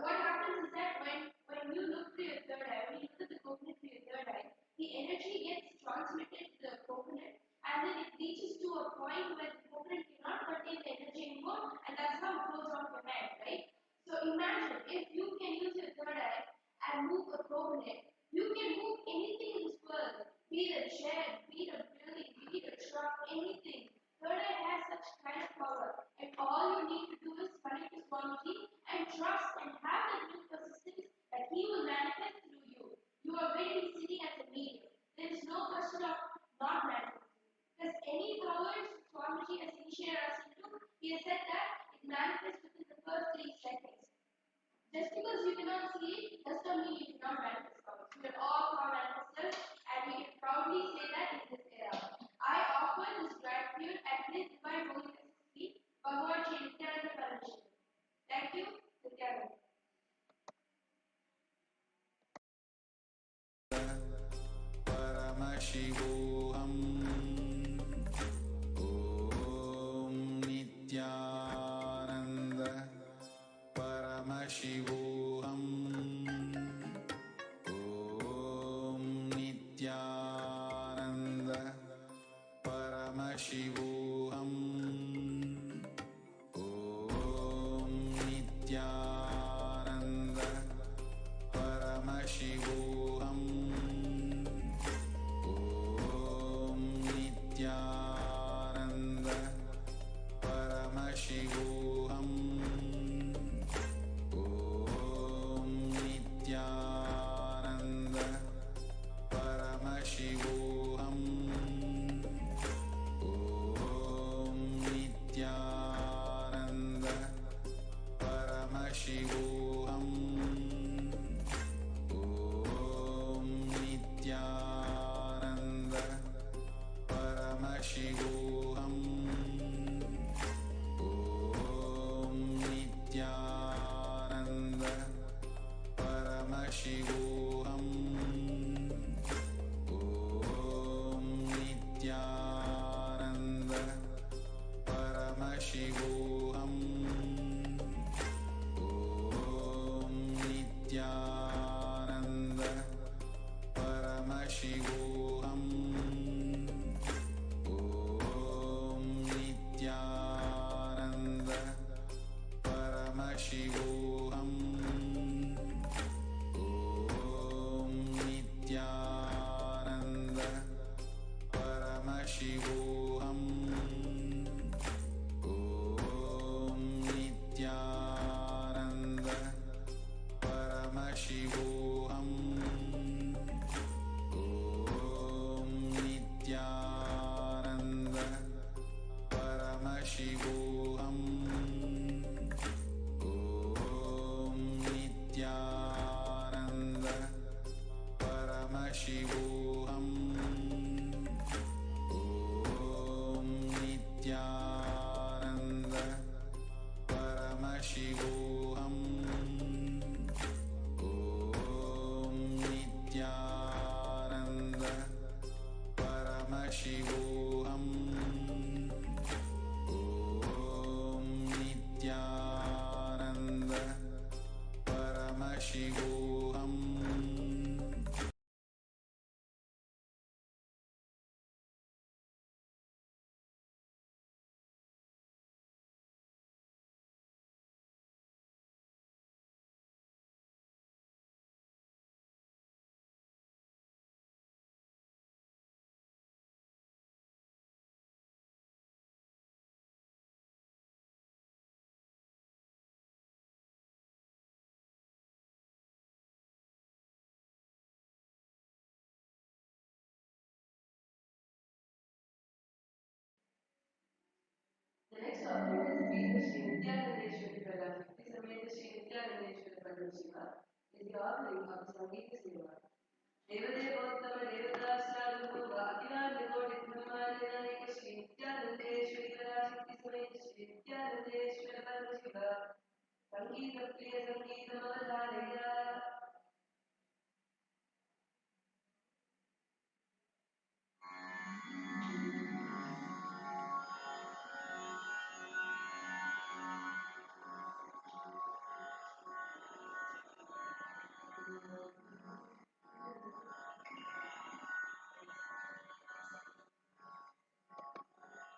[SPEAKER 20] What happens is that when you look to your third eye, when you look at the coconut through your third eye, the energy gets transmitted to the coconut and then it reaches to a point where the coconut cannot contain the energy anymore, and that's how it flows off your hand, right? So imagine if you can use your third eye and move a coconut, you can move anything in this world, be it a chair, be it a building, be it a truck, anything. Third eye has such kind of power, and all you need to do is connect to Swamiji and trust and have that real persistence that he will manifest through you. You are already sitting as a medium. There is no question of not manifesting. Because any powers Swamiji has initiated us into, he has said that it manifests within the first 3 seconds. Just because you cannot see it does not mean you cannot manifest powers. We are all power manifestors, and we can proudly say that in this era. I offer this gratitude at His Divine Holiness' feet, Bhagavan Shri Nithyananda Paramashivam. Thank you, Nithyananda.
[SPEAKER 3] Paramashivam. Om Nithyananda Paramashivam. Om Nithyananda Paramashivam. Om Nithyananda Paramashivam. Om Paramashivam. Om Nithyananda Paramashivam.
[SPEAKER 19] The next offering is being the Sri Nithyanandeshwari Pralabhakti Sameta Sri Nithyanandeshwari Paramashiva is the offering of Sangeeta Seva. Devadevottama Devadasarupa Bhaktivan Decoding Brahmananayika Sri Nithyanandeshwari Pralabhakti Sameta Sri Nithyanandeshwari Paramashiva Sangeeta Priya Sangeeta Mavadharaya.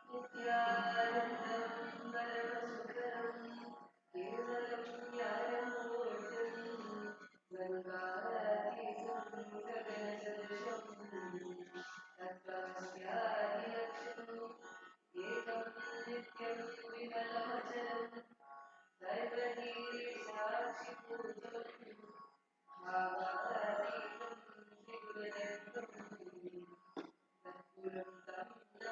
[SPEAKER 19] Nithyanandam Paramasukharam Kevalam Jnanamurtam Gangaratītam Gaganasadaśam Tattvamsyaadilaksham Ekam Nityam Vimalamachalam Sarvadhiri Sakshipujam Bhavatītam Trigunatam Tatpuram Tam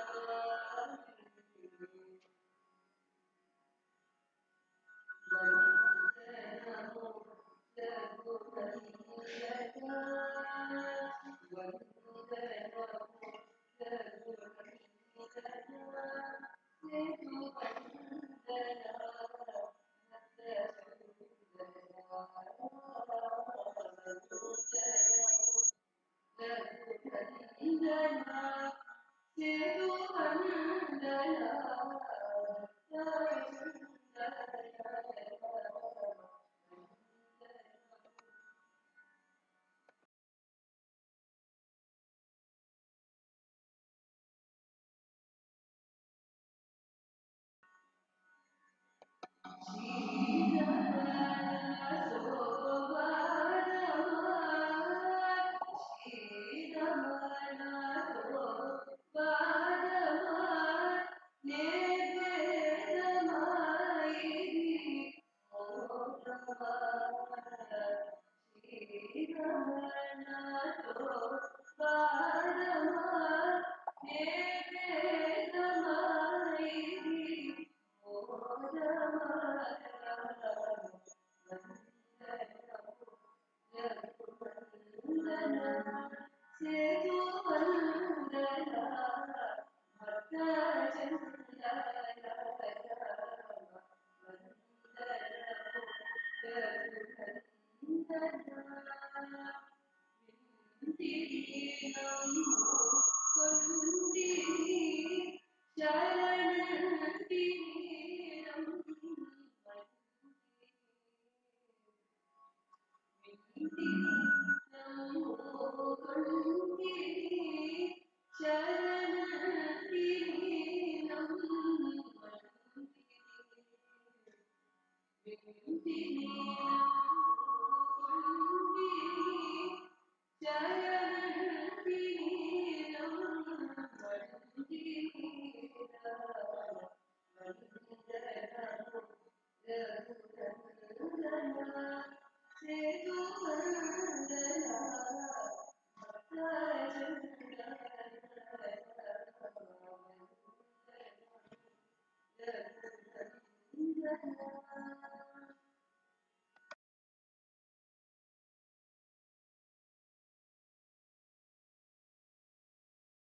[SPEAKER 19] Namami.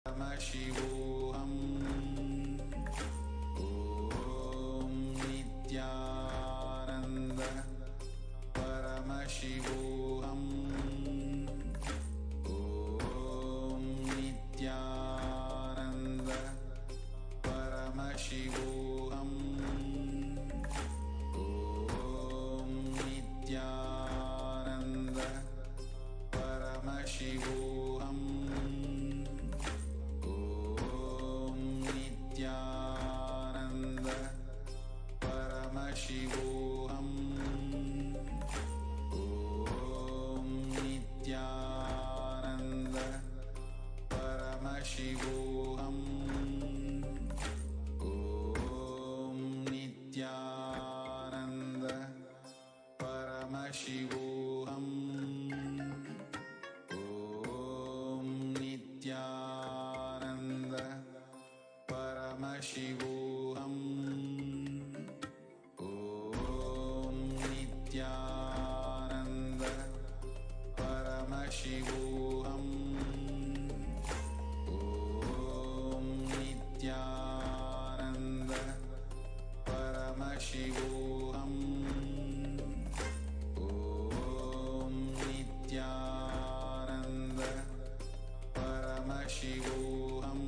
[SPEAKER 3] Paramashivam. Om Nithyananda Paramashivam. Om Nithyananda Paramashivoham. Om Nithyananda Paramashivoham. Om Nithyananda Paramashivoham. Om Nithyananda Paramashivoham. Om Nithyananda Paramashivoham. Om Nithyananda Paramashivoham.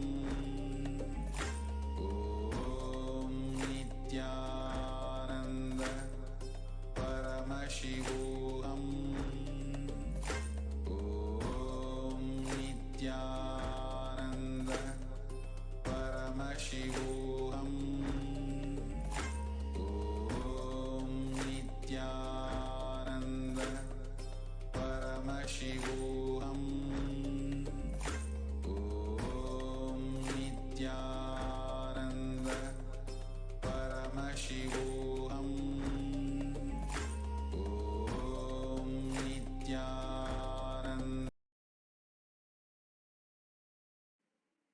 [SPEAKER 3] Om Nithyananda Paramashivoham. Om Nithyananda Paramashivoham. Om Nithyananda Paramashivoham. Om Nithyananda Paramashivoham. Om Nithyananda.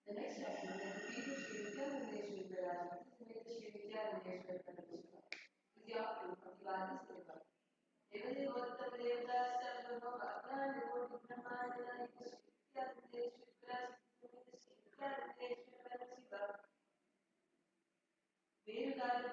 [SPEAKER 19] The next document that the people Sri Nithyananda Sri Paramashiva is the offering of the Vedic Seva. Revered, Uttamotama Seva, Veru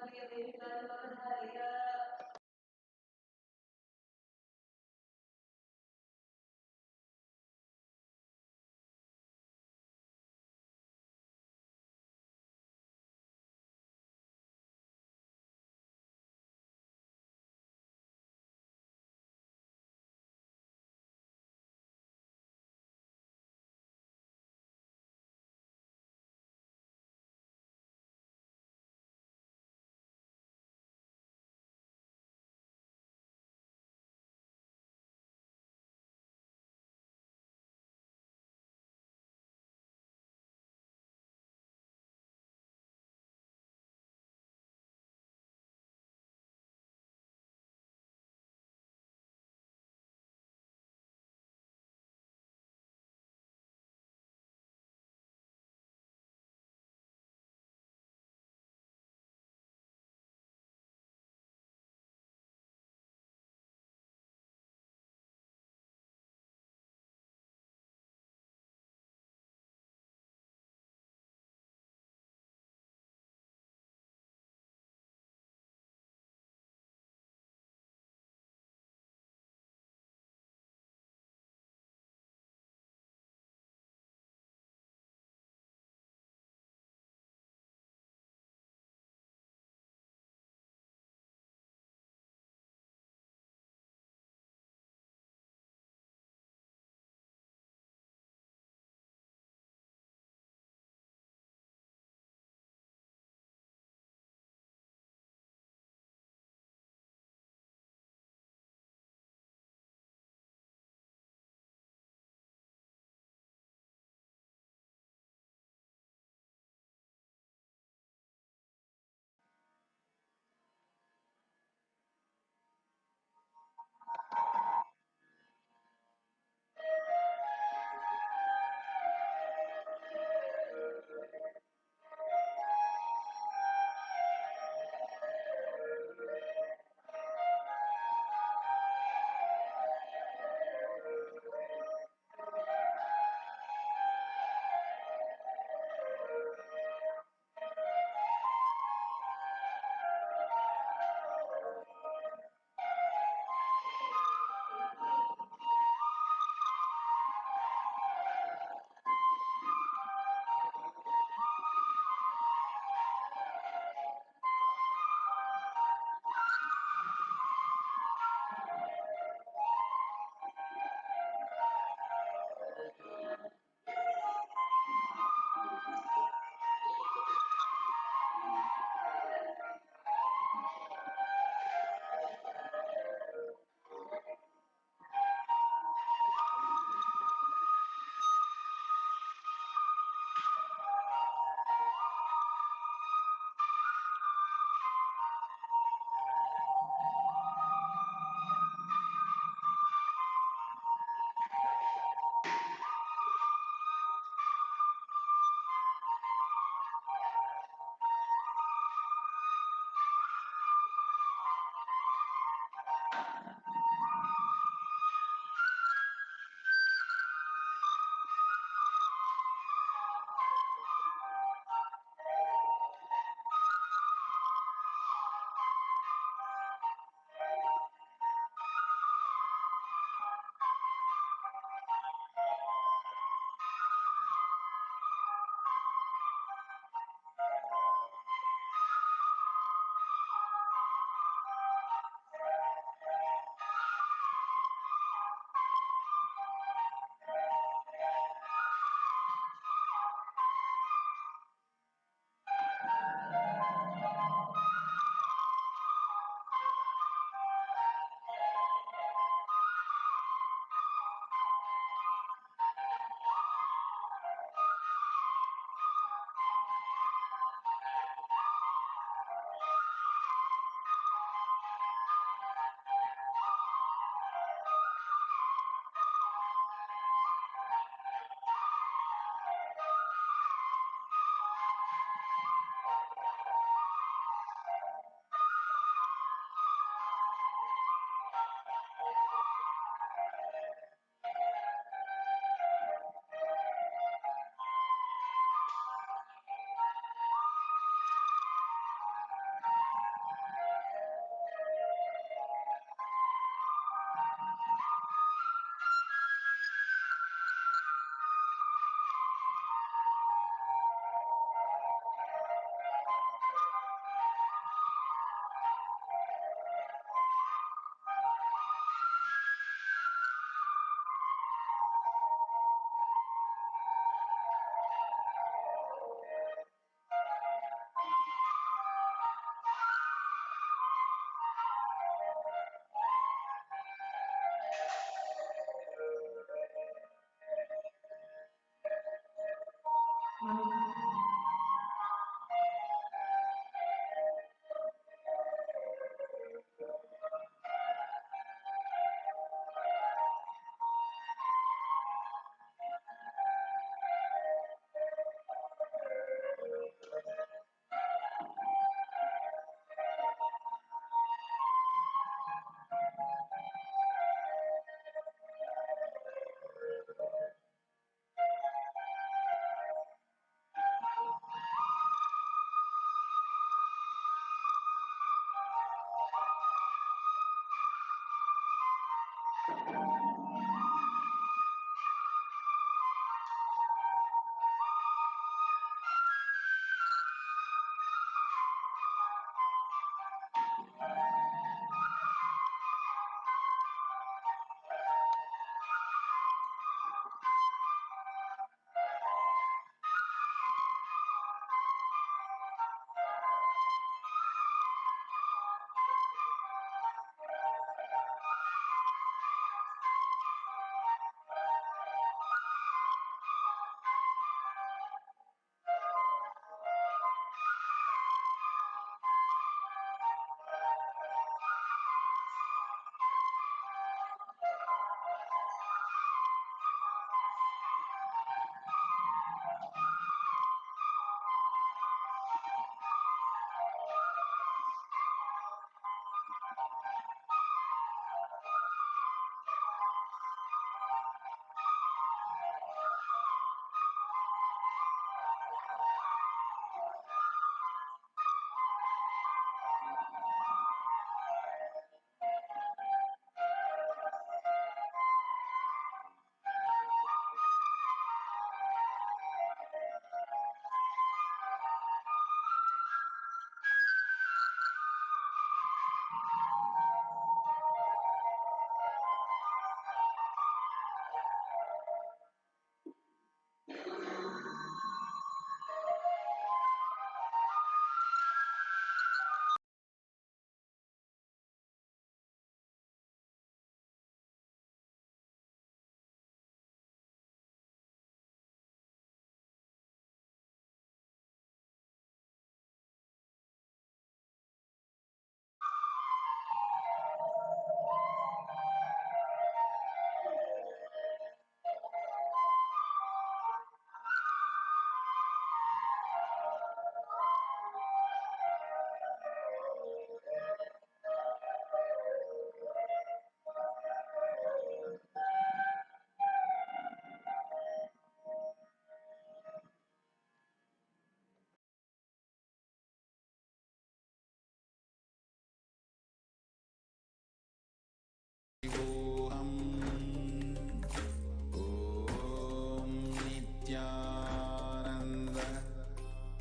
[SPEAKER 3] Nithyananda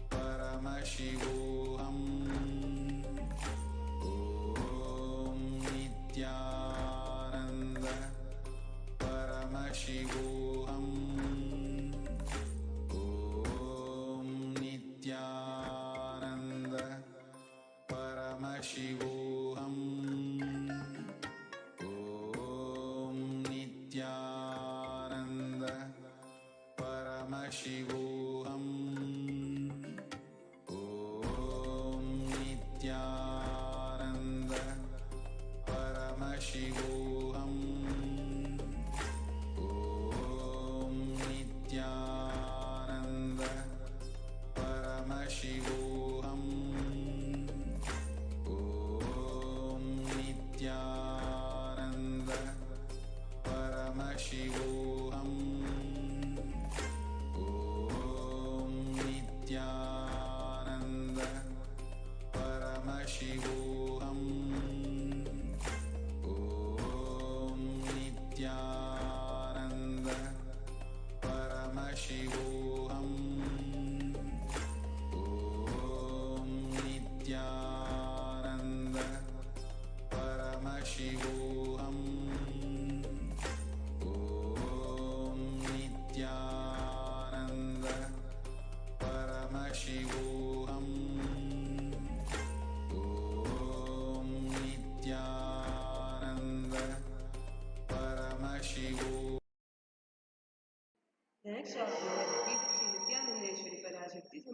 [SPEAKER 3] Paramashivam Om Nithyananda Paramashivam Om Nithyananda Paramashivam Om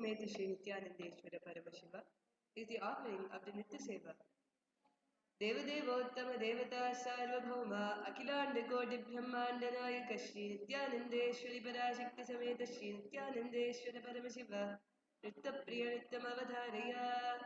[SPEAKER 19] Sameta Shri Nithyanandeshwara Paramashiva is the offering of the Nitya Seva. Uttama Devata Sarvabhauma Akilanda Koti Brahmanda Nayaka Shri Nithyanandeshwari Parashakti Sameta Shri Nithyanandeshwara Paramashiva Nitya Priya Nityam Avadharaya.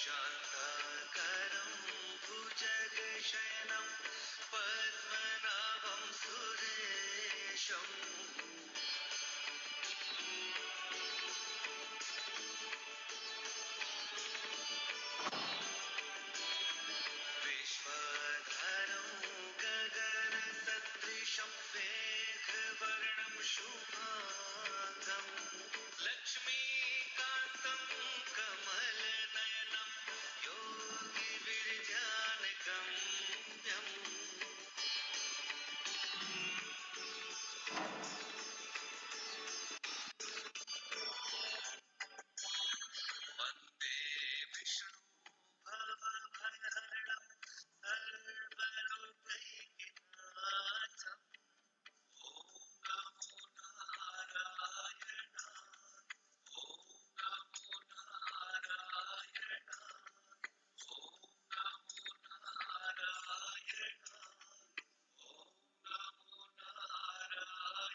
[SPEAKER 15] शान्ताकारं भुजगशयनं पद्मनाभं सुरेशम् विश्वधरं गगनसदृशं मेघवर्णं शुभाङ्गम् लक्ष्मीकान्तं कमलनयनं योगिविरजानगम्यम् वन्दे विष्णु भवभयहरणं सर्वलोकैकनाथम् ॐ नमो नारायणाय ॐ नमो नारायणाय ॐ नमो नारायणाय ॐ नमो नारायणाय.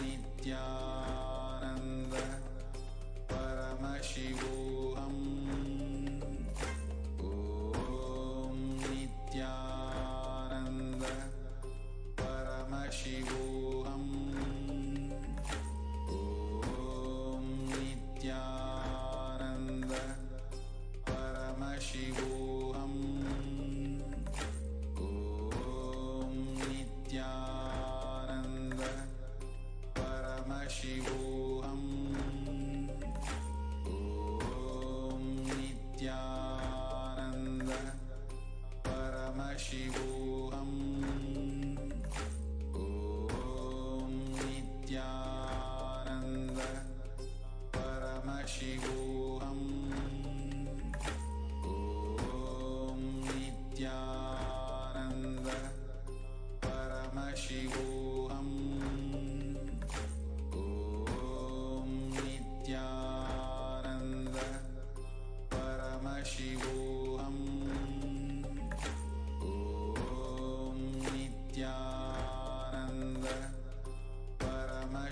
[SPEAKER 3] नित्यानन्द परमशिवोऽहम् ॐ नित्यानन्द परमशिवोऽहम् ॐ नित्यानन्द परमशिवोऽहम् ॐ नित्यानन्द परमशिवोऽहम् ॐ नित्यानन्द परमशिवोऽहम् ॐ नित्यानन्द परमशिवोऽहम् ॐ नित्यानन्द परमशिवोऽहम् नित्यानन्द परमशिवोऽहम् ॐ नित्यानन्द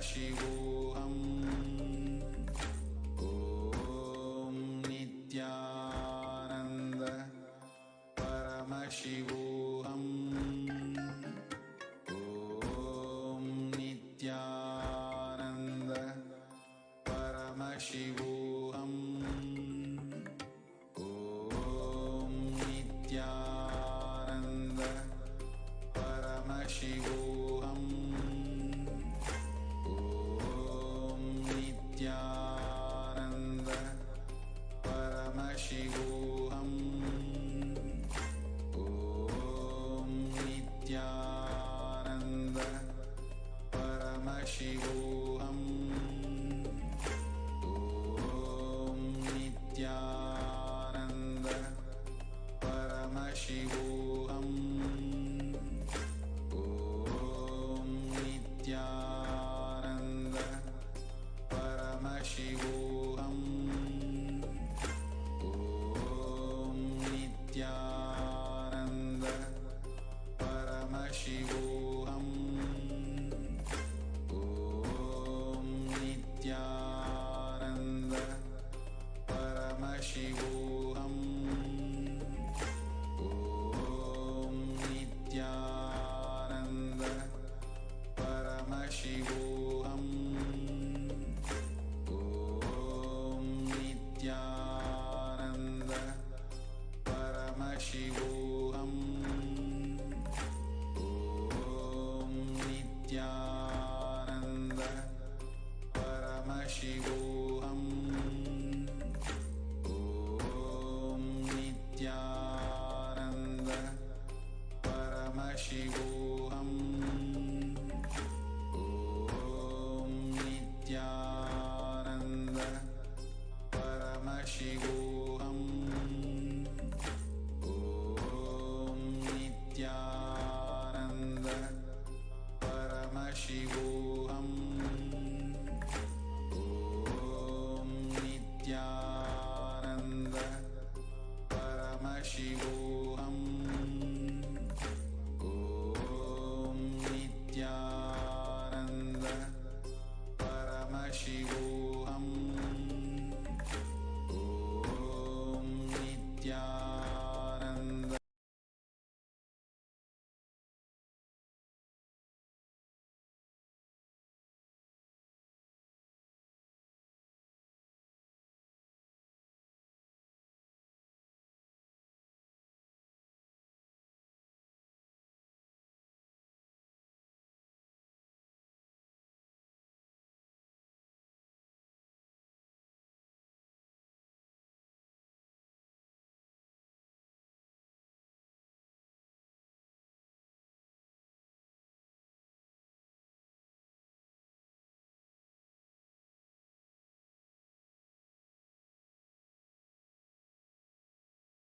[SPEAKER 3] परमशिवोऽहम् ॐ नित्यानन्द परमशिवोऽहम् ॐ नित्यानन्द परमशिवोऽहम् ॐ नित्यानन्द परमशिवोऽहम् ॐ नित्यानन्द परमशिवोऽहम् ॐ नित्यानन्द परमशिवोऽहम् नित्यानन्द परमशिवोऽहम् ॐ नित्यानन्द परमशिवोऽहम् ॐ नित्यानन्द परमशिवोऽहम् ॐ Paramashivoham. Om Nithyananda Paramashivoham. Om Nithyananda Paramashivoham. Om Nithyananda Paramashivoham. Om Nithyananda Paramashivoham. Om Nithyananda Paramashivoham. Om Nithyananda Paramashivoham. Om Nithyananda Paramashivoham.